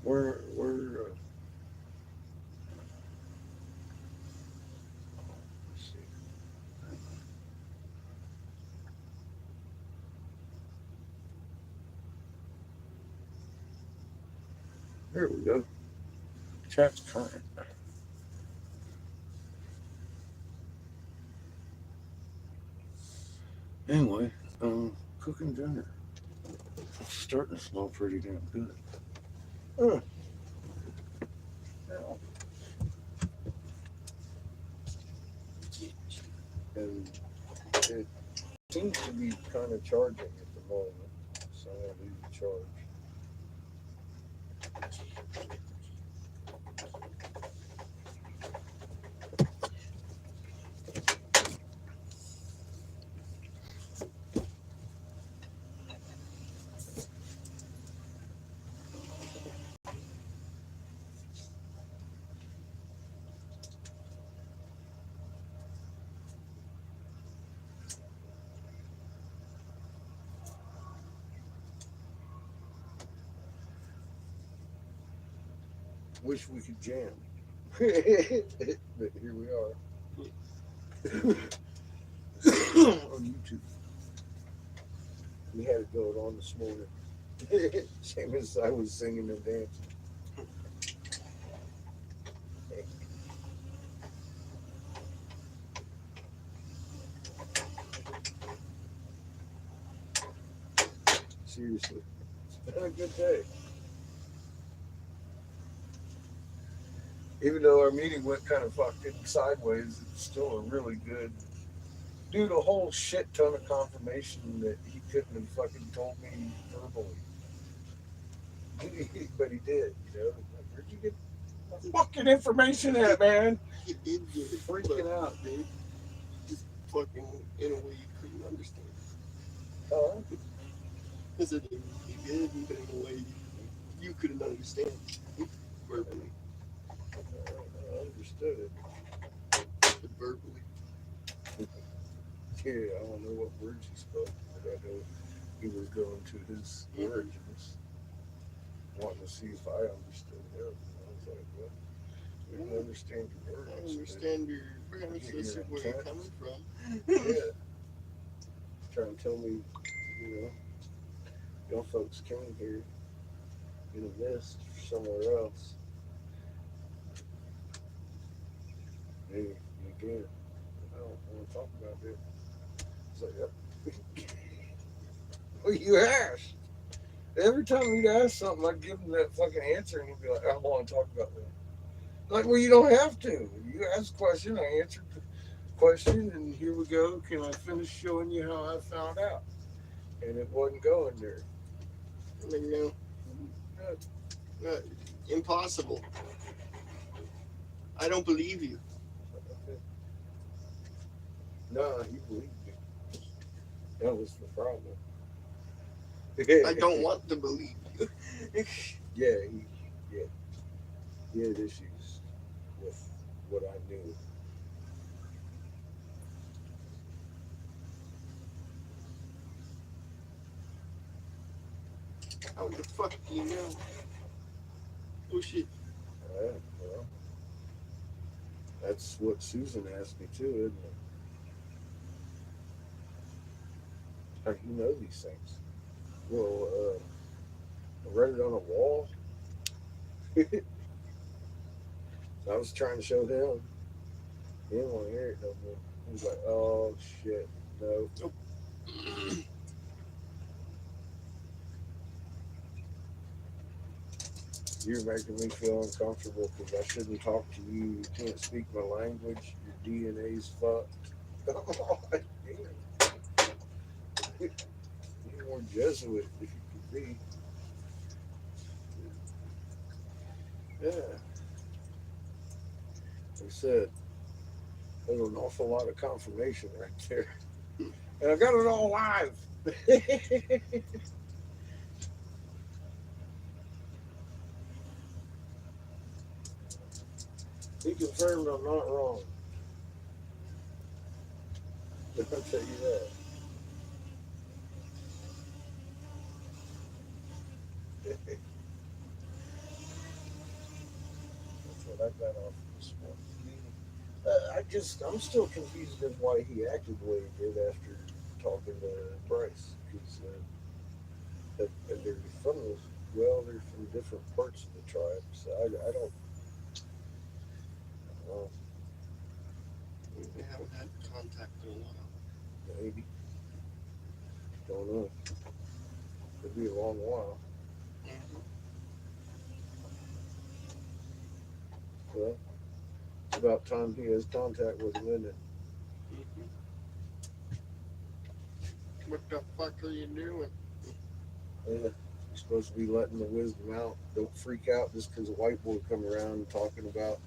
We're let's see. There we go. Chat's current. Anyway, cooking dinner. It's starting to smell pretty damn good. And it seems to be kind of charging at the moment, so I'll leave the charge. Wish we could jam. But here we are. On YouTube. We had it going on this morning. Same as I was singing and dancing. Seriously. It's been a good day. Even though our meeting went kind of fucking sideways, it's still a really good dude, a whole shit ton of confirmation that he couldn't have fucking told me verbally. But he did, you know. Like, where'd you get the fucking information at, man? You did get it, Freaking but out, dude. just fucking in a way you couldn't understand. Uh, Because it he did, but in a way you couldn't understand verbally. I understood it. But verbally. Yeah, I don't know what words he spoke, but I know he was going to his origins, wanting to see if I understood him. I was like, well, I don't understand your words. I understand your premise, Your this is where you're intent. coming from. Yeah. Trying to tell me, you know, y'all folks came here in a mist somewhere else. Hey, again, I don't want to talk about it. It's like, yep. Well, you asked. Every time he'd ask something, I'd give him that fucking answer, and he'd be like, I don't want to talk about that. Like, well, you don't have to. You asked a question, I answered the question, and here we go. Can I finish showing you how I found out? And it wasn't going there. I mean, you know, impossible. I don't believe you. No, he believed me. That was the problem. I don't want to believe you. Yeah, he had issues with what I knew. How the fuck do you know? Oh shit. Well, that's what Susan asked me too, isn't it? How do you know these things? Well, I read it on a wall. I was trying to show him. He didn't want to hear it no more. He was like, oh shit, no. Nope. You're making me feel uncomfortable because I shouldn't talk to you. You can't speak my language. Your DNA's fucked. You're more Jesuit if you could be. Yeah. Like I said, there's an awful lot of confirmation right there. And I got it all live. He confirmed I'm not wrong. I'll tell you that. That's what I got off this one. I'm still confused as why he acted the way he did after talking to Bryce. Because they're from they're from different parts of the tribe. So I don't know. We haven't had contact in a while. Maybe. Don't know. Could be a long while. Well, it's about time he has contact with him, isn't it? What the fuck are you doing? Yeah. You're supposed to be letting the wisdom out. Don't freak out just because a white boy come around talking about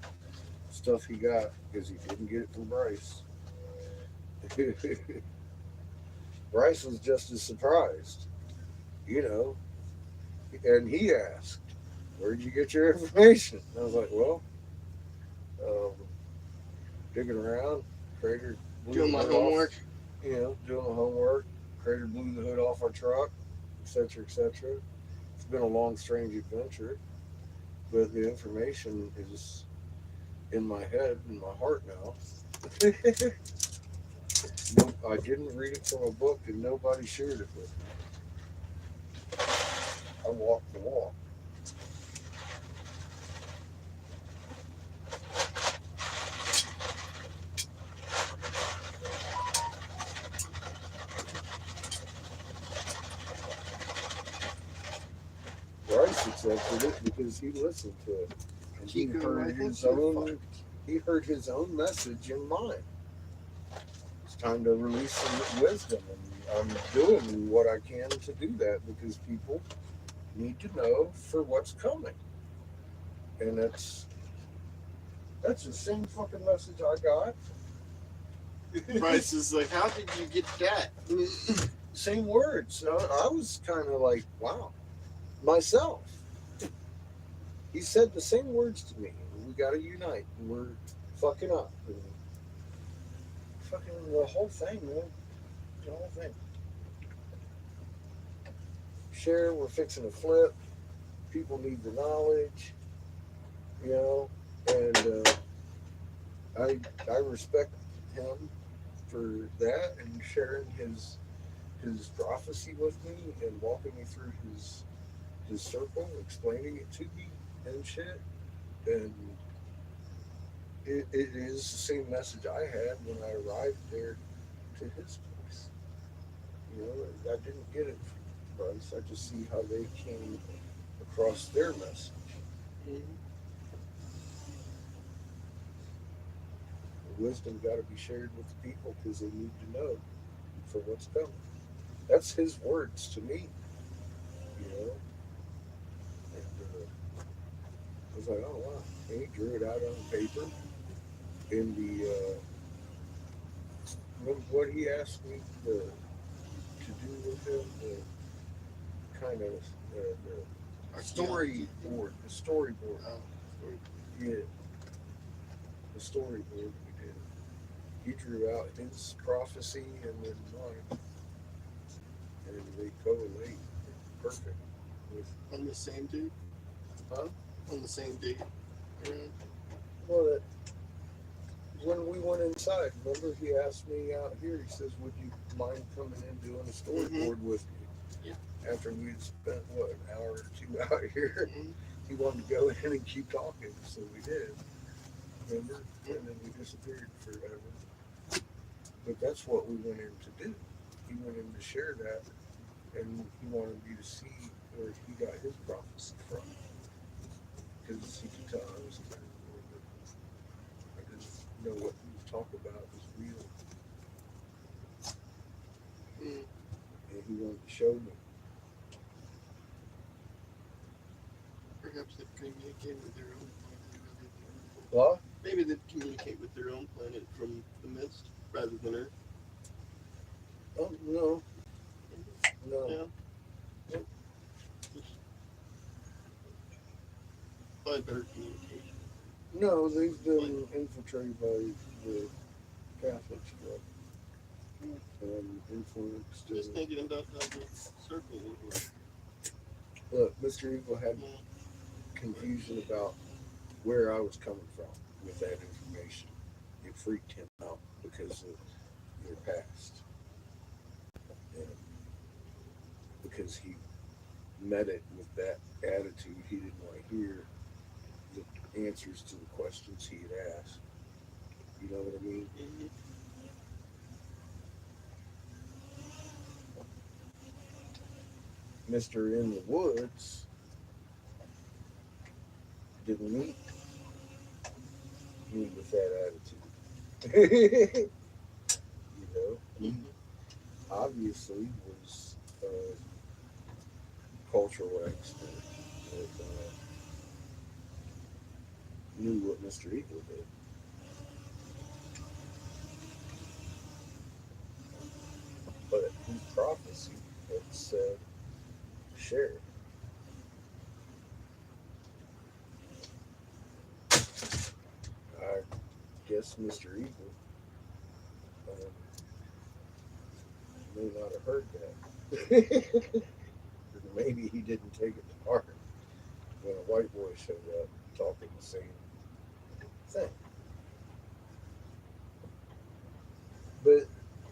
stuff he got because he didn't get it from Bryce. Bryce was just as surprised, you know, and he asked, where'd you get your information? And I was like, well, digging around, Crater blew Doing the my hood homework. off, doing the homework. Crater blew the hood off our truck, etc., etc. It's been a long, strange adventure, but the information is in my head, in my heart now. No, I didn't read it from a book, and nobody shared it with me. I walked the walk. Bryce accepted it because he listened to it, and he heard his own message in mine. It's time to release some wisdom, and I'm doing what I can to do that because people need to know for what's coming. And that's the same fucking message I got. Bryce is like, how did you get that? Same words. I was kind of like, wow, myself. He said the same words to me. We got to unite. We're fucking up. And fucking the whole thing, man. The whole thing. Share, we're fixing to flip. People need the knowledge, you know, and I respect him for that and sharing his prophecy with me and walking me through his circle, explaining it to me and shit. And it is the same message I had when I arrived there to his place. You know, I didn't get it from Bryce. I just see how they came across their message. The wisdom got to be shared with the people because they need to know for what's coming. That's his words to me, you know. And I was like, oh wow. And he drew it out on paper. In the what he asked me to do with him, the kind of the storyboard, the storyboard. Yeah, the storyboard we did. He drew out his prophecy and then mine, and they correlate perfect with. On the same date? Huh? On the same date. Well, that when we went inside, remember he asked me out here. He says, "Would you mind coming in doing a storyboard with me?" Yeah. After we had spent what, an hour or two out here, he wanted to go in and keep talking, so we did. Remember? And then we disappeared forever. But that's what we went in to do. He went in to share that, and he wanted me to see where he got his prophecy from. Because he could tell I was kind of a little bit. I didn't know what he was talking about was real. And he wanted to show me. Perhaps they communicate with their own planet. What? Maybe they communicate with their own planet from the mist rather than Earth. Oh, no. No. Yeah. Probably better communication. No, they've been infiltrated by the Catholics, and influenced. Just thinking about how the circle would work. Look, Mr. Eagle had confusion about where I was coming from with that information. It freaked him out because of your past. And because he met it with that attitude, he didn't want to hear the answers to the questions he had asked. You know what I mean? Mr. In the Woods didn't meet me with that attitude. You know, he obviously was a cultural expert that knew what Mr. Eagle did. But his prophecy had said, share. I guess Mr. Eagle may not have heard that. Maybe he didn't take it to heart when a white boy showed up talking the same thing. But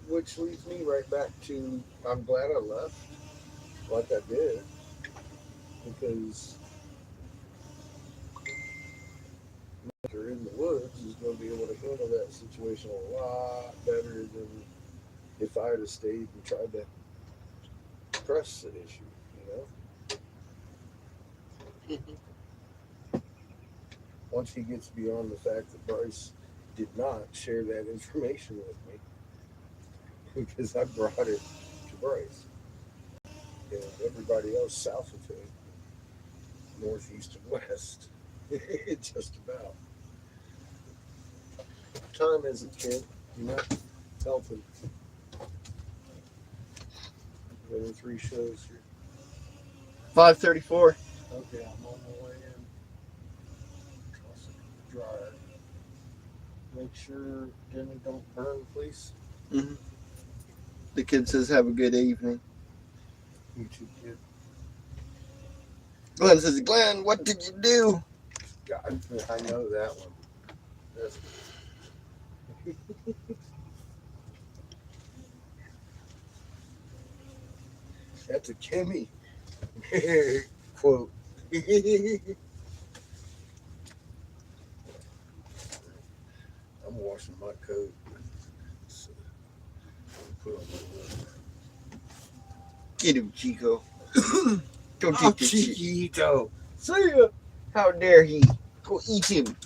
which leads me right back to I'm glad I left like I did, because Mr. In the Woods is going to be able to handle that situation a lot better than if I had stayed and tried to press the issue, you know? Once he gets beyond the fact that Bryce did not share that information with me, because I brought it to Bryce. And everybody else south of him, northeast and west, just about. Time is a kid, you know, it's helping. Running 3 shows here. 5:34. Okay, I'm on my way in. Toss it in the dryer. Make sure dinner don't burn, please. Mm-hmm. The kid says, "Have a good evening." You too, kid. Glenn says, "Glenn, what did you do?" God, I know that one. That's, that's a Kimmy quote. I'm washing my coat. So, put on my Get him, Chico. Go oh, take this shit. Chiquito. See ya. How dare he? Go eat him.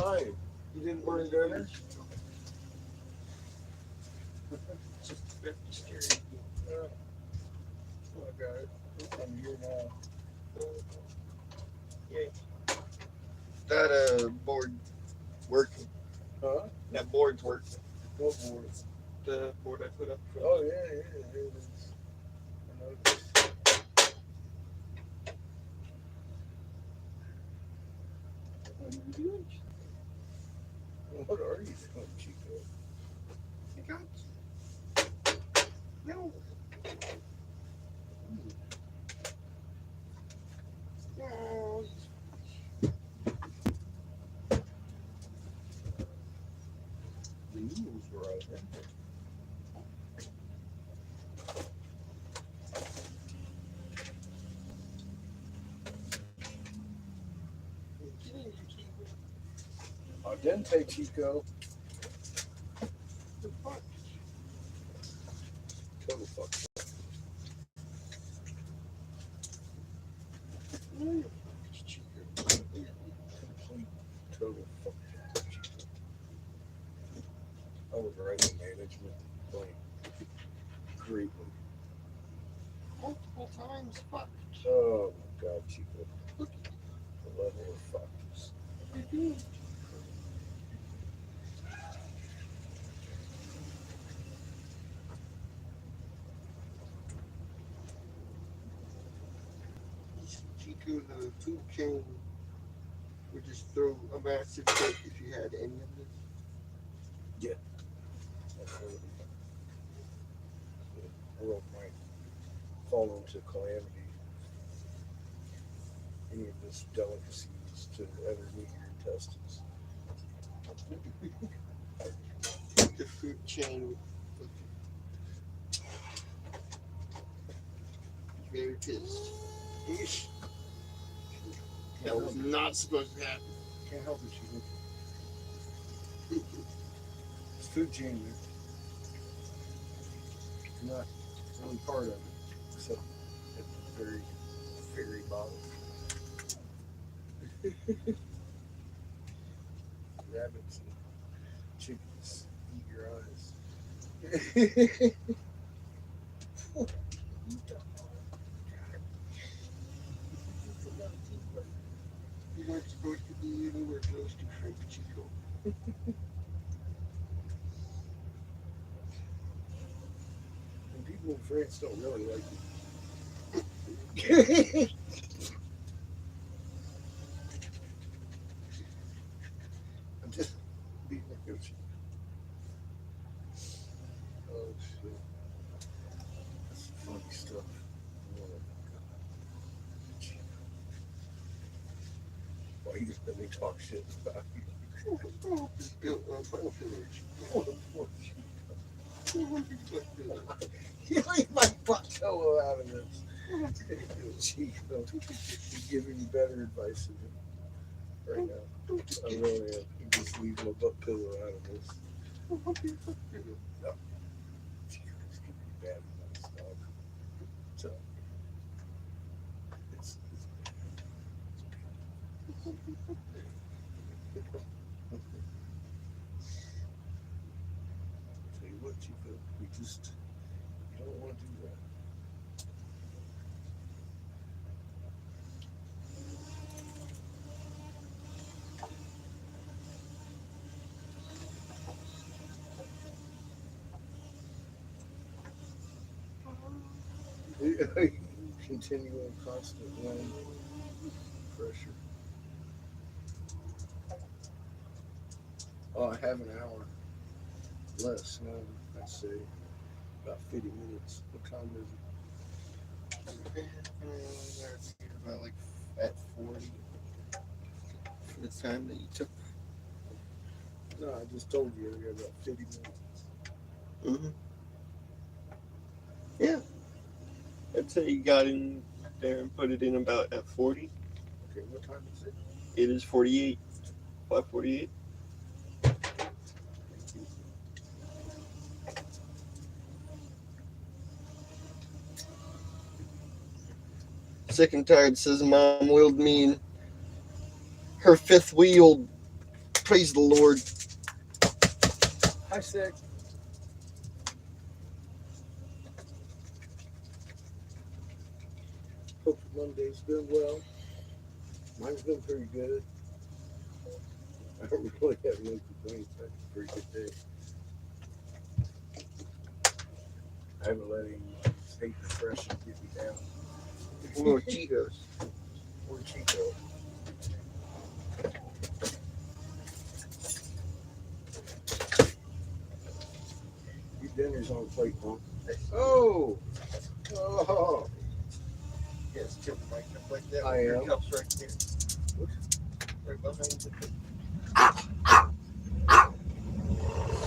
Why? You didn't want to go there? Just a bit scary. Oh, I got it. I'm here now. That board working. Huh? That board's working. What board? The board I put up. Oh, yeah, it is. I noticed. What are you doing? What are you doing, Chico? I got you. No. No. The Eagles were out there. Al dente, Chico. The fuck? Total fuck. Chico. Complete total fuck. Chico. I was right in management. Like, greatly. Multiple times. Fuck. Oh my god, Chico. The level of fuckers. Chico, the food chain would just throw a massive fit if you had any of this. The world might fall into calamity. Any of this delicacies to ever meet your intestines. The food chain would be very pissed. That was not supposed to happen. Can't help it, Chico. It's food chain. You're not really part of it, except at the very, very bottom. Rabbits and chickens eat your eyes. You weren't supposed to be anywhere close to shrimp, Chico. And people in France don't really like it. I'm just being a coach. Oh shit. That's funny stuff. Oh my god. Why you just let me talk shit about you? Built on my village. You leave my butt pillow out of this. Chico, you're giving me better advice than him right now. I really am. You just leave my butt pillow out of this. No. Chico's giving me bad advice, dog. So, it's tell you what, Chico, you don't want to do that. Continual constant wind pressure. Oh, I have an hour less now, I'd say. About 50 minutes. What time is it? About like at 40 for the time that you took. No, I just told you I got about 50 minutes. Mm-hmm. Yeah. I'd say you got in there and put it in about at 40. Okay, what time is it? It is 48. 5:48. Sick and tired, says Mom wheeled me in her fifth wheel Praise the Lord. Hi, Sick. Hope your Monday's been well. Mine's been pretty good. I don't really have no complaints. I had a pretty good day. I haven't let any state depression get me down. Or Cheetos. Or Chico. Your dinner's on the plate, Mom. Oh! Oh! Yes, tip right up like that. I with your am. cups right there. Right behind the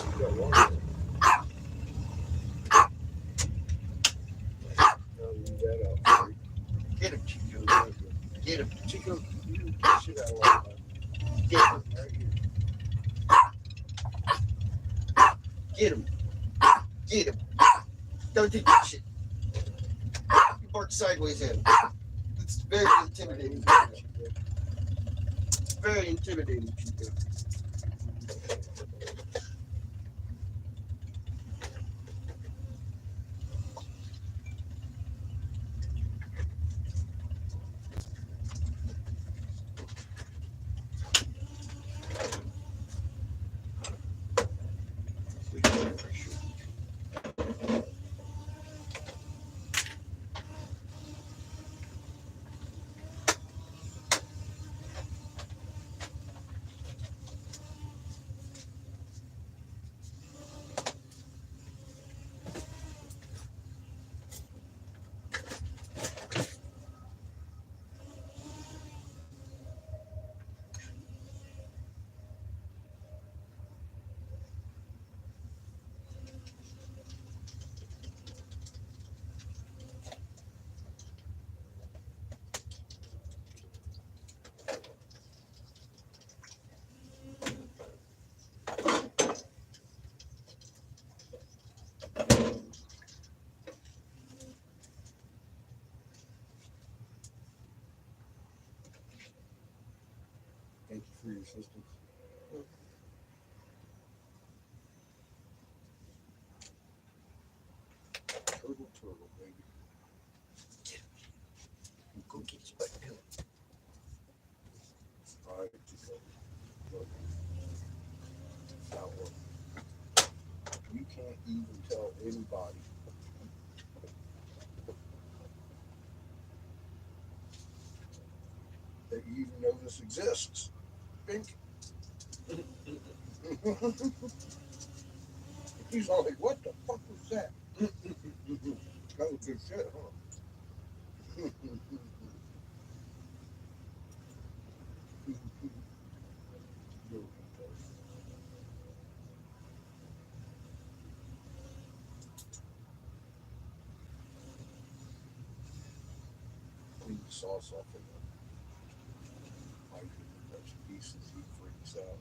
You got one. I'll leave that out for you. Get him, Chico. Get him. Chico, you shit out of line. Get him. Right here. Get him. Get him. Don't do that shit. You bark sideways at him. It's very intimidating. Very intimidating, Chico. Thank you for your assistance. Turtle, baby. Go get your butt down. All right, Chico. Look. Now look. You can't even tell anybody that you even know this exists. Pink. He's all like, what the fuck was that? That was good shit, huh? Clean the sauce off of the like those pieces he freaks out.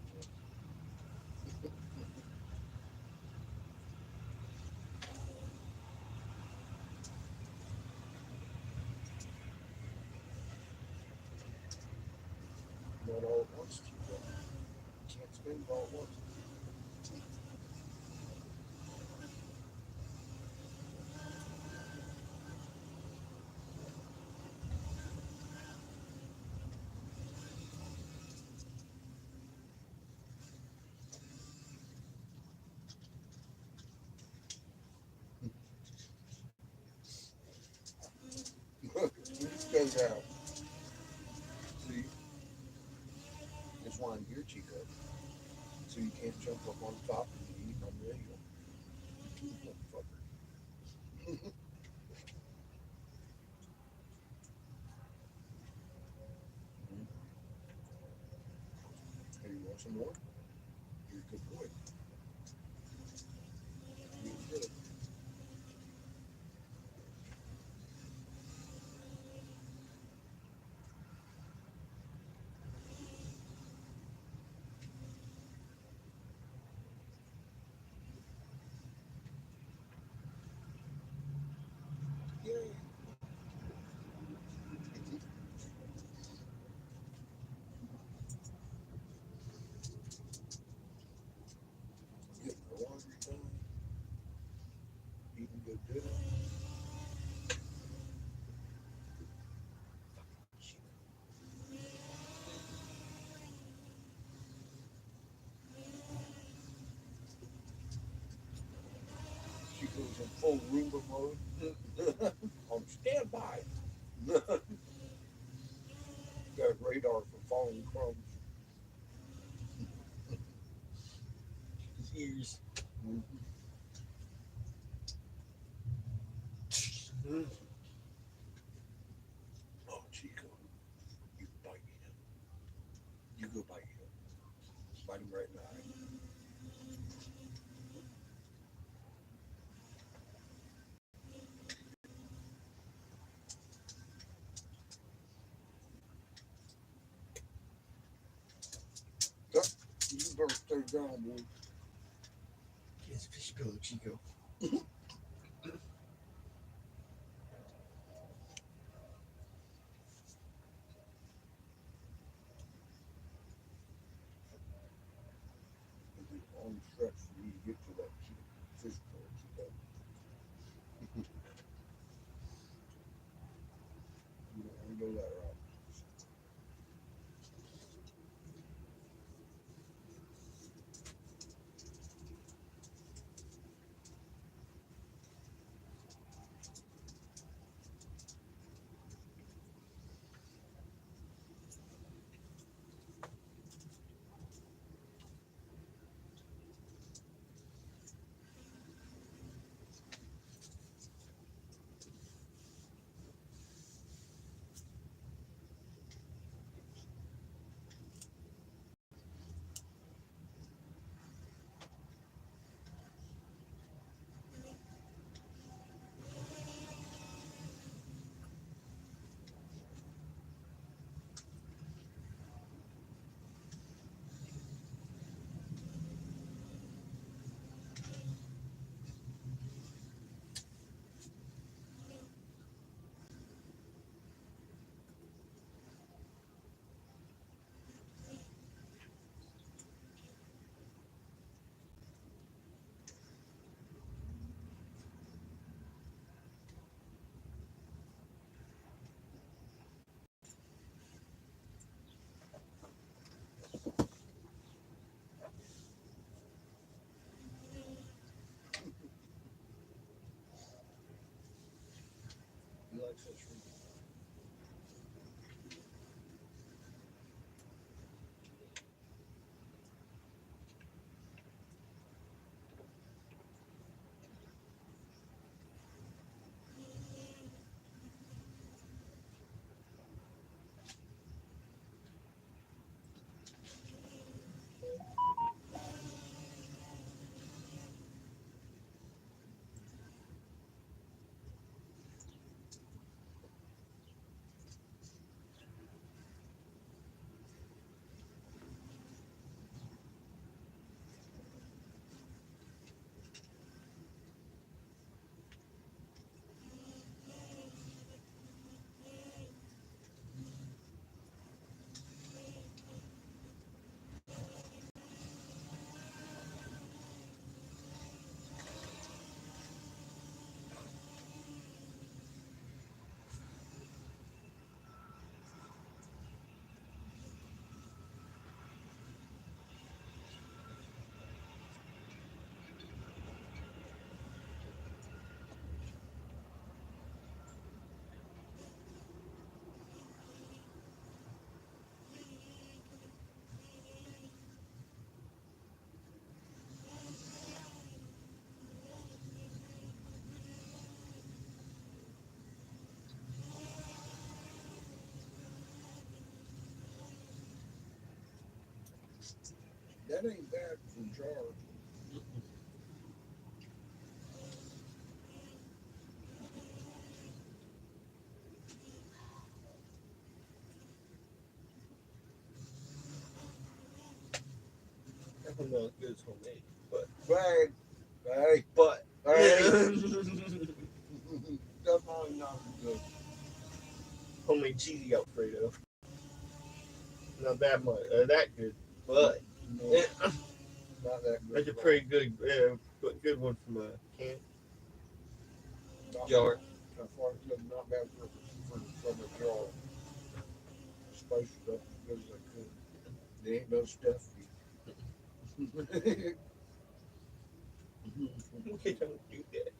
Not all at once, Chico. Can't spend it all at once. Look, it goes out. See? There's one here, Chico. So you can't jump up on top and eat my meal. You motherfucker. Hey, you want some more? You're a good boy. You're good. Yay. full Roomba mode. On standby. Got radar for falling crumbs. Years. Oh, Chico, you bite him. You go bite him. Bite him right in the eye. Yep, you better stay down, boy. Yes, fish pillow, Chico. It'll be a long stretch for you to get to that fish bowl, Chico. You don't want to go that route. You like fish? That ain't bad for jar. I don't know if it's homemade, but Bag. Bag. but Bag. Definitely not good. homemade cheesy Alfredo. Not that much, that good, but No, not that good. that's a at all. pretty good one from a can Not jar. bad. As far as good, not bad from a jar. Spice stuff as good as I could. There ain't no stuff. We don't do that.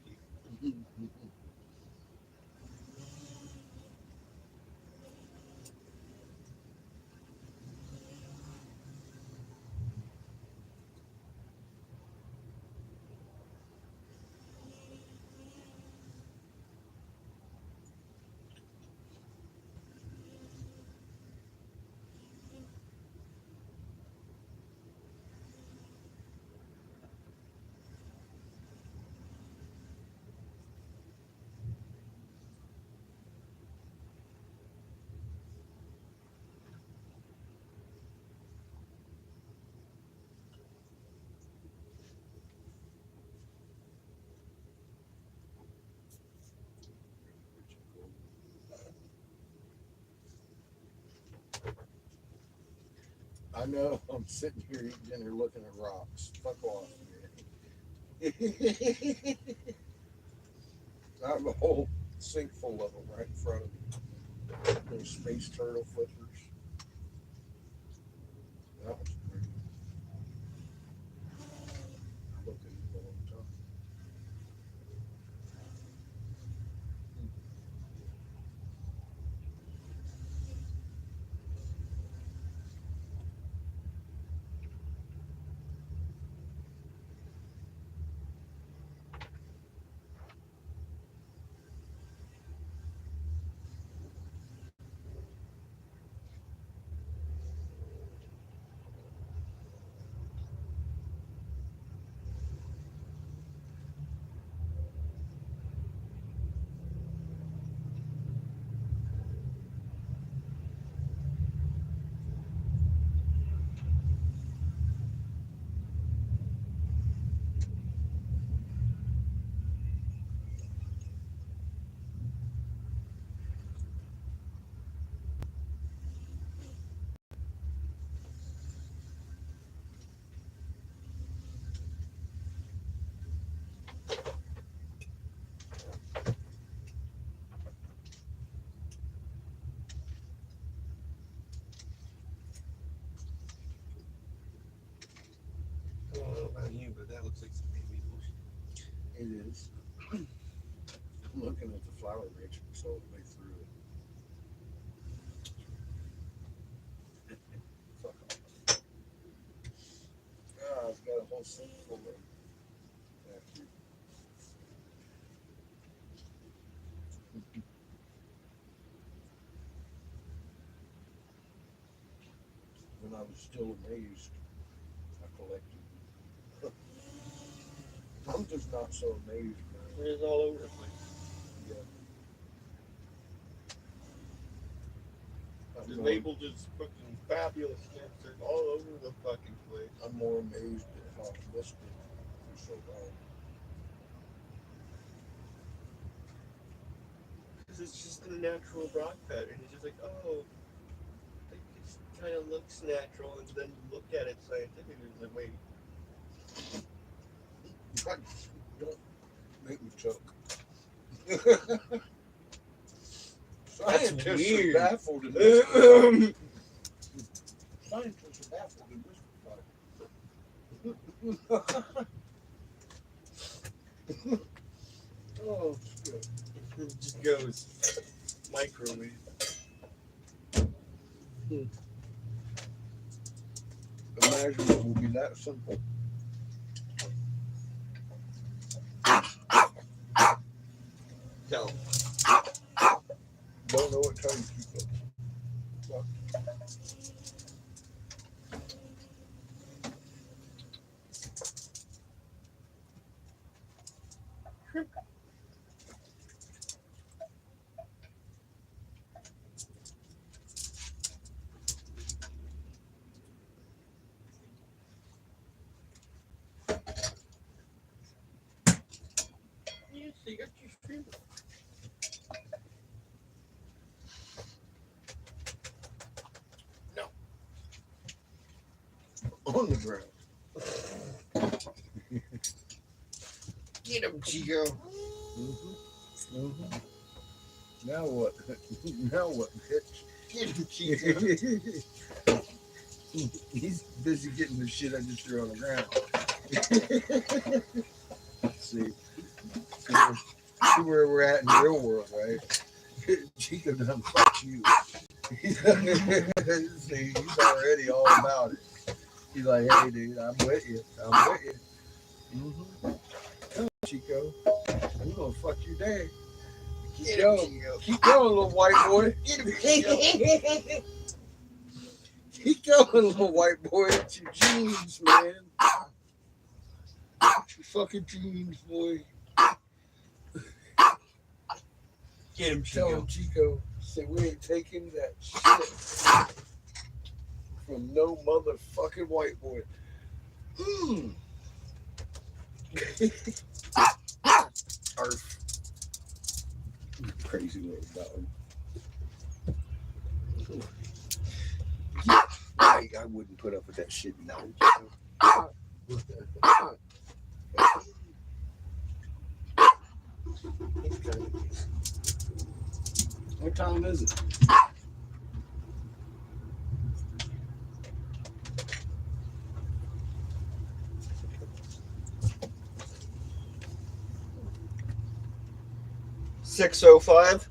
I know. I'm sitting here eating dinner looking at rocks. Fuck off, man. I have a whole sink full of them right in front of me. Those space turtle flippers. That was pretty. I look at it all the time. I don't know about you, but that looks like some baby bullshit. It is. I'm looking at the flower arrangements all the way through it. Fuck off. I've got a whole sink full of them. After. When I was still amazed, I collected. I'm just not so amazed, man. It's all over the place. Yeah. The I'm label just fucking fabulous stamps are all over the fucking place. I'm more amazed at how I missed it for so long. Because it's just a natural rock pattern. It's just like, oh, it just kind of looks natural, and then you look at it scientifically, it's like, wait. Don't make me choke. That's Scientists weird. are baffled in this. Scientists are baffled in this. Oh, shit. It just goes microwave. Imagine it will be that simple. No. Don't know what time to keep it. Fuck. Yes, you got your stream. On the ground. Get him, Chico. Now what? Now what, bitch? Get him, Chico. He's busy getting the shit I just threw on the ground. Let's see. see where we're at in the real world, right? Chico done fuck you. See, he's already all about it. He's like, hey, dude, I'm with you. I'm with you. Mm-hmm. Come on, Chico. I'm gonna fuck your dad. Keep going. Keep going, little white boy. Get him, Chico. Keep going, little white boy. It's your jeans, man. It's your fucking jeans, boy. Get him, Tell Chico. him, Chico. Say we ain't taking that shit from no motherfucking white boy. Arf. Crazy little dog. I wouldn't put up with that shit now. What time is it? $6:05.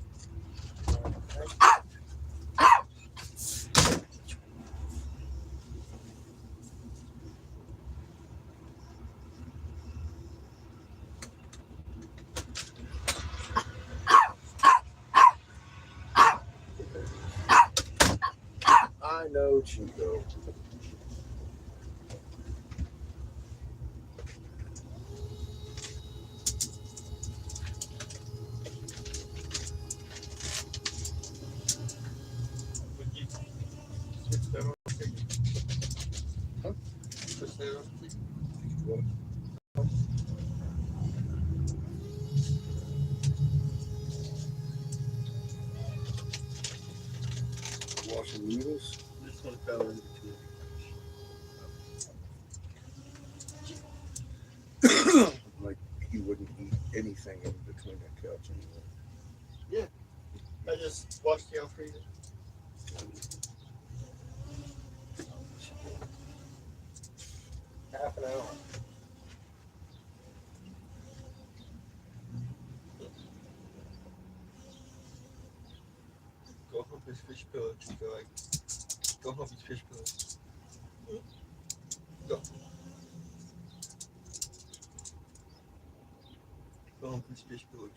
I know, Chico. Would you switch that on? Huh? Switch that on, please. What? Washing noodles? This one fell in between. Like he wouldn't eat anything in between that couch anymore. I just washed the Alfredo. Half an hour. Go hump his fish pillow, Chico. Go hump his fish pillow. Go. Go hump his fish pillow, Chico.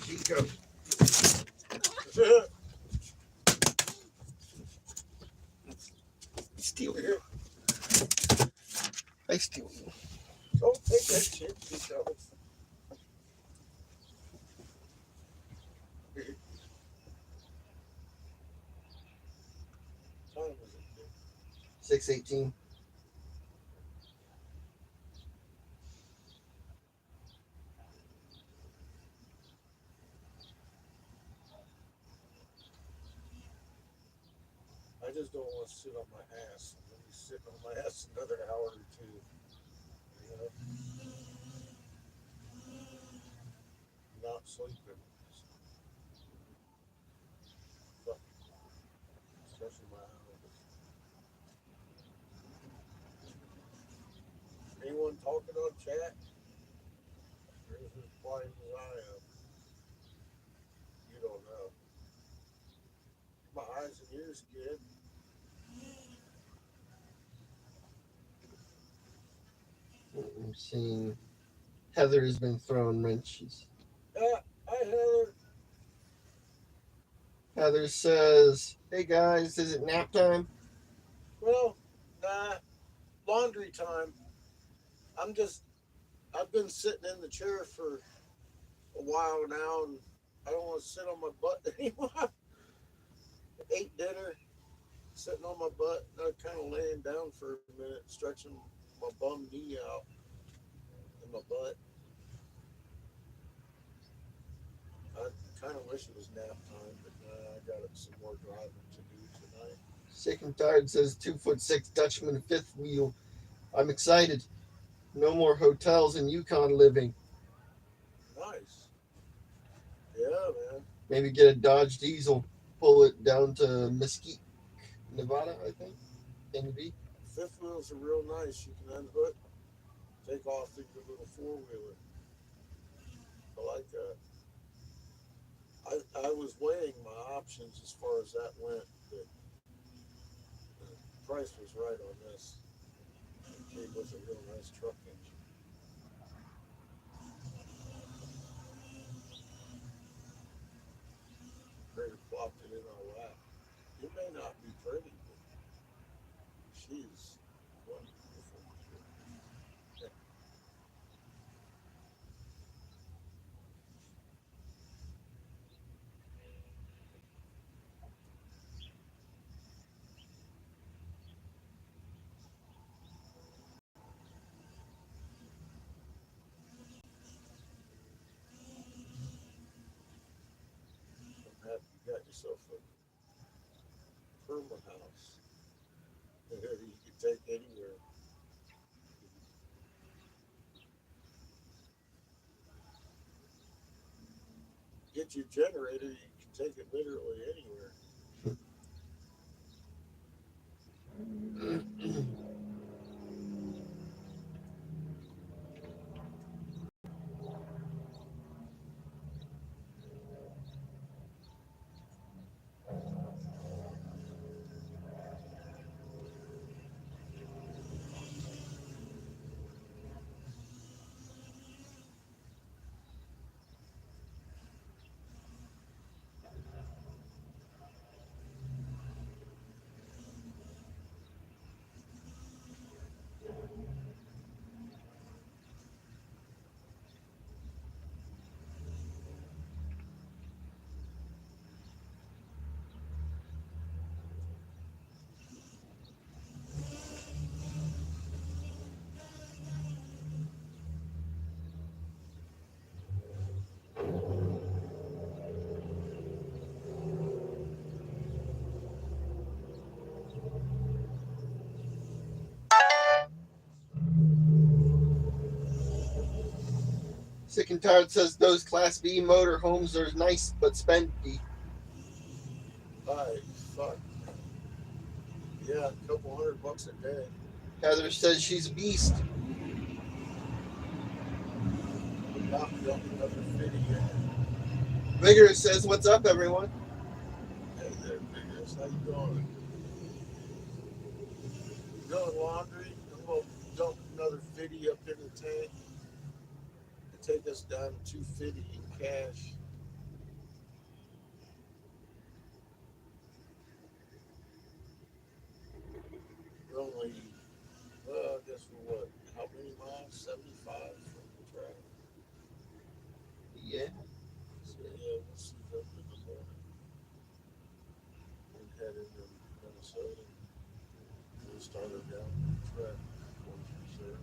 Chico. Steal you. I steal you. Don't take that shit, Chico. Time was it? 6:18. I just don't want to sit on my ass. I'm going to be sitting on my ass another hour or two. You know? Not sleeping. Fuck. Stretching my hours. Anyone talking on chat? Or is it as quiet as I am? You don't know. My eyes and ears, kid. I'm seeing Heather has been throwing wrenches. Hi, Heather. Heather says, "Hey guys, is it nap time?" Well, nah. Laundry time. I've been sitting in the chair for a while now, and I don't want to sit on my butt anymore. Ate dinner, sitting on my butt, and I'm kind of laying down for a minute, stretching my bum knee out in my butt. I kind of wish it was nap time, but nah, I got some more driving to do tonight. Sick and Tired says 2'6" Dutchman fifth wheel. I'm excited. No more hotels in Yukon living. Nice. Yeah, man. Maybe get a Dodge Diesel, pull it down to Mesquite, Nevada, I think. NB. Fifth wheels are real nice. You can unhook, take off through your little four-wheeler. I like that. I was weighing my options as far as that went, but the price was right on this. It came with a real nice truck engine. Crater plopped it in our lap. It may not be pretty, but she's wonderful. yourself a perma house that you can take anywhere. Get your generator, you can take it literally anywhere. Sick and Tired says those Class B motor homes are nice but spendy. Alright, fuck. Yeah, a couple $100 a day. Heather says she's a beast. Not another video. Vigor says, "What's up, everyone?" Hey there, Vigorous. How you doing? Doing laundry. I'm gonna dump another 50 up in the tank and take us down to 250 in cash. We're only, well, I guess we're what? How many miles? 75 from the track. Yeah. So yeah, we'll see them in the morning. And head into Minnesota. We'll start her down the track. Sure.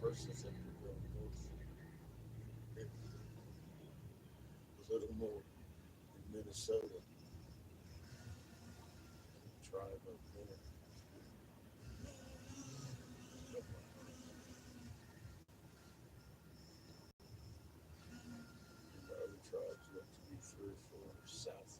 First is in a little more in Minnesota. Drive up there. The other tribes look to be 3 or 4 south.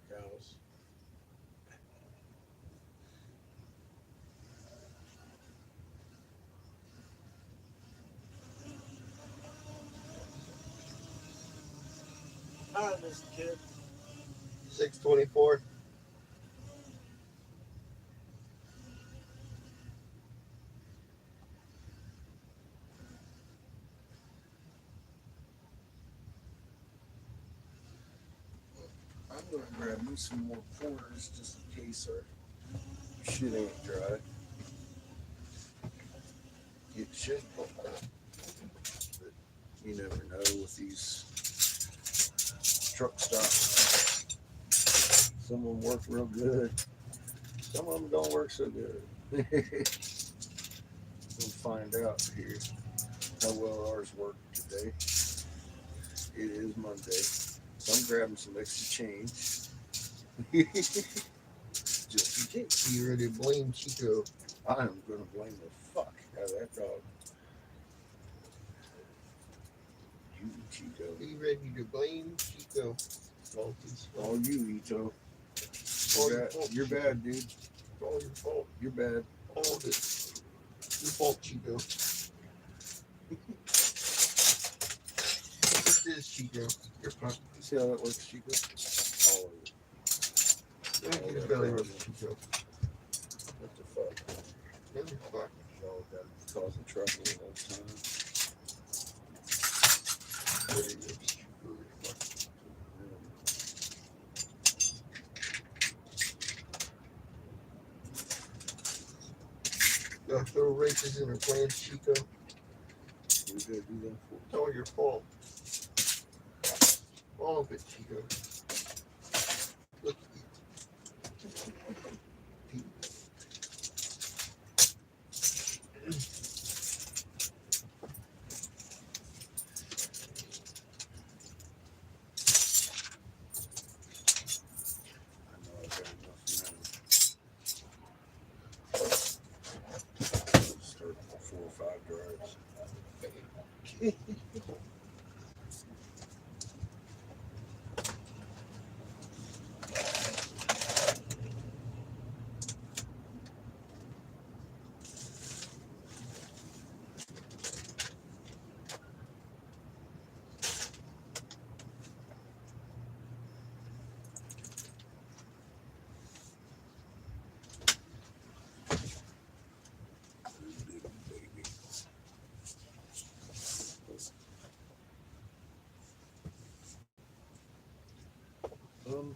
Cows. Hi, Mr. Kid. 624. I'm gonna grab me some more porters just in case our shit ain't dry. It should, but you never know with these truck stops. Some of them work real good. Some of them don't work so good. We'll find out here how well ours work today. It is Monday, so I'm grabbing some extra change. Just in case. You ready to blame Chico? I am gonna blame the fuck out of that dog. You, Chico. Be ready to blame Chico. All you, Ito. You're bad, dude. It's all your fault. You're bad. All of it. Your fault, Chico. This is Chico. You're fine. You see how that works, Chico? All of it. Don't get a belly rub, Chico. What the fuck? You're fine. Y'all got causing trouble all the time. Belly rub, Chico. You're fine. Throw wrenches in her plans, Chico. What did I do that for? It's all your fault. All of it, Chico. Look, I know I've got enough now. Start 4 or 5 drives. Um,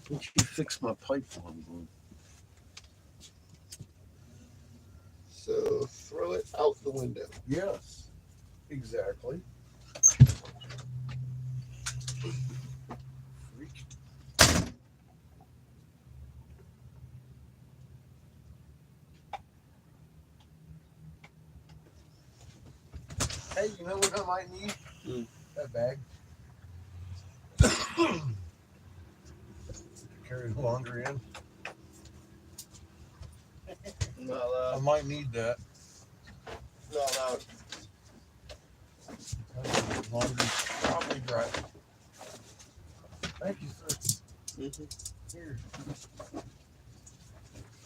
Would you fix my pipe while I'm gone? so throw it out the window. Yes, exactly. Freak. Hey, you know what I might need? That bag. Carry the laundry in. Not I allowed. might need that. Not allowed. Laundry's probably dry. Thank you, sir. Mm-hmm. Here.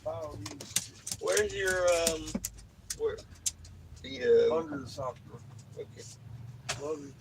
File these Where's your where the under the sock drawer. okay. Love you.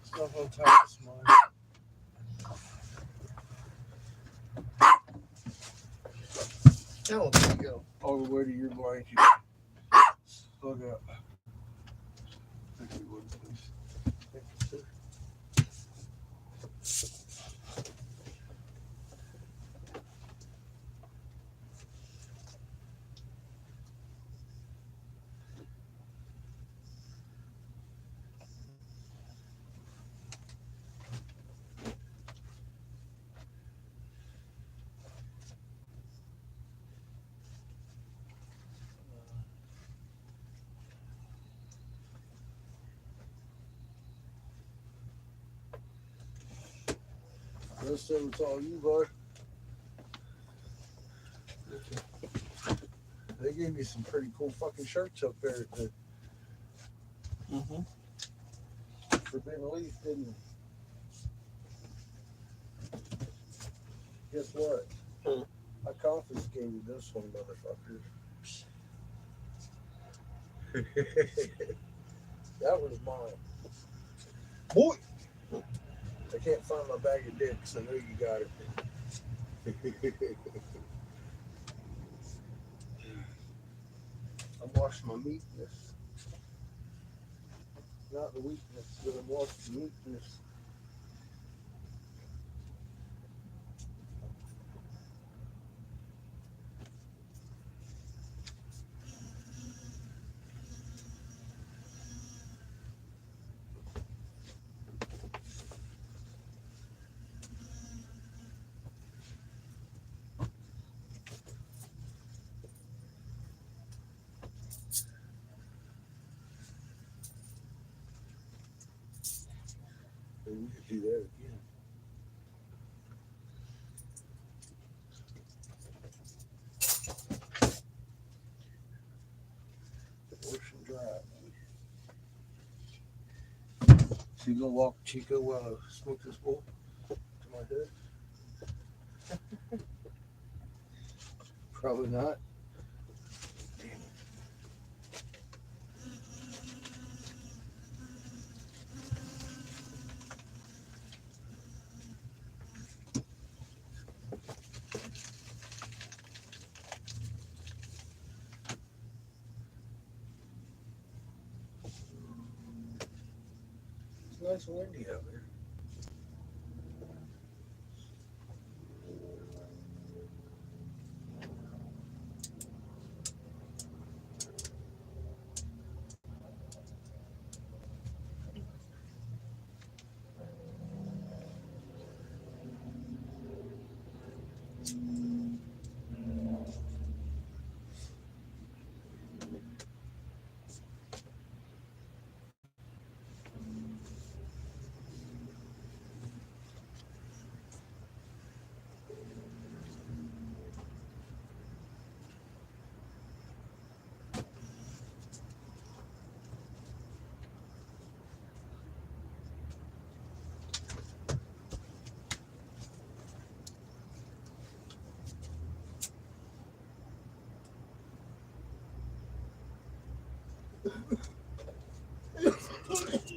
Stuff on top is mine. Oh, there you go. All the way to your blanket. Plug up. Thank you, Lord, please. Thank you, sir. Rest of it's all you, bud. They gave me some pretty cool fucking shirts up there at the Forbidden Leaf, didn't they? Guess what? I confiscated this one, motherfucker. That was mine. Boy! I can't find my bag of dicks. I know you got it. I'm washing my meekness. Not the weakness, but I'm washing the meekness. Maybe we could do that again. Wash and dry, man. So you gonna walk Chico while I smoke this bowl to my head? Probably not. Damn it. It's nice and windy out there.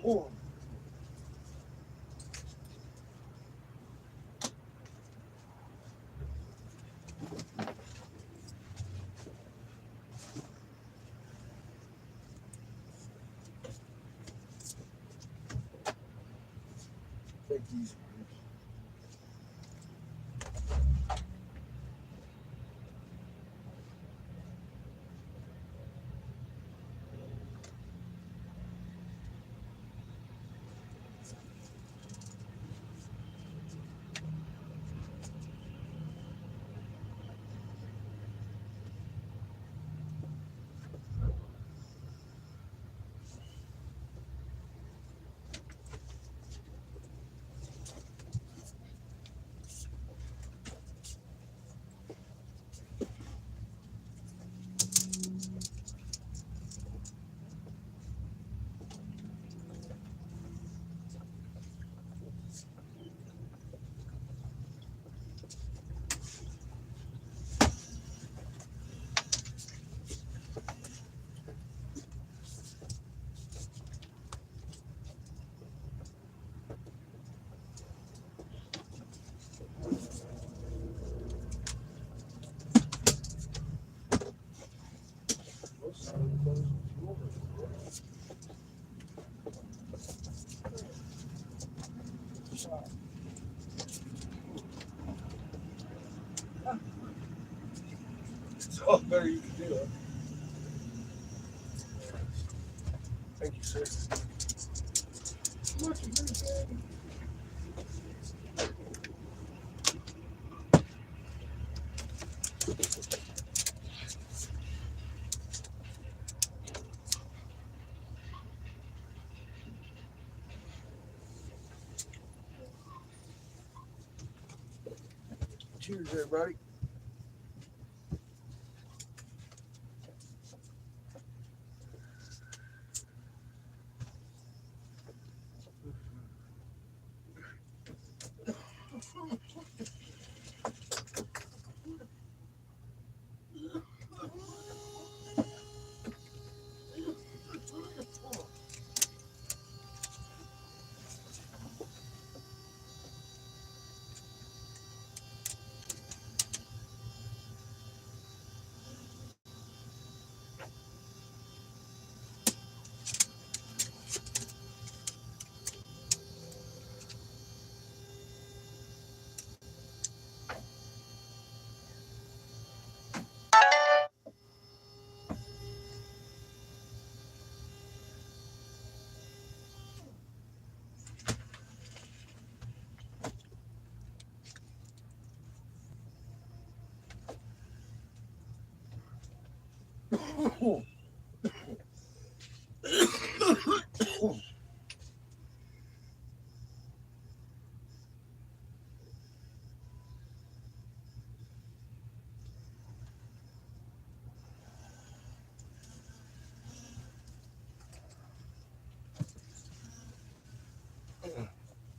Oh. Take these. all better you can do. Huh? Thank you, sir. Much appreciated. Cheers, everybody.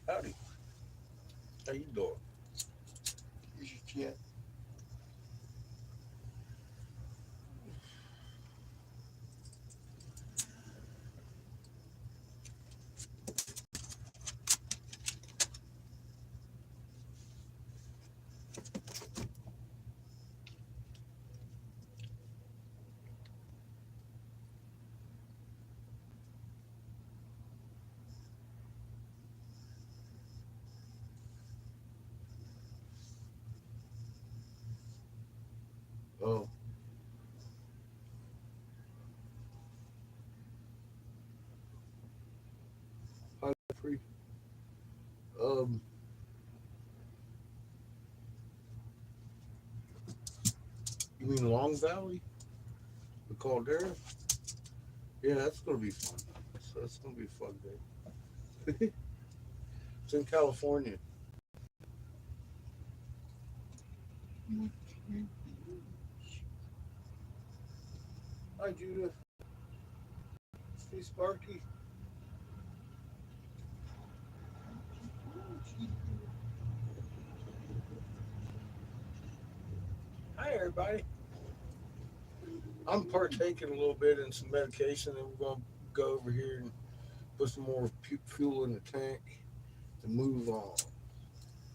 Howdy. How you doing? Here's your chance. Oh. Hi, free. You mean Long Valley? The Caldera? Yeah, that's gonna be fun. So that's gonna be a fun day. It's in California. Hi, Judith. Hey, Sparky. Hi, everybody. I'm partaking a little bit in some medication, and we're gonna go over here and put some more fuel in the tank to move on.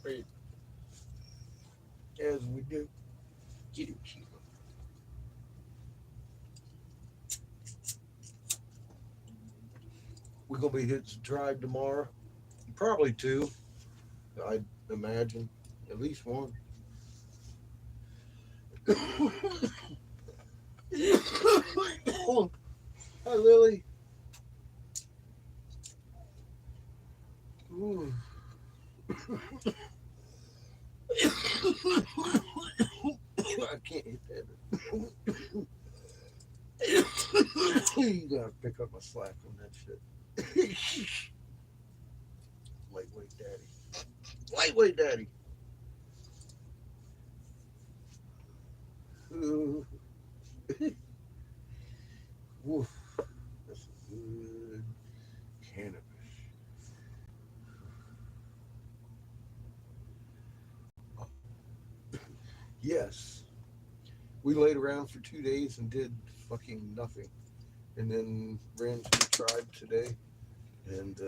Right. As we do. Get it, Sheila. We're gonna be hitting some drive tomorrow. Probably two, I'd imagine. At least one. Hi, Lily. Ooh. I can't hit that. You gotta pick up my slack on that shit. Lightweight daddy. Lightweight daddy. Ooh. Woof. That's good cannabis. Yes. We laid around for 2 days and did fucking nothing. And then ran to the tribe today and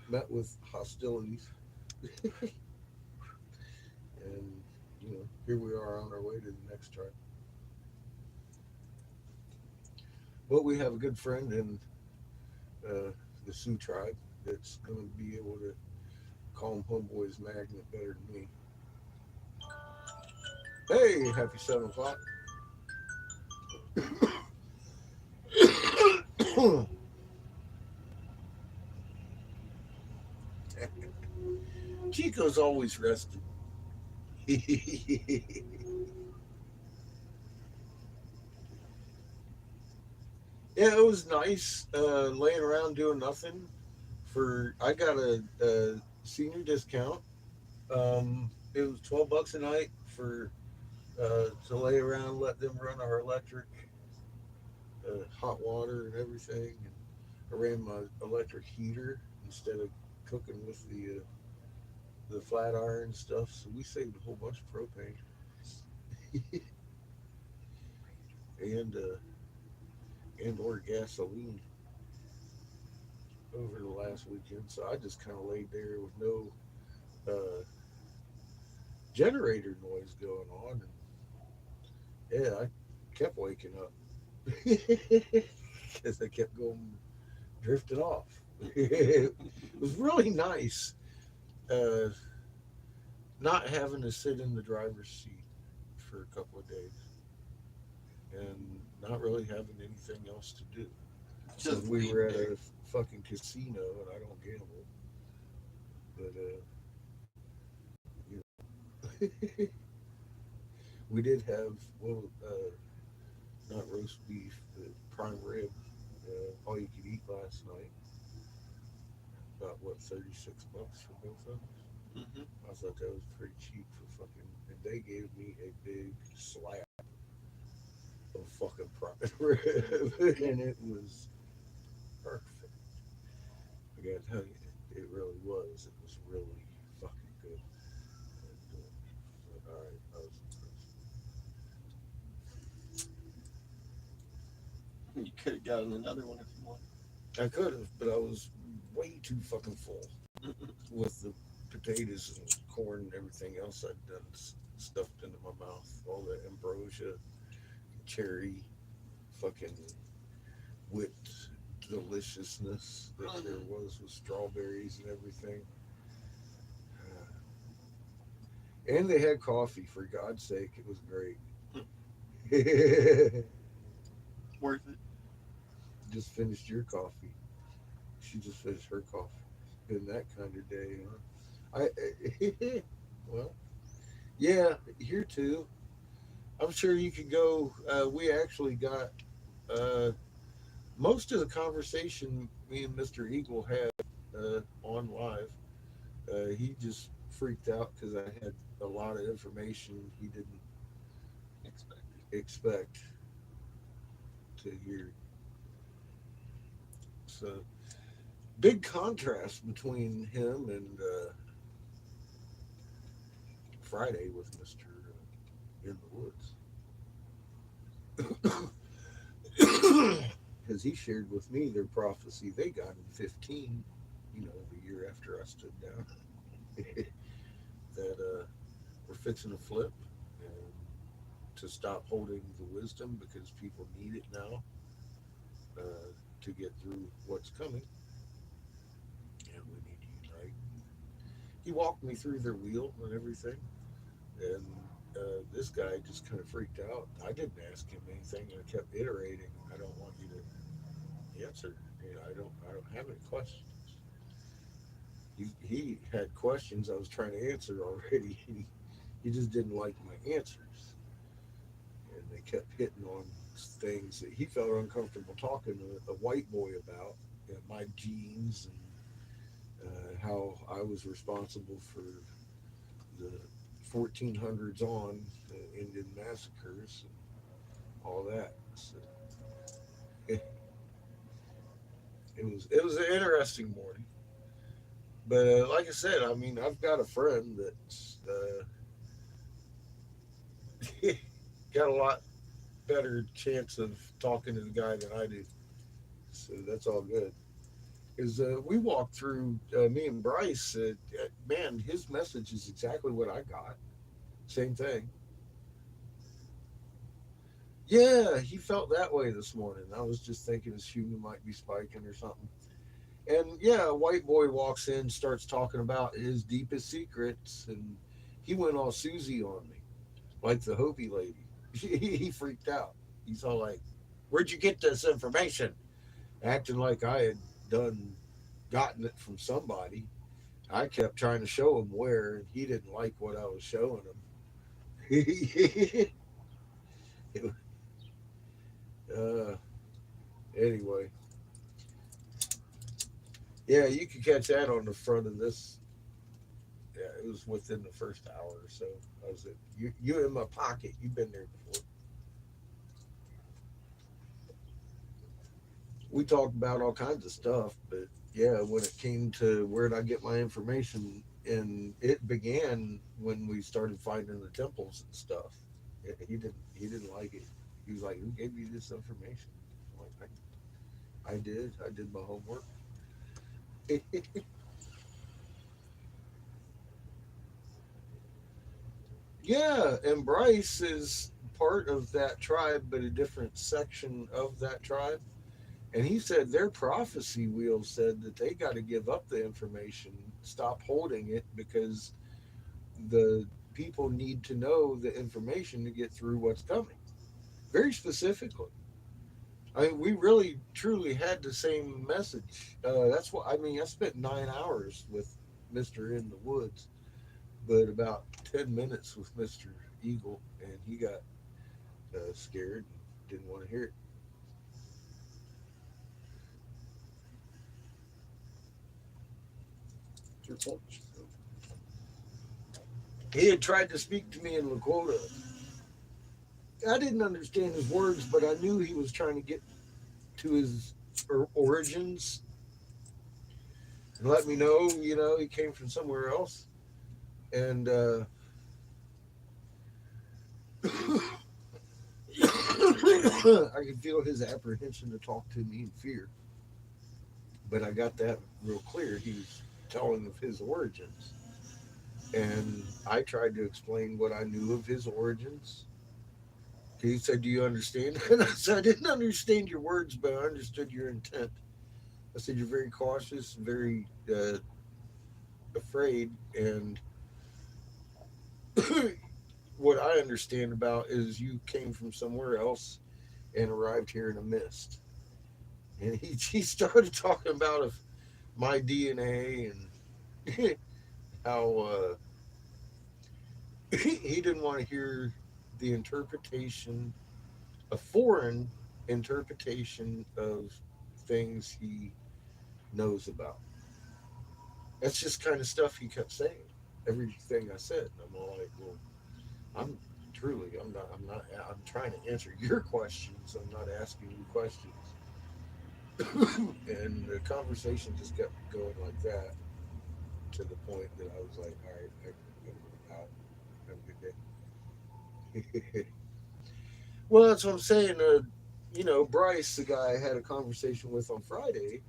met with hostilities. And, here we are on our way to the next tribe. But we have a good friend in the Sioux tribe that's going to be able to calm homeboy's magnet better than me. Hey, happy 7 o'clock. Chico's always rested. Yeah, it was nice laying around doing nothing. I got a senior discount. It was $12 a night for to lay around, let them run our electric, hot water and everything. And I ran my electric heater instead of cooking with the flat iron stuff, so we saved a whole bunch of propane and or gasoline over the last weekend. So I just kind of laid there with no uh, generator noise going on, and yeah, I kept waking up because I kept going drifting off. It was really nice not having to sit in the driver's seat for a couple of days and not really having anything else to do. Just We were at a fucking casino, and I don't gamble, but you know, we did have not roast beef, but prime rib, all you could eat last night. About what, $36 for both of us. Mm-hmm. I thought that was pretty cheap for fucking. And they gave me a big slab of fucking prime rib, and it was perfect. I gotta tell you, it really was. It was really fucking good. And, all right, I was impressed. You could have gotten another one if you wanted. I could have, but I was way too fucking full with the potatoes and corn and everything else I'd done stuffed into my mouth. All the ambrosia, cherry, fucking whipped deliciousness that there was with strawberries and everything. And they had coffee, for God's sake. It was great. Worth it. Just finished your coffee. She just finished her coffee. Been that kind of day, huh? Well, yeah, here too. I'm sure you could go. We actually got most of the conversation me and Mr. Eagle had on live. He just freaked out because I had a lot of information he didn't expect to hear. So big contrast between him and Friday with Mr. In the Woods. Because he shared with me their prophecy they got in 15, the year after I stood down, that we're fixing to flip and to stop holding the wisdom because people need it now to get through what's coming. And we need to unite. He walked me through their wheel and everything. And this guy just kind of freaked out. I didn't ask him anything, and I kept iterating. I don't want you to answer. I don't have any questions. He had questions I was trying to answer already. He just didn't like my answers, and they kept hitting on things that he felt uncomfortable talking to a white boy about, my genes and how I was responsible for the 1400s on the Indian massacres and all that. So it was an interesting morning. But like I said, I mean, I've got a friend that's got a lot better chance of talking to the guy than I do. So that's all good. Because we walked through, me and Bryce, man, his message is exactly what I got. Same thing. Yeah, he felt that way this morning. I was just thinking his human might be spiking or something. And yeah, a white boy walks in, starts talking about his deepest secrets, and he went all Susie on me. like the Hopi lady. He freaked out. He's all like, "Where'd you get this information?" Acting like I had gotten it from somebody. I kept trying to show him where, and he didn't like what I was showing him. uh, anyway, yeah, you could catch that on the front of this. Yeah, it was within the first hour or so. I was at you in my pocket. You've been there before. We talked about all kinds of stuff, but yeah, when it came to where did I get my information, and it began when we started finding the temples and stuff. Yeah, he didn't like it. He was like, "Who gave you this information?" I'm like, I did. I did my homework. Yeah, and Bryce is part of that tribe, but a different section of that tribe. And he said their prophecy wheel said that they got to give up the information, stop holding it, because the people need to know the information to get through what's coming. Very specifically. I mean, we really truly had the same message. That's what I mean. I spent 9 hours with Mr. In the Woods, but about 10 minutes with Mr. Eagle, and he got scared and didn't want to hear it. Your point. He had tried to speak to me in Lakota. I didn't understand his words, but I knew he was trying to get to his origins and let me know, he came from somewhere else. And I could feel his apprehension to talk to me in fear. But I got that real clear. He was telling of his origins. And I tried to explain what I knew of his origins. He said, "Do you understand?" And I said, "I didn't understand your words, but I understood your intent." I said, "You're very cautious, very afraid, and what I understand about is you came from somewhere else and arrived here in a mist." And he started talking about of my DNA and how he didn't want to hear the interpretation, a foreign interpretation of things he knows about. That's just kind of stuff he kept saying. Everything I said, and I'm all like, "Well, I'm I'm trying to answer your questions. I'm not asking you questions." And the conversation just kept going like that to the point that I was like, "All right, I'm out. Have a good day." Well, that's what I'm saying. Bryce, the guy I had a conversation with on Friday,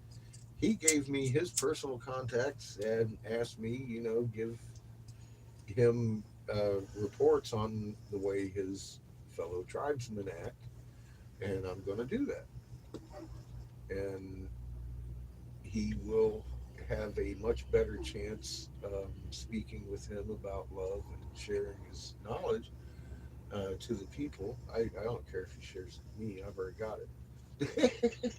he gave me his personal contacts and asked me, give him reports on the way his fellow tribesmen act, and I'm going to do that. And he will have a much better chance speaking with him about love and sharing his knowledge to the people. I don't care if he shares it with me, I've already got it.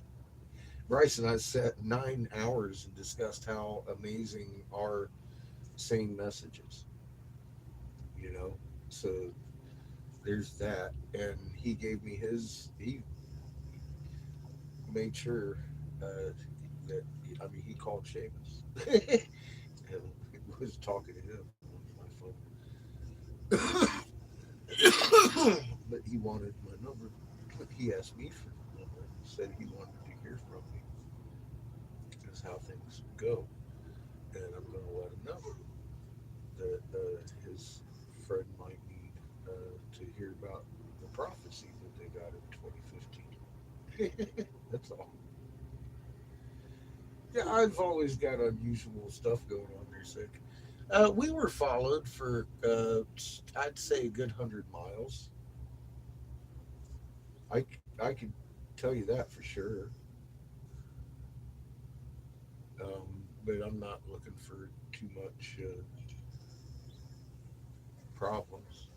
Bryce and I sat 9 hours and discussed how amazing our same messages, you know. So there's that. And he gave me he made sure that, I mean, he called Seamus and was talking to him on my phone. But he wanted my number. He asked me for the number. Said he wanted to hear from me. That's how things go. And I'm going to let him know that his friend might need to hear about the prophecy that they got in 2015. That's all. Yeah, I've always got unusual stuff going on there, Sick. We were followed for, I'd say, a good 100 miles. I could tell you that for sure. But I'm not looking for too much problems.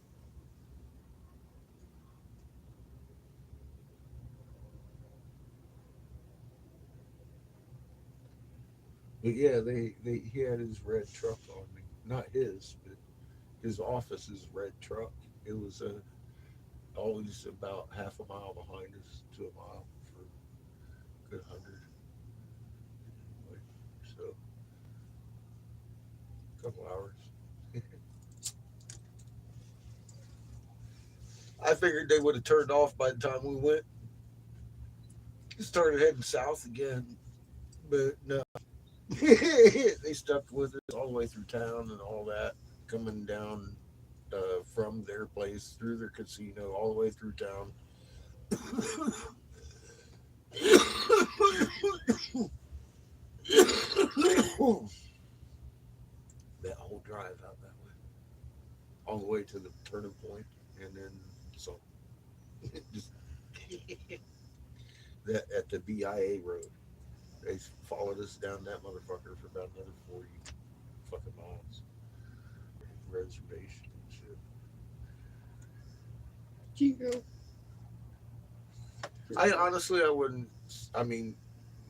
But yeah, he had his red truck on me. Not his, but his office's red truck. It was always about half a mile behind us to a mile for a good 100. Like, so, a couple hours. I figured they would have turned off by the time we went. Started heading south again, but no. They stuck with us all the way through town and all that, coming down from their place through their casino all the way through town. That whole drive out that way, all the way to the turning point, and then so just that at the BIA road. They followed us down that motherfucker for about another 40 fucking miles. Reservation and shit. Chico. I wouldn't. I mean,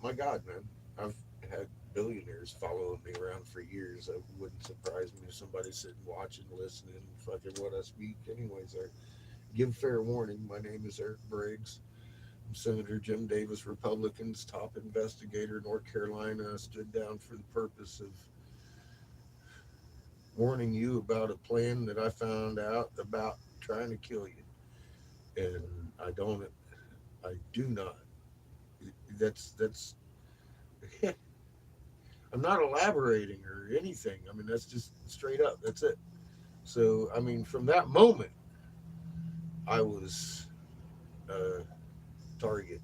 my God, man, I've had billionaires following me around for years. It wouldn't surprise me if somebody's sitting, watching, listening, fucking what I speak. Anyways, I give fair warning. My name is Eric Briggs. I'm Senator Jim Davis, Republicans' top investigator, North Carolina. I stood down for the purpose of warning you about a plan that I found out about trying to kill you. And I do not. That's I'm not elaborating or anything. I mean, that's just straight up. That's it. So, I mean, from that moment, I was target.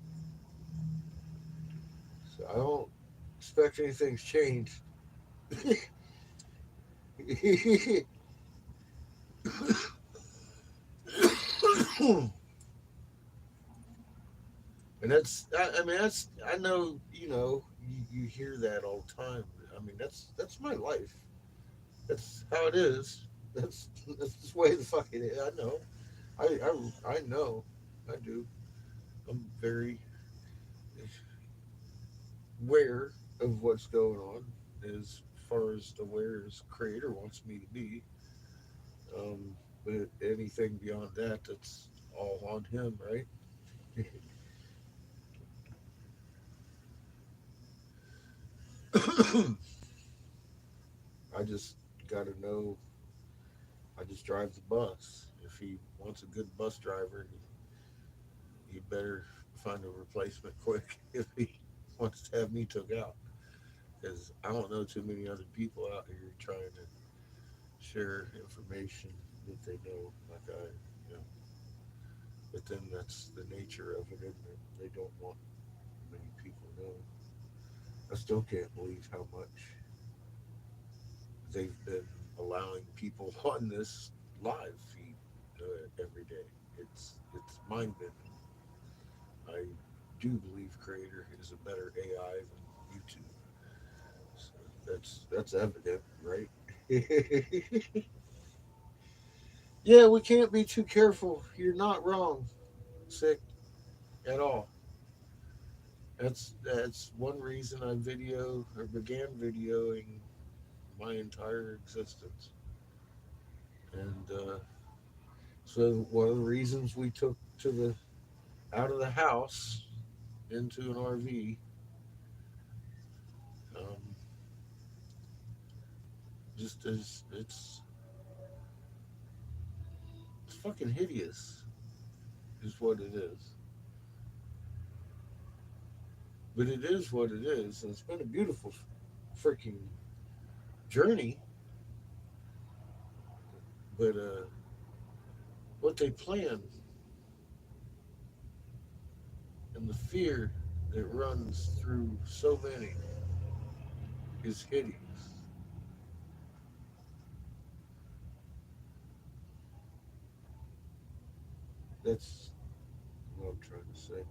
So I don't expect anything's changed. And I mean, I know, you hear that all the time. I mean, that's my life. That's how it is. That's the way the fuck it is. I know. I know. I do. I'm very aware of what's going on as far as aware as creator wants me to be. But anything beyond that, that's all on him, right? I just got to know. I just drive the bus. If he wants a good bus driver, he better find a replacement quick if he wants to have me took out. Because I don't know too many other people out here trying to share information that they know, like you know. But then that's the nature of it, isn't it? They don't want many people knowing. I still can't believe how much they've been allowing people on this live feed every day. It's mind bending. I do believe Creator is a better AI than YouTube. So that's evident, right? Yeah, we can't be too careful. You're not wrong, Sick, at all. That's one reason I began videoing my entire existence. And so one of the reasons we took to the out of the house into an RV, um, just as it's fucking hideous, is what it is. But it is what it is, and it's been a beautiful freaking journey. But what they plan and the fear that runs through so many is hideous. That's what I'm trying to say.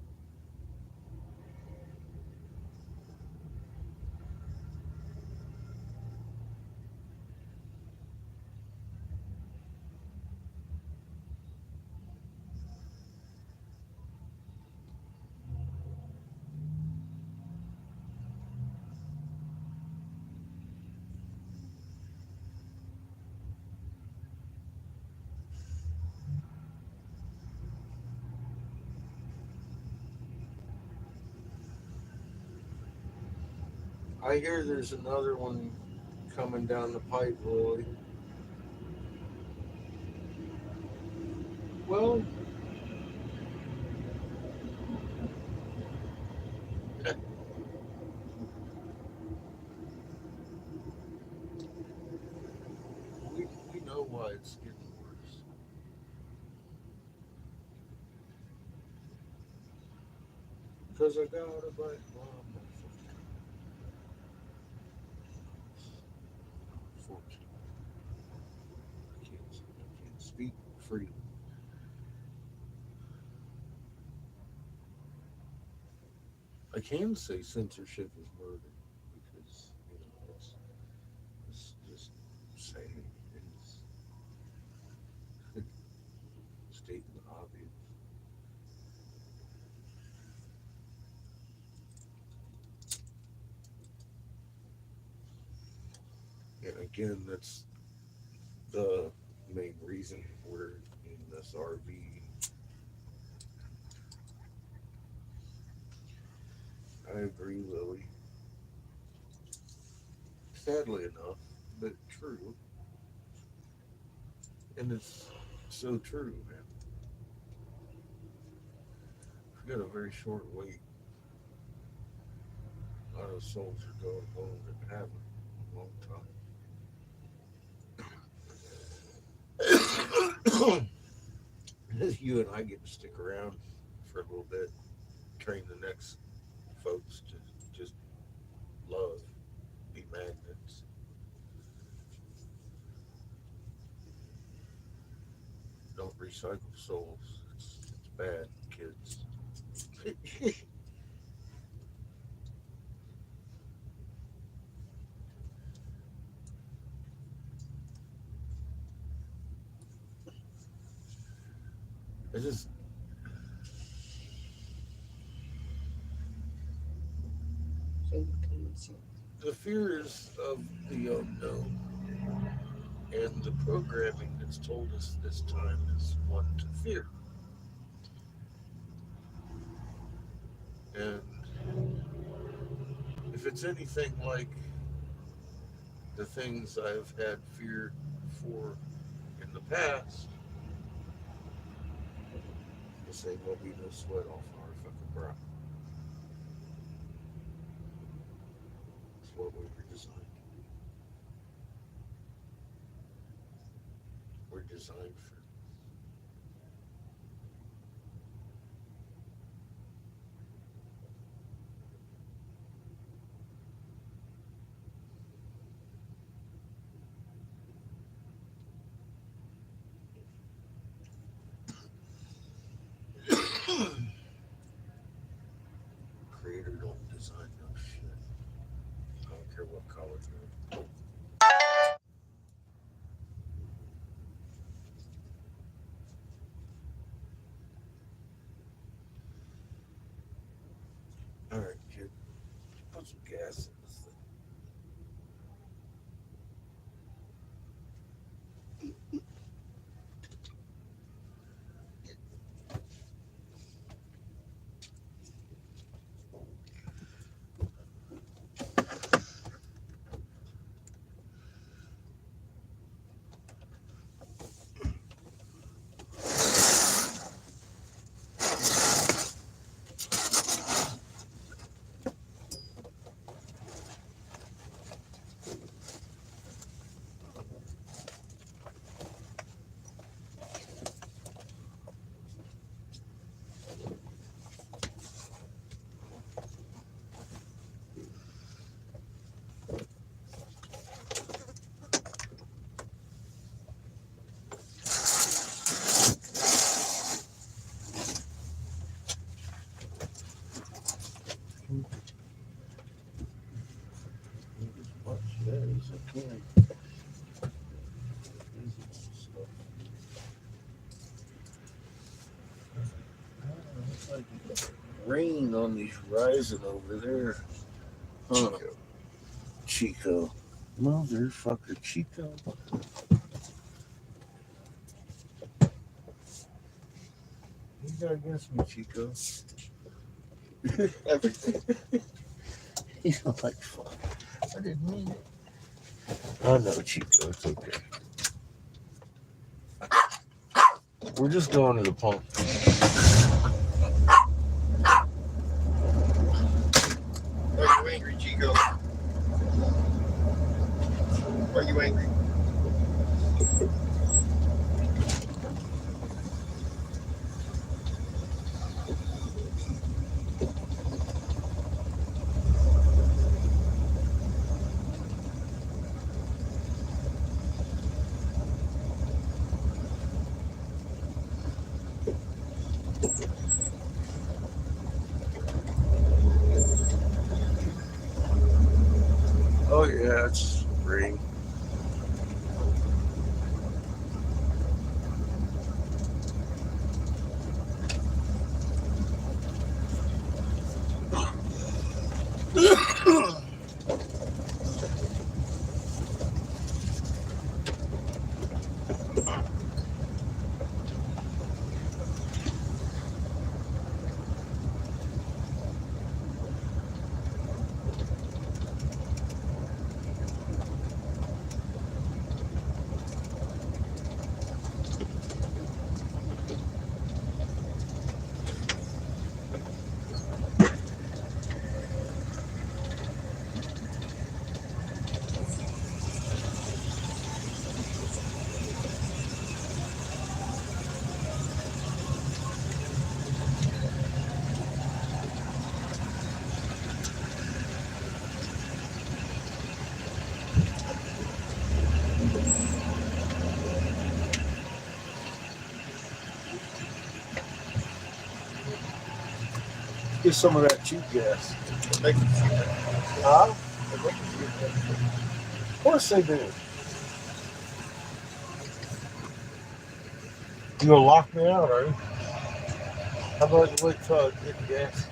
I hear there's another one coming down the pipe, Roy. Well, we know why it's getting worse. Because I got a bite. Fortunately, I can't speak freely. I can say censorship is murder because, it's just saying it's stating the obvious. And again, that's the main reason we're in this RV. I agree, Lily. Sadly enough, but true. And it's so true, man. We got a very short wait. A lot of souls are going home that haven't in a long time. You and I get to stick around for a little bit, train the next folks to just love, be magnets. Don't recycle souls. It's bad, kids. I just the fears of the unknown and the programming that's told us this time is one to fear. And if it's anything like the things I've had fear for in the past, the same will be no sweat off our fucking brow. It's what we were designed to do. We're designed for Creator don't design no shit. I don't care what color you're. All right, kid. Put some gas in this thing. As much as I can. Looks like rain on the horizon over there. Huh. Chico. Motherfucker, Chico. You got against me, Chico. Everything. He's like, fuck. I didn't mean it. I know, Chico. It's okay. We're just going to the pump. Are you angry, Chico? Are you angry? Oh yeah, it's spring. Get some of that cheap gas. Makes it cheaper. Huh? It makes it cheaper. Of course they do. You gonna lock me out, are you? How about you wait till I get gas?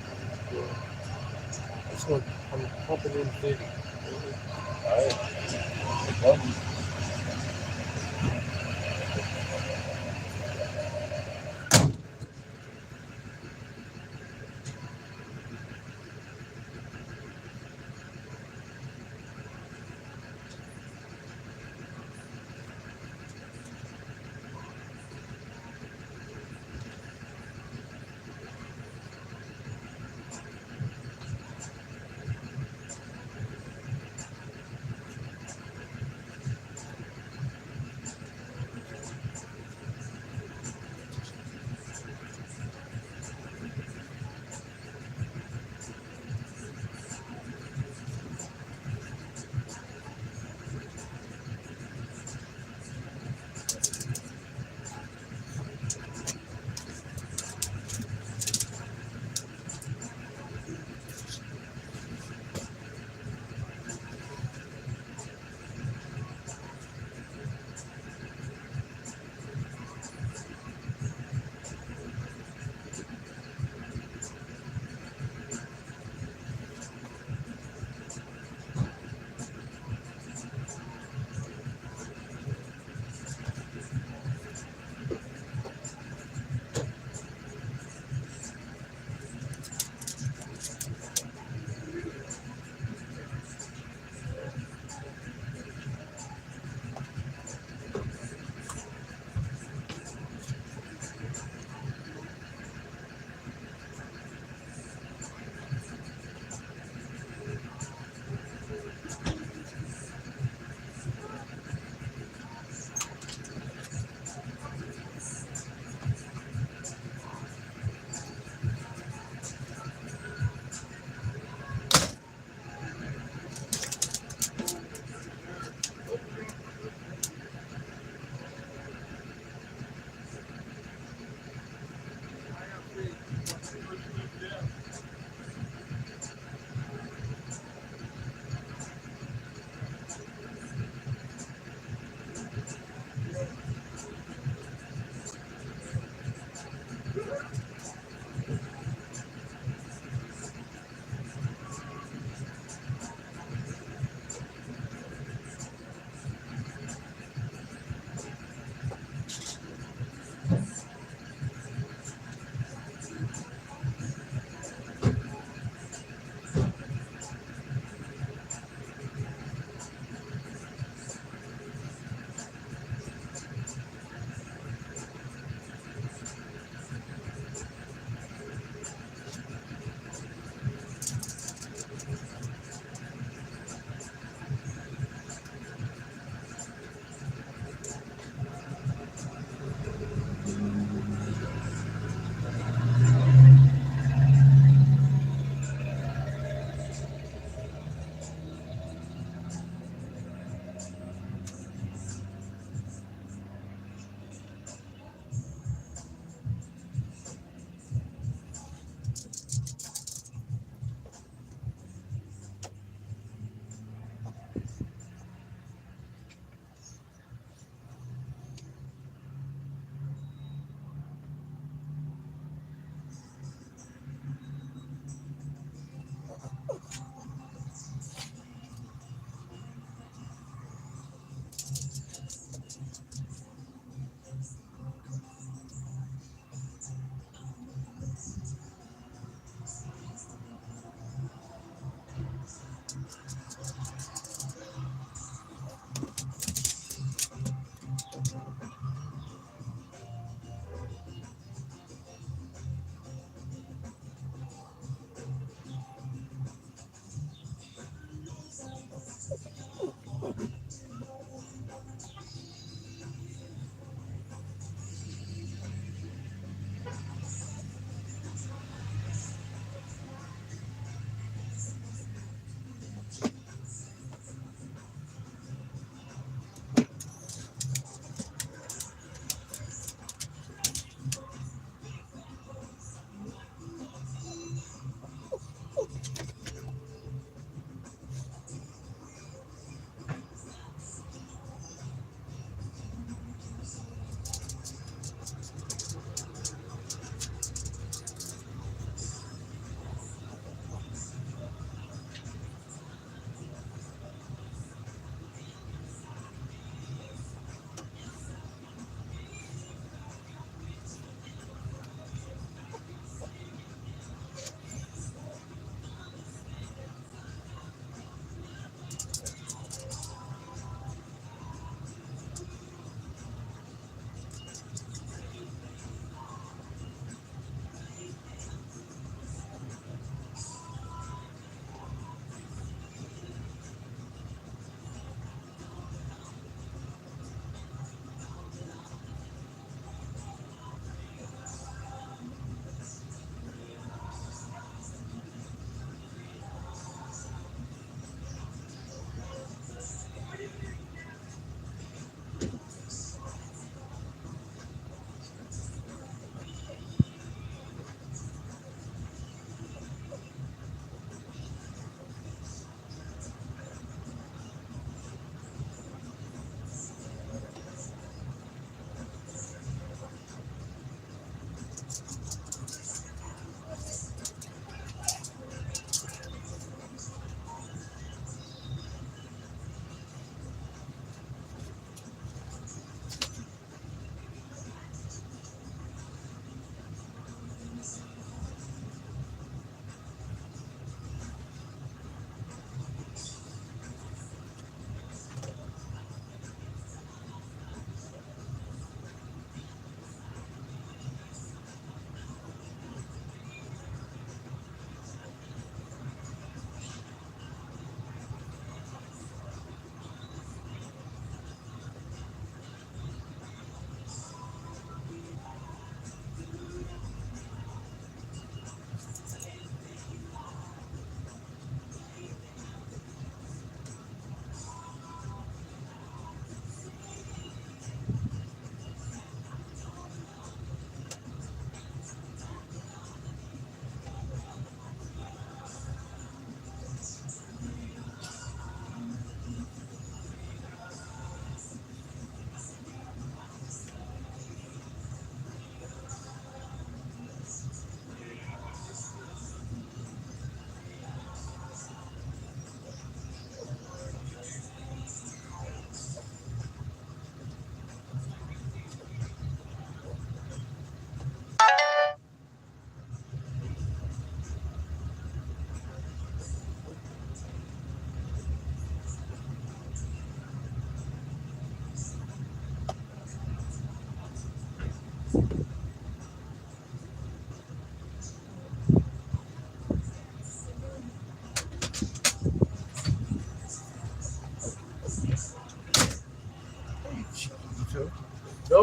It's gonna, I'm pumping in 50. Alright.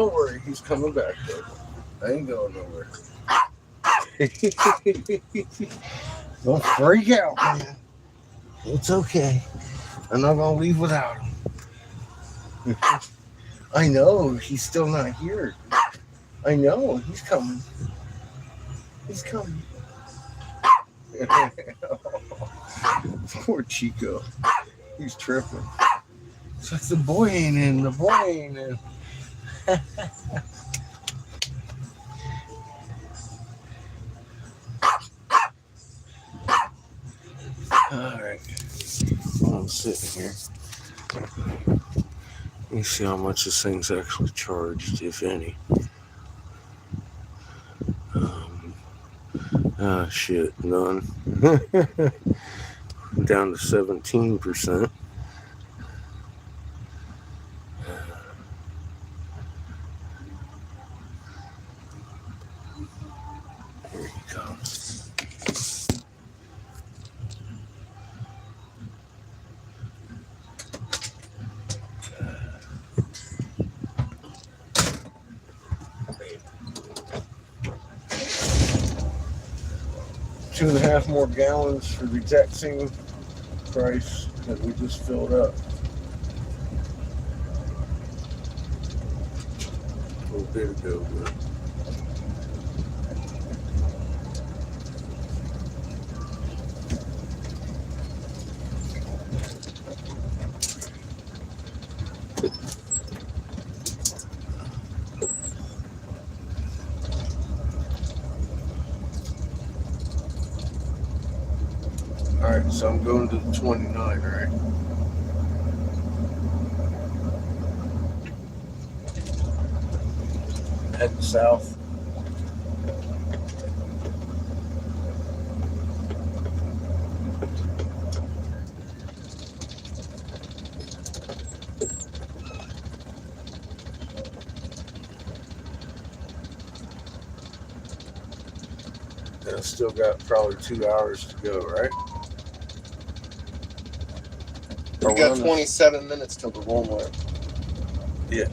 Don't worry, he's coming back though. I ain't going nowhere. Don't freak out, man. It's okay. I'm not gonna leave without him. I know he's still not here. I know he's coming. He's coming. Poor Chico. He's tripping. It's like the boy ain't in. The boy ain't in. All right. I'm sitting here. Let me see how much this thing's actually charged, if any. Shit, none. Down to 17%. Here he comes. Two and a half more gallons for the exact same price that we just filled up. A little bit ago, but alright, so I'm going to the 29, right? Heading south. And I still got probably 2 hours to go, right? We got 27 minutes till the Walmart. Yeah.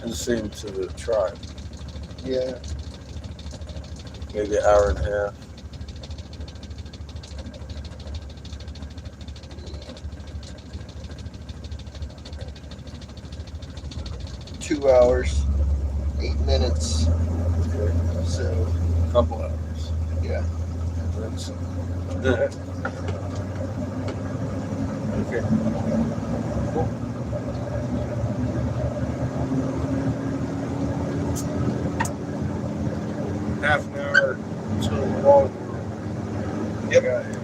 And the same to the tribe. Yeah. Maybe an hour and a half. Two hours, 8 minutes. Okay. So, A couple hours. yeah. And then some. Okay. Cool. Half an hour until the wall. Yep. Got it.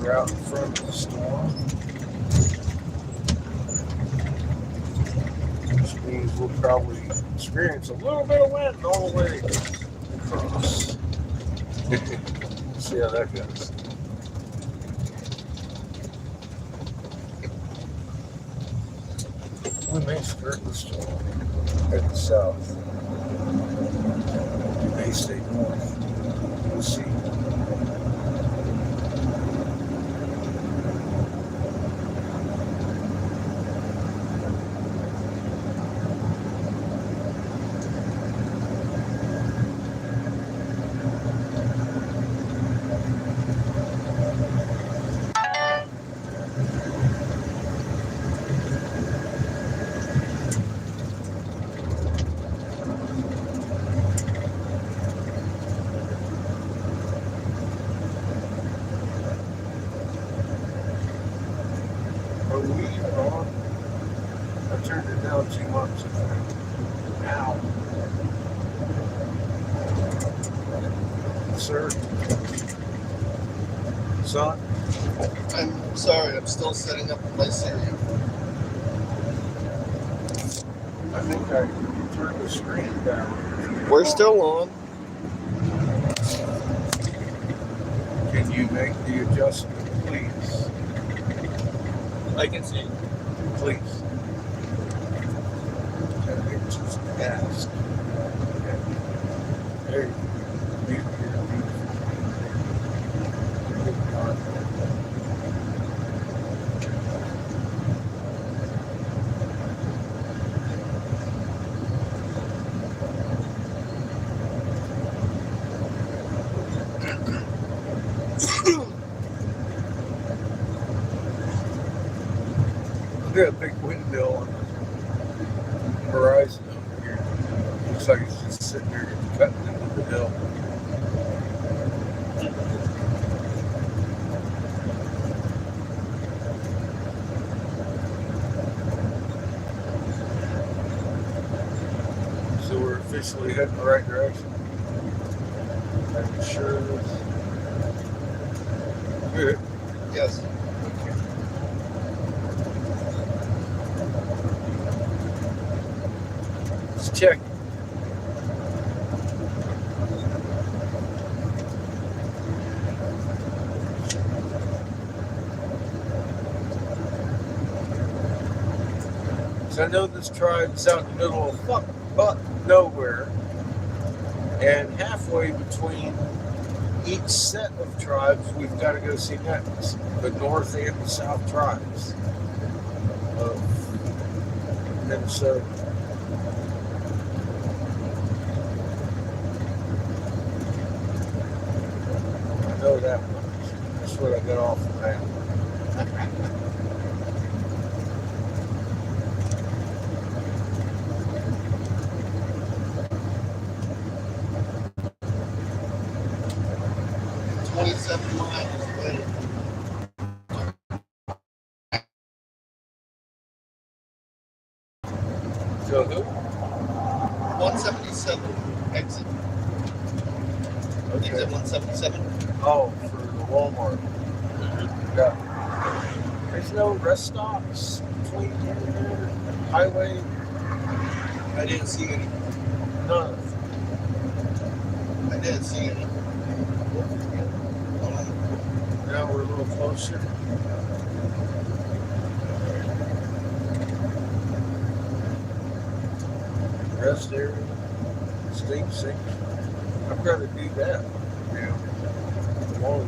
We're out in front of the storm, which means we'll probably experience a little bit of wind all the way across. See how that goes. We may skirt the storm, head south. We may stay north. We'll see. Are we even on? I turned it down too much, I think. Ow. Sir? Son? I'm sorry, I'm still setting up my cereal. I think I turned the screen down. We're still on. Can you make the adjustment, please? I can see. Please. And it just asked. There you go. Beautiful. Look at a big windmill on the horizon over here. Looks like it's just sitting there cutting into the hill. So we're officially heading the right direction. I'm sure it is. Good. Yes. Let's check. So I know this tribe is out in the middle of but nowhere, and halfway between each set of tribes, we've got to go see next. The North and the South tribes of Minnesota. I know that much. That's what I got off the map. 27 miles away. So who? 177 exit. Exit 177. Oh, for the Walmart. Yeah. There's no rest stops between here and there. Highway. I didn't see any. None. I didn't see any. Now we're a little closer. Rest area. Steam sink. I'd rather do that. Yeah. Long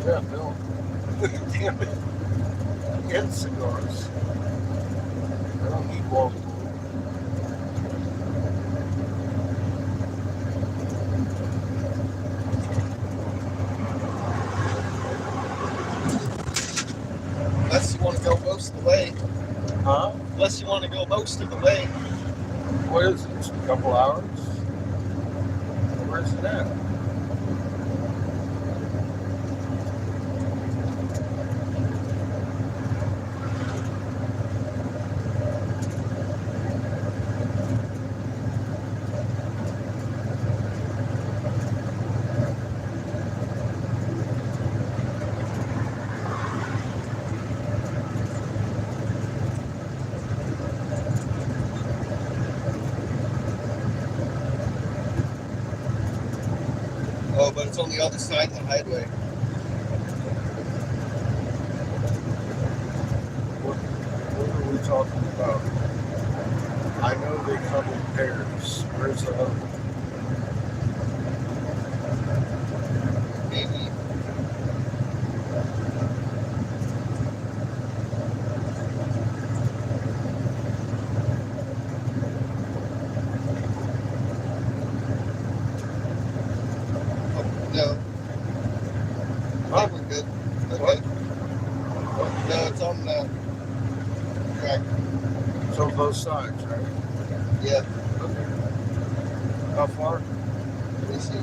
yeah, no. Damn it. And cigars. I don't need long. Unless you want to go most of the way. Huh? Unless you want to go most of the way. What is it? Just a couple hours? Where's it at? Oh, but it's on the other side of the highway. What are we talking about? I know they come in pairs. Where's the other one? Maybe. No. I think we're good. Okay. No, it's on the track. It's on both sides, right? Yeah. Okay. How far? Let me see.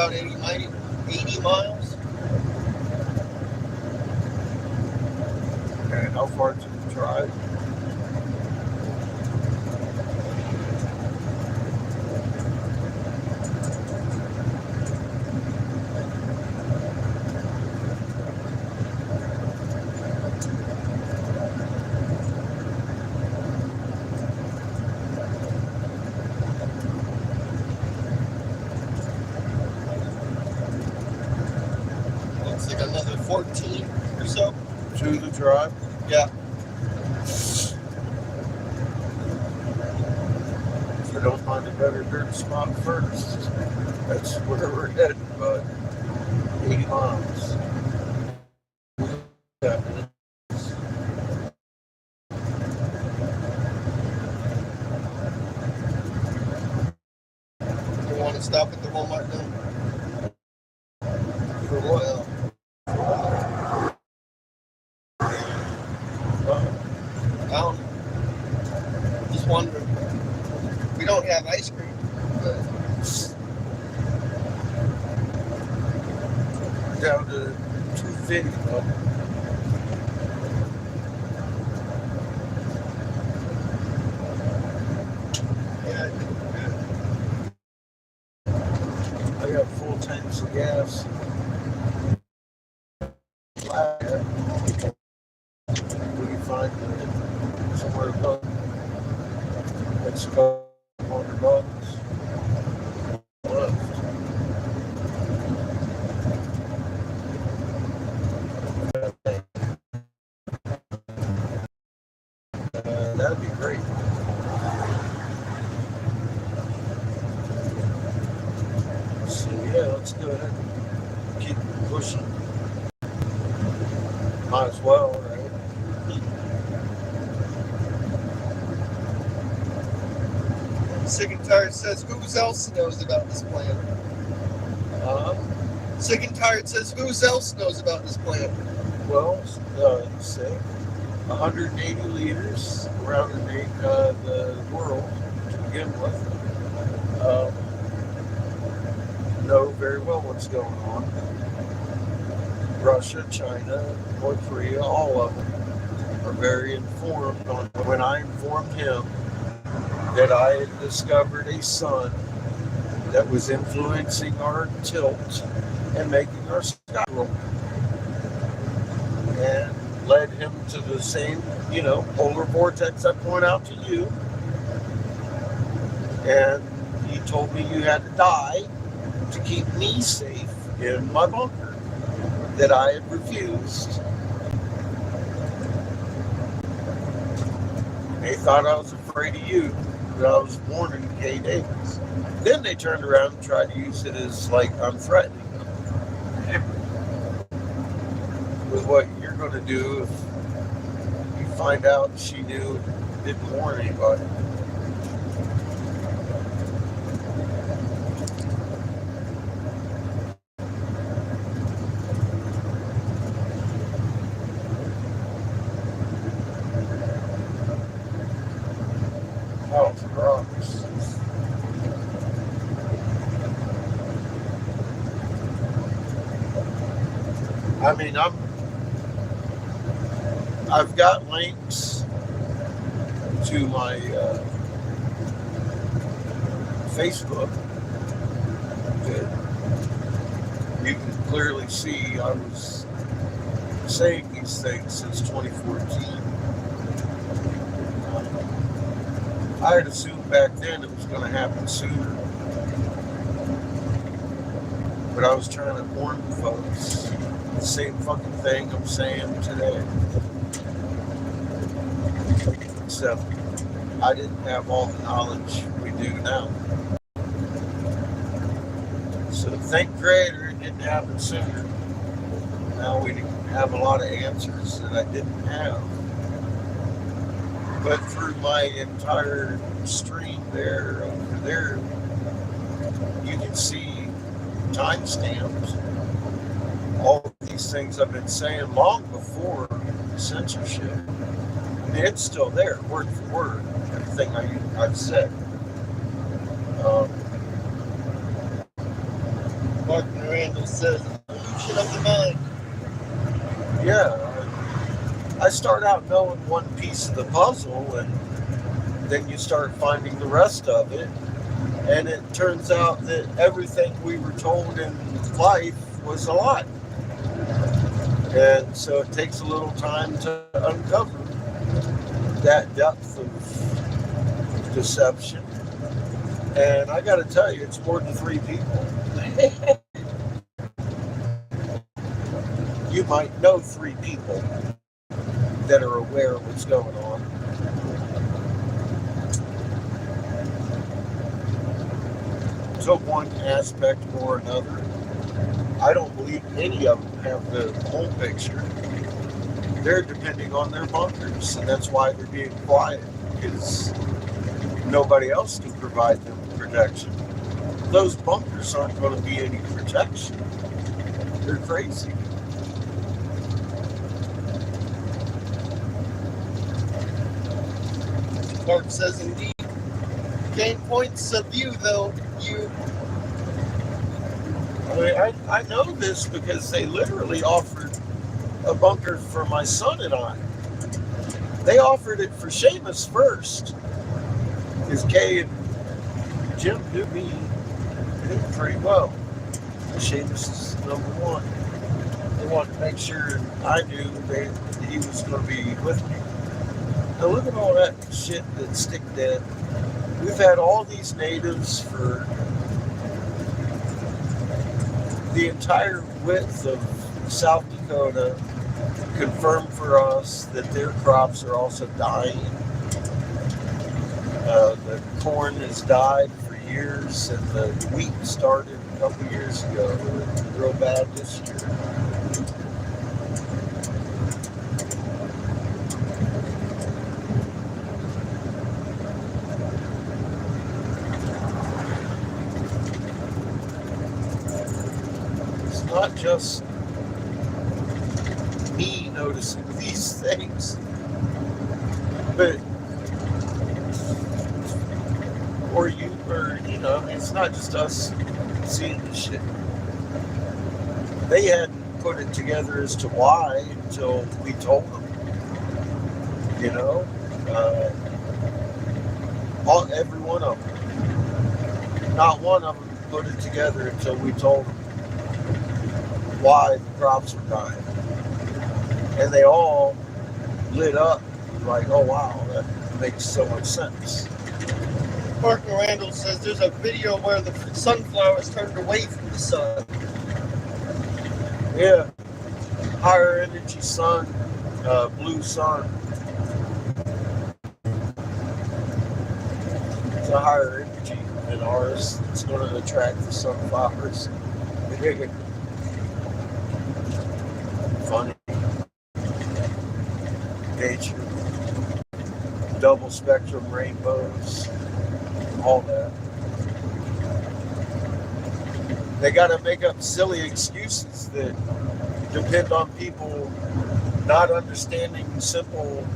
about 80 miles. And how far to the drive? Looks like another 14 or so. To the drive? Yeah. If we don't find a better dirt spot first, that's where we're headed, bud. 80 miles. Yeah. You want to stop at the Walmart now? For what? I don't know. Just wondering. We don't have ice cream, but Down to 250, bud. yeah, I got full tanks of gas. We can find somewhere above. It's $100 left. That'd be great. So yeah, let's go ahead and keep pushing. Might as well, right? Sick and Tired says, who else knows about this plan? Sick and Tired says, who else knows about this plan? Well, say 180 leaders around the world to begin with know very well what's going on. Russia, China, North Korea, all of them are very informed on. When I informed him that I had discovered a sun that was influencing our tilt and making our sky roll, and led him to the same, polar vortex I point out to you. And he told me you had to die to keep me safe in my bunker that I had refused. They thought I was afraid of you, that I was born in K. Davis. Then they turned around and tried to use it as like I'm threatening them with what you're going to do if you find out she knew and didn't warn anybody. Oh, rocks. I mean, I've got links to my Facebook that you can clearly see I was saying these things since 2014. I had assumed back then it was going to happen sooner. But I was trying to warn folks the same fucking thing I'm saying today. Except I didn't have all the knowledge we do now. So thank Creator it didn't happen sooner. Now we have a lot of answers that I didn't have. But through my entire stream there, over there, you can see timestamps. All of these things I've been saying long before censorship. I mean, it's still there, word for word, everything I've said. But Randall says, illusion of the mind. Yeah, I start out knowing one piece of the puzzle, and then you start finding the rest of it, and it turns out that everything we were told in life was a lie. And so it takes a little time to uncover that depth of deception. And I got to tell you, it's more than 3 people. You might know 3 people that are aware of what's going on. To one aspect or another. I don't believe any of them have the whole picture. They're depending on their bunkers, and that's why they're being quiet, because nobody else can provide them protection. Those bunkers aren't going to be any protection. They're crazy. Mark says, indeed. Gain points of view, though. You. I mean, I know this because they literally offered a bunker for my son and I. They offered it for Seamus first, because Kay and Jim knew me pretty well. Seamus is number 1. They wanted to make sure I knew that he was going to be with me. Now look at all that shit that's stick dead. We've had all these natives for the entire width of South Dakota confirm for us that their crops are also dying. The corn has died for years, and the wheat started a couple years ago. Real bad this year. It's not just me noticing these things, but or you, or you know, it's not just us seeing this shit. They hadn't put it together as to why until we told them. You know, every one of them. Not one of them put it together until we told them why the crops were dying. And they all lit up like, oh wow, that makes so much sense. Mark Randall says there's a video where the sunflowers turned away from the sun. Yeah, higher energy sun, blue sun. It's a higher energy than ours. It's going to attract the sunflowers. Funny. Nature. Double spectrum rainbows. All that. They got to make up silly excuses that depend on people not understanding simple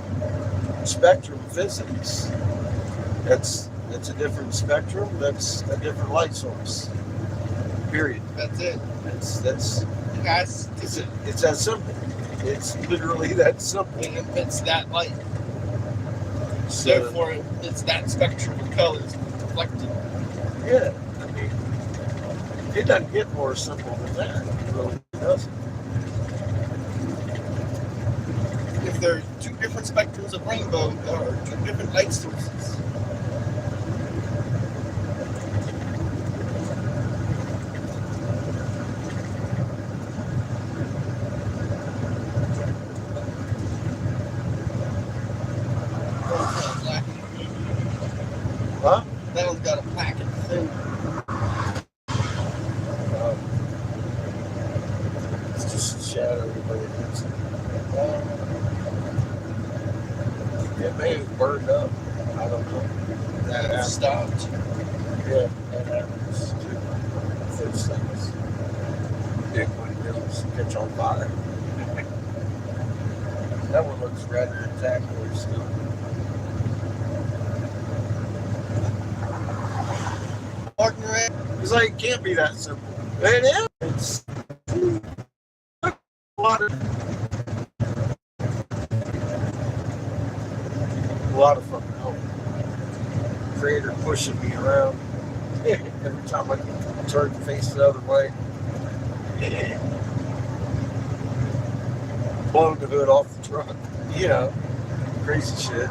spectrum physics. That's a different spectrum. That's a different light source. Period. That's it. It's that simple. It's literally that simple. It emits that light. So, Therefore, it's that spectrum of colors reflected. yeah, I mean, it doesn't get more simple than that. It really doesn't. If there are 2 different spectrums of rainbow, there are 2 different light sources. Huh? That one's got a packet thing. It's just a shadow, but it's, it may have burned up. I don't know. That has stopped. Yeah, that happens too. Those things. Big windmills catch on fire. That one looks rather intact still. Mark Moran. It's like, it can't be that simple. It is. crater pushing me around every time I turn and face the other way. Blowing the hood off the truck. You know, crazy shit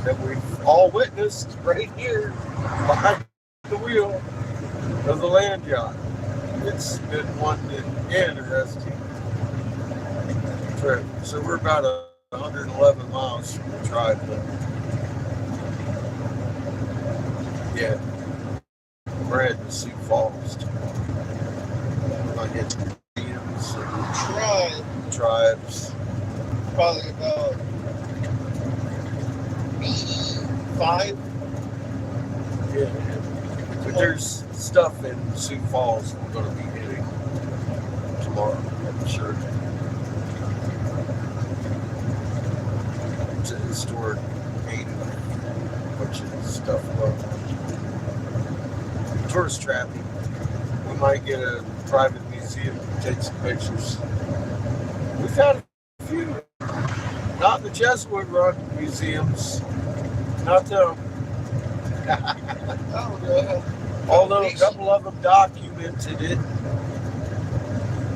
that we've all witnessed right here behind the wheel of the land yacht. It's been one interesting trip. So we're about 111 miles from the tripod. Yeah, we're heading to Sioux Falls. We're gonna get to museums and tribes. Probably about 5. Yeah, but there's stuff in Sioux Falls we're going to be hitting tomorrow, I'm sure. It's a historic native, bunch of stuff going on. Tourist trapping. We might get a private museum and take some pictures. We've had a few, not the Jesuit run museums, not them. Although a couple of them documented it,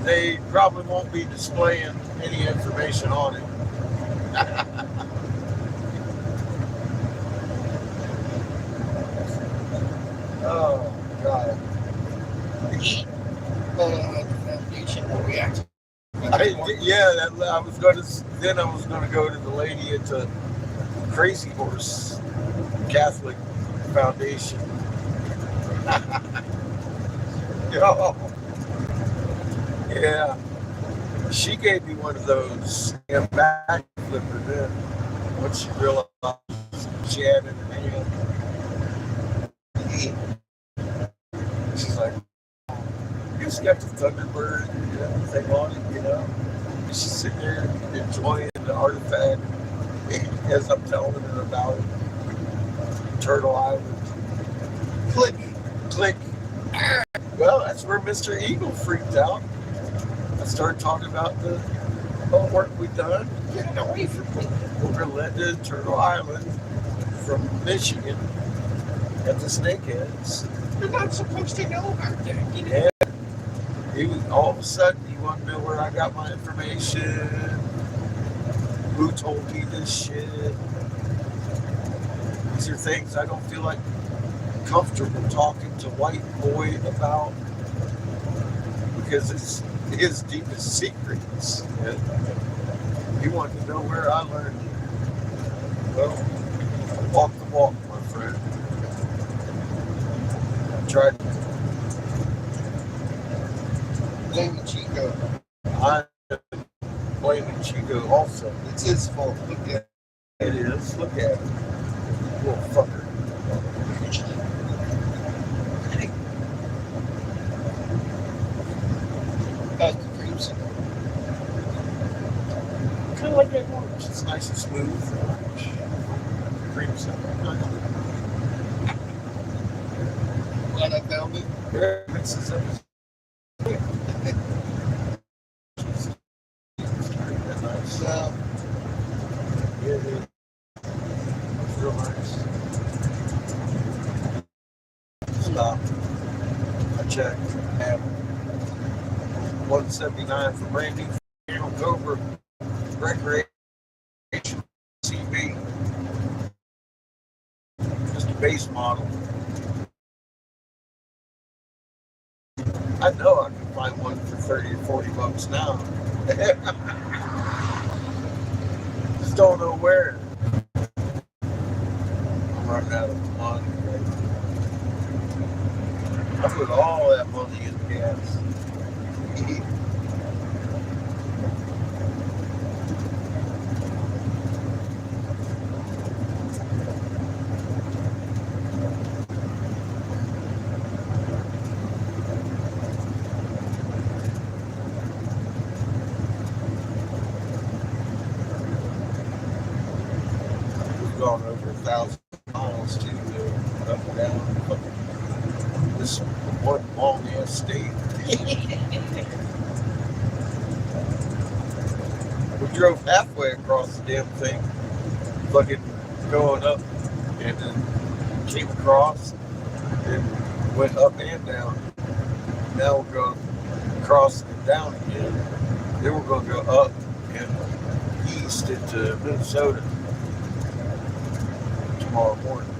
they probably won't be displaying any information on it. Oh, God. Foundation will react. I was going to go to the lady at the Crazy Horse Catholic Foundation. Yeah, she gave me one of those back flipper then. Once she realized she had it in her hand, she's like, "You just got the Thunderbird and everything on it, you know." And she's sitting there enjoying the artifact as I'm telling her about it. Turtle Island. Click. Well, that's where Mr. Eagle freaked out. I started talking about the homework we've done. Get away from me. We're led to Turtle Island from Michigan at the Snakeheads. You're not supposed to know about that. Yeah. He was, all of a sudden, he wanted to know where I got my information. Who told me this shit? These are things I don't feel like comfortable talking to white boy about because it's his deepest secrets. And he wanted to know where I learned it. Well, walk the walk, my friend. I tried to Blame Chico. I'm blaming Chico also. It's his fault. Look at It is. Look at it. Little fucker. How's the crimson? Kind of like that orange. It's nice and smooth. Crimson. Glad I found it. Yeah, it's nice. Yeah, it is. It's real nice. Stop. I checked. I have 179 for brand new Cobra Recreation CB. Just a base model. I know I can find one for 30 or 40 bucks now. Just don't know where. I'm running out of money. I put all that money in gas. We've gone over 1,000 miles too, up and down. This one long ass state. We drove halfway across the damn thing, fucking going up and then came across and went up and down. Now we're going across and down again. Then we're going to go up and east into Minnesota tomorrow morning.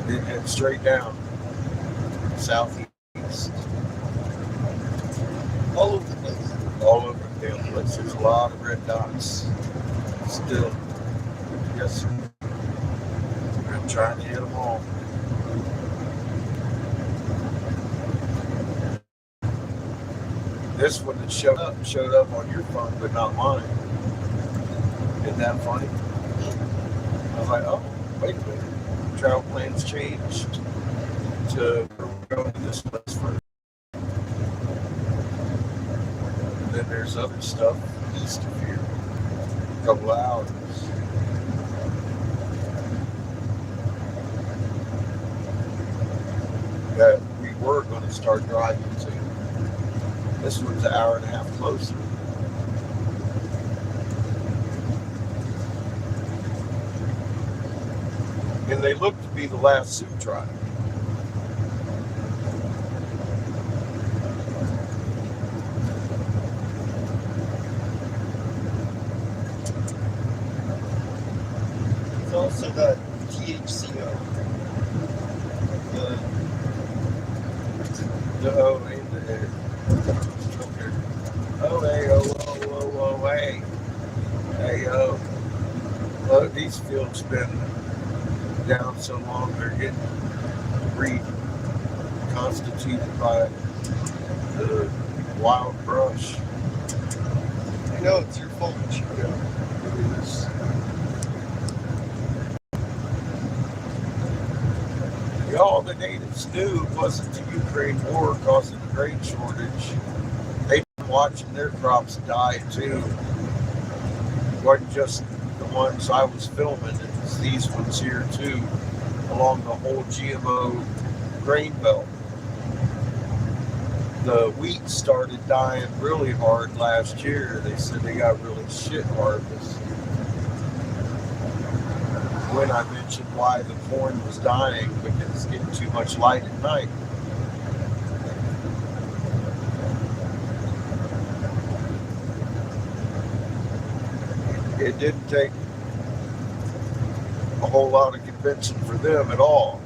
Then head straight down southeast. All over the place. All over the damn place. There's a lot of red dots. Still. Yes, sir. I'm trying to hit them all. This one that showed up on your phone, but not mine. Isn't that funny? I was like, oh, wait a minute. Travel plans changed to we're going to this place first. And then there's other stuff east of here. A couple of hours. That we were going to start driving to. This one's an hour and a half closer. And they look to be the last Sioux tribe. It's also got THCO. The O and the A. Oh, hey, oh, hey. Hey, oh. Well, these fields been down so long, they're getting reconstituted by the wild brush. I know it's your fault. It is. All the natives knew it wasn't the Ukraine war causing the grain shortage. They've been watching their crops die too. It wasn't just the ones I was filming, it was these ones here too, along the whole GMO grain belt. The wheat started dying really hard last year. They said they got really shit harvest. When I mentioned why the corn was dying, because it's getting too much light at night. It didn't take a whole lot of convincing for them at all.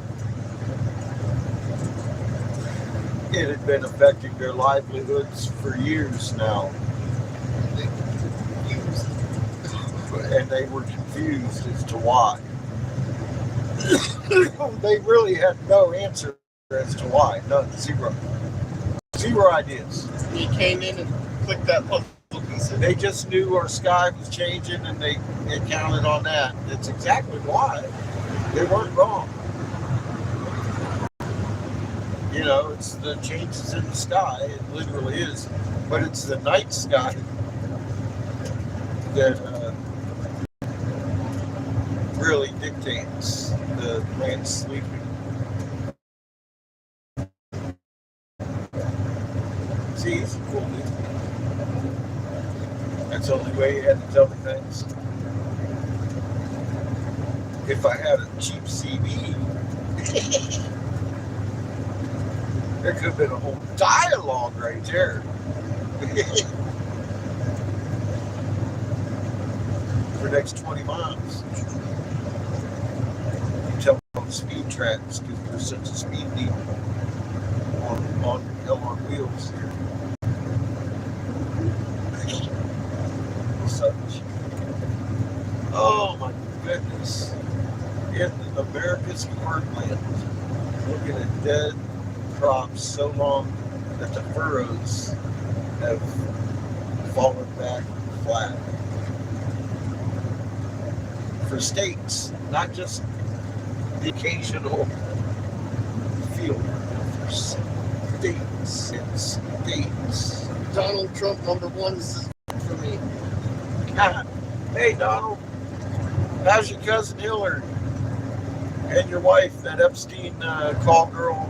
It had been affecting their livelihoods for years now. And they were confused as to why. They really had no answer as to why. None. Zero. Zero ideas. He came in and clicked that puzzle piece. They just knew our sky was changing and they counted on that. That's exactly why. They weren't wrong. You know, it's the changes in the sky. It literally is. But it's the night sky that really dictates the man sleeping. See, it's cool, dude. That's the only way you had to tell me things. If I had a cheap CB, there could have been a whole dialogue right there. For the next 20 miles. You tell them speed tracks because there's such a speed demon on hell on wheels here. Such. Oh my goodness. In America's heartland, looking at dead crops so long that the furrows have fallen back flat. For states, not just the occasional field. For states and states. Donald Trump #1 is for me. Hey Donald, how's your cousin Hillary and your wife, that Epstein call girl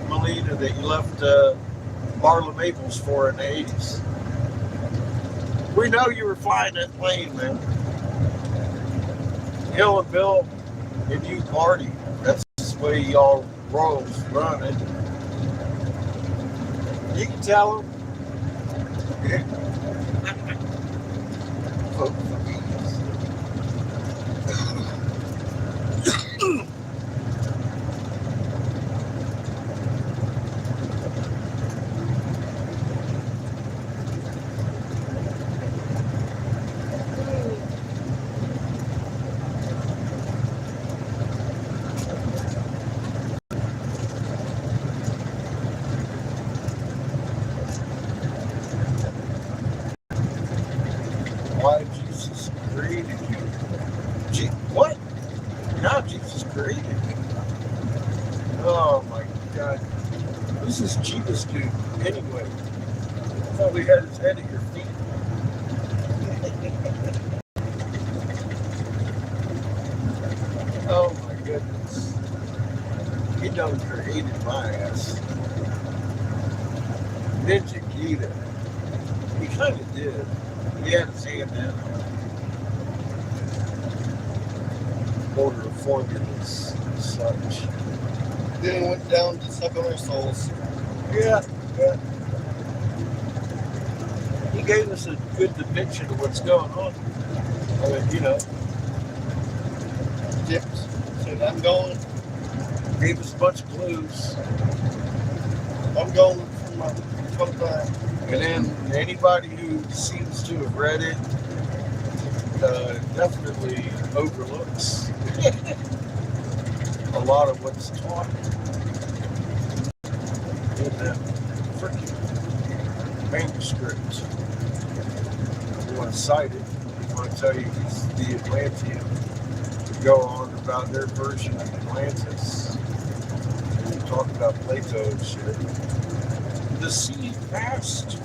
Melita that you left Marla Maples for in the 80s? We know you were flying that plane, man. Hill and Bill, and you party. That's the way y'all royals run it. You can tell them. Why Jesus created you? What? Now Jesus created you. Oh my God. Who's this Jesus dude anyway? I thought we had his head at your feet. Oh my goodness. He done created my ass. Ninja Gita. He kind of did. He had his hand in order of formulas and such. Then went down to suck on our souls. Yeah. He gave us a good depiction of what's going on. I mean, you know, Dipped. Said, I'm going. gave us a bunch of clues. I'm going for my come back. And then anybody who seems to have read it definitely overlooks a lot of what's taught in that freaking manuscript. You want to cite it, you want to tell you it's the Atlantean, to go on about their version of Atlantis. And talk about Plato and shit. The sea passed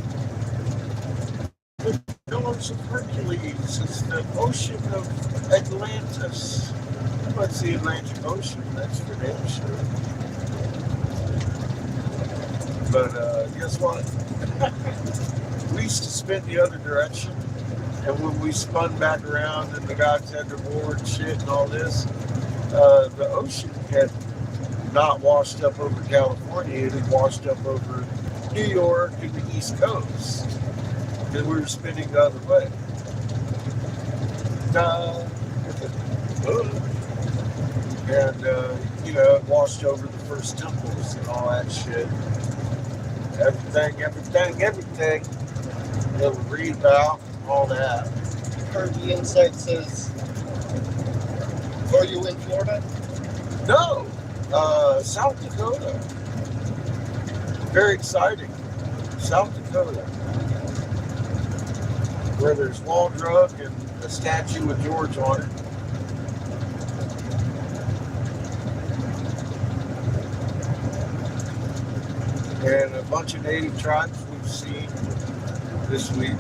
the pillars of Hercules. It's the ocean of Atlantis. What's the Atlantic Ocean? That's for damn sure. But guess what? We used to spin the other direction, and when we spun back around and the gods had their board and shit and all this, the ocean had not washed up over California. It had washed up over New York and the East Coast. And we were spinning the other way. And, you know, it washed over the first temples and all that shit. Everything that we read about, all that. Heard the insight says, are you in Florida? No! South Dakota. Very exciting. South Dakota. Where there's Wall Drug and a statue of George on it. And a bunch of native tribes we've seen this week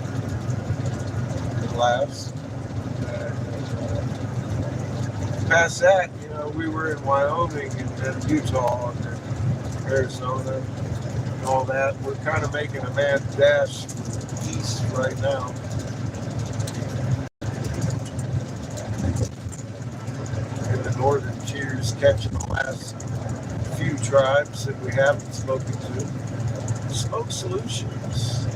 in labs. Past that, you know, we were in Wyoming and Utah and Arizona and all that. We're kind of making a mad dash east right now. In the northern tiers, catching the last few tribes that we haven't spoken to. Smoke Solutions.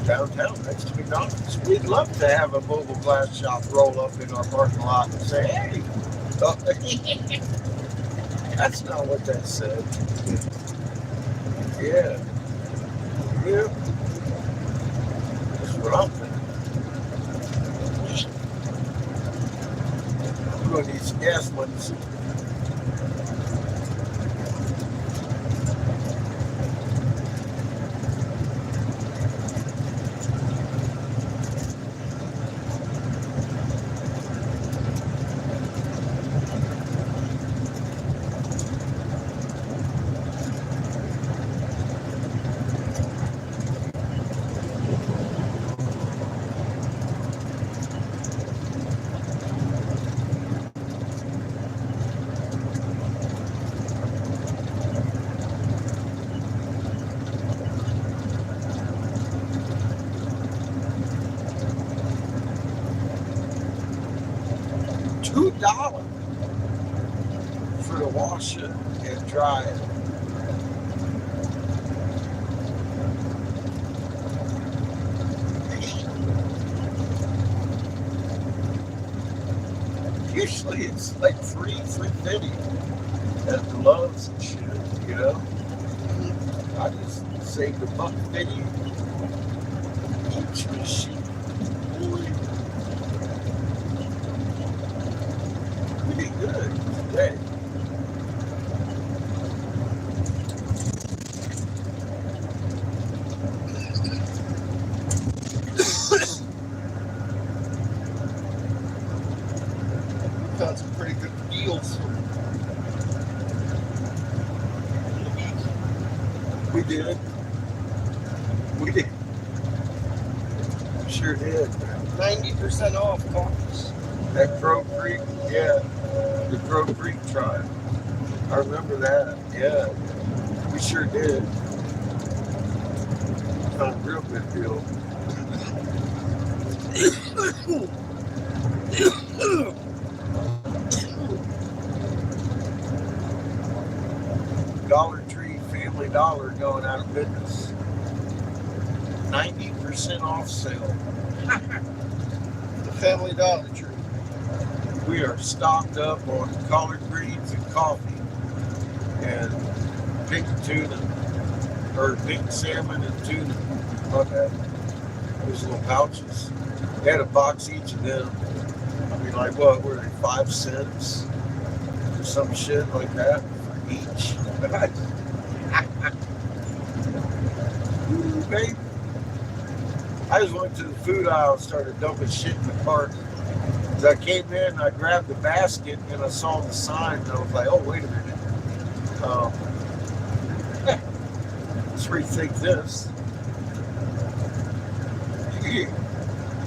Downtown next to McDonald's. We'd love to have a mobile glass shop roll up in our parking lot and say, hey, that's not what that said. Yeah. Yeah. That's what I'm thinking. We're going to need some gas money soon. $2 for to wash it and dry it. Usually it's like $3.50 at the Loves and shit, you know. I just saved $1.50 each machine. Boy, we did good today. Found some pretty good deals. We did. We did. We sure did. 90% off coffees. That Crow Creek, yeah. The Crow Creek tribe. I remember that, yeah. We sure did. Found a real good deal. Dollar Tree, Family Dollar going out of business. 90% off sale. The Family Dollar Tree. We are stocked up on collard greens and coffee and pink tuna, or pink salmon and tuna. My bad. Those little pouches. They had a box each of them. I mean, like what were they, 5 cents? Or some shit like that for each. Ooh, baby. I just went to the food aisle and started dumping shit in the cart. As I came in, I grabbed the basket and I saw the sign and I was like, oh, wait a minute. Let's rethink this.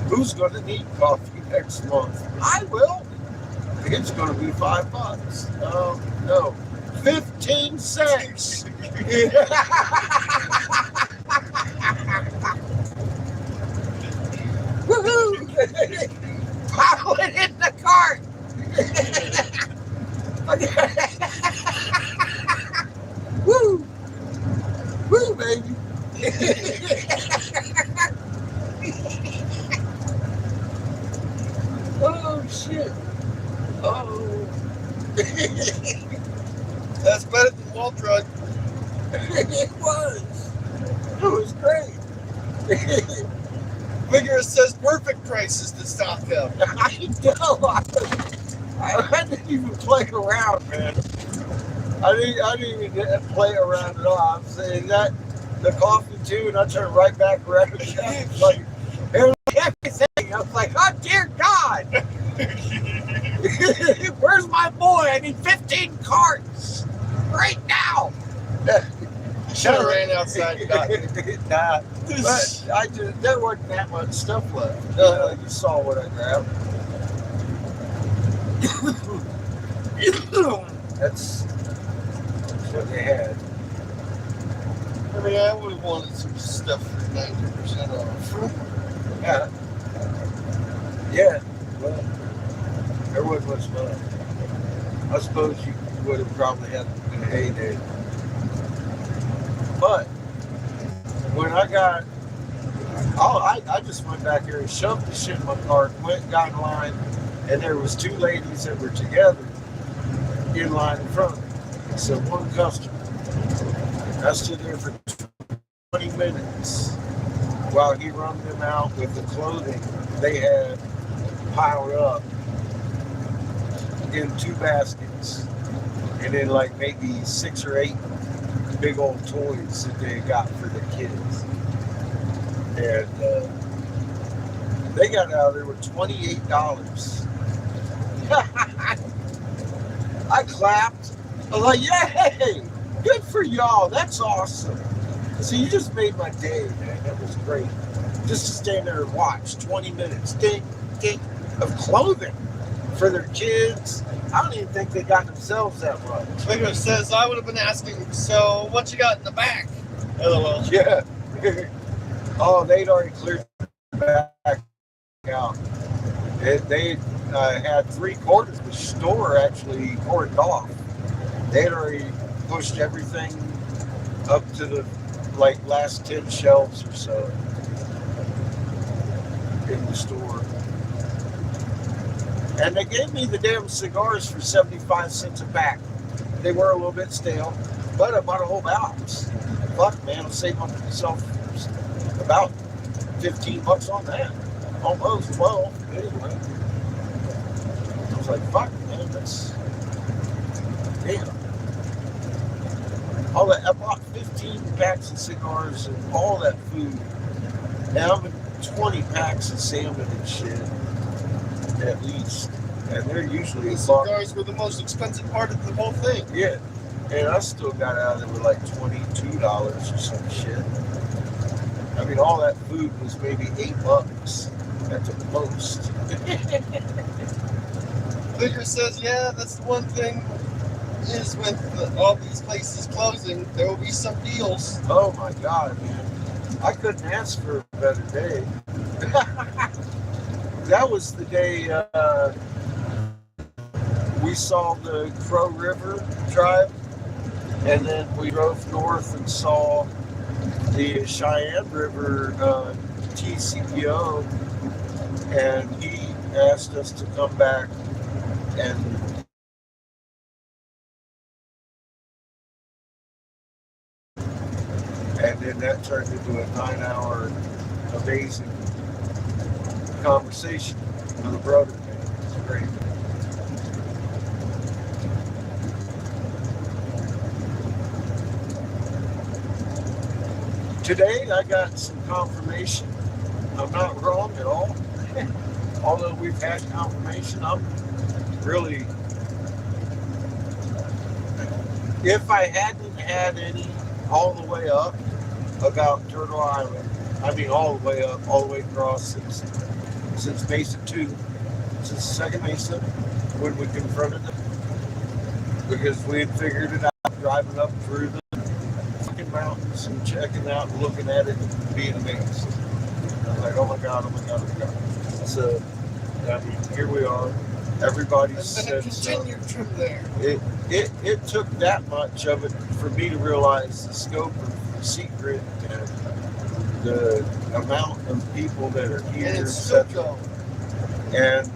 Who's going to need coffee next month? I will. It's going to be $5. No. 15 cents. Woohoo! Pile it in the cart. Woo! Woo, baby. Oh, shit. Oh. That's better than Walt Drug. It was. It was great. Vigorous says perfect prices to stock up. I know. I didn't even play around, man. I didn't even play around at all. I'm saying that the coffee too, and I turned right back around again. Like everything. I was like, oh dear God. Where's my boy? I need 15 carts right now. Should have ran outside and got it. Nah, but there wasn't that much stuff left. You saw what I grabbed. That's what they had. I mean, I would have wanted some stuff for 90% off. Yeah. Yeah. Well, there wasn't much left. I suppose you would have probably had a heyday. But when I got, I just went back there and shoved the shit in my cart, went, got in line, and there was 2 ladies that were together in line in front of me. So one customer. I stood there for 20 minutes while he run them out with the clothing they had piled up in 2 baskets. And then like maybe 6 or 8 big old toys that they got for the kids. And they got out of there with $28. I clapped. I was like, yay! Good for y'all. That's awesome. So you just made my day, man. That was great. Just to stand there and watch 20 minutes ding, ding, of clothing for their kids. I don't even think they got themselves that much. Vigorous says, I would have been asking, so what you got in the back? LOL. Yeah. Oh, they'd already cleared the back out. had 3/4 of the store actually cordoned off. They had already pushed everything up to the last 10 shelves or so in the store. And they gave me the damn cigars for 75 cents a pack. They were a little bit stale, but I bought a whole box. Fuck, man, I'll save myself about $15 on that. Almost 12, anyway. I was like, fuck, man, that's... Damn. I bought 15 packs of cigars and all that food. Now I'm in 20 packs of salmon and shit, at least. And they're usually The cigars were the most expensive part of the whole thing. Yeah. And I still got out of it with like $22 or some shit. I mean, all that food was maybe $8 at the most. Figure says, yeah, that's the one thing is with all these places closing, there will be some deals. Oh my God, man. I couldn't ask for a better day. That was the day we saw the Crow River tribe, and then we drove north and saw the Cheyenne River TCPO, and he asked us to come back and then that turned into a 9-hour amazing conversation with a brother. It's great. Today I got some confirmation. I'm not wrong at all. Although we've had confirmation, I'm really, if I hadn't had any all the way up about Turtle Island, I mean all the way up, all the way across since Mesa 2, since Second Mesa, when we confronted them, because we had figured it out driving up through the fucking mountains and checking out and looking at it and being amazed. I was like, oh my God, oh my God, oh my God. So, I mean, here we are. Everybody's said continued from there. It took that much of it for me to realize the scope of the secret and the amount of people that are here, And it's still etc. going. And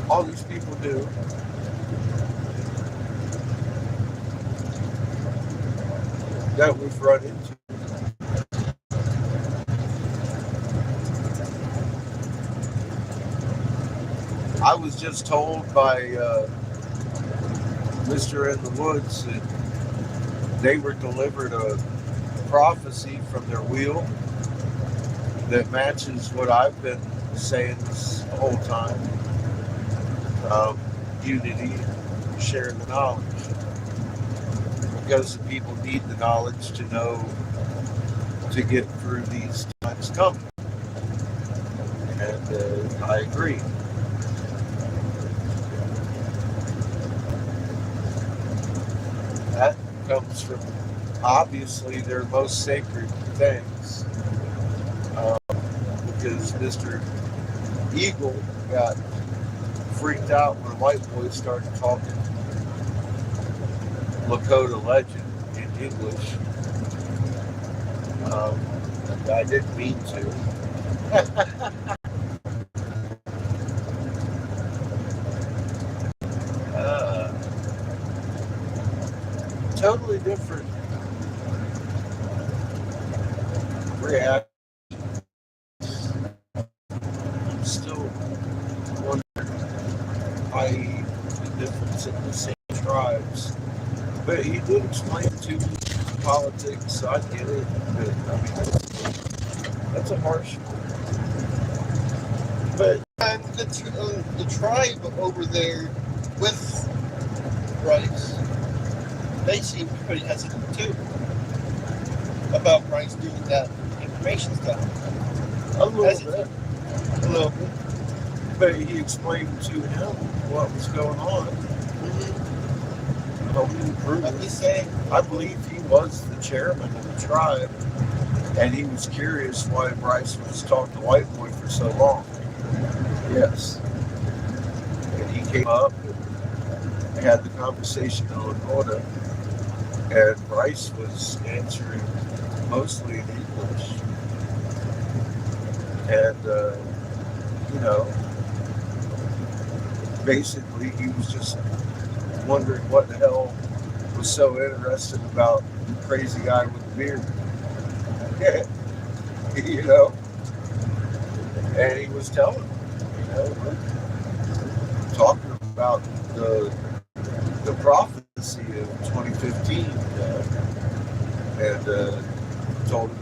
all these people do. That we've run into. I was just told by Mr. in the Woods that they were delivered a prophecy from their wheel that matches what I've been saying this whole time. Unity, share the knowledge. Because the people need the knowledge to know to get through these times coming. And I agree. That comes from obviously their most sacred things. Because Mr. Eagle got freaked out when a white boy started talking Lakota legend in English. I didn't mean to. Totally different reaction. I'm still wondering why the difference in the same tribes. But he did explain to me politics, so I get it. But I mean, that's a harsh one. But And the tribe over there with Bryce, they seem pretty hesitant too about Bryce doing that information stuff. a little bit. A little bit. But he explained to him what was going on. Helped him prove I'm it. just saying, I believe he was the chairman of the tribe. And he was curious why Bryce was talking to White Boy for so long. Yes. And he came up and had the conversation on Lakota, and Bryce was answering mostly in English. And, you know, basically he was just wondering what the hell was so interesting about the crazy guy with the beard. You know? And he was telling him, you know, talking about the prophecy of 2015, and told him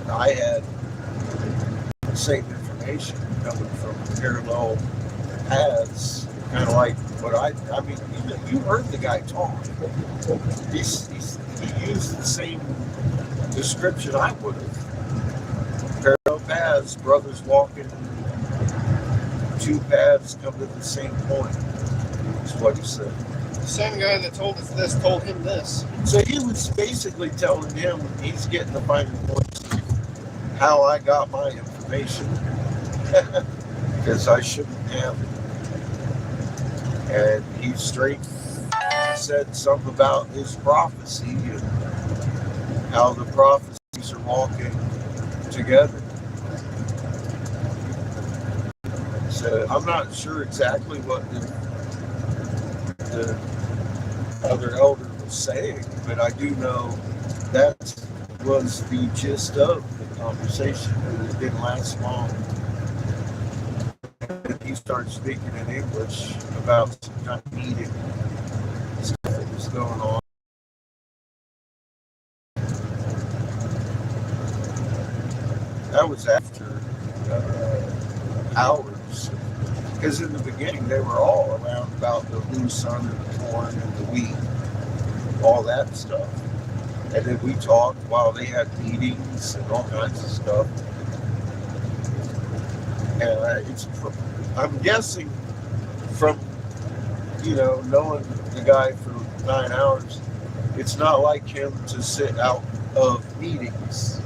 I had the same information coming from parallel paths, kind of like what I mean, you heard the guy talk. He used the same description I would have. Parallel paths, brothers walking, two paths come to the same point, is what he said. The same guy that told us this told him this. So he was basically telling him he's getting the finer points of how I got my information, because I shouldn't have it. And he straight said something about his prophecy and how the prophecies are walking together. So I'm not sure exactly what the other elder was saying, but I do know that was the gist of the conversation. It didn't last long. And he started speaking in English about some kind of meeting that was going on. That was after hours, because in the beginning they were all around about the loose under the corn and the wheat, all that stuff. And then we talked while they had meetings and all kinds of stuff. And I'm guessing from, you know, knowing the guy for 9 hours, it's not like him to sit out of meetings.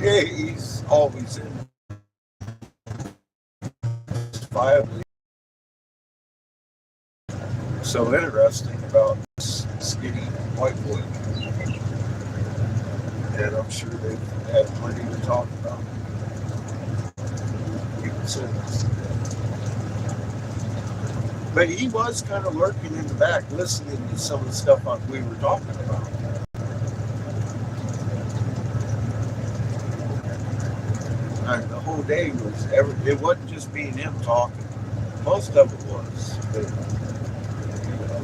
He's always in. Viably. So interesting about this skinny white boy. And I'm sure they've had plenty to talk about. Even since. But he was kind of lurking in the back, listening to some of the stuff we were talking about. And the whole day was it wasn't just me and him talking. Most of it was. But, you know,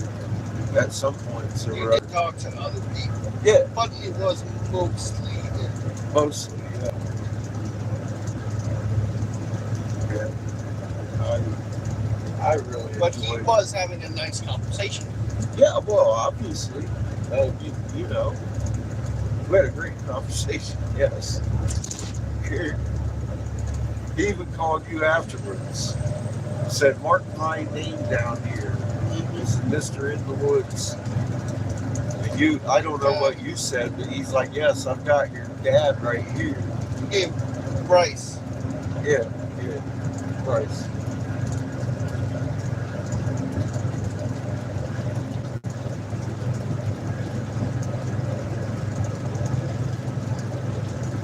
at some points there He were did talk to other people. Yeah. But it was mostly him. Mostly, yeah. Yeah. I really But he enjoyed it. was having a nice conversation. Yeah, well, obviously. You know. We had a great conversation, yes. He even called you afterwards. Said, mark my name down here. He's Mr. In the Woods. And I don't know what you said, but he's like, yes, I've got your dad right here. Hey, Bryce. Yeah, Bryce.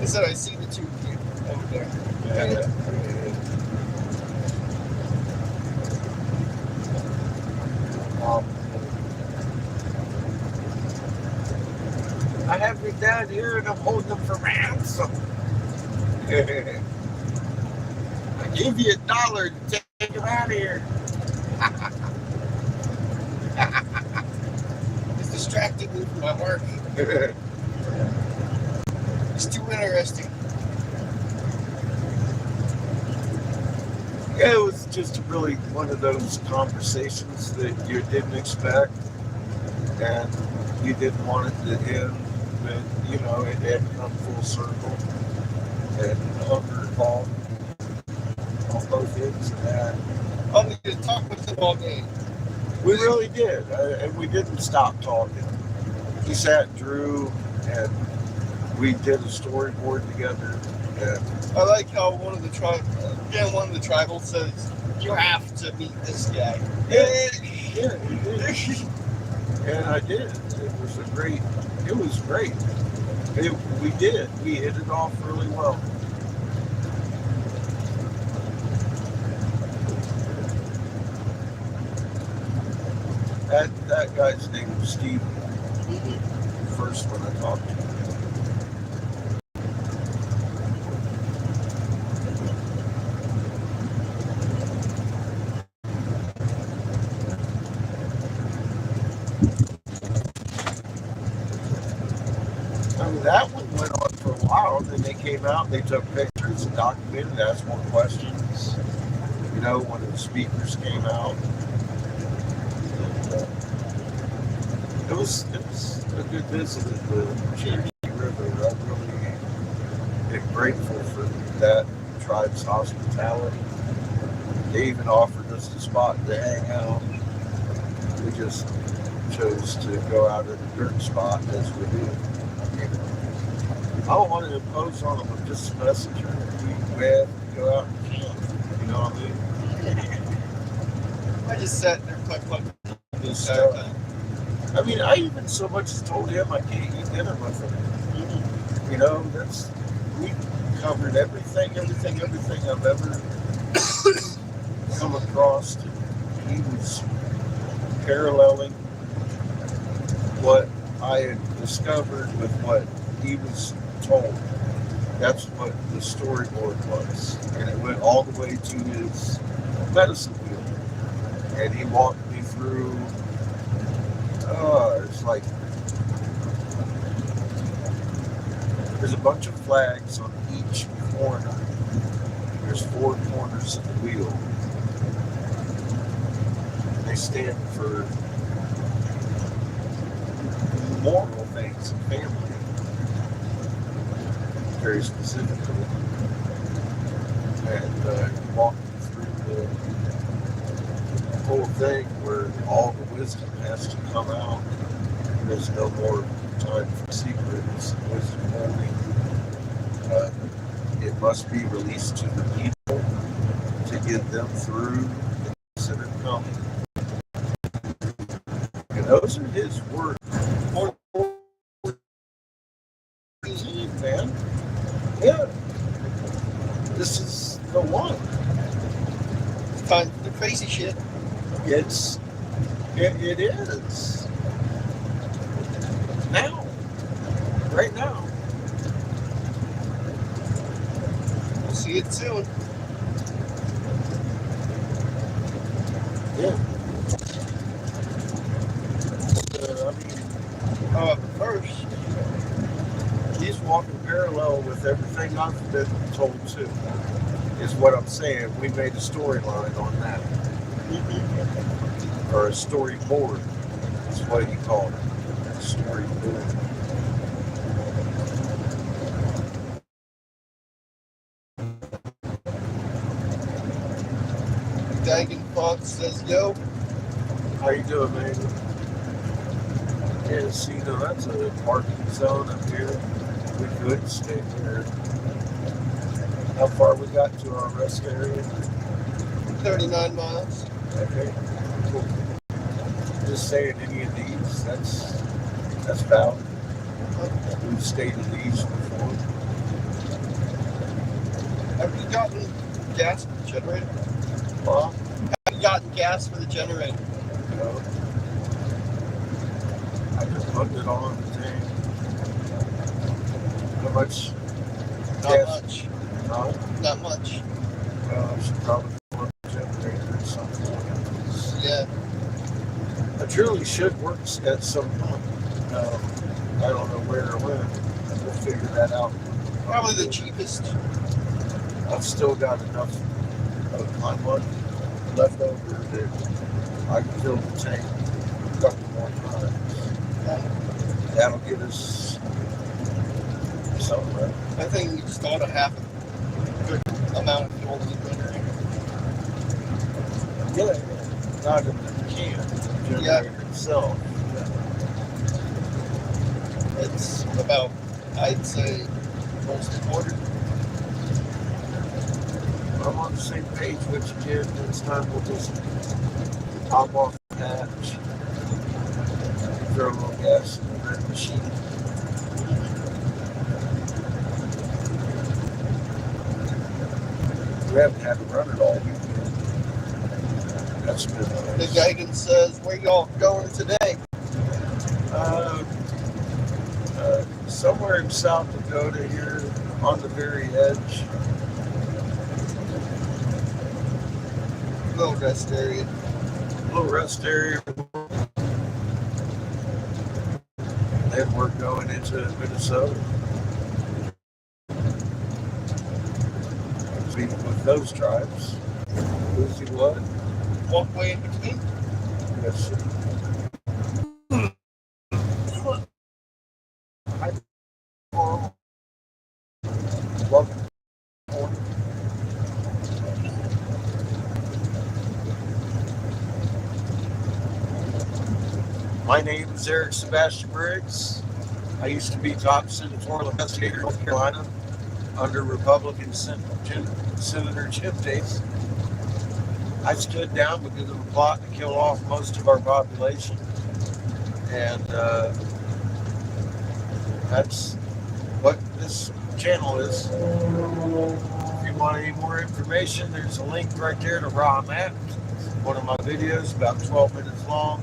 He said, I see the two of you over there. Yeah. I have your dad here and I'm holding him for ransom. I give you $1 to take him out of here. It's distracting me from my work. It's too interesting. Yeah, it was just really one of those conversations that you didn't expect and you didn't want it to end, but you know, it had come full circle and hunger called on both ends of that. I need to talk with him all day. We really did, and we didn't stop talking. We sat, Drew, and we did a storyboard together. And I like how one of the tribals says, "You have to meet this guy." yeah, he did. And I did. It was great. We hit it off really well. That guy's name was Steve. The first one I talked to. I mean, that one went on for a while. Then they came out, they took pictures and documented, asked more questions. You know, when the speakers came out. It was a good visit at the Cherokee River. I'm really grateful for that tribe's hospitality. They even offered us the spot to hang out. We just chose to go out at a dirt spot as we do. I don't want to impose on them. I'm just a messenger. We have to go out and camp. You know what I mean? I just sat there, cluck. Just, I mean, I even so much as told him I can't eat dinner with him. You know, we covered everything I've ever come across. He was paralleling what I had discovered with what he was told. That's what the storyboard was. And it went all the way to his medicine wheel. And he walked me through, it's like, there's a bunch of flags on each corner. There's 4 corners of the wheel. They stand for moral things and family. Very specifically. And he walked me through the whole thing where all the wisdom has to come out. There's no more time for secrets, wisdom holding. It must be released to the people to get them through the things that are coming. And those are his words. Man. Yeah. This is the one. It's time for the crazy shit. It is. Now. Right now. We'll see it soon. Yeah. First, he's walking parallel with everything I've been told too. Is what I'm saying. We made a storyline on that. Or a storyboard. That's what he called it. A storyboard. Dagon Fox says, yo. How you doing, man? Yeah, see, no, that's a parking zone up here. We could stay here. How far we got to our rest area? 39 miles. Okay, cool. Just saying any of these, that's valid. We've stayed in these before. Have you gotten gas for the generator? Well, Have you gotten gas for the generator? no. I just put it on the tank. How much? Not gas? much. No? Not much. Well, I should probably work the generator or something. Yeah. I truly should work at some point. I don't know where or when. We'll figure that out. Probably the cheapest. I've still got enough of my money left over that I can fill the tank a couple more times. That'll get us somewhere. I think we just ought to have a good amount of fuel in the generator. Yeah, not in the can, the generator itself. It's about I'd say most important. I'm on the same page with you, kid. Next time we'll just top off the hatch, throw a little gas in that machine. We haven't had to run it all weekend. That's been The nice. guidance says, where y'all going today? Somewhere in South Dakota here on the very edge. Little rest area. Little rest area. Then we're going into Minnesota. Meeting with those tribes. Lucy what? Walkway in between. Yes, sir. Welcome. My name is Eric Sebastian Briggs. I used to be top senatorial investigator in North Carolina under Republican Senator Chip Davis. I stood down because of a plot to kill off most of our population. And that's what this channel is. If you want any more information, there's a link right there to Raw Map. One of my videos, about 12 minutes long.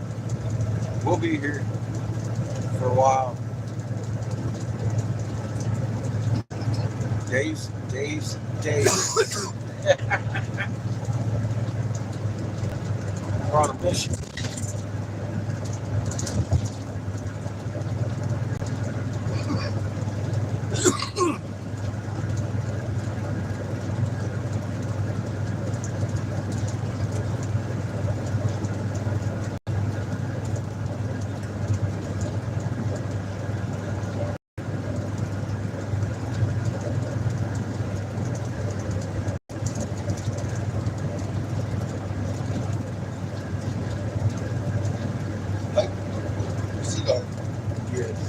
We'll be here for a while. Days. We're on a mission. Cigar. Yes.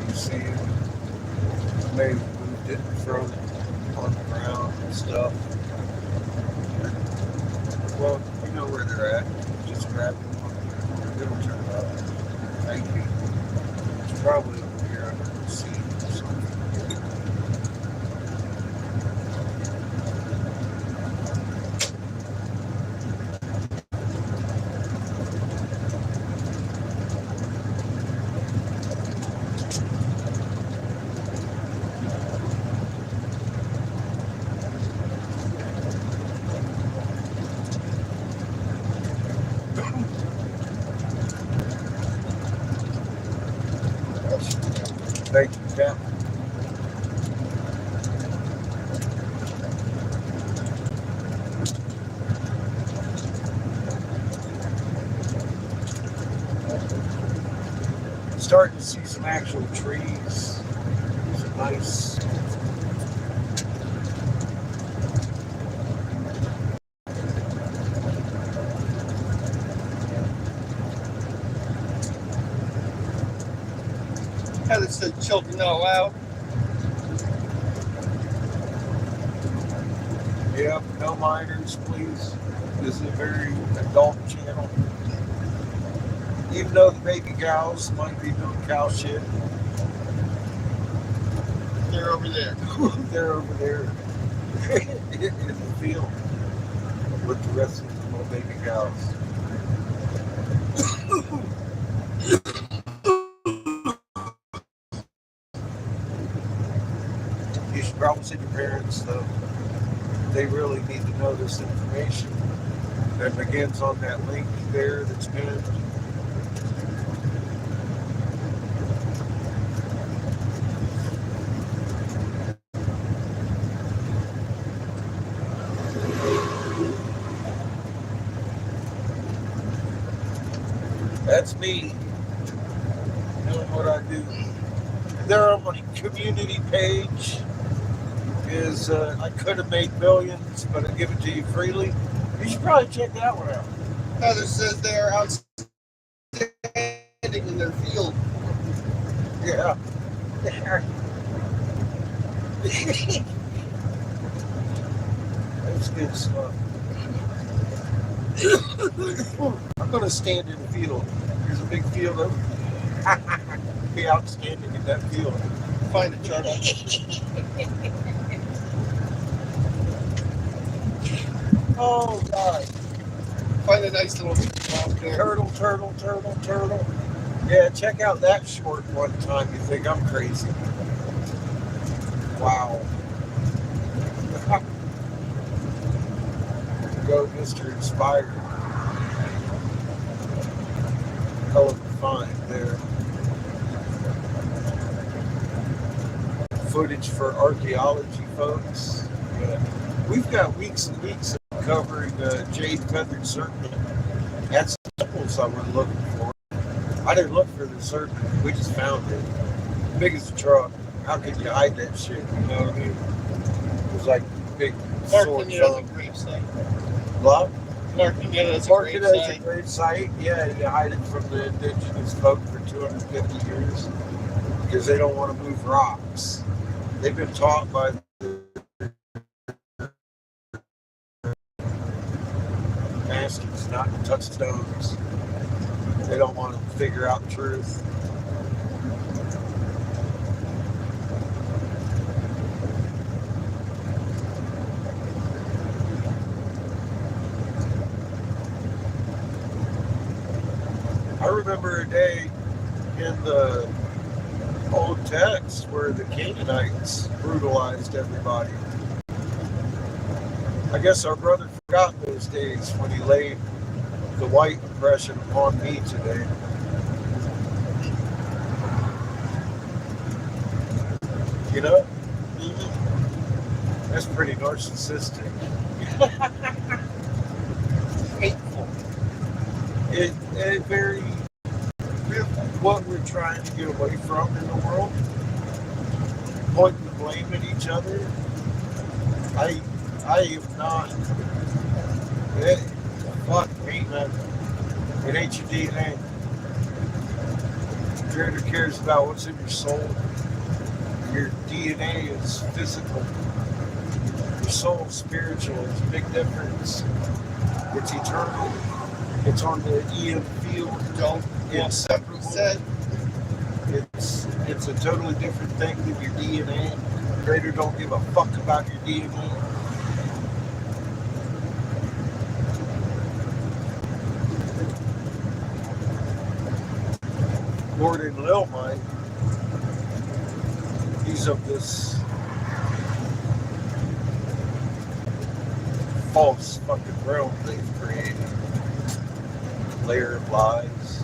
You see it. Maybe moved it and thrown it on the ground and stuff. Well, you know where they're at. Just grab them. It'll turn up. Thank you. It's probably over here under the seat or something. Thank you, Cap. Starting to see some actual trees. Some nice. Heather said children all out. Yep, no minors, please. This is a very adult channel. Even though the baby cows might be doing cow shit, They're over there. they're over there in the field with the rest of the little baby cows. You should probably send your parents, though. They really need to know this information. That begins on that link there that's pinned. That's me doing what I do. There on my community page is I could have made millions, but I give it to you freely. You should probably check that one out. Heather says they are outstanding in their field. Yeah. That's good stuff. I'm gonna stand in the field. There's a big field over. Be outstanding in that field. Find a turtle. Oh God. Find a nice little rock there. Turtle. Yeah, check out that short one time. You think I'm crazy. Wow. Go, Mr. Inspired. Hell of a find there. Footage for archaeology, folks. Yeah. We've got weeks and weeks of covering jade feathered serpent. That's the temples I was looking for. I didn't look for the serpent. We just found it. Big as a truck. How could you hide that shit? You know what I mean? It was like big sword. Marking it as a grave site. What? Marking it as a Mark grave it as a site. grave site. Yeah, you hide it from the indigenous folk for 250 years because they don't want to move rocks. They've been taught by the masters not to touch stones. They don't want to figure out the truth. I remember a day in the old text where the Canaanites brutalized everybody. I guess our brother forgot those days when he laid the white oppression upon me today. You know? That's pretty narcissistic. Hateful. It very what we're trying to get away from in the world, pointing the blame at each other. I am not. Fuck me, man. It ain't your DNA. Creator cares about what's in your soul. Your DNA is physical. Your soul is spiritual. There's a big difference. It's eternal. It's on the EM field. Don't It's separate said. It's a totally different thing than your DNA. Creator don't give a fuck about your DNA. Gordon Lilmine, he's of this false fucking realm they've created. Layer of lies.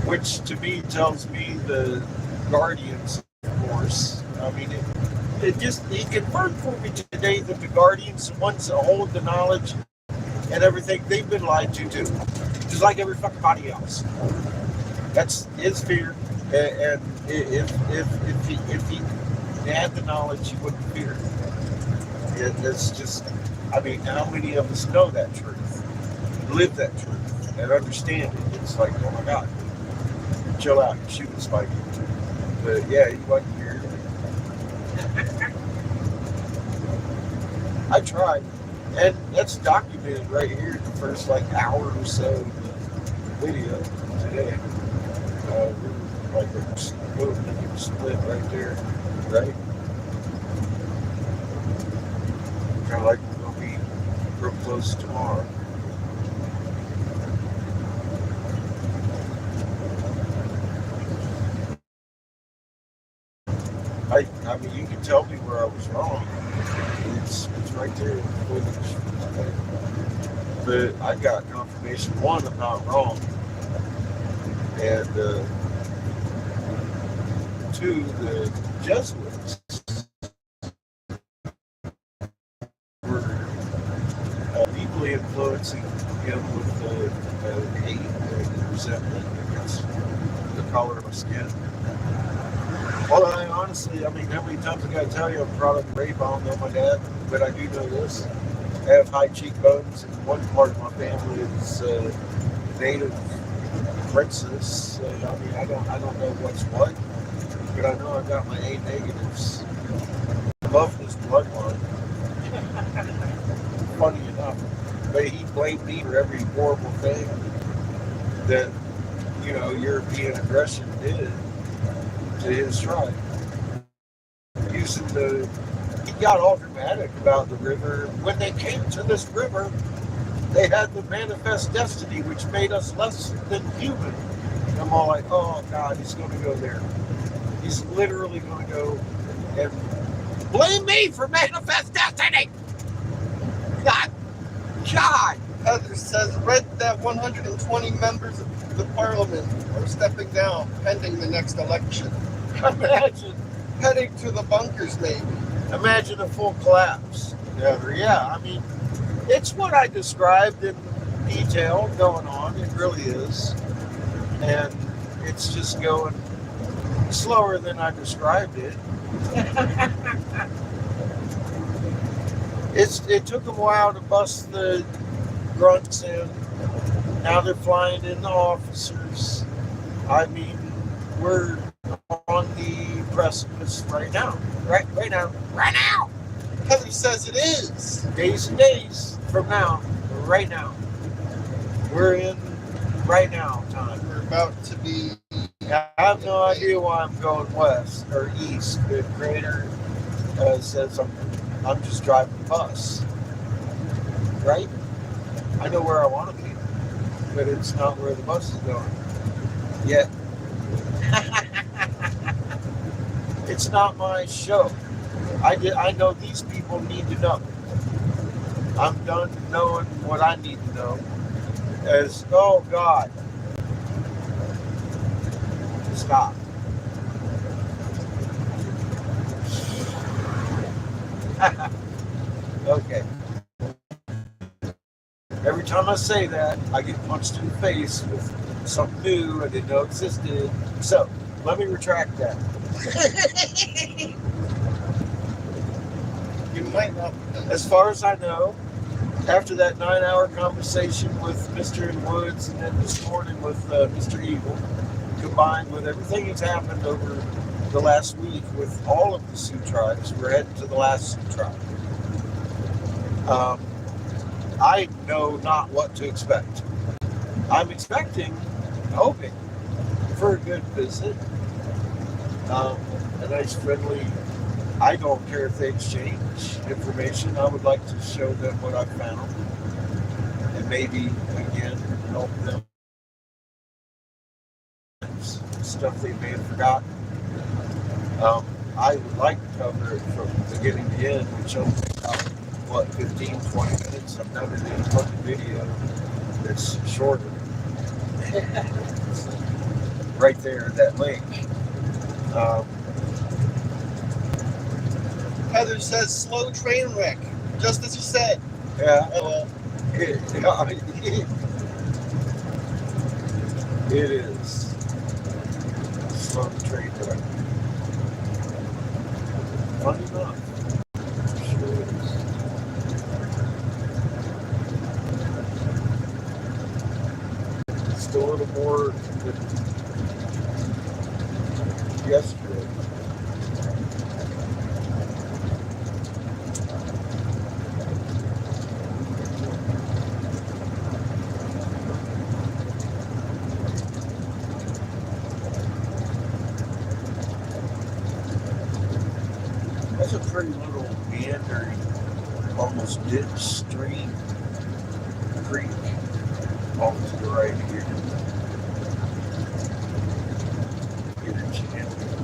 Which to me tells me the Guardians, of course. I mean, it confirmed for me today that the Guardians, the ones that hold the knowledge and everything, they've been lied to too. Just like every fucking body else. That's his fear. And if he had the knowledge, he wouldn't fear. It's just, I mean, how many of us know that truth, live that truth, and understand it? It's like, oh my God, chill out, you're shooting Spike. But yeah, he wasn't here. I tried, and that's documented right here in the first like hour or so of the video today. Like a split right there, right? Kind of like we're gonna be real close tomorrow. I mean, you can tell me where I was wrong. It's right there in the footage. But I got confirmation, one, I'm not wrong. And two, the Jesuits were deeply influencing him with hate and resentment against the color of my skin. Well, I honestly, I mean, how many times I got to tell you I'm proud of the rape? I don't know my dad, but I do know this. I have high cheekbones, and one part of my family is native princess. I mean, I don't know what's what. but I know I got my A negatives above this blood line. Funny enough, but he blamed me for every horrible thing that, you know, European aggression did to his tribe. He got all dramatic about the river. When they came to this river, they had the manifest destiny, which made us less than human. And I'm all like, oh God, he's going to go there. He's literally going to go and blame me for manifest destiny. God. Heather says, read that 120 members of the parliament are stepping down pending the next election. Imagine. Heading to the bunkers, maybe. Imagine a full collapse. Yeah, I mean, it's what I described in detail going on. It really is. And it's just going slower than I described it. It took them a while to bust the grunts in. Now they're flying in the officers. I mean, we're on the precipice right now. Right now. Heather says it is. Days and days from now. Right now. We're in right now time. We're about to be. I have no idea why I'm going west or east. The creator says I'm just driving the bus. Right? I know where I want to be, but it's not where the bus is going. Yet. It's not my show. I know these people need to know. I'm done knowing what I need to know. As, oh God. Stop. Okay. Every time I say that, I get punched in the face with something new I didn't know existed. So, let me retract that. You might not. As far as I know, after that 9-hour conversation with Mr. Woods and then this morning with Mr. Eagle, combined with everything that's happened over the last week with all of the Sioux tribes, we're heading to the last Sioux tribe. I know not what to expect. I'm hoping for a good visit. A nice friendly, I don't care if they exchange information. I would like to show them what I found and maybe again help them stuff they may have forgotten. I would like to cover it from beginning to end, which only about 15-20 minutes. I've done it in a fucking video that's shorter. Right there, that link. Heather says slow train wreck, just as you said. Yeah. It is. Slow train wreck. Funny enough. Sure is. Still a little more than yesterday. That's a pretty little meandering, almost ditch stream creek off to the right here.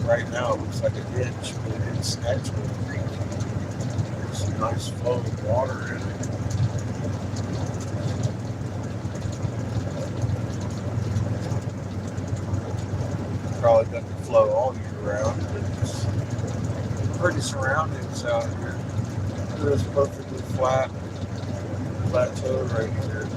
Right now it looks like a ditch, but it's actually a creek. There's some nice flowing water in it. Probably doesn't flow all year round, but it's pretty surroundings out here. There's perfectly flat plateau right here.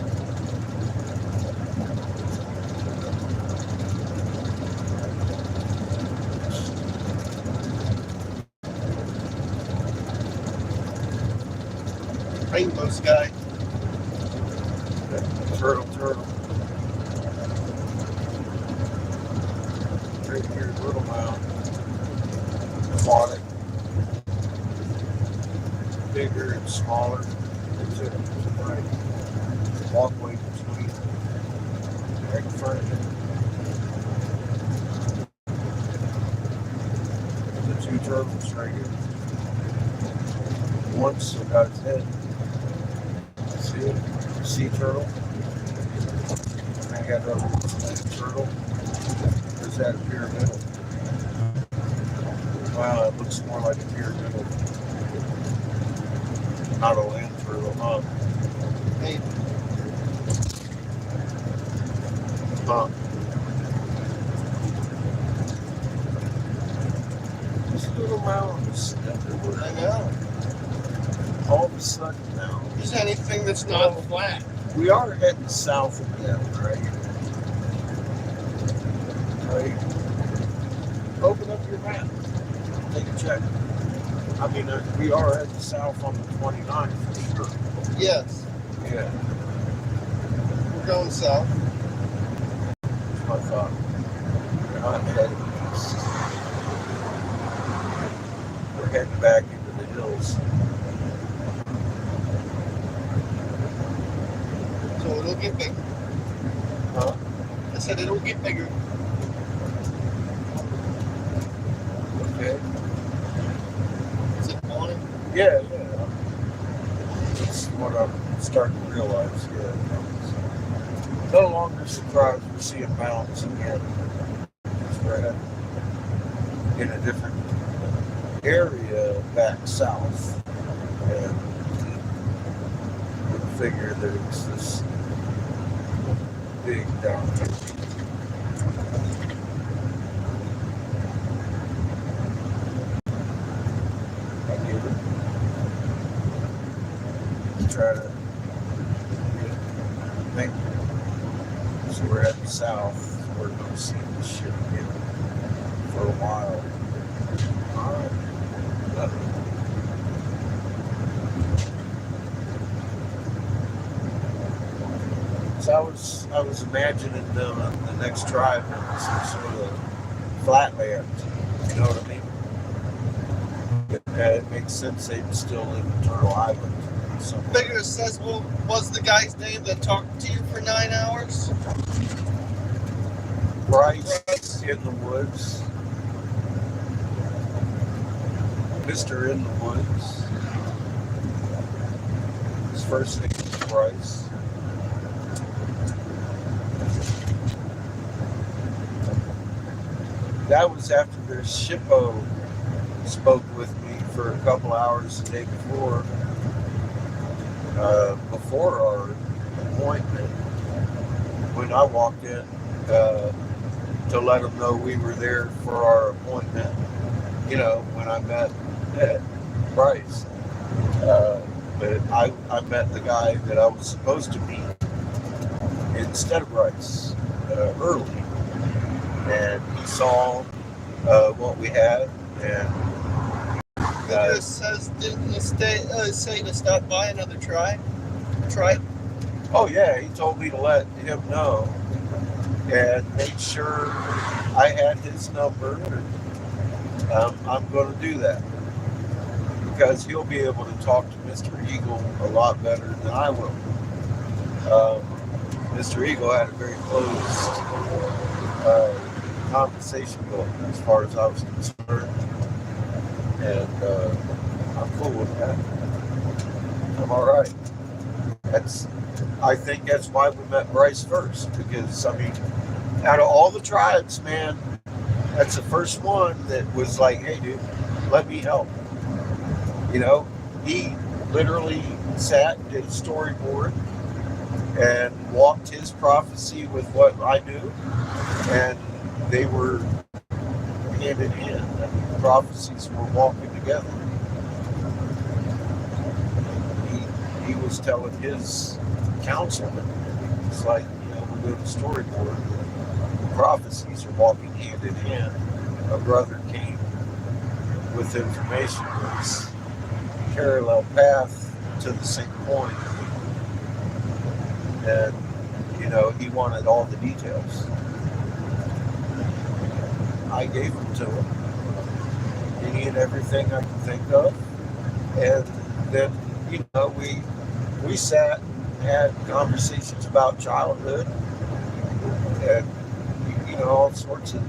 Rainbow sky. Turtle. Right here, Little Mound. bought it. Bigger and smaller. There's a right walkway between right in front of it. The two turtles right here. One's still got its head. See it? Sea turtle. And I got a turtle. There's that pyramidal. Wow, it looks more like a pyramidal. Not a land turtle, huh? Hey, Huh. This little mountains everywhere. I know. All of a sudden now, Is anything that's not flat? we are heading south again, right? Right. Open up your map. Take a check. I mean, we are heading south on the 29th for sure. Yes, Yeah, we're going south. that's my thought. We're not heading east. We're heading back into the hills. So it'll get bigger. Huh? I said it'll get bigger. Okay. Is it morning? Yeah. That's what I'm starting to realize, yeah. No longer surprised we're seeing mountains again. We're heading in a different area back south. And we figure that it's this big down here. I get it. Try to think. So we're heading south. We're going to see this shit again for a while. Alright. So I was imagining the next tribe in some sort of flatland. You know what I mean? It makes sense they'd still live in Turtle Island. Somewhere. Bigger says, well, was the guy's name that talked to you for 9 hours? Bryce in the woods. Mr. in the woods. His first name is Bryce. That was after the Shippo spoke with me for a couple hours the day before. Before our appointment, when I walked in to let them know we were there for our appointment, you know, when I met Bryce. But I met the guy that I was supposed to meet instead of Bryce early. And he saw what we had, and Bigger says, didn't you say to stop by another tribe? oh yeah, he told me to let him know, and made sure I had his number. I'm going to do that because he'll be able to talk to Mr. Eagle a lot better than I will. Mr. Eagle had a very closed conversation going as far as I was concerned, and I'm cool with that. I'm all right. I think that's why we met Bryce first, because I mean, out of all the tribes, man, that's the first one that was like, "Hey, dude, let me help." You know, he literally sat, did a storyboard, and walked his prophecy with what I knew, and they were hand in hand. I mean, the prophecies were walking together. He was telling his councilman, it's like, you know, we're doing a storyboard. The prophecies are walking hand in hand. A brother came with information that's parallel path to the same point. And, you know, he wanted all the details. I gave them to him. any and everything I can think of. And then, you know, we sat and had conversations about childhood and, you know, all sorts of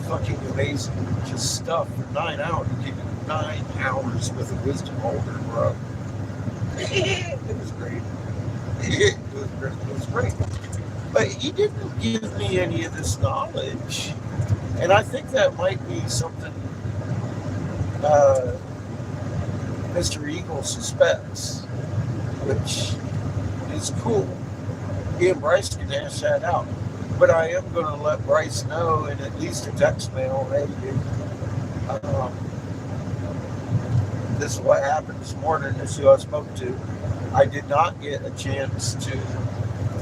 fucking amazing just stuff for 9 hours. He gave me 9 hours with a wisdom holder, bro. It was great. It was great. But he didn't give me any of this knowledge. And I think that might be something Mr. Eagle suspects, which is cool. He and Bryce can hash that out. But I am going to let Bryce know in at least a text mail, hey, dude, this is what happened this morning. This is who I spoke to. I did not get a chance to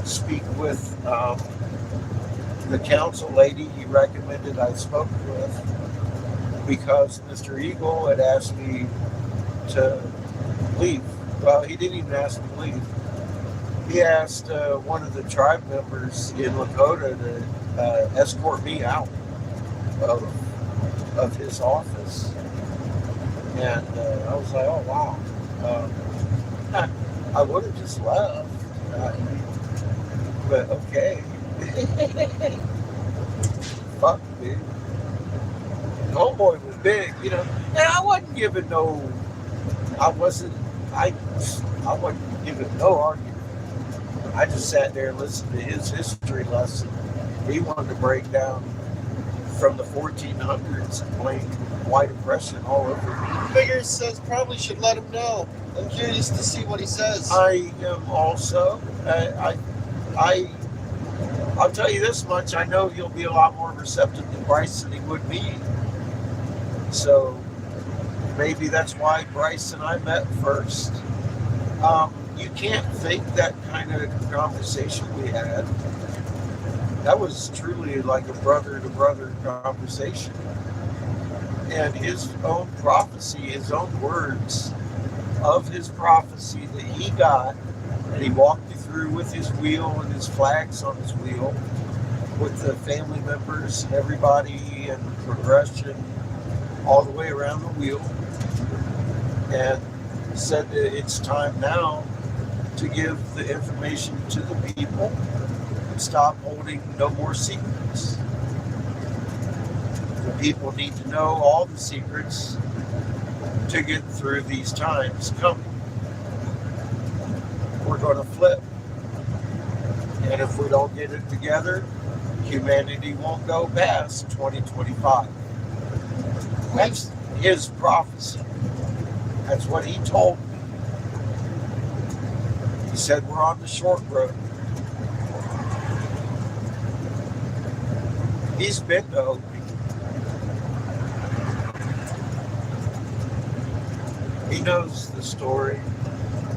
speak with the council lady he recommended I spoke with because Mr. Eagle had asked me to leave. Well, he didn't even ask me to leave. He asked one of the tribe members in Lakota to escort me out of his office. And I was like, oh, wow. I would have just left. But okay. Fuck, dude. Homeboy was big, you know. And I wasn't giving I wasn't giving no argument. I just sat there and listened to his history lesson. He wanted to break down from the 1400s and blame white oppression all over. Figures says probably should let him know. I'm curious to see what he says. I am also. I'll tell you this much. I know he'll be a lot more receptive to Bryce than he would me. So maybe that's why Bryce and I met first. You can't fake that kind of conversation we had. That was truly like a brother-to-brother conversation. And his own prophecy, his own words of his prophecy that he got, and he walked me through with his wheel and his flags on his wheel, with the family members and everybody and progression all the way around the wheel, and said that it's time now to give the information to the people and stop holding no more secrets. The people need to know all the secrets to get through these times coming. We're going to flip. And if we don't get it together, humanity won't go past 2025. That's his prophecy. That's what he told me. He said we're on the short road. He's been to Hopi. He knows the story.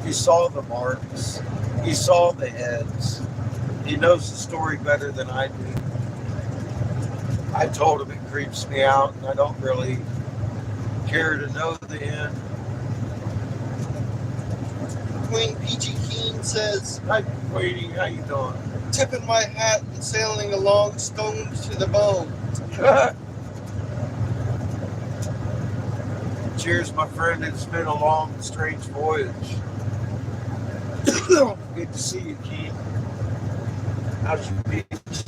He saw the marks. He saw the heads. He knows the story better than I do. I told him it creeps me out, and I don't really care to know the end. Queen Peachy Keen says, Hi, Queenie, how you doing? tipping my hat and sailing along, stoned to the bone. Cheers, my friend. It's been a long, strange voyage. Good to see you, Keith. How's your beaches?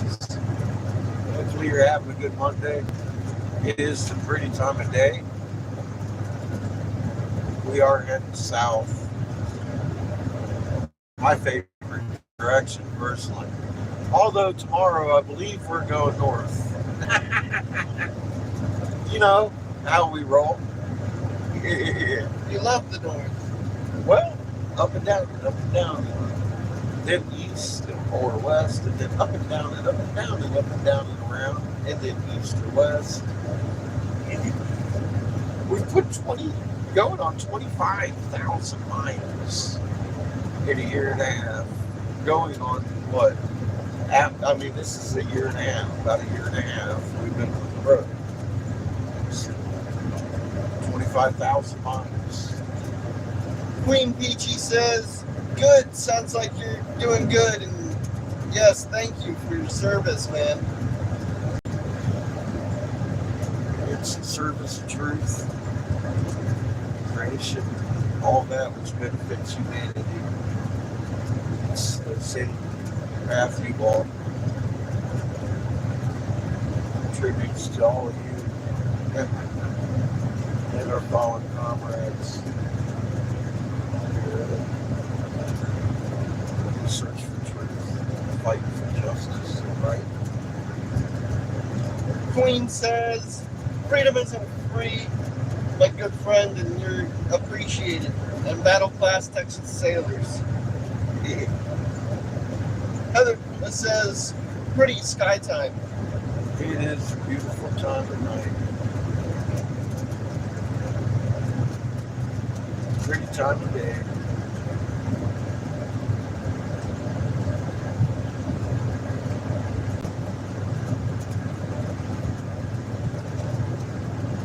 Hopefully you're having a good Monday. It is a pretty time of day. We are heading south. My favorite direction, personally. Although tomorrow, I believe we're going north. You know how we roll. You love the north. Well, up and down, then east or west, and then up and down and up and down and up and down and around, and then east or west. We've put going on 25,000 miles in a year and a half. Going on what? I mean, this is a year and a half, about a year and a half. We've been on the road. 25,000 miles. Queen Peachy says, good, sounds like you're doing good. And yes, thank you for your service, man. in service of truth, creation, all that which benefits humanity. It's the same path we walk. Tributes to all of you and our fallen comrades. Search for truth, fight for justice, right? Queen says, freedom isn't free, but good friend, and you're appreciated. And battle class Texas sailors. Heather says, pretty sky time. It is a beautiful time of night. Pretty time of day.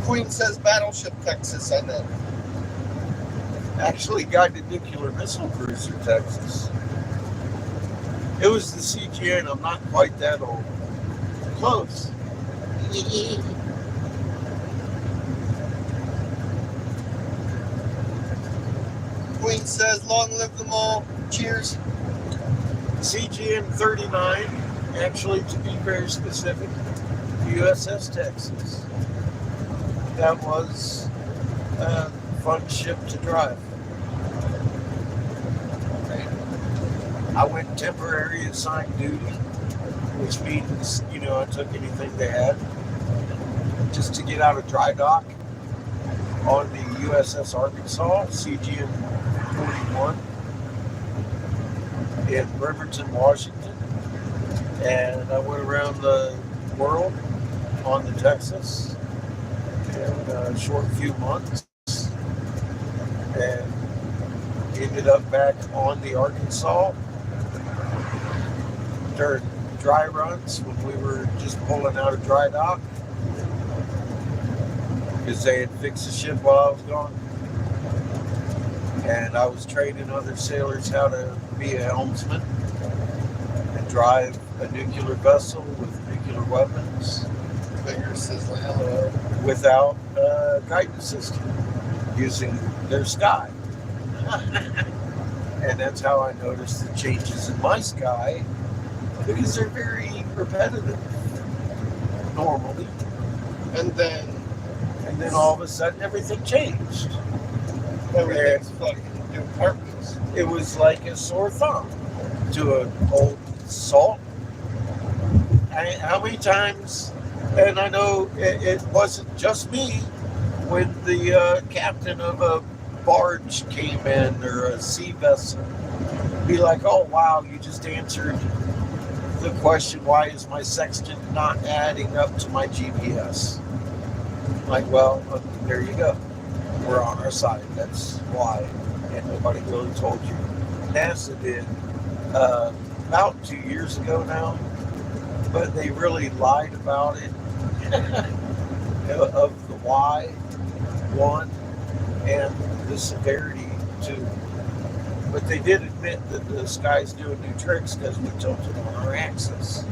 Queen says, battleship Texas, I know. Actually, guided nuclear missile cruiser Texas. It was the CGN. I'm not quite that old. Close. Queen says, long live them all. Cheers. CGN 39, actually, to be very specific, USS Texas. That was a fun ship to drive. I went temporary assigned duty, which means, I took anything they had just to get out of dry dock on the USS Arkansas, CGN 41 in Bremerton, Washington. And I went around the world on the Texas in a short few months and ended up back on the Arkansas during dry runs when we were just pulling out of dry dock because they had fixed the ship while I was gone. And I was training other sailors how to be a helmsman and drive a nuclear vessel with nuclear weapons without a guidance system, using their sky. And that's how I noticed the changes in my sky, because they're very repetitive normally. And then all of a sudden everything changed. everything's fucking new purpose. It was like a sore thumb to an old salt. How many times, and I know it wasn't just me, when the captain of a barge came in or a sea vessel, be like, oh wow, you just answered the question, why is my sextant not adding up to my GPS? Like, well, there you go. We're on our side. That's why. And nobody really told you. NASA did about 2 years ago now, but they really lied about it of the why, one, and the severity, two. But they did admit that the sky's doing new tricks because we tilted on our axis.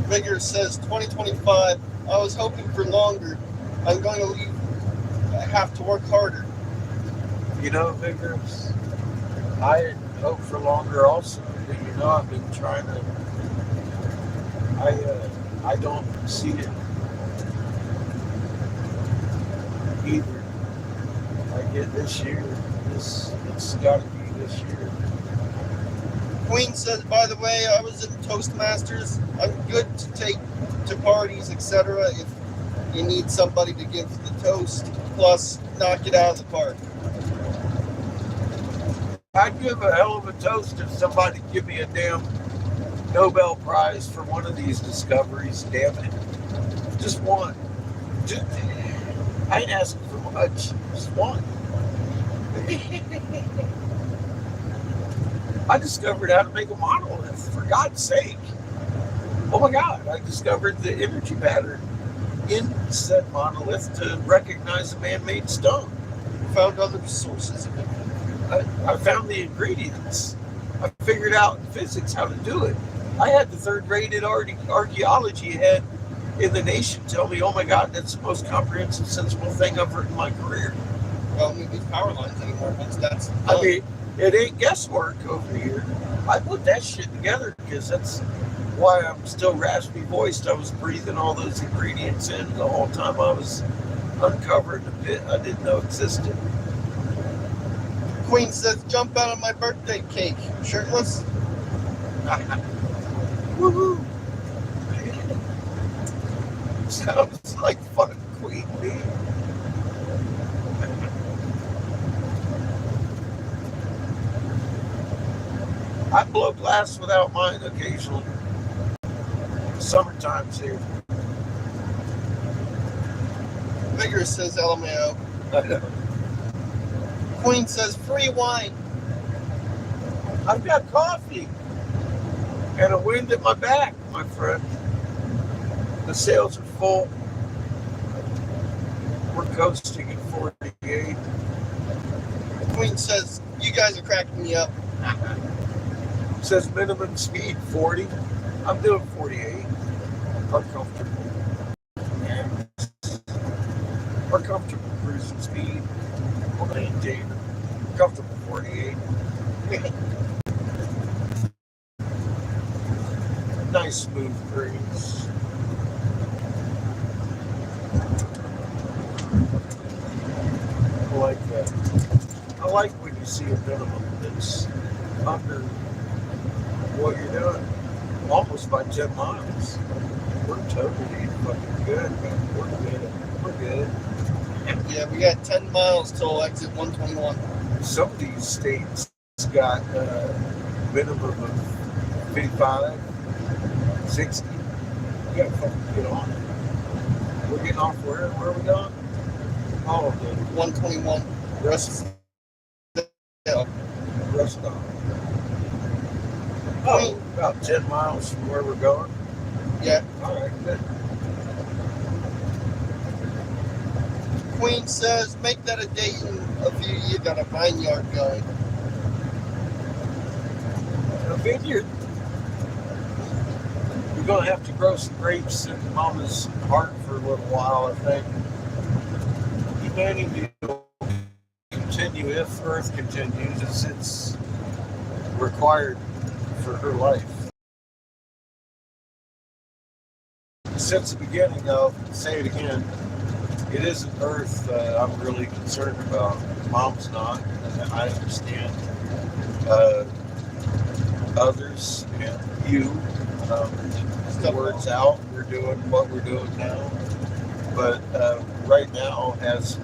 Vigor says 2025. I was hoping for longer. I'm going to leave. I have to work harder. Vigorous, I hope for longer also. But I've been trying to. I don't see it either. I get this year. It's got to be this year. Queen says, by the way, I was in Toastmasters. I'm good to take to parties, etc. if you need somebody to give the toast, plus knock it out of the park. I'd give a hell of a toast if somebody give me a damn Nobel Prize for one of these discoveries, damn it. Just one. I ain't asking for much. Just one. I discovered how to make a monolith, for God's sake. Oh my God, I discovered the energy pattern in said monolith to recognize a man-made stone. Found other sources of it. I found the ingredients. I figured out in physics how to do it. I had the third-rated archaeology head in the nation tell me, oh my God, that's the most comprehensive, sensible thing I've heard in my career. Well, maybe these power lines anymore once that's done. I mean, it ain't guesswork over here. I put that shit together because that's why I'm still raspy voiced. I was breathing all those ingredients in the whole time I was uncovering the pit I didn't know existed. Queen says, jump out of my birthday cake. Shirtless? Woohoo! Sounds like fun, Queen Bee. I blow glass without mine occasionally. Summertime's here. Vigorous says LMAO. Queen says, free wine. I've got coffee and a wind at my back, my friend. The sails are full. We're coasting at 48. Queen says, you guys are cracking me up. Says minimum speed 40. I'm doing 48. Uncomfortable. Our comfortable cruising speed. We'll maintain comfortable 48. Nice smooth breeze. I like that. I like when you see a minimum that's under what you're doing. Almost by 10 miles. We're totally fucking good, man. We're good. We're good. Yeah, we got 10 miles till exit 121. Some of these states got minimum of 55, 60. You gotta fucking get on it. We're getting off where? Where are we going? Oh, the 121. rest Yeah. stop. Oh, about 10 miles from where we're going. Yeah. All right, good. Queen says, make that a date in a few years. You got a vineyard going. A vineyard. We're going to have to grow some grapes in Mama's heart for a little while, I think. Humanity will continue if Earth continues as it's required for her life. Since the beginning, I'll say it again, it isn't Earth I'm really concerned about. Mom's not, and I understand others and you. The word's out. We're doing what we're doing now. But right now, as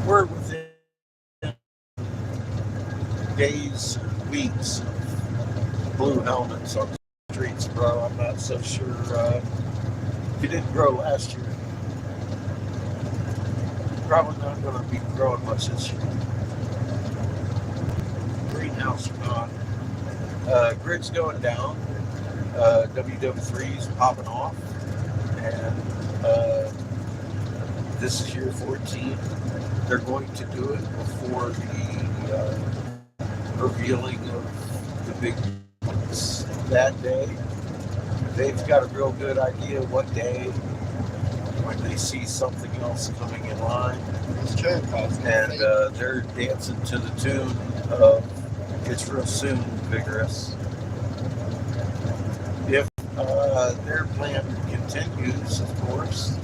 we're within days, weeks, blue helmets on the streets, bro. I'm not so sure. If you didn't grow last year, probably not going to be growing much this year. Greenhouse are gone. Grid's going down. WW3's popping off. And this is year 14. They're going to do it before the revealing of the big ones that day. They've got a real good idea what day when they see something else coming in line. And they're dancing to the tune of It's Real Soon, Vigorous. If their plan continues, of course,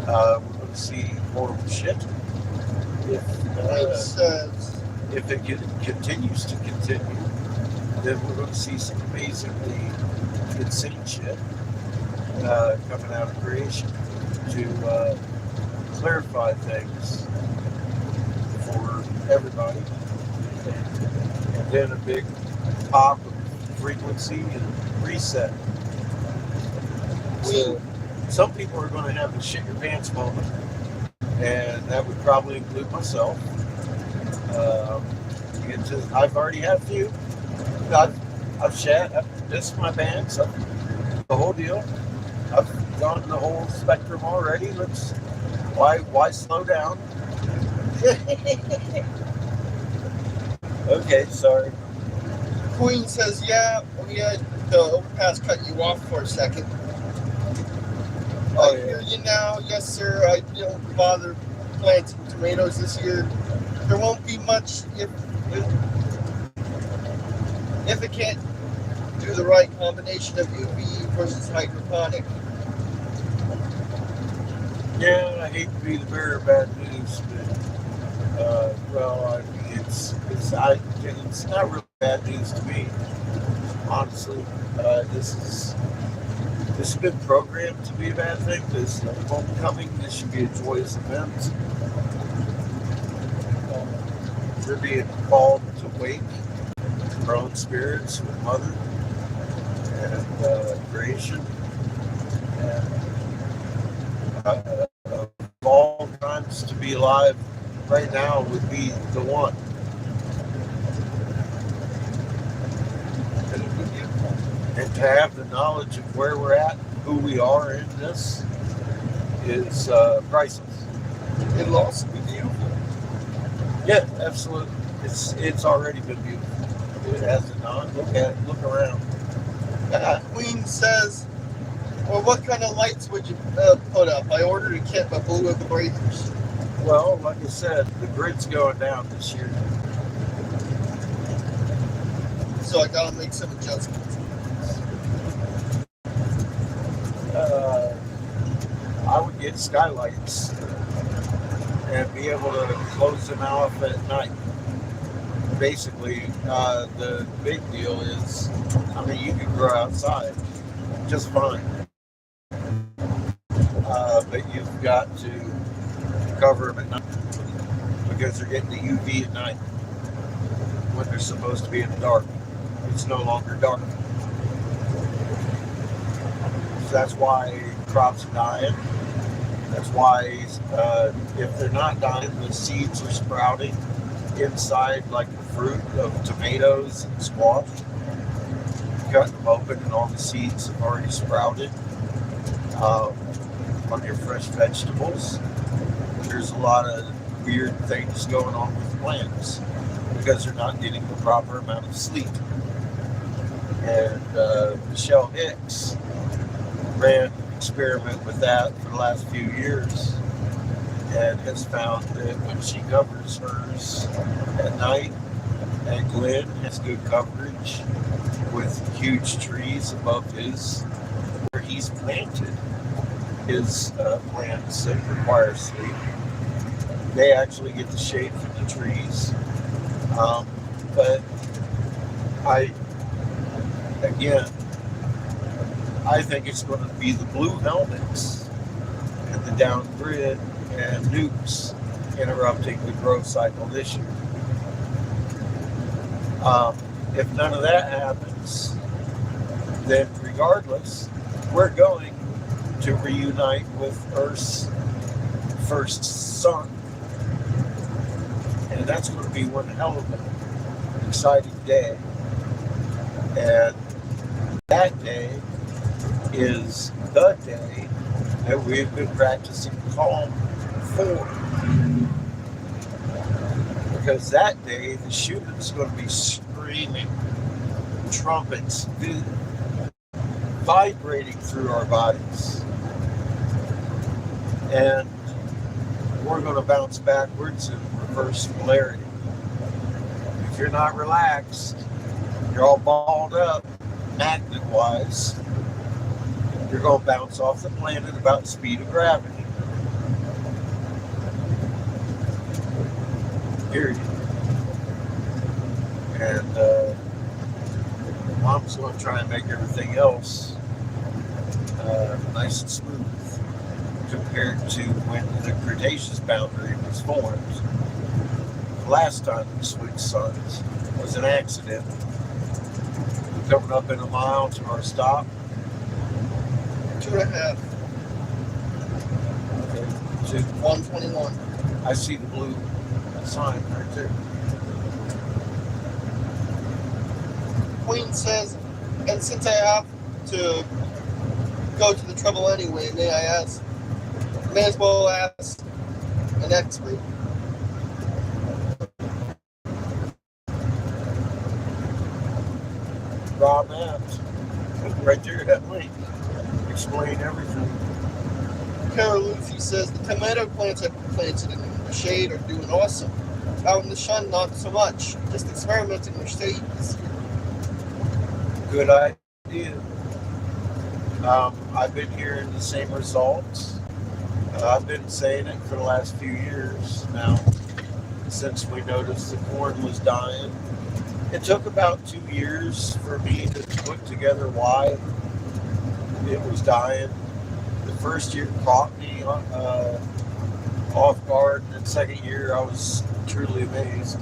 we're going to see horrible shit. If it continues to continue, then we're going to see some amazingly insane shit coming out of creation to clarify things for everybody. And then a big pop of frequency and reset. So some people are going to have the shit your pants moment, and that would probably include myself. I've already had a few. I've shat, I've pissed my pants, the whole deal. I've gone the whole spectrum already. Why slow down? Okay, sorry. Queen says, yeah, we had the overpass cut you off for a second. Oh, I yeah. hear you now. Yes, sir. I don't bother planting tomatoes this year. There won't be much if it can't do the right combination of UV versus hydroponic. Yeah, I hate to be the bearer of bad news, but well, I mean, it's not really bad news to me, honestly. This has been programmed to be a bad thing. This homecoming, this should be a joyous event. We're being called to wake our own spirits with Mother and creation. And of all times to be alive right now would be the one. And to have the knowledge of where we're at, who we are in this, is priceless. It'll also be beautiful. Yeah, absolutely. It's already been beautiful. It has not. Look at it. Look around. Queen says, well, what kind of lights would you put up? I ordered a kit, but blew up the breakers. Well, like I said, the grid's going down this year. So I gotta make some adjustments. I would get skylights and be able to close them off at night. Basically, the big deal is, I mean, you can grow outside just fine. But you've got to cover them at night because they're getting the UV at night when they're supposed to be in the dark. It's no longer dark. So that's why crops are dying. That's why if they're not dying, the seeds are sprouting inside, like the fruit of tomatoes and squash. You cut them open and all the seeds have already sprouted. On your fresh vegetables, there's a lot of weird things going on with plants because they're not getting the proper amount of sleep. And Michelle Hicks ran an experiment with that for the last few years and has found that when she covers hers at night, and Glenn has good coverage with huge trees above his, where he's planted his plants that require sleep. They actually get the shade from the trees. But I think it's going to be the blue helmets and the down grid and nukes interrupting the growth cycle this year. If none of that happens, then regardless, we're going to reunite with Earth's first sun. And that's going to be one hell of an exciting day. And that day is the day that we've been practicing calm for. Because that day, the shooting's going to be screaming, trumpets vibrating through our bodies. And we're going to bounce backwards in reverse polarity. If you're not relaxed, you're all balled up, magnet-wise, you're going to bounce off the planet about the speed of gravity. Period. And Mom's going to try and make everything else nice and smooth compared to when the Cretaceous boundary was formed. The last time we switched suns was an accident. Coming up in a mile to our stop. 2.5. Okay. To 121. I see the blue sign right there. Queen says, and since I have to go to the trouble anyway, may as well ask an expert. Rob Apps, right there at that link, explain everything. Carolucci says the tomato plants I've planted in the shade are doing awesome. Out in the sun, not so much. Just experimenting with shade this year. Good idea. I've been hearing the same results. I've been saying it for the last few years now, since we noticed the corn was dying. It took about 2 years for me to put together why it was dying. The first year caught me off guard, and the second year I was truly amazed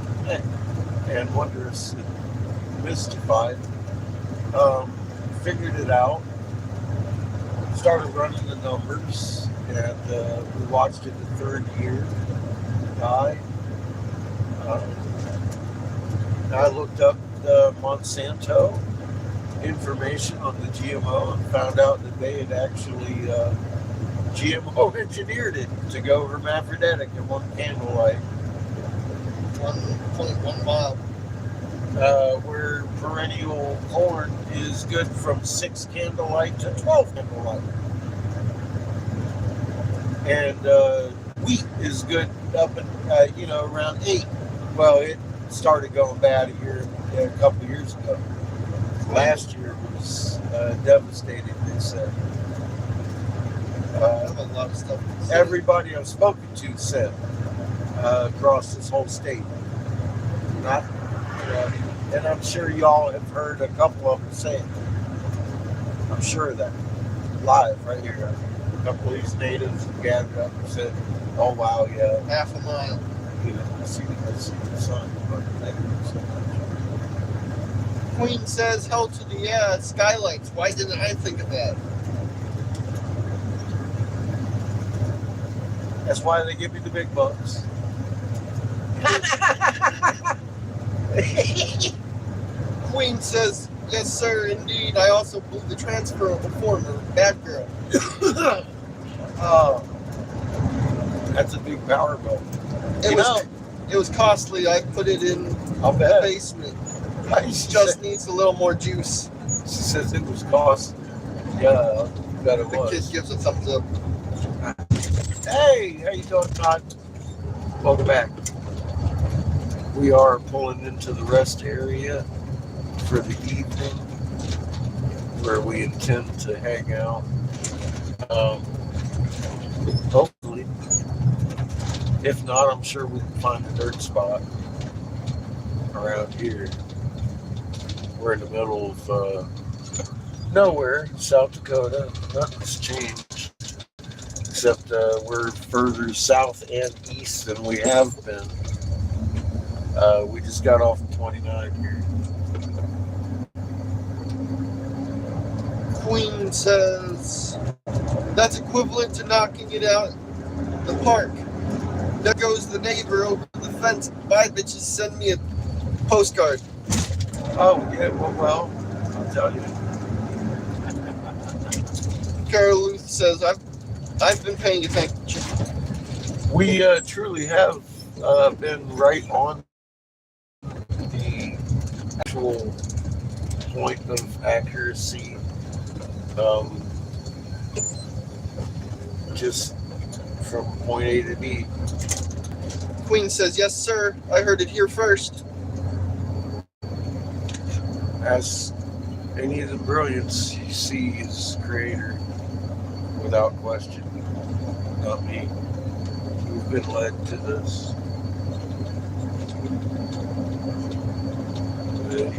and wondrous and mystified. Figured it out, started running the numbers, and we watched it the third year die. I looked up the Monsanto information on the GMO and found out that they had actually GMO engineered it to go hermaphroditic in one candlelight. 1.1 mile. Where perennial corn is good from 6 candlelight to 12 candlelight. And wheat is good up at, around 8. Well, it started going bad a couple years ago. Last year was devastating, they said. I have a lot of stuff. Everybody I've spoken to said across this whole state. Not, and I'm sure y'all have heard a couple of them say it. I'm sure of that. Live, right here. A couple of these natives gathered up and said, oh, wow, yeah. Half a mile. I see the sun. Queen says, hell to the skylights. Why didn't I think of that? That's why they give you the big bucks. Queen says, yes, sir, indeed. I also blew the transfer of a former bad girl. Oh, that's a big power bill. It was costly. I put it in I'll the bet. basement. It just needs a little more juice. She says it was costly. Yeah, I bet it The was. kid gives a thumbs up. Hey, how you doing, Todd? Welcome back. We are pulling into the rest area for the evening, where we intend to hang out. Hopefully. If not, I'm sure we can find a dirt spot around here. We're in the middle of nowhere, South Dakota. Nothing's changed. Except we're further south and east than we have been. We just got off of 29 here. Queen says, that's equivalent to knocking it out the park. There goes the neighbor over the fence. Bye, bitches. Send me a postcard. Oh, yeah, well, I'll tell you. Carol Luth says, I've been paying attention. We truly have been right on the actual point of accuracy. Just from point A to B. Queen says, yes, sir. I heard it here first. As any of the brilliance you see is creator, without question. Not me. We've been led to this.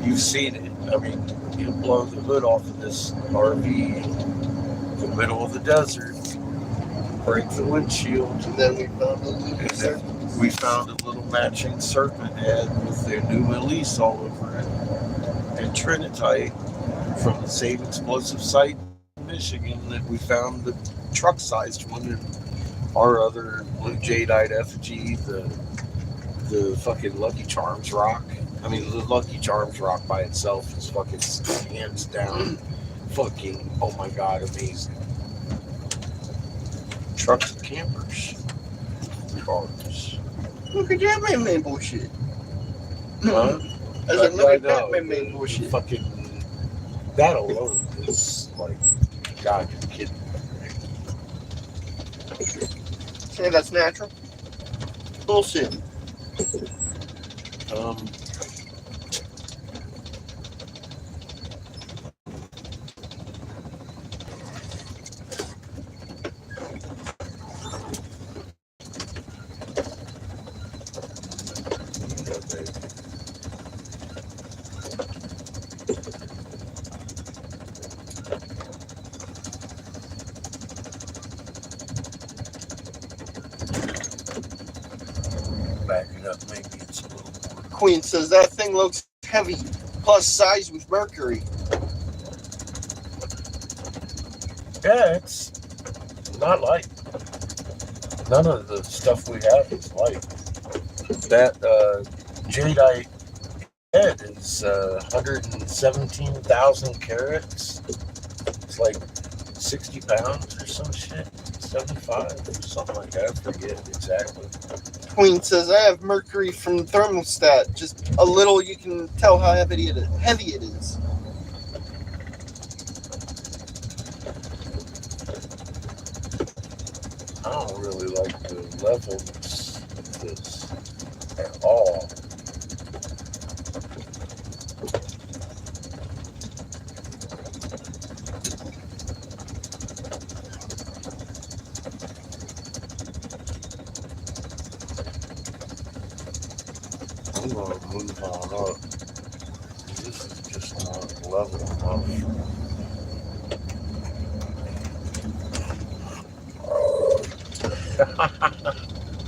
You've seen it. I mean, you blow the hood off of this RV in the middle of the desert, break the windshield, And then we found a little and serpent. then we found a little matching serpent head with their new Elise all over it, and Trinitite from the same explosive site in Michigan that we found the truck-sized one in our other blue jadeite effigy, the fucking Lucky Charms rock. I mean, the Lucky Charms rock by itself is fucking hands down fucking, oh my god, amazing. Trucks and campers. Cars. Look at that man bullshit. Huh? I said, look I at that know. man bullshit. Fucking, that alone is like, God, you're kidding me. Say that's natural? Bullshit. Back it up, maybe it's a little more. Queen says that thing looks heavy, plus size with mercury. Yeah, it's not light. None of the stuff we have is light. That jadeite head is 117,000 carats. It's like 60 pounds or some shit. 75 or something like that. I forget exactly. Queen says I have mercury from the thermostat. Just a little, you can tell how heavy it is. I don't really like the levels of this at all. I'm gonna move on up. This is just not level enough.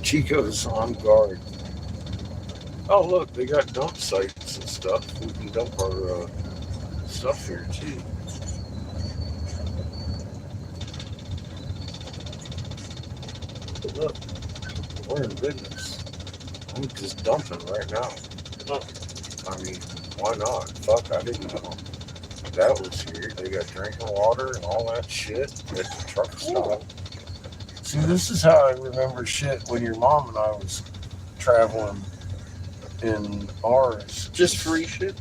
Chico's on guard. Oh look, they got dump sites and stuff. We can dump our stuff here too. Look, we're in business. I'm just dumping right now. I mean, why not? Fuck, I didn't know that was here. They got drinking water and all that shit at the truck stop. See, this is how I remember shit when your mom and I was traveling in ours. Just free shit.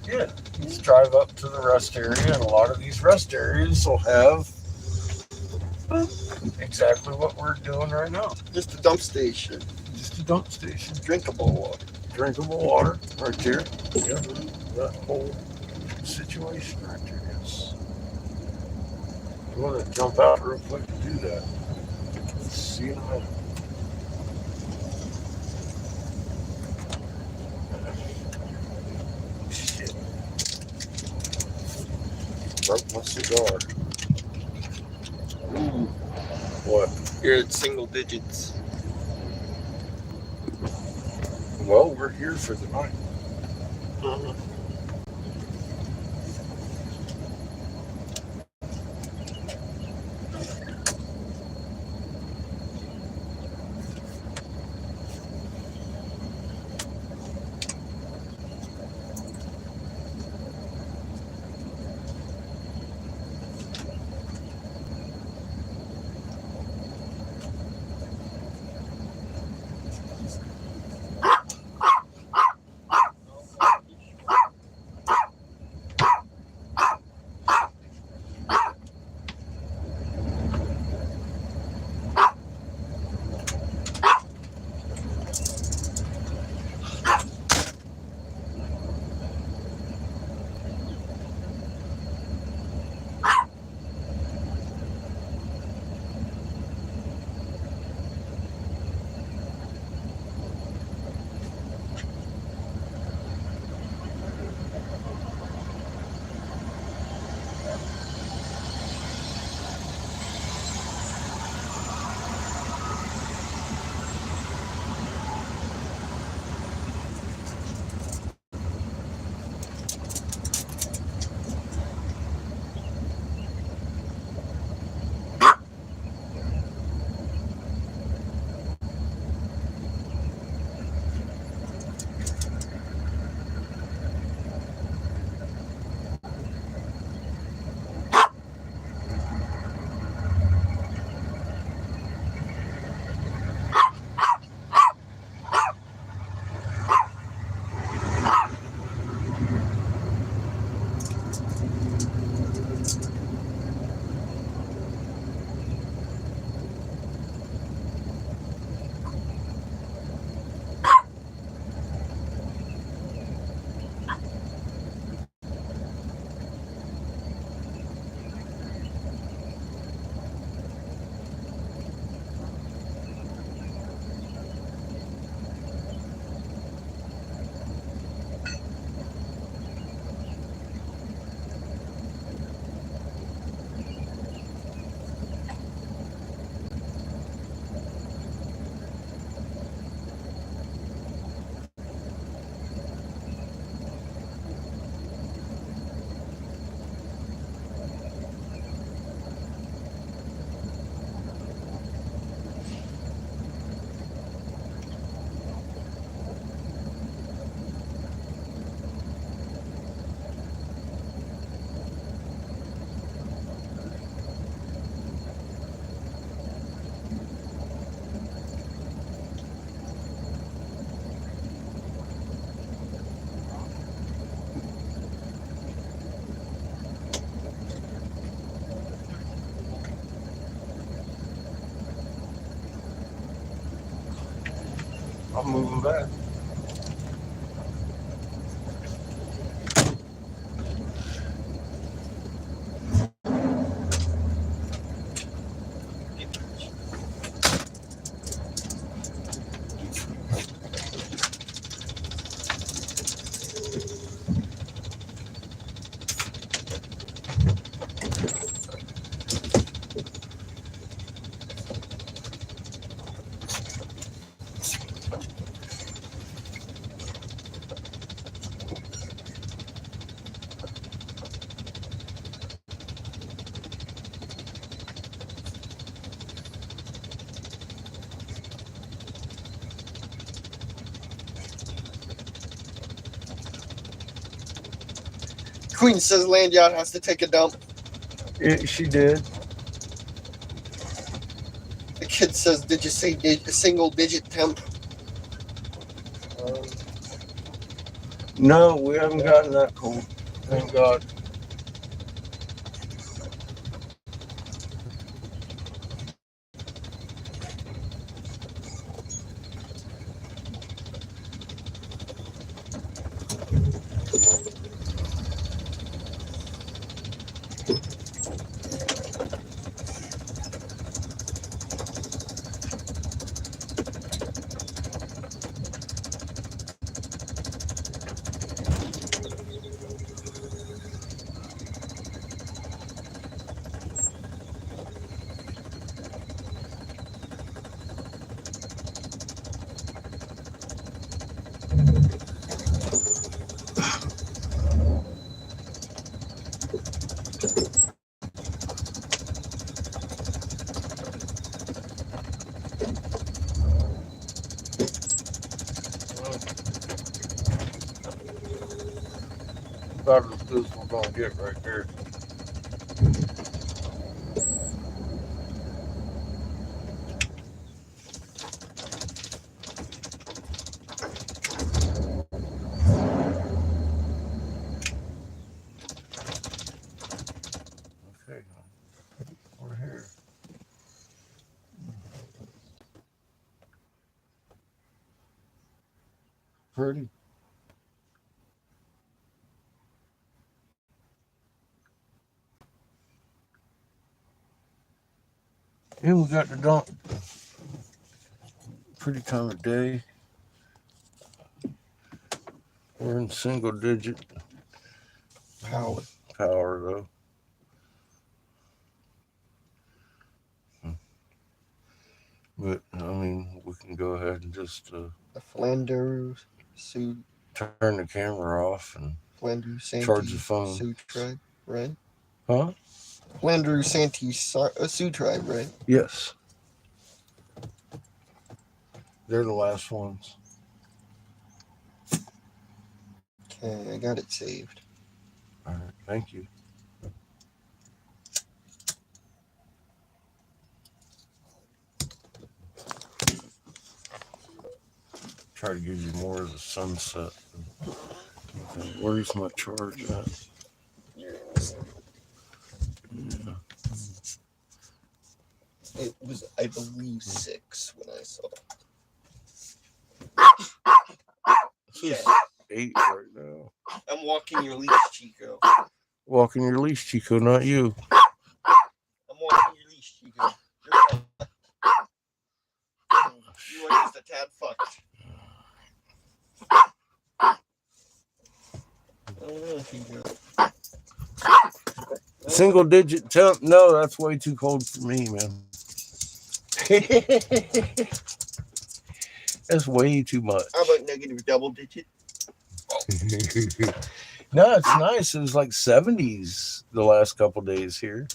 Yeah, you just drive up to the rest area, and a lot of these rest areas will have exactly what we're doing right now. Just a dump station. Just a dump station. Drinkable water. Drinkable water right there. Yeah, that whole situation right there. Yes. You want to jump out real quick to do that. Let's see you in a minute. Shit. Broke my cigar. Ooh, What? you're at single digits. Well, we're here for the night. I'm moving back. Queen says Land Yacht has to take a dump. She did. The kid says, did you say single digit temp? No, we haven't gotten that cold. Thank God. About as good as we're gonna get right here. Okay, we're here. Pretty. And we got the dump. Pretty time of day. We're in single digit power though. But I mean, we can go ahead and just The Flanders Sioux turn the camera off and Flanders Santee charge the phone. Sioux tribe, right? Huh? Flanders Santee Sioux tribe, right? Yes. They're the last ones. Okay, I got it saved. All right, thank you. Try to give you more of the sunset. Okay, where's my charge at? Yeah. It was, I believe, 6 when I saw it. This is 8 right now. I'm walking your leash, Chico. Walking your leash, Chico, not you. I'm walking your leash, Chico. You are just a tad fucked. Single digit temp? No, that's way too cold for me, man. That's way too much. How about negative double digit? No, it's nice. It was like 70s the last couple days here.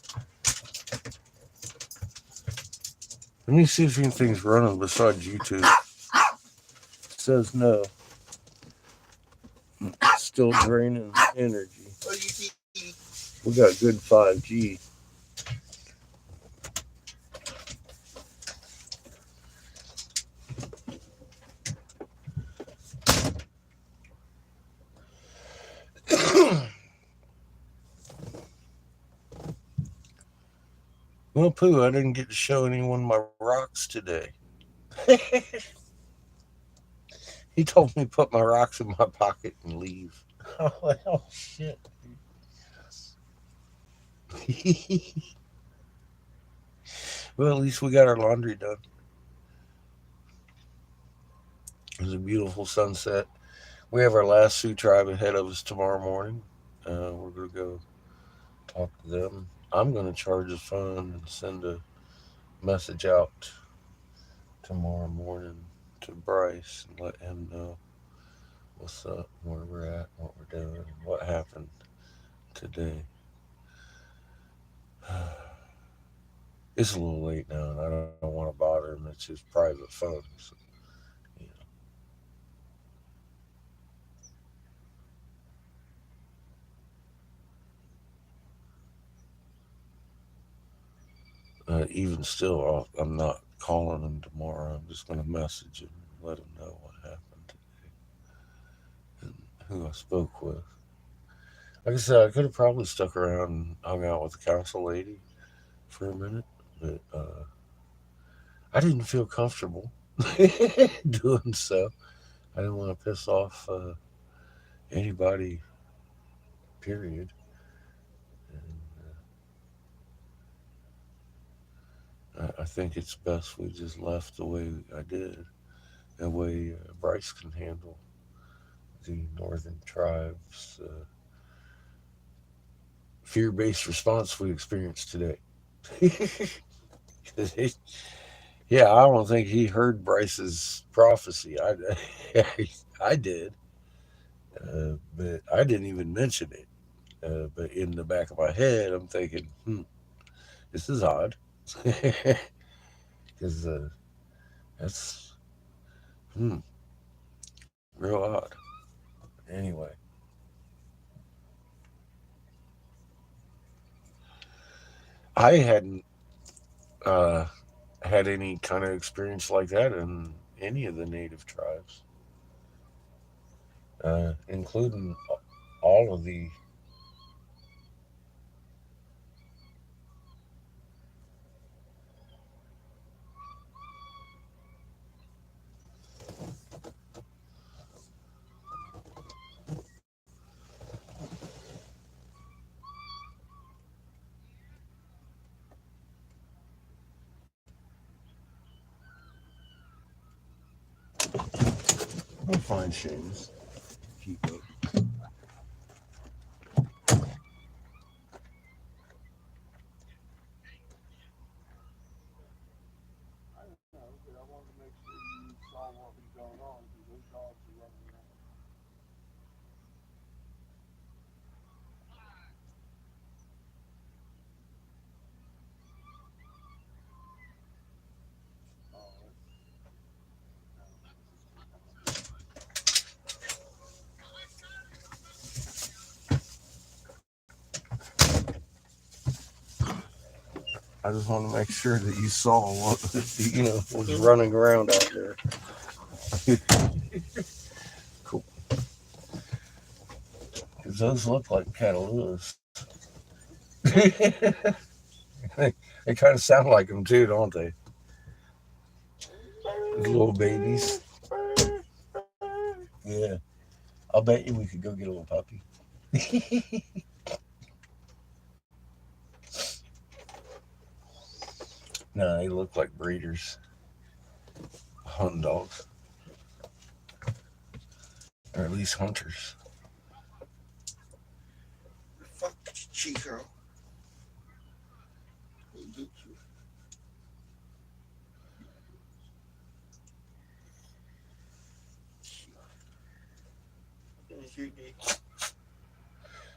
Let me see if anything's running besides YouTube. It says no. Still draining energy. We got good 5G. Well, Pooh, I didn't get to show anyone my rocks today. He told me to put my rocks in my pocket and leave. Oh, well, shit. Well, at least we got our laundry done. It was a beautiful sunset. We have our last Sioux tribe ahead of us tomorrow morning. We're going to go talk to them. I'm going to charge a phone and send a message out tomorrow morning to Bryce and let him know what's up, where we're at, what we're doing, what happened today. It's a little late now, and I don't want to bother him. It's his private phone. So, you know. Even still, I'm not calling him tomorrow. I'm just going to message him and let him know what happened today and who I spoke with. Like I said, I could have probably stuck around and hung out with the council lady for a minute, but I didn't feel comfortable doing so. I didn't want to piss off anybody, period. And I think it's best we just left the way I did. That way Bryce can handle the Northern Tribes' fear-based response we experienced today. Yeah, I don't think he heard Bryce's prophecy. I did, but I didn't even mention it. But in the back of my head, I'm thinking, this is odd. Because that's real odd. Anyway. I hadn't had any kind of experience like that in any of the native tribes, including all of the I'll find Shane's. Keep up. I just want to make sure that you saw what was running around out there. Cool. Because those look like Catalulas. They kind of sound like them too, don't they? Those little babies. Yeah. I'll bet you we could go get a little puppy. No, they look like breeders. Hunting dogs. Or at least hunters. Fuck Chico.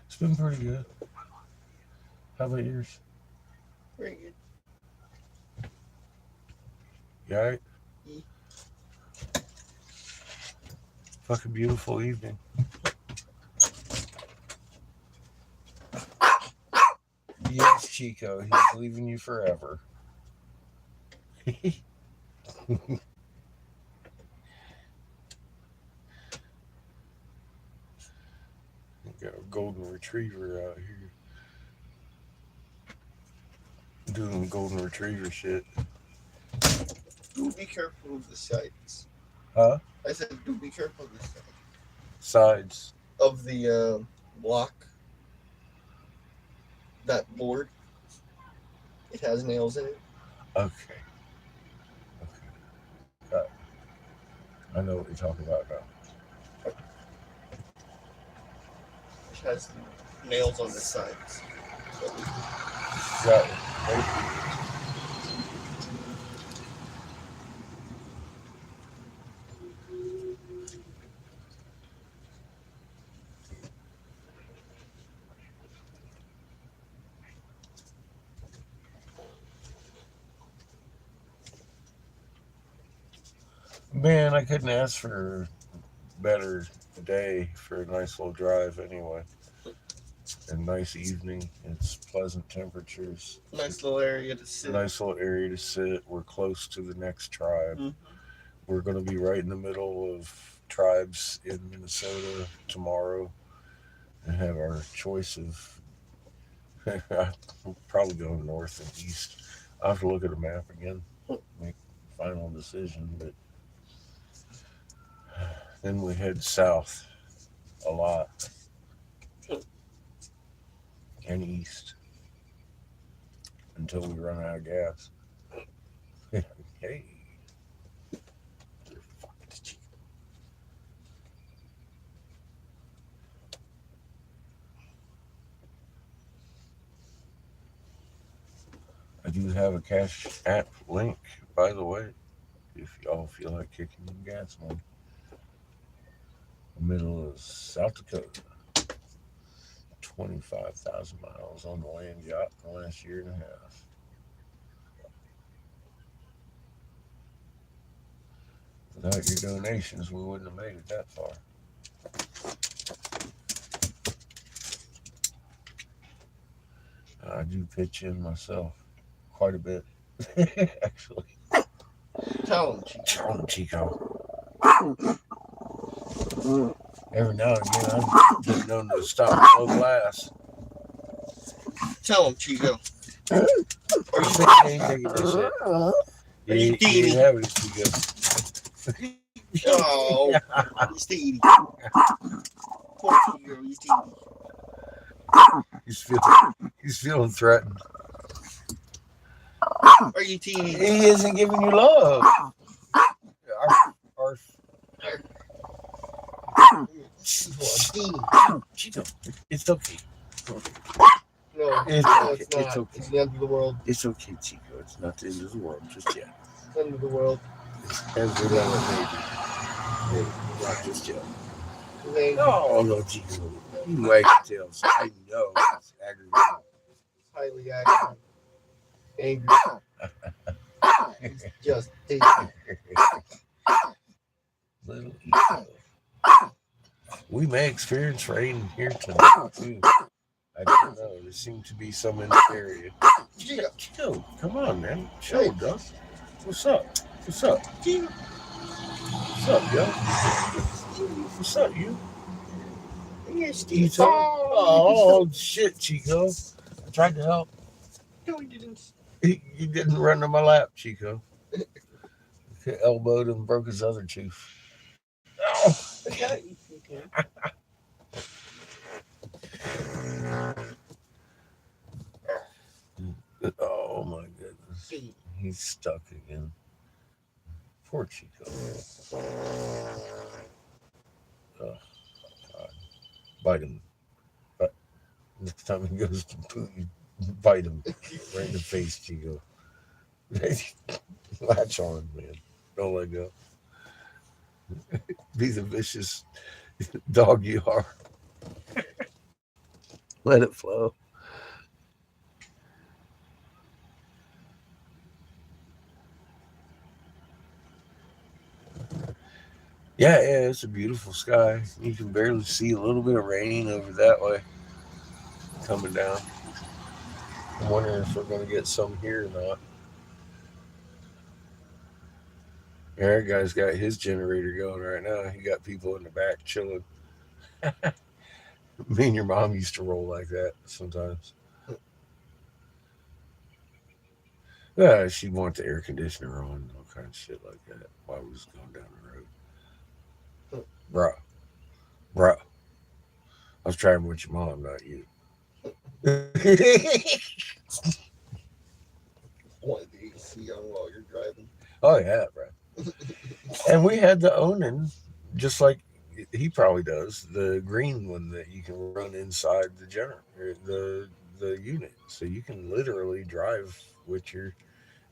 It's been pretty good. How about yours? Very good. You alright? Fucking beautiful evening. Yes, Chico, he's leaving you forever. Got a golden retriever out here doing golden retriever shit. Ooh, be careful of the sights. Huh? I said, do be careful this side. Sides. Of the block, that board, it has nails in it. Okay. Got it. I know what you're talking about now. It has nails on the sides. So, Got it. Thank you. Man, I couldn't ask for a better day for a nice little drive anyway. A nice evening. It's pleasant temperatures. nice little area to sit. Nice little area to sit. We're close to the next tribe. Mhm. We're going to be right in the middle of tribes in Minnesota tomorrow and have our choice of we'll probably go north and east. I'll have to look at the map again, make a final decision, but then we head south a lot and east until we run out of gas. Hey. I do have a Cash App link, by the way, if y'all feel like kicking in gas money. Middle of South Dakota. 25,000 miles on the land yacht in the last year and a half. Without your donations, we wouldn't have made it that far. I do pitch in myself quite a bit, actually. Tell him, Chico. Tell him, Chico. Every now and again, I'm getting known to stop and blow glass. Tell him, Chico. Are you taking this shit? Are you You ain't having it, Chico. Oh, he's teeny. Poor Chico, he's teeny. He's feeling threatened. Are you teeny? He isn't giving you love. Our Chico, it's okay. No, It's no, okay. it's not. It's okay. It's the end of the world. It's okay, Chico. It's not the end of the world just yet. It's the end of the world. As we know it, maybe. Not just yet. They- No, Chico. You wag your tails. I know it's aggravating. highly active, angry. It's just tasty. Little Eco. We may experience rain here tonight, too. I don't know. There seems to be some in the area. Chico, come on, man. Chill, dog. What's up? What's up? What's up, yo? What's up, you? Yes, Chico. Oh, shit, Chico. I tried to help. No, he didn't. You didn't run to my lap, Chico. He elbowed and broke his other tooth. Oh. Okay. Oh my goodness. He's stuck again. Poor Chico. Oh, God. Bite him. But next time he goes to poo, you bite him right in the face, Chico. Latch on, man. Don't let go. Be the vicious dog you are. Let it flow. Yeah, it's a beautiful sky. You can barely see a little bit of rain over that way coming down. I'm wondering if we're going to get some here or not. That guy's got his generator going right now. He got people in the back chilling. Me and your mom used to roll like that sometimes. Yeah, she'd want the air conditioner on, all kind of shit like that while we was going down the road. Bruh. I was driving with your mom, not you. Want the AC on while you're driving. Oh, yeah, bro. And we had the Onan, just like he probably does, the green one that you can run inside the generator, the unit. So you can literally drive with your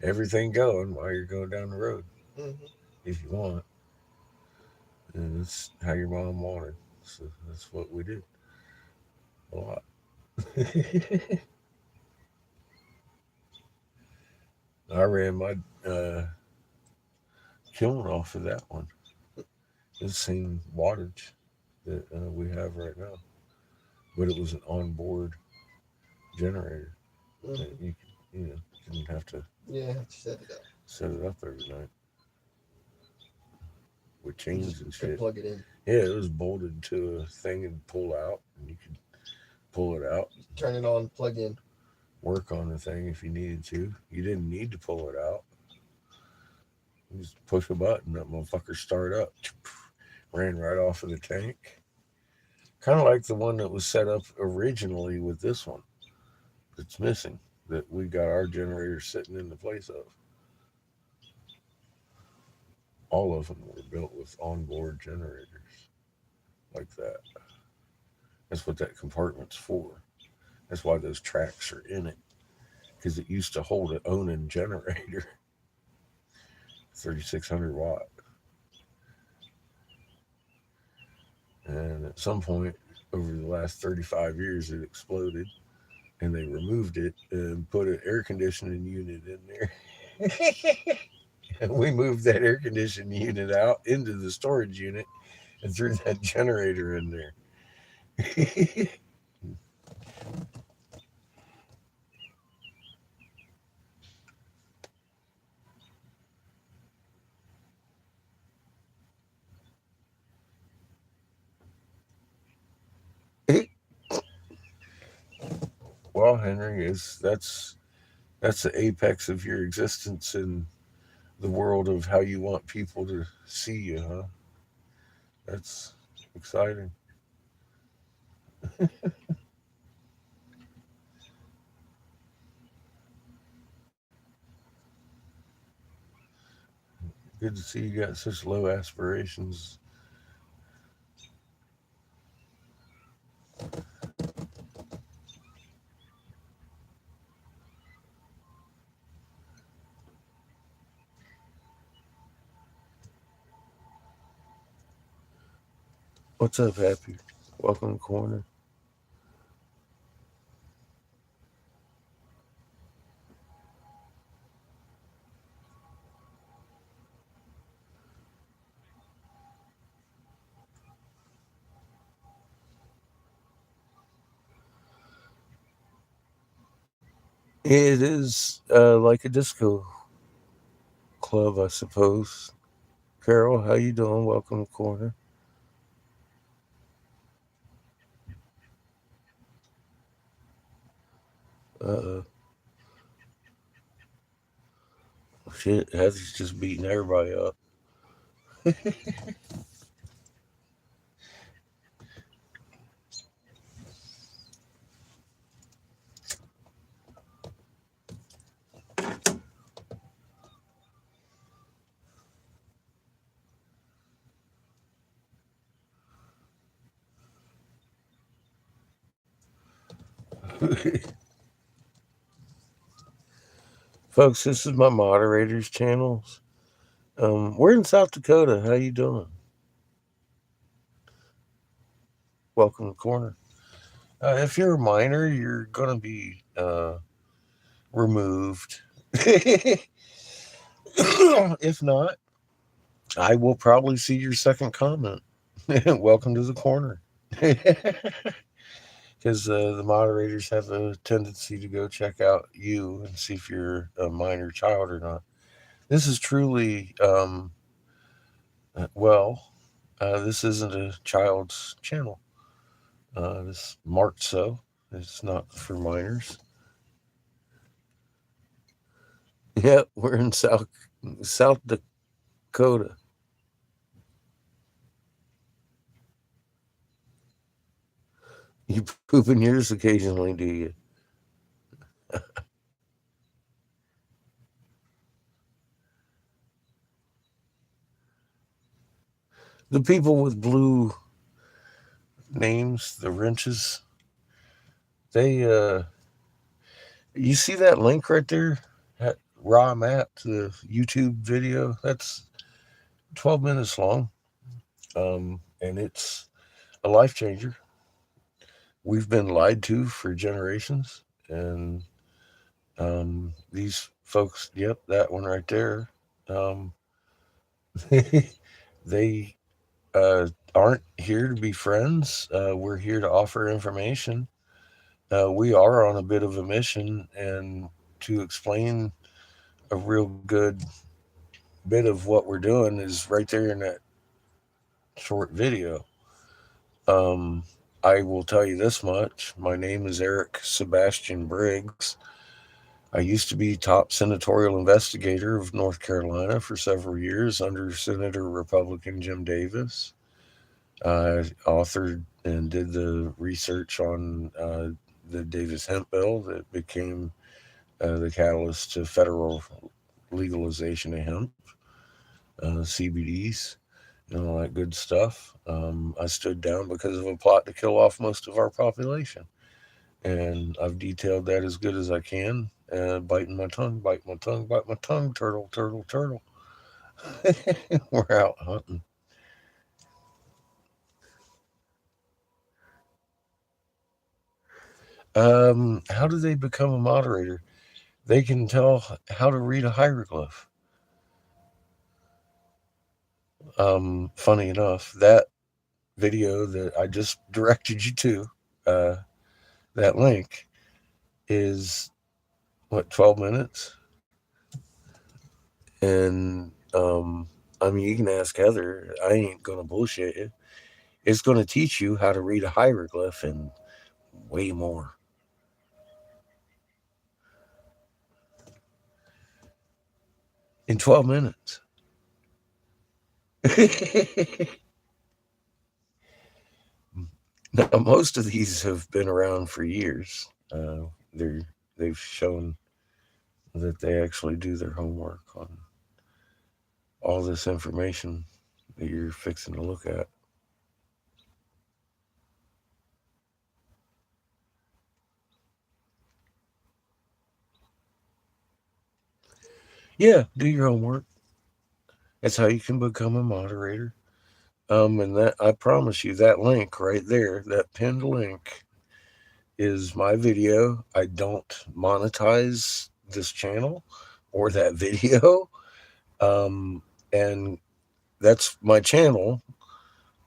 everything going while you're going down the road Mm-hmm. if you want. And that's how your mom wanted. So that's what we did a lot. I ran my kiln off of that one. It's the same wattage that we have right now, but it was an onboard generator. Mm-hmm. You didn't have to Yeah, set it up. set it up every night with You chains just and could shit. plug it in. Yeah, it was bolted to a thing and pull out, and you could pull it out, Turn it on, plug in. work on the thing if you needed to. You didn't need to pull it out. You just push a button, that motherfucker start up. Ran right off of the tank. Kind of like the one that was set up originally with this one. It's missing, that we got our generator sitting in the place of. All of them were built with onboard generators like that. That's what that compartment's for. That's why those tracks are in it, because it used to hold an Onan generator, 3,600 watt. And at some point over the last 35 years, it exploded, and they removed it and put an air conditioning unit in there. And we moved that air conditioning unit out into the storage unit and threw that generator in there. Well, Henry, that's the apex of your existence in the world of how you want people to see you, huh? That's exciting. Good to see you got such low aspirations. What's up, Happy? Welcome to Corner. It is like a disco club, I suppose. Carol, how you doing? Welcome to Corner. Uh, shit, Heather's just beating everybody up. Folks, this is my moderators channels. We're in South Dakota. How you doing? Welcome to Corner. If you're a minor, you're going to be removed. If not, I will probably see your second comment. Welcome to the Corner. Because the moderators have a tendency to go check out you and see if you're a minor child or not. This is truly, this isn't a child's channel. It's marked so. It's not for minors. Yep, we're in South Dakota. You poop in yours occasionally, do you? The people with blue names, the wrenches, they, you see that link right there? That raw map, the YouTube video? That's 12 minutes long. And it's a life changer. We've been lied to for generations. And these folks, yep, that one right there, they aren't here to be friends. We're here to offer information. We are on a bit of a mission, and to explain a real good bit of what we're doing is right there in that short video. I will tell you this much. My name is Eric Sebastian Briggs. I used to be top senatorial investigator of North Carolina for several years under Senator Republican Jim Davis. I authored and did the research on the Davis hemp bill that became the catalyst to federal legalization of hemp, CBDs, and all that good stuff. I stood down because of a plot to kill off most of our population. And I've detailed that as good as I can. Biting my tongue, bite my tongue, bite my tongue, turtle, turtle, turtle. We're out hunting. How do they become a moderator? They can tell how to read a hieroglyph. Funny enough, that video that I just directed you to, that link, is what, 12 minutes? And I mean, you can ask Heather. I ain't gonna bullshit you. It's gonna teach you how to read a hieroglyph and way more. In 12 minutes. Now, most of these have been around for years. They've shown that they actually do their homework on all this information that you're fixing to look at. Yeah, do your homework. That's how you can become a moderator. And that, I promise you, that link right there, that pinned link, is my video. I don't monetize this channel or that video. And that's my channel.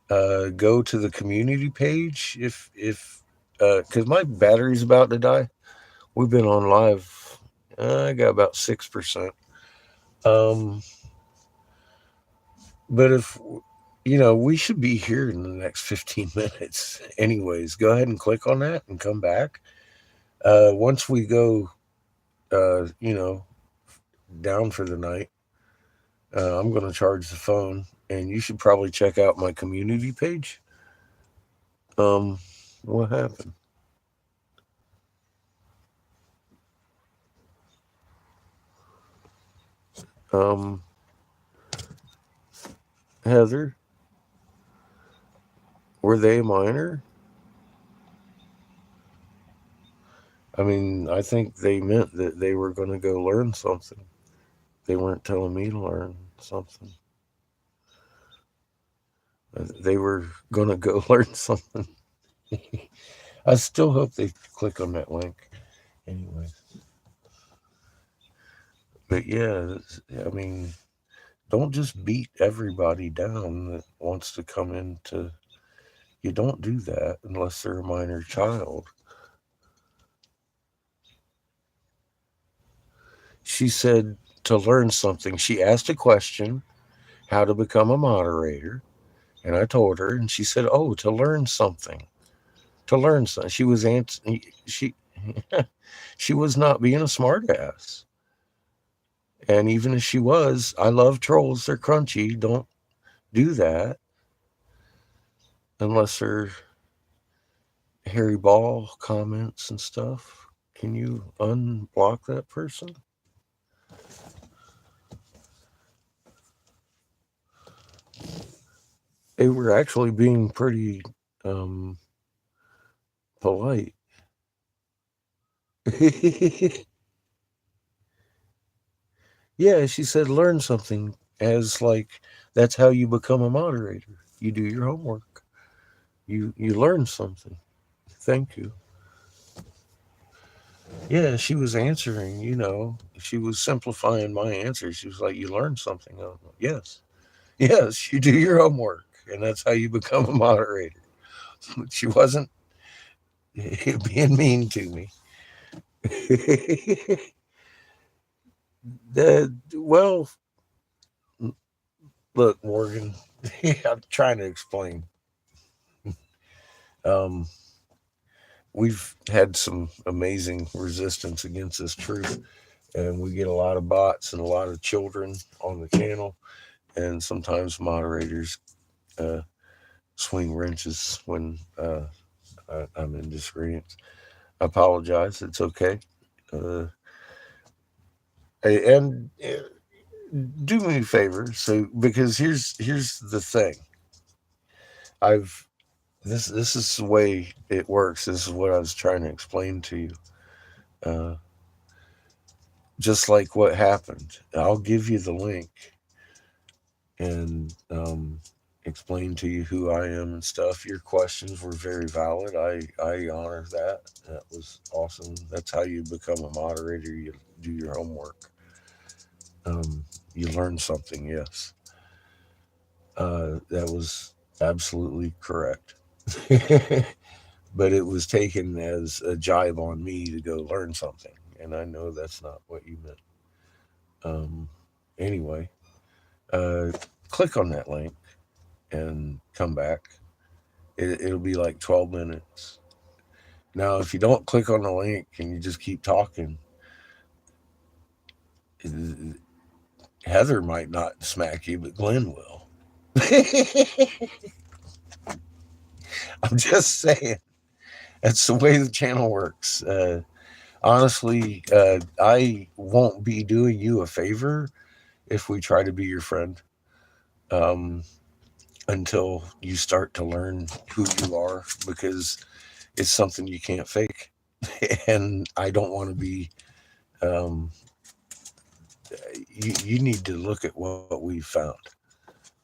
Go to the community page because my battery's about to die. We've been on live. I got about 6%. But if, we should be here in the next 15 minutes anyways. Go ahead and click on that and come back. Once we go, down for the night, I'm going to charge the phone, and you should probably check out my community page. What happened? Heather, were they a minor? I mean, I think they meant that they were going to go learn something. They weren't telling me to learn something. They were going to go learn something. I still hope they click on that link. Anyway. But yeah, I mean, don't just beat everybody down that wants to come into. You don't do that unless they're a minor child. She said to learn something. She asked a question, how to become a moderator. And I told her, and she said, "Oh, to learn something." To learn something. She was she was not being a smartass. And even if she was, I love trolls. They're crunchy. Don't do that unless they're Harry Ball comments and stuff. Can you unblock that person? They were actually being pretty polite. Yeah, she said learn something, as like that's how you become a moderator. You do your homework. You learn something. Thank you. Yeah, she was answering, she was simplifying my answer. She was like, you learned something. I was like, yes. Yes, you do your homework, and that's how you become a moderator. She wasn't being mean to me. Well, look, Morgan, I'm trying to explain. We've had some amazing resistance against this truth, and we get a lot of bots and a lot of children on the channel, and sometimes moderators swing wrenches when I'm in disagreement. I apologize. It's okay. And do me a favor, because here's the thing. This is the way it works. This is what I was trying to explain to you. Just like what happened, I'll give you the link and explain to you who I am and stuff. Your questions were very valid. I honor that. That was awesome. That's how you become a moderator. You do your homework. You learn something. Yes. That was absolutely correct. But it was taken as a jibe on me to go learn something, and I know that's not what you meant. Anyway, click on that link and come back. It'll be like 12 minutes. Now, if you don't click on the link and you just keep talking, Heather might not smack you, but Glenn will. I'm just saying. That's the way the channel works. Honestly, I won't be doing you a favor if we try to be your friend until you start to learn who you are, because it's something you can't fake. And I don't want to be... you need to look at what we found.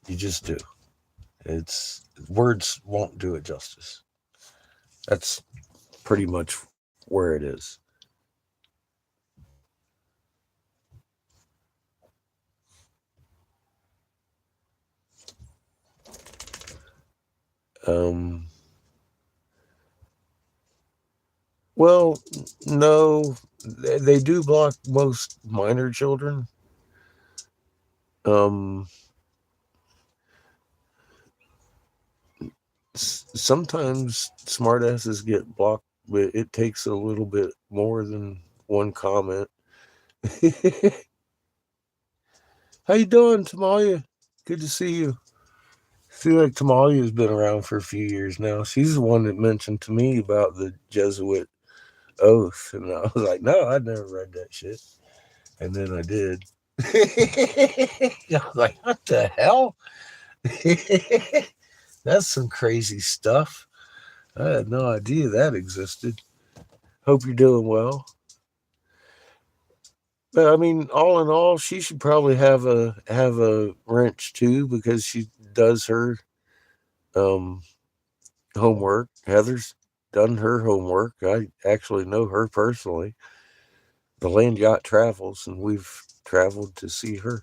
You just do. Words won't do it justice. That's pretty much where it is. Well, no, they do block most minor children. Sometimes smartasses get blocked, but it takes a little bit more than one comment. How you doing, Tamalia? Good to see you. I feel like Tamalia has been around for a few years now. She's the one that mentioned to me about the Jesuit oath, and I was like, no, I'd never read that shit. And then I did. I was like, what the hell? That's some crazy stuff. I had no idea that existed. Hope you're doing well. But I mean, all in all, she should probably have a wrench too, because she does her homework. Heather's done her homework. I actually know her personally. The Land Yacht travels, and we've traveled to see her.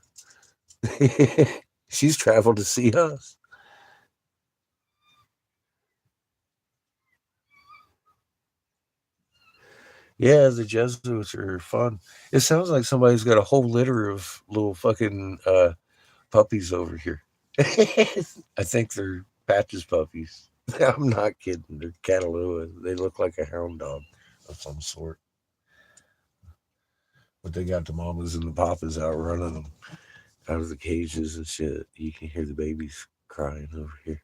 She's traveled to see us. Yeah, the Jesuits are fun. It sounds like somebody's got a whole litter of little fucking puppies over here. I think they're Patches puppies. I'm not kidding. They're Catalua. They look like a hound dog of some sort. But they got the mamas and the papas out running them out of the cages and shit. You can hear the babies crying over here.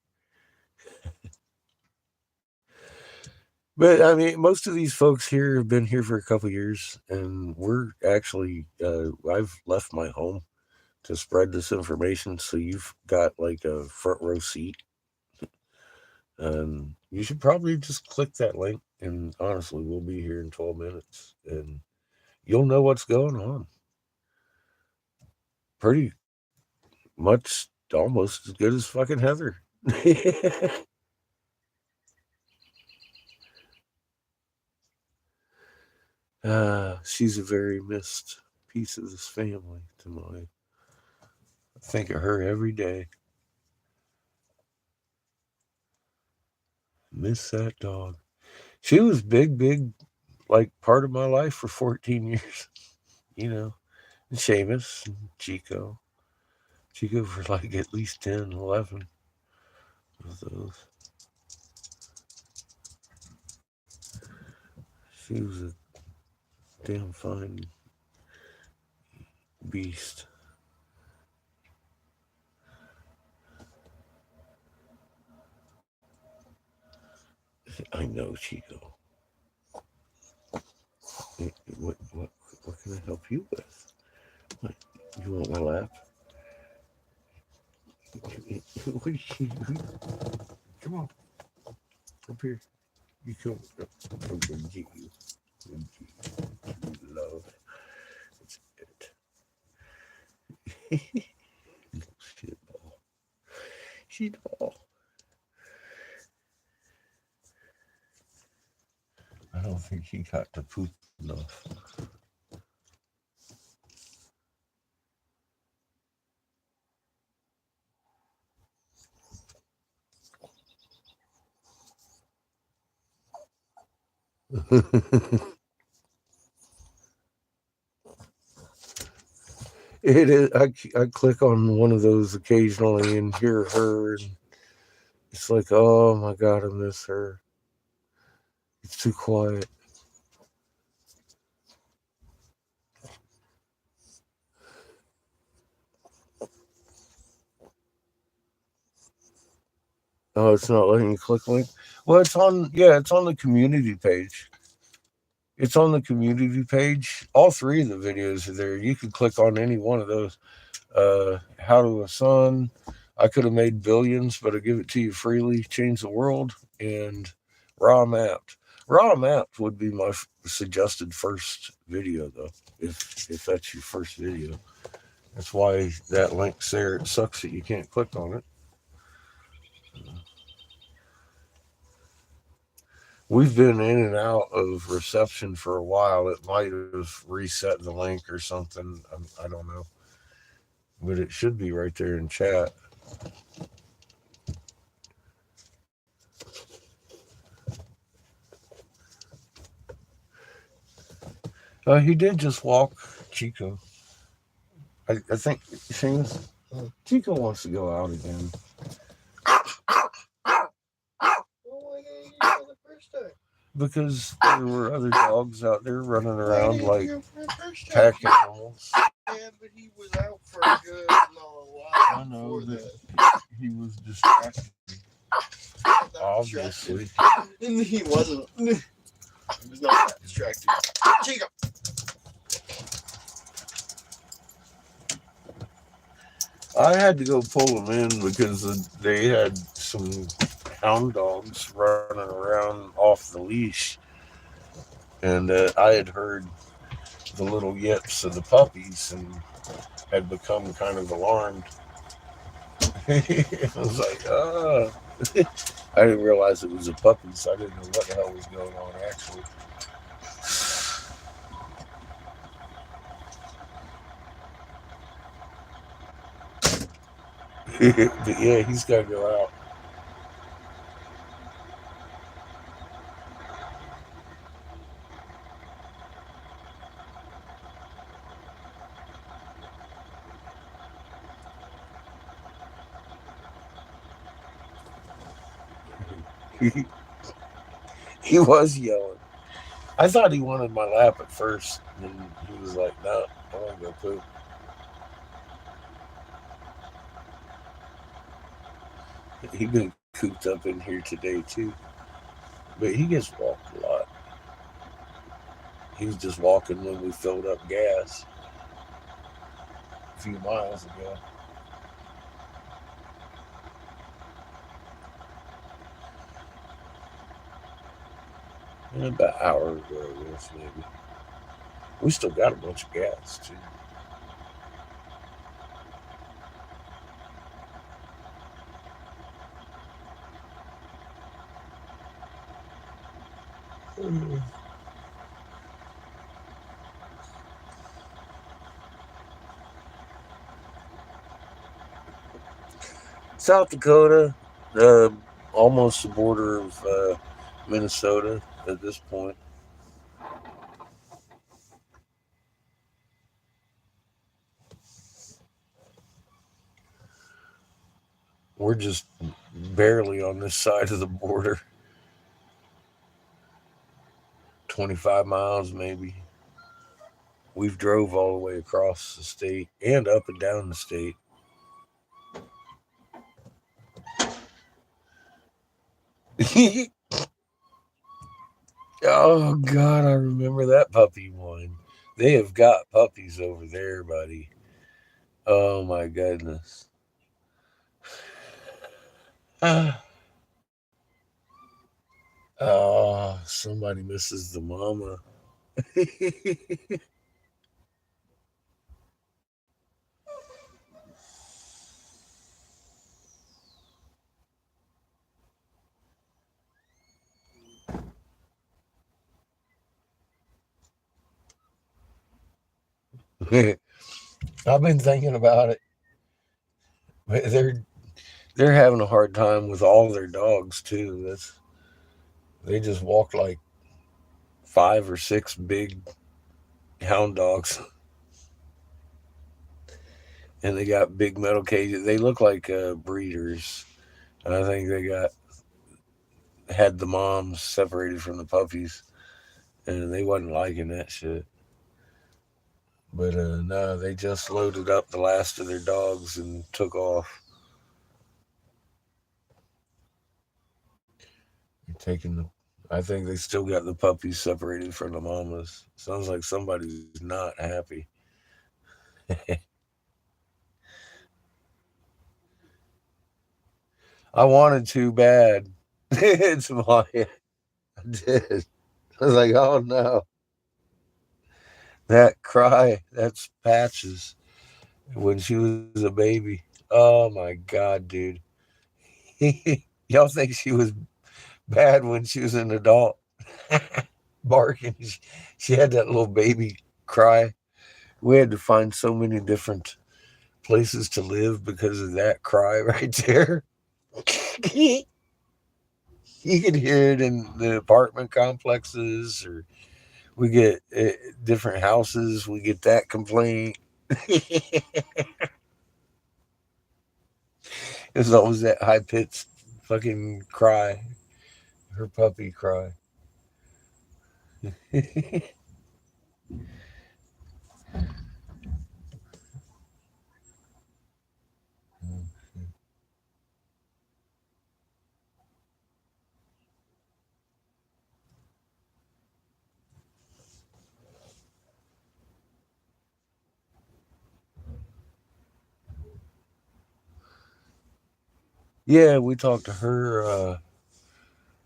But I mean, most of these folks here have been here for a couple years, and we're actually, I've left my home to spread this information, so you've got like a front row seat. And you should probably just click that link, and honestly, we'll be here in 12 minutes, and you'll know what's going on. Pretty much almost as good as fucking Heather. She's a very missed piece of this family to mine. I think of her every day. Miss that dog. She was big, like part of my life for 14 years. You know, and Seamus and Chico. Chico for like at least 10, 11 of those. She was a damn fine beast. I know, Chico. What can I help you with? What, you want my lap? Come on. Up here. You come. I'm gonna get you. Love. That's it. Shit ball. Shit ball. I don't think he got to poop enough. It is. I click on one of those occasionally and hear her, and it's like, oh my God, I miss her. It's too quiet. Oh, it's not letting you click link. Well, it's on. Yeah, it's on the community page. It's on the community page. All three of the videos are there. You can click on any one of those. How to a Son. I could have made billions, but I give it to you freely. Change the world. And Raw Mapped. Raw Mapped would be my suggested first video, though, if that's your first video. That's why that link's there. It sucks that you can't click on it. We've been in and out of reception for a while. It might have reset the link or something. I don't know. But it should be right there in chat. He did just walk Chico. I think Chico wants to go out again. Because there were other dogs out there running around like pack animals. Yeah, but he was out for a good long while. I know that he was distracted. Obviously. He wasn't. He was not that distracted. Chico! I had to go pull them in because they had some hound dogs running around off the leash, and I had heard the little yips of the puppies and had become kind of alarmed. I was like, I didn't realize it was the puppies. I didn't know what the hell was going on actually. But yeah, he's got to go out. He was yelling. I thought he wanted my lap at first, and he was like, "No, I want to go poop." He's been cooped up in here today too. But he gets walked a lot. He was just walking when we filled up gas a few miles ago. And about an hour ago, I guess, maybe. We still got a bunch of gas, too. South Dakota, almost the border of Minnesota at this point. We're just barely on this side of the border. 25 miles maybe. We've drove all the way across the state and up and down the state. Oh God, I remember that puppy one. They have got puppies over there, buddy. Oh my goodness. Oh, somebody misses the mama. I've been thinking about it. But they're having a hard time with all their dogs too. They just walk like 5 or 6 big hound dogs. And they got big metal cages. They look like breeders. And I think they had the moms separated from the puppies. And they wasn't liking that shit. But no, they just loaded up the last of their dogs and took off. I think they still got the puppies separated from the mamas. Sounds like somebody's not happy. I wanted to bad. It's my, I did. I was like, oh no. That cry, that's Patches when she was a baby. Oh my God, dude. Y'all think she was bad when she was an adult? Barking. She had that little baby cry. We had to find so many different places to live because of that cry right there. You could hear it in the apartment complexes, or we get different houses. We get that complaint. It's always that high pitched fucking cry, her puppy cry. Yeah, we talked to her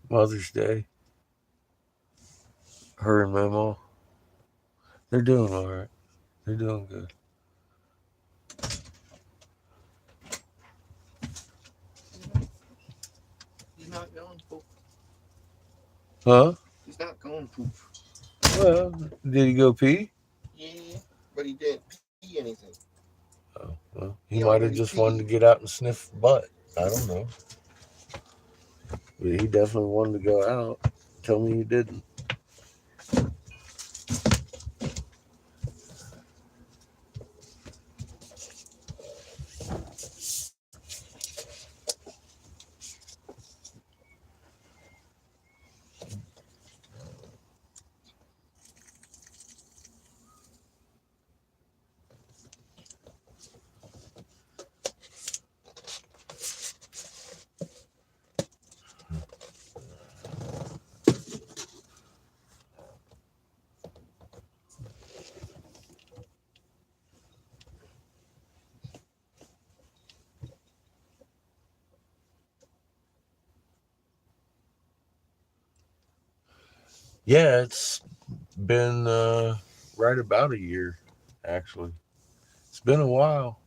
Mother's Day. Her and Memo. They're doing all right. They're doing good. He's not going poop. Huh? He's not going poop. Well, did he go pee? Yeah, but he didn't pee anything. Oh, well, he might have just wanted to get out and sniff butt. I don't know. But he definitely wanted to go out. Tell me he didn't. Yeah, it's been right about a year, actually. It's been a while.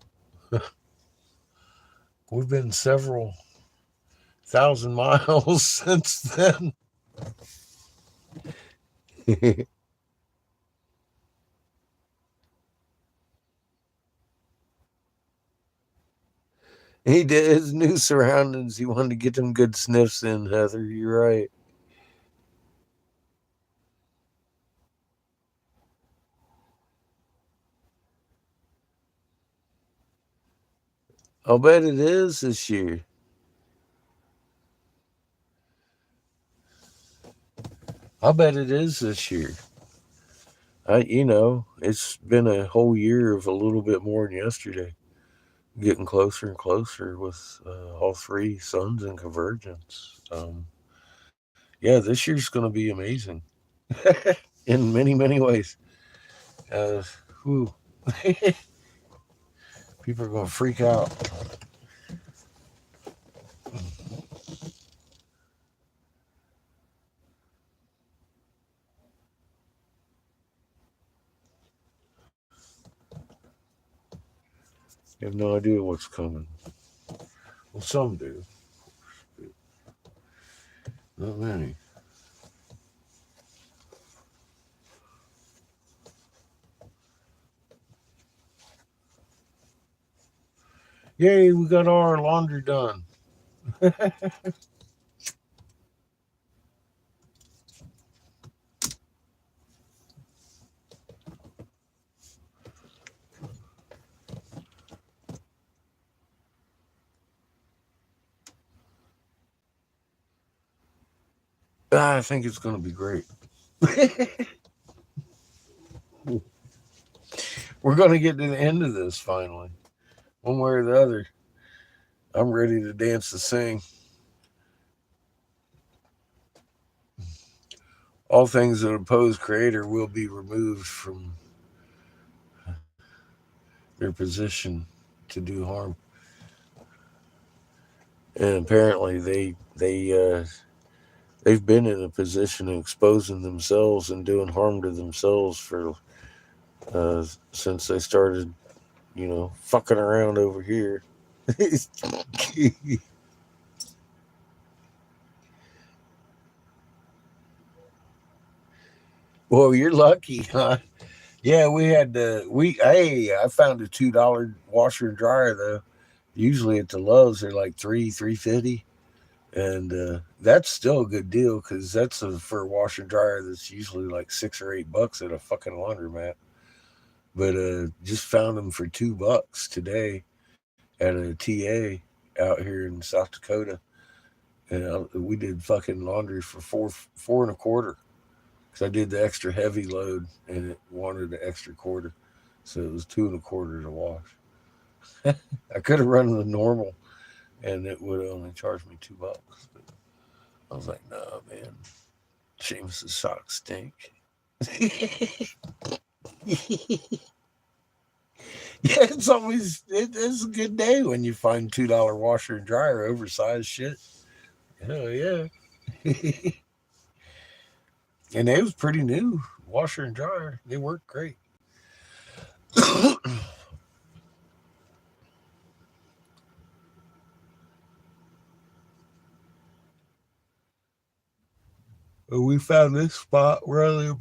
We've been several thousand miles since then. He did his new surroundings. He wanted to get them good sniffs in, Heather. You're right. I'll bet it is this year. I'll bet it is this year. It's been a whole year of a little bit more than yesterday. Getting closer and closer with all three suns in convergence. Yeah, this year's going to be amazing in many, many ways. Whew. People are going to freak out. You have no idea what's coming. Well, some do. Not many. Yay, we got all our laundry done. I think it's going to be great. We're going to get to the end of this finally. One way or the other. I'm ready to dance and sing. All things that oppose Creator will be removed from their position to do harm. And apparently they've been in a position of exposing themselves and doing harm to themselves for since they started, fucking around over here. Well, you're lucky, huh? Yeah, I found a $2 washer and dryer though. Usually at the Lowe's they're like $3.50, and that's still a good deal because for a washer and dryer that's usually like $6 or $8 at a fucking laundromat. But just found them for $2 today at a TA out here in South Dakota, and we did fucking laundry for four and a quarter. Because I did the extra heavy load and it wanted the extra quarter. So it was 2 and a quarter to wash. I could have run the normal and it would have only charged me $2. But I was like, no, man. Seamus's socks stink. Yeah, it's a good day when you find $2 washer and dryer, oversized shit. Hell yeah. And it was pretty new, washer and dryer. They work great. We found this spot really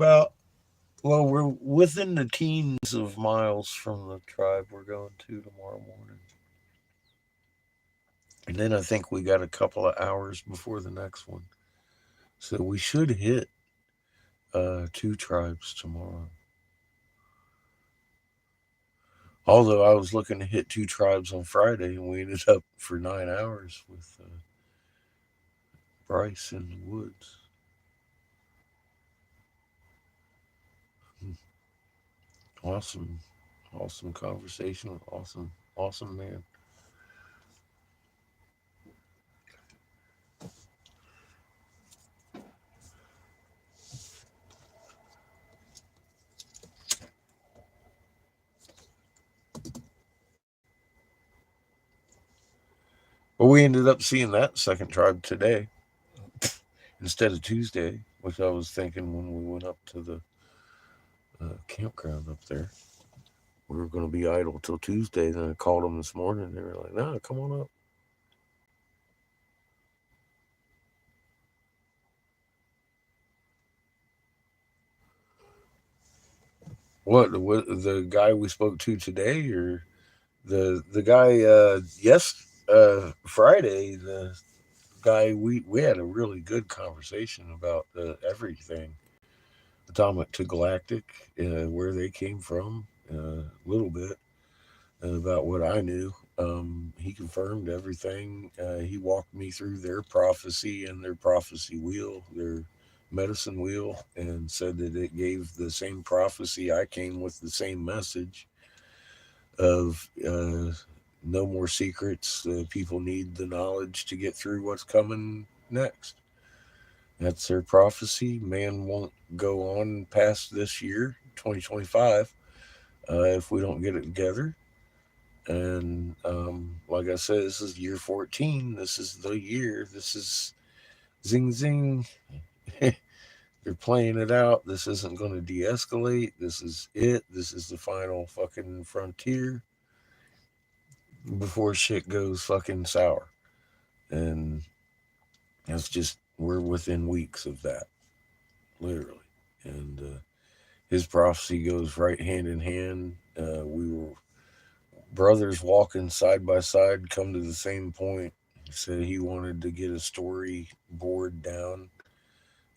we're within the teens of miles from the tribe we're going to tomorrow morning. And then I think we got a couple of hours before the next one. So we should hit 2 tribes tomorrow. Although I was looking to hit 2 tribes on Friday, and we ended up for 9 hours with Bryce in the woods. Awesome conversation. Awesome man. Well, we ended up seeing that second tribe today. instead of Tuesday, which I was thinking when we went up to the campground up there. We were going to be idle till Tuesday. Then I called them this morning. They were like, "No, come on up." What the guy we spoke to today, or the guy Friday, the guy we had a really good conversation about everything, Atomic to Galactic, where they came from, a little bit about what I knew. He confirmed everything. He walked me through their prophecy and their prophecy wheel, their medicine wheel, and said that it gave the same prophecy. I came with the same message of no more secrets. People need the knowledge to get through what's coming next. That's their prophecy. Man won't go on past this year, 2025, if we don't get it together. And like I said, this is year 14. This is the year. This is zing zing. They're playing it out. This isn't going to de-escalate. This is it. This is the final fucking frontier before shit goes fucking sour. And that's just, we're within weeks of that, literally. And his prophecy goes right hand in hand. We were brothers walking side by side, come to the same point. He said he wanted to get a story board down,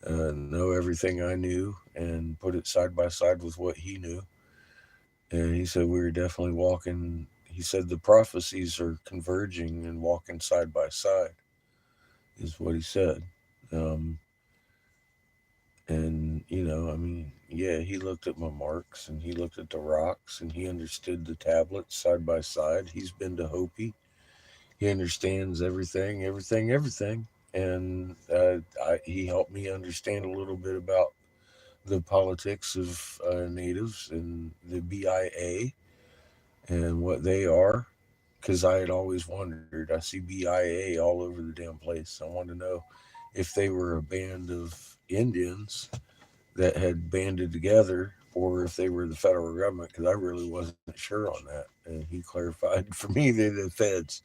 know everything I knew, and put it side by side with what he knew. And he said we were definitely walking. He said the prophecies are converging and walking side by side, is what he said. And, you know, I mean, yeah, he looked at my marks and he looked at the rocks and he understood the tablets side by side. He's been to Hopi. He understands everything. And he helped me understand a little bit about the politics of natives and the BIA and what they are. Because I had always wondered, I see BIA all over the damn place. I wanted to know if they were a band of Indians that had banded together or if they were the federal government, because I really wasn't sure on that. And he clarified for me they're the feds.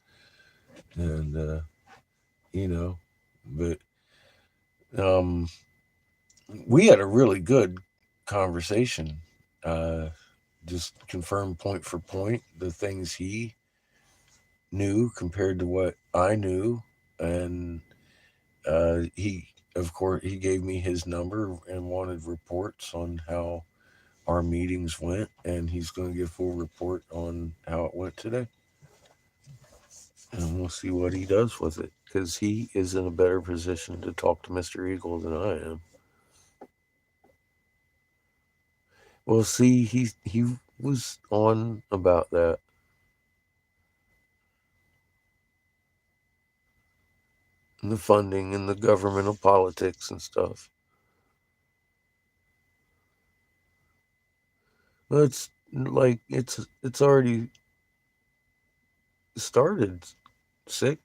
And, you know, but we had a really good conversation. Just confirmed point for point the things he knew compared to what I knew. And he, of course, he gave me his number and wanted reports on how our meetings went, and he's going to give full report on how it went today. And we'll see what he does with it, because he is in a better position to talk to Mr. Eagle than I am. Well, see, he was on about that. And the funding and the governmental politics and stuff. Well, it's like it's already started. Sick.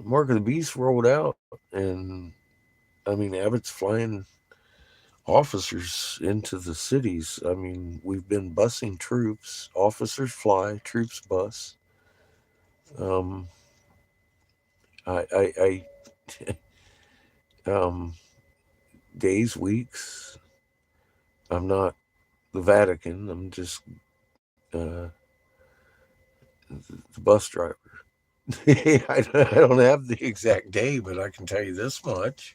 Mark of the Beast rolled out, and I mean Abbott's flying officers into the cities. I mean, we've been busing troops. Officers fly, troops bus. I days, weeks. I'm not the Vatican. I'm just the bus driver. I don't have the exact day, but I can tell you this much.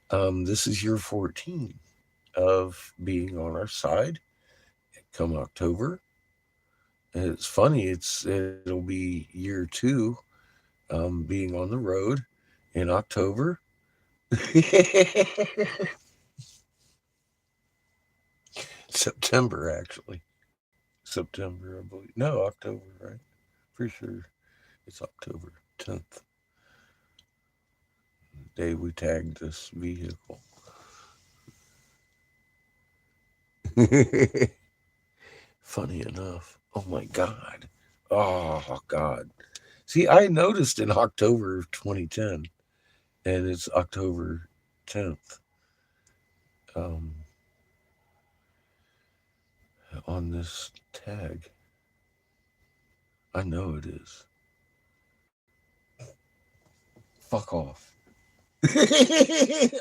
This is year 14 of being on our side come October. And it's funny, it'll be year 2 being on the road in October. September, actually. September, I believe. No, October, right? Pretty sure it's October 10th. The day we tagged this vehicle. Funny enough. Oh my God. Oh God. See, I noticed in October of 2010 and it's October 10th. On this tag. I know it is. Fuck off.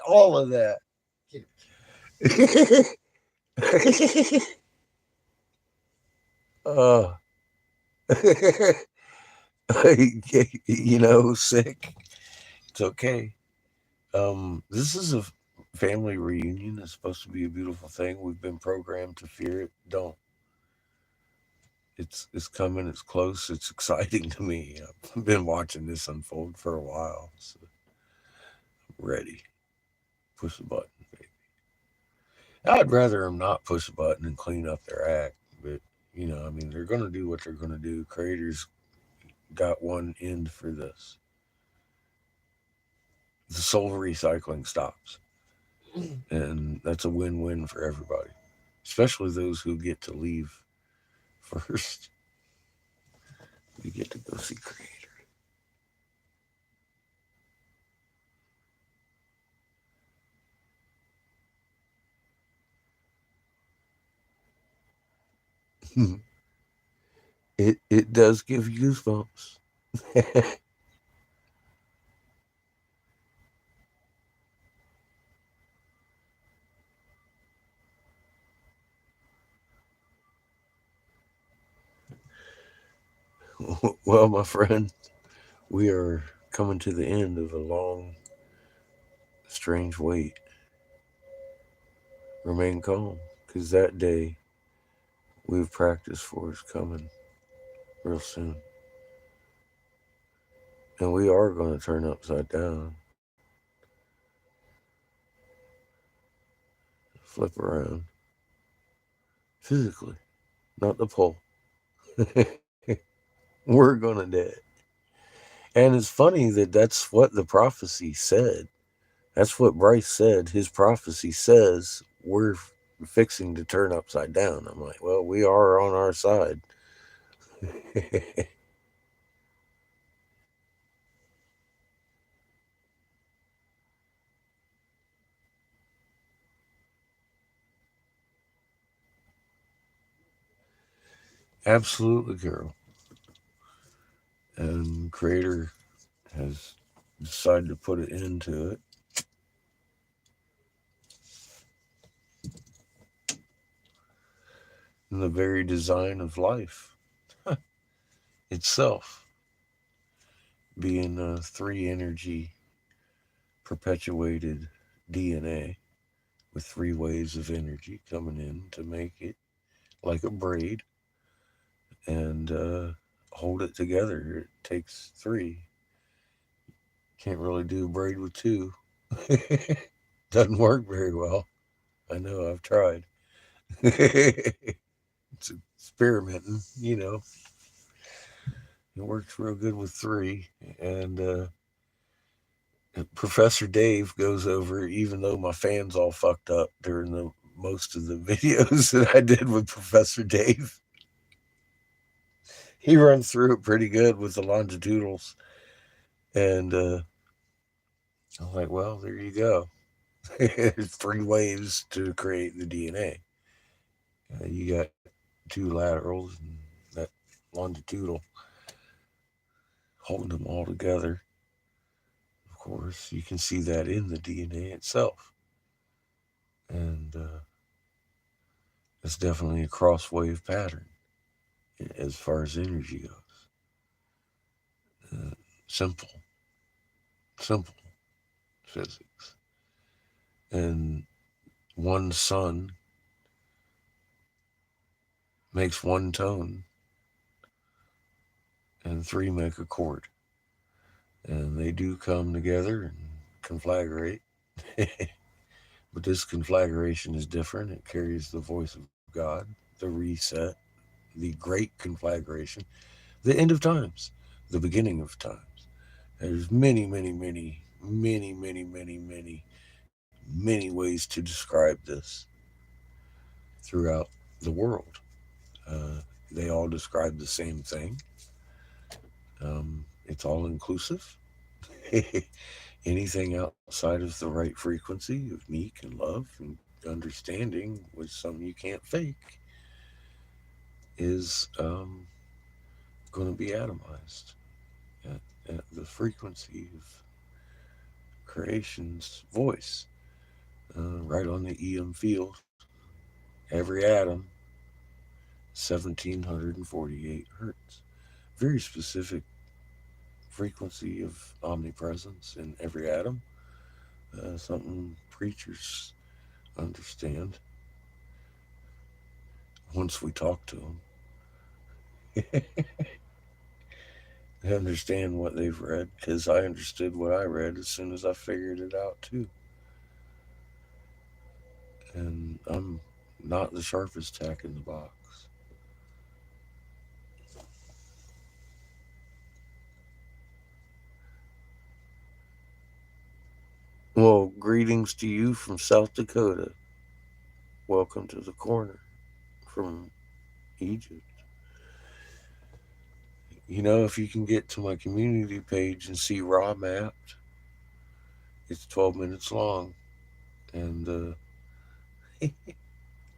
All of that. Sick. It's okay. This is a family reunion. It's supposed to be a beautiful thing. We've been programmed to fear it. Don't. It's coming. It's close. It's exciting to me. I've been watching this unfold for a while. So I'm ready. Push the button, baby. I'd rather them not push the button and clean up their act. But, they're going to do what they're going to do. Creators got one end for this. The soul recycling stops. And that's a win-win for everybody, especially those who get to leave first. We get to go see Creator. It does give you goosebumps. Well, my friend, we are coming to the end of a long, strange wait. Remain calm, because that day we've practiced for is coming real soon. And we are going to turn upside down. Flip around. Physically, not the pole. We're going to dead. And it's funny that that's what the prophecy said. That's what Bryce said. His prophecy says we're fixing to turn upside down. I'm like, well, we are on our side. Absolutely, Carol. And Creator has decided to put an end to it. In the very design of life itself being a 3 energy perpetuated DNA with 3 waves of energy coming in to make it like a braid and hold it together. It takes 3. Can't really do a braid with 2. Doesn't work very well. I know, I've tried. It's experimenting, It works real good with 3. And Professor Dave goes over, even though my fan's all fucked up during the most of the videos that I did with Professor Dave. He runs through it pretty good with the longitudinals. And I'm like, well, there you go. There's 3 waves to create the DNA. You got 2 laterals and that longitudinal holding them all together. Of course, you can see that in the DNA itself. And it's definitely a cross wave pattern as far as energy goes. Simple physics. And one sun makes 1 tone, and 3 make a chord. And they do come together and conflagrate. But this conflagration is different. It carries the voice of God, the reset, the great conflagration, the end of times, the beginning of times. There's many ways to describe this throughout the world. They all describe the same thing. It's all inclusive. anything outside of the right frequency of meek and love and understanding, which something you can't fake, is going to be atomized at the frequency of creation's voice, right on the EM field. Every atom, 1748 hertz. Very specific frequency of omnipresence in every atom. Something preachers understand once we talk to them. They understand what they've read, because I understood what I read as soon as I figured it out too. And I'm not the sharpest tack in the box. Well, greetings to you from South Dakota. Welcome to the corner from Egypt. You know, if you can get to my community page and see Raw Mapped, it's 12 minutes long. And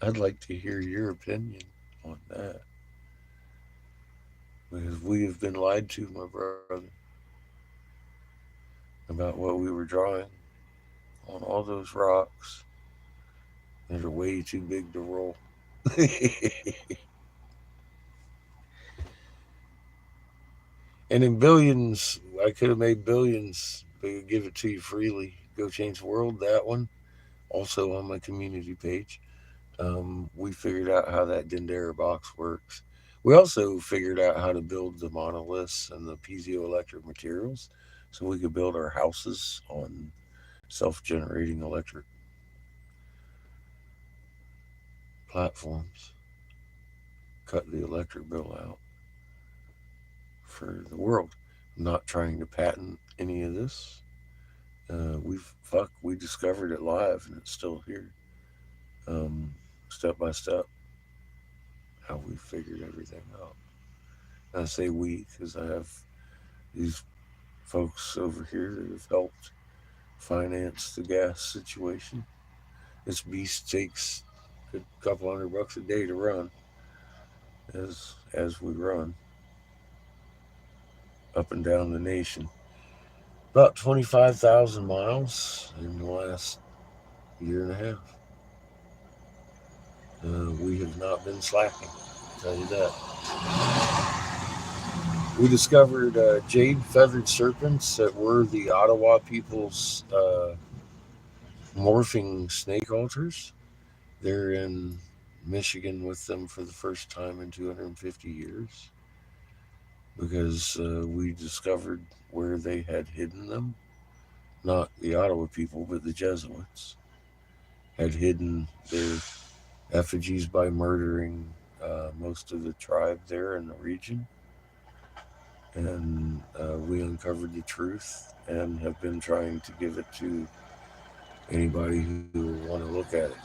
I'd like to hear your opinion on that. Because we have been lied to, my brother, about what we were drawing on all those rocks that are way too big to roll. And in billions, I could have made billions, but I give it to you freely. Go Change the World, that one, also on my community page. We figured out how that Dendera box works. We also figured out how to build the monoliths and the piezoelectric materials so we could build our houses on self-generating electric platforms. Cut the electric bill out for the world. I'm not trying to patent any of this. We discovered it live and it's still here. Step by step, how we figured everything out. And I say we because I have these folks over here that have helped finance the gas situation. This beast takes a couple $100 a day to run as we run up and down the nation. About 25,000 miles in the last year and a half. We have not been slacking, I'll tell you that. We discovered jade feathered serpents that were the Ottawa people's morphing snake altars. They're in Michigan with them for the first time in 250 years because we discovered where they had hidden them. Not the Ottawa people, but the Jesuits had hidden their effigies by murdering most of the tribe there in the region. And we uncovered the truth and have been trying to give it to anybody who will want to look at it.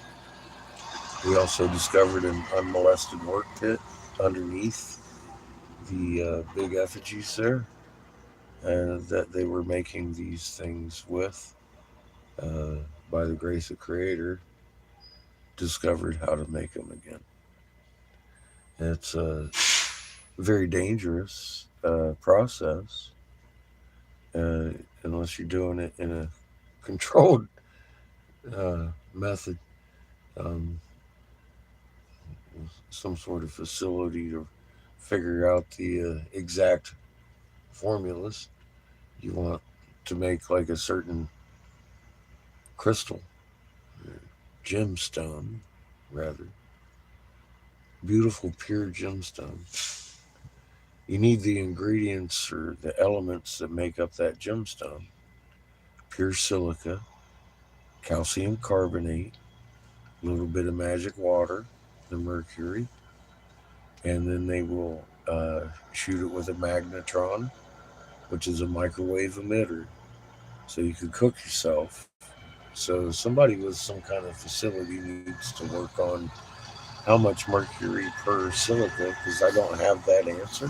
We also discovered an unmolested work pit underneath the big effigies there that they were making these things with. By the grace of Creator, discovered how to make them again. It's a very dangerous process unless you're doing it in a controlled method. Some sort of facility to figure out the exact formulas. You want to make like a certain crystal, gemstone, rather. Beautiful, pure gemstone. You need the ingredients or the elements that make up that gemstone. Pure silica, calcium carbonate, a little bit of magic water, the mercury, and then they will shoot it with a magnetron, which is a microwave emitter, so you could cook yourself. So somebody with some kind of facility needs to work on how much mercury per silica, because I don't have that answer.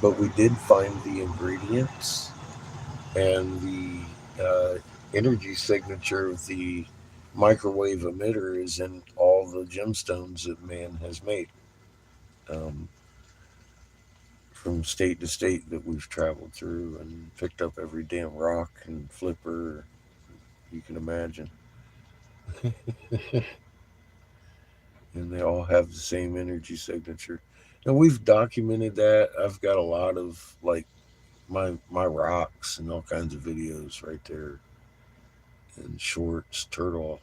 But we did find the ingredients and the energy signature of the microwave emitter is in all the gemstones that man has made. From state to state that we've traveled through and picked up every damn rock and flipper you can imagine. And they all have the same energy signature. And we've documented that. I've got a lot of like my rocks and all kinds of videos right there. And shorts, turtle.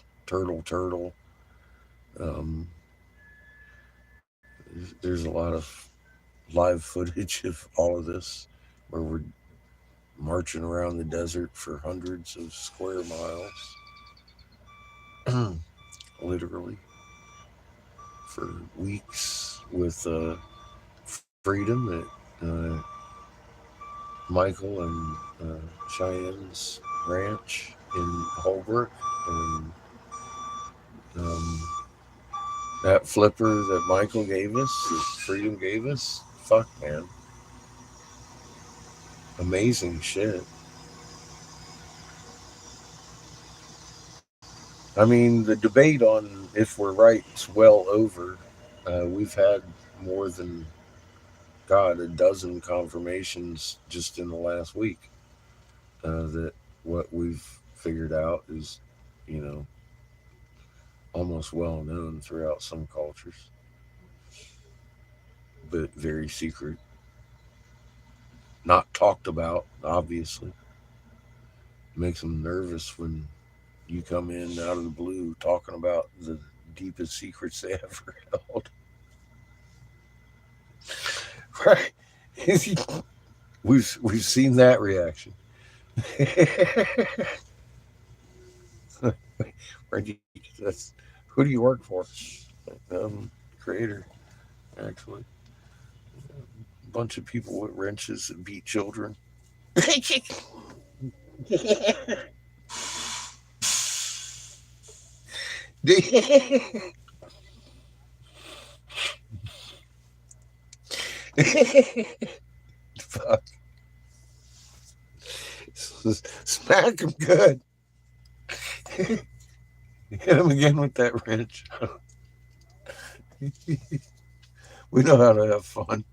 There's a lot of live footage of all of this where we're marching around the desert for hundreds of square miles. Literally. For weeks with Freedom at Michael and Cheyenne's ranch in Holbrook, and that flipper that Michael gave us, that Freedom gave us, fuck man, amazing shit. I mean, the debate on if we're right is well over. We've had more than, God, a dozen confirmations just in the last week that what we've figured out is, you know, almost well known throughout some cultures, but very secret. Not talked about, obviously. Makes them nervous when you come in out of the blue talking about the deepest secrets they ever held. Right? We've seen that reaction. Who do you work for? Creator, actually. A bunch of people with wrenches that beat children. Fuck. Smack him good. Hit him again with that wrench. We know how to have fun.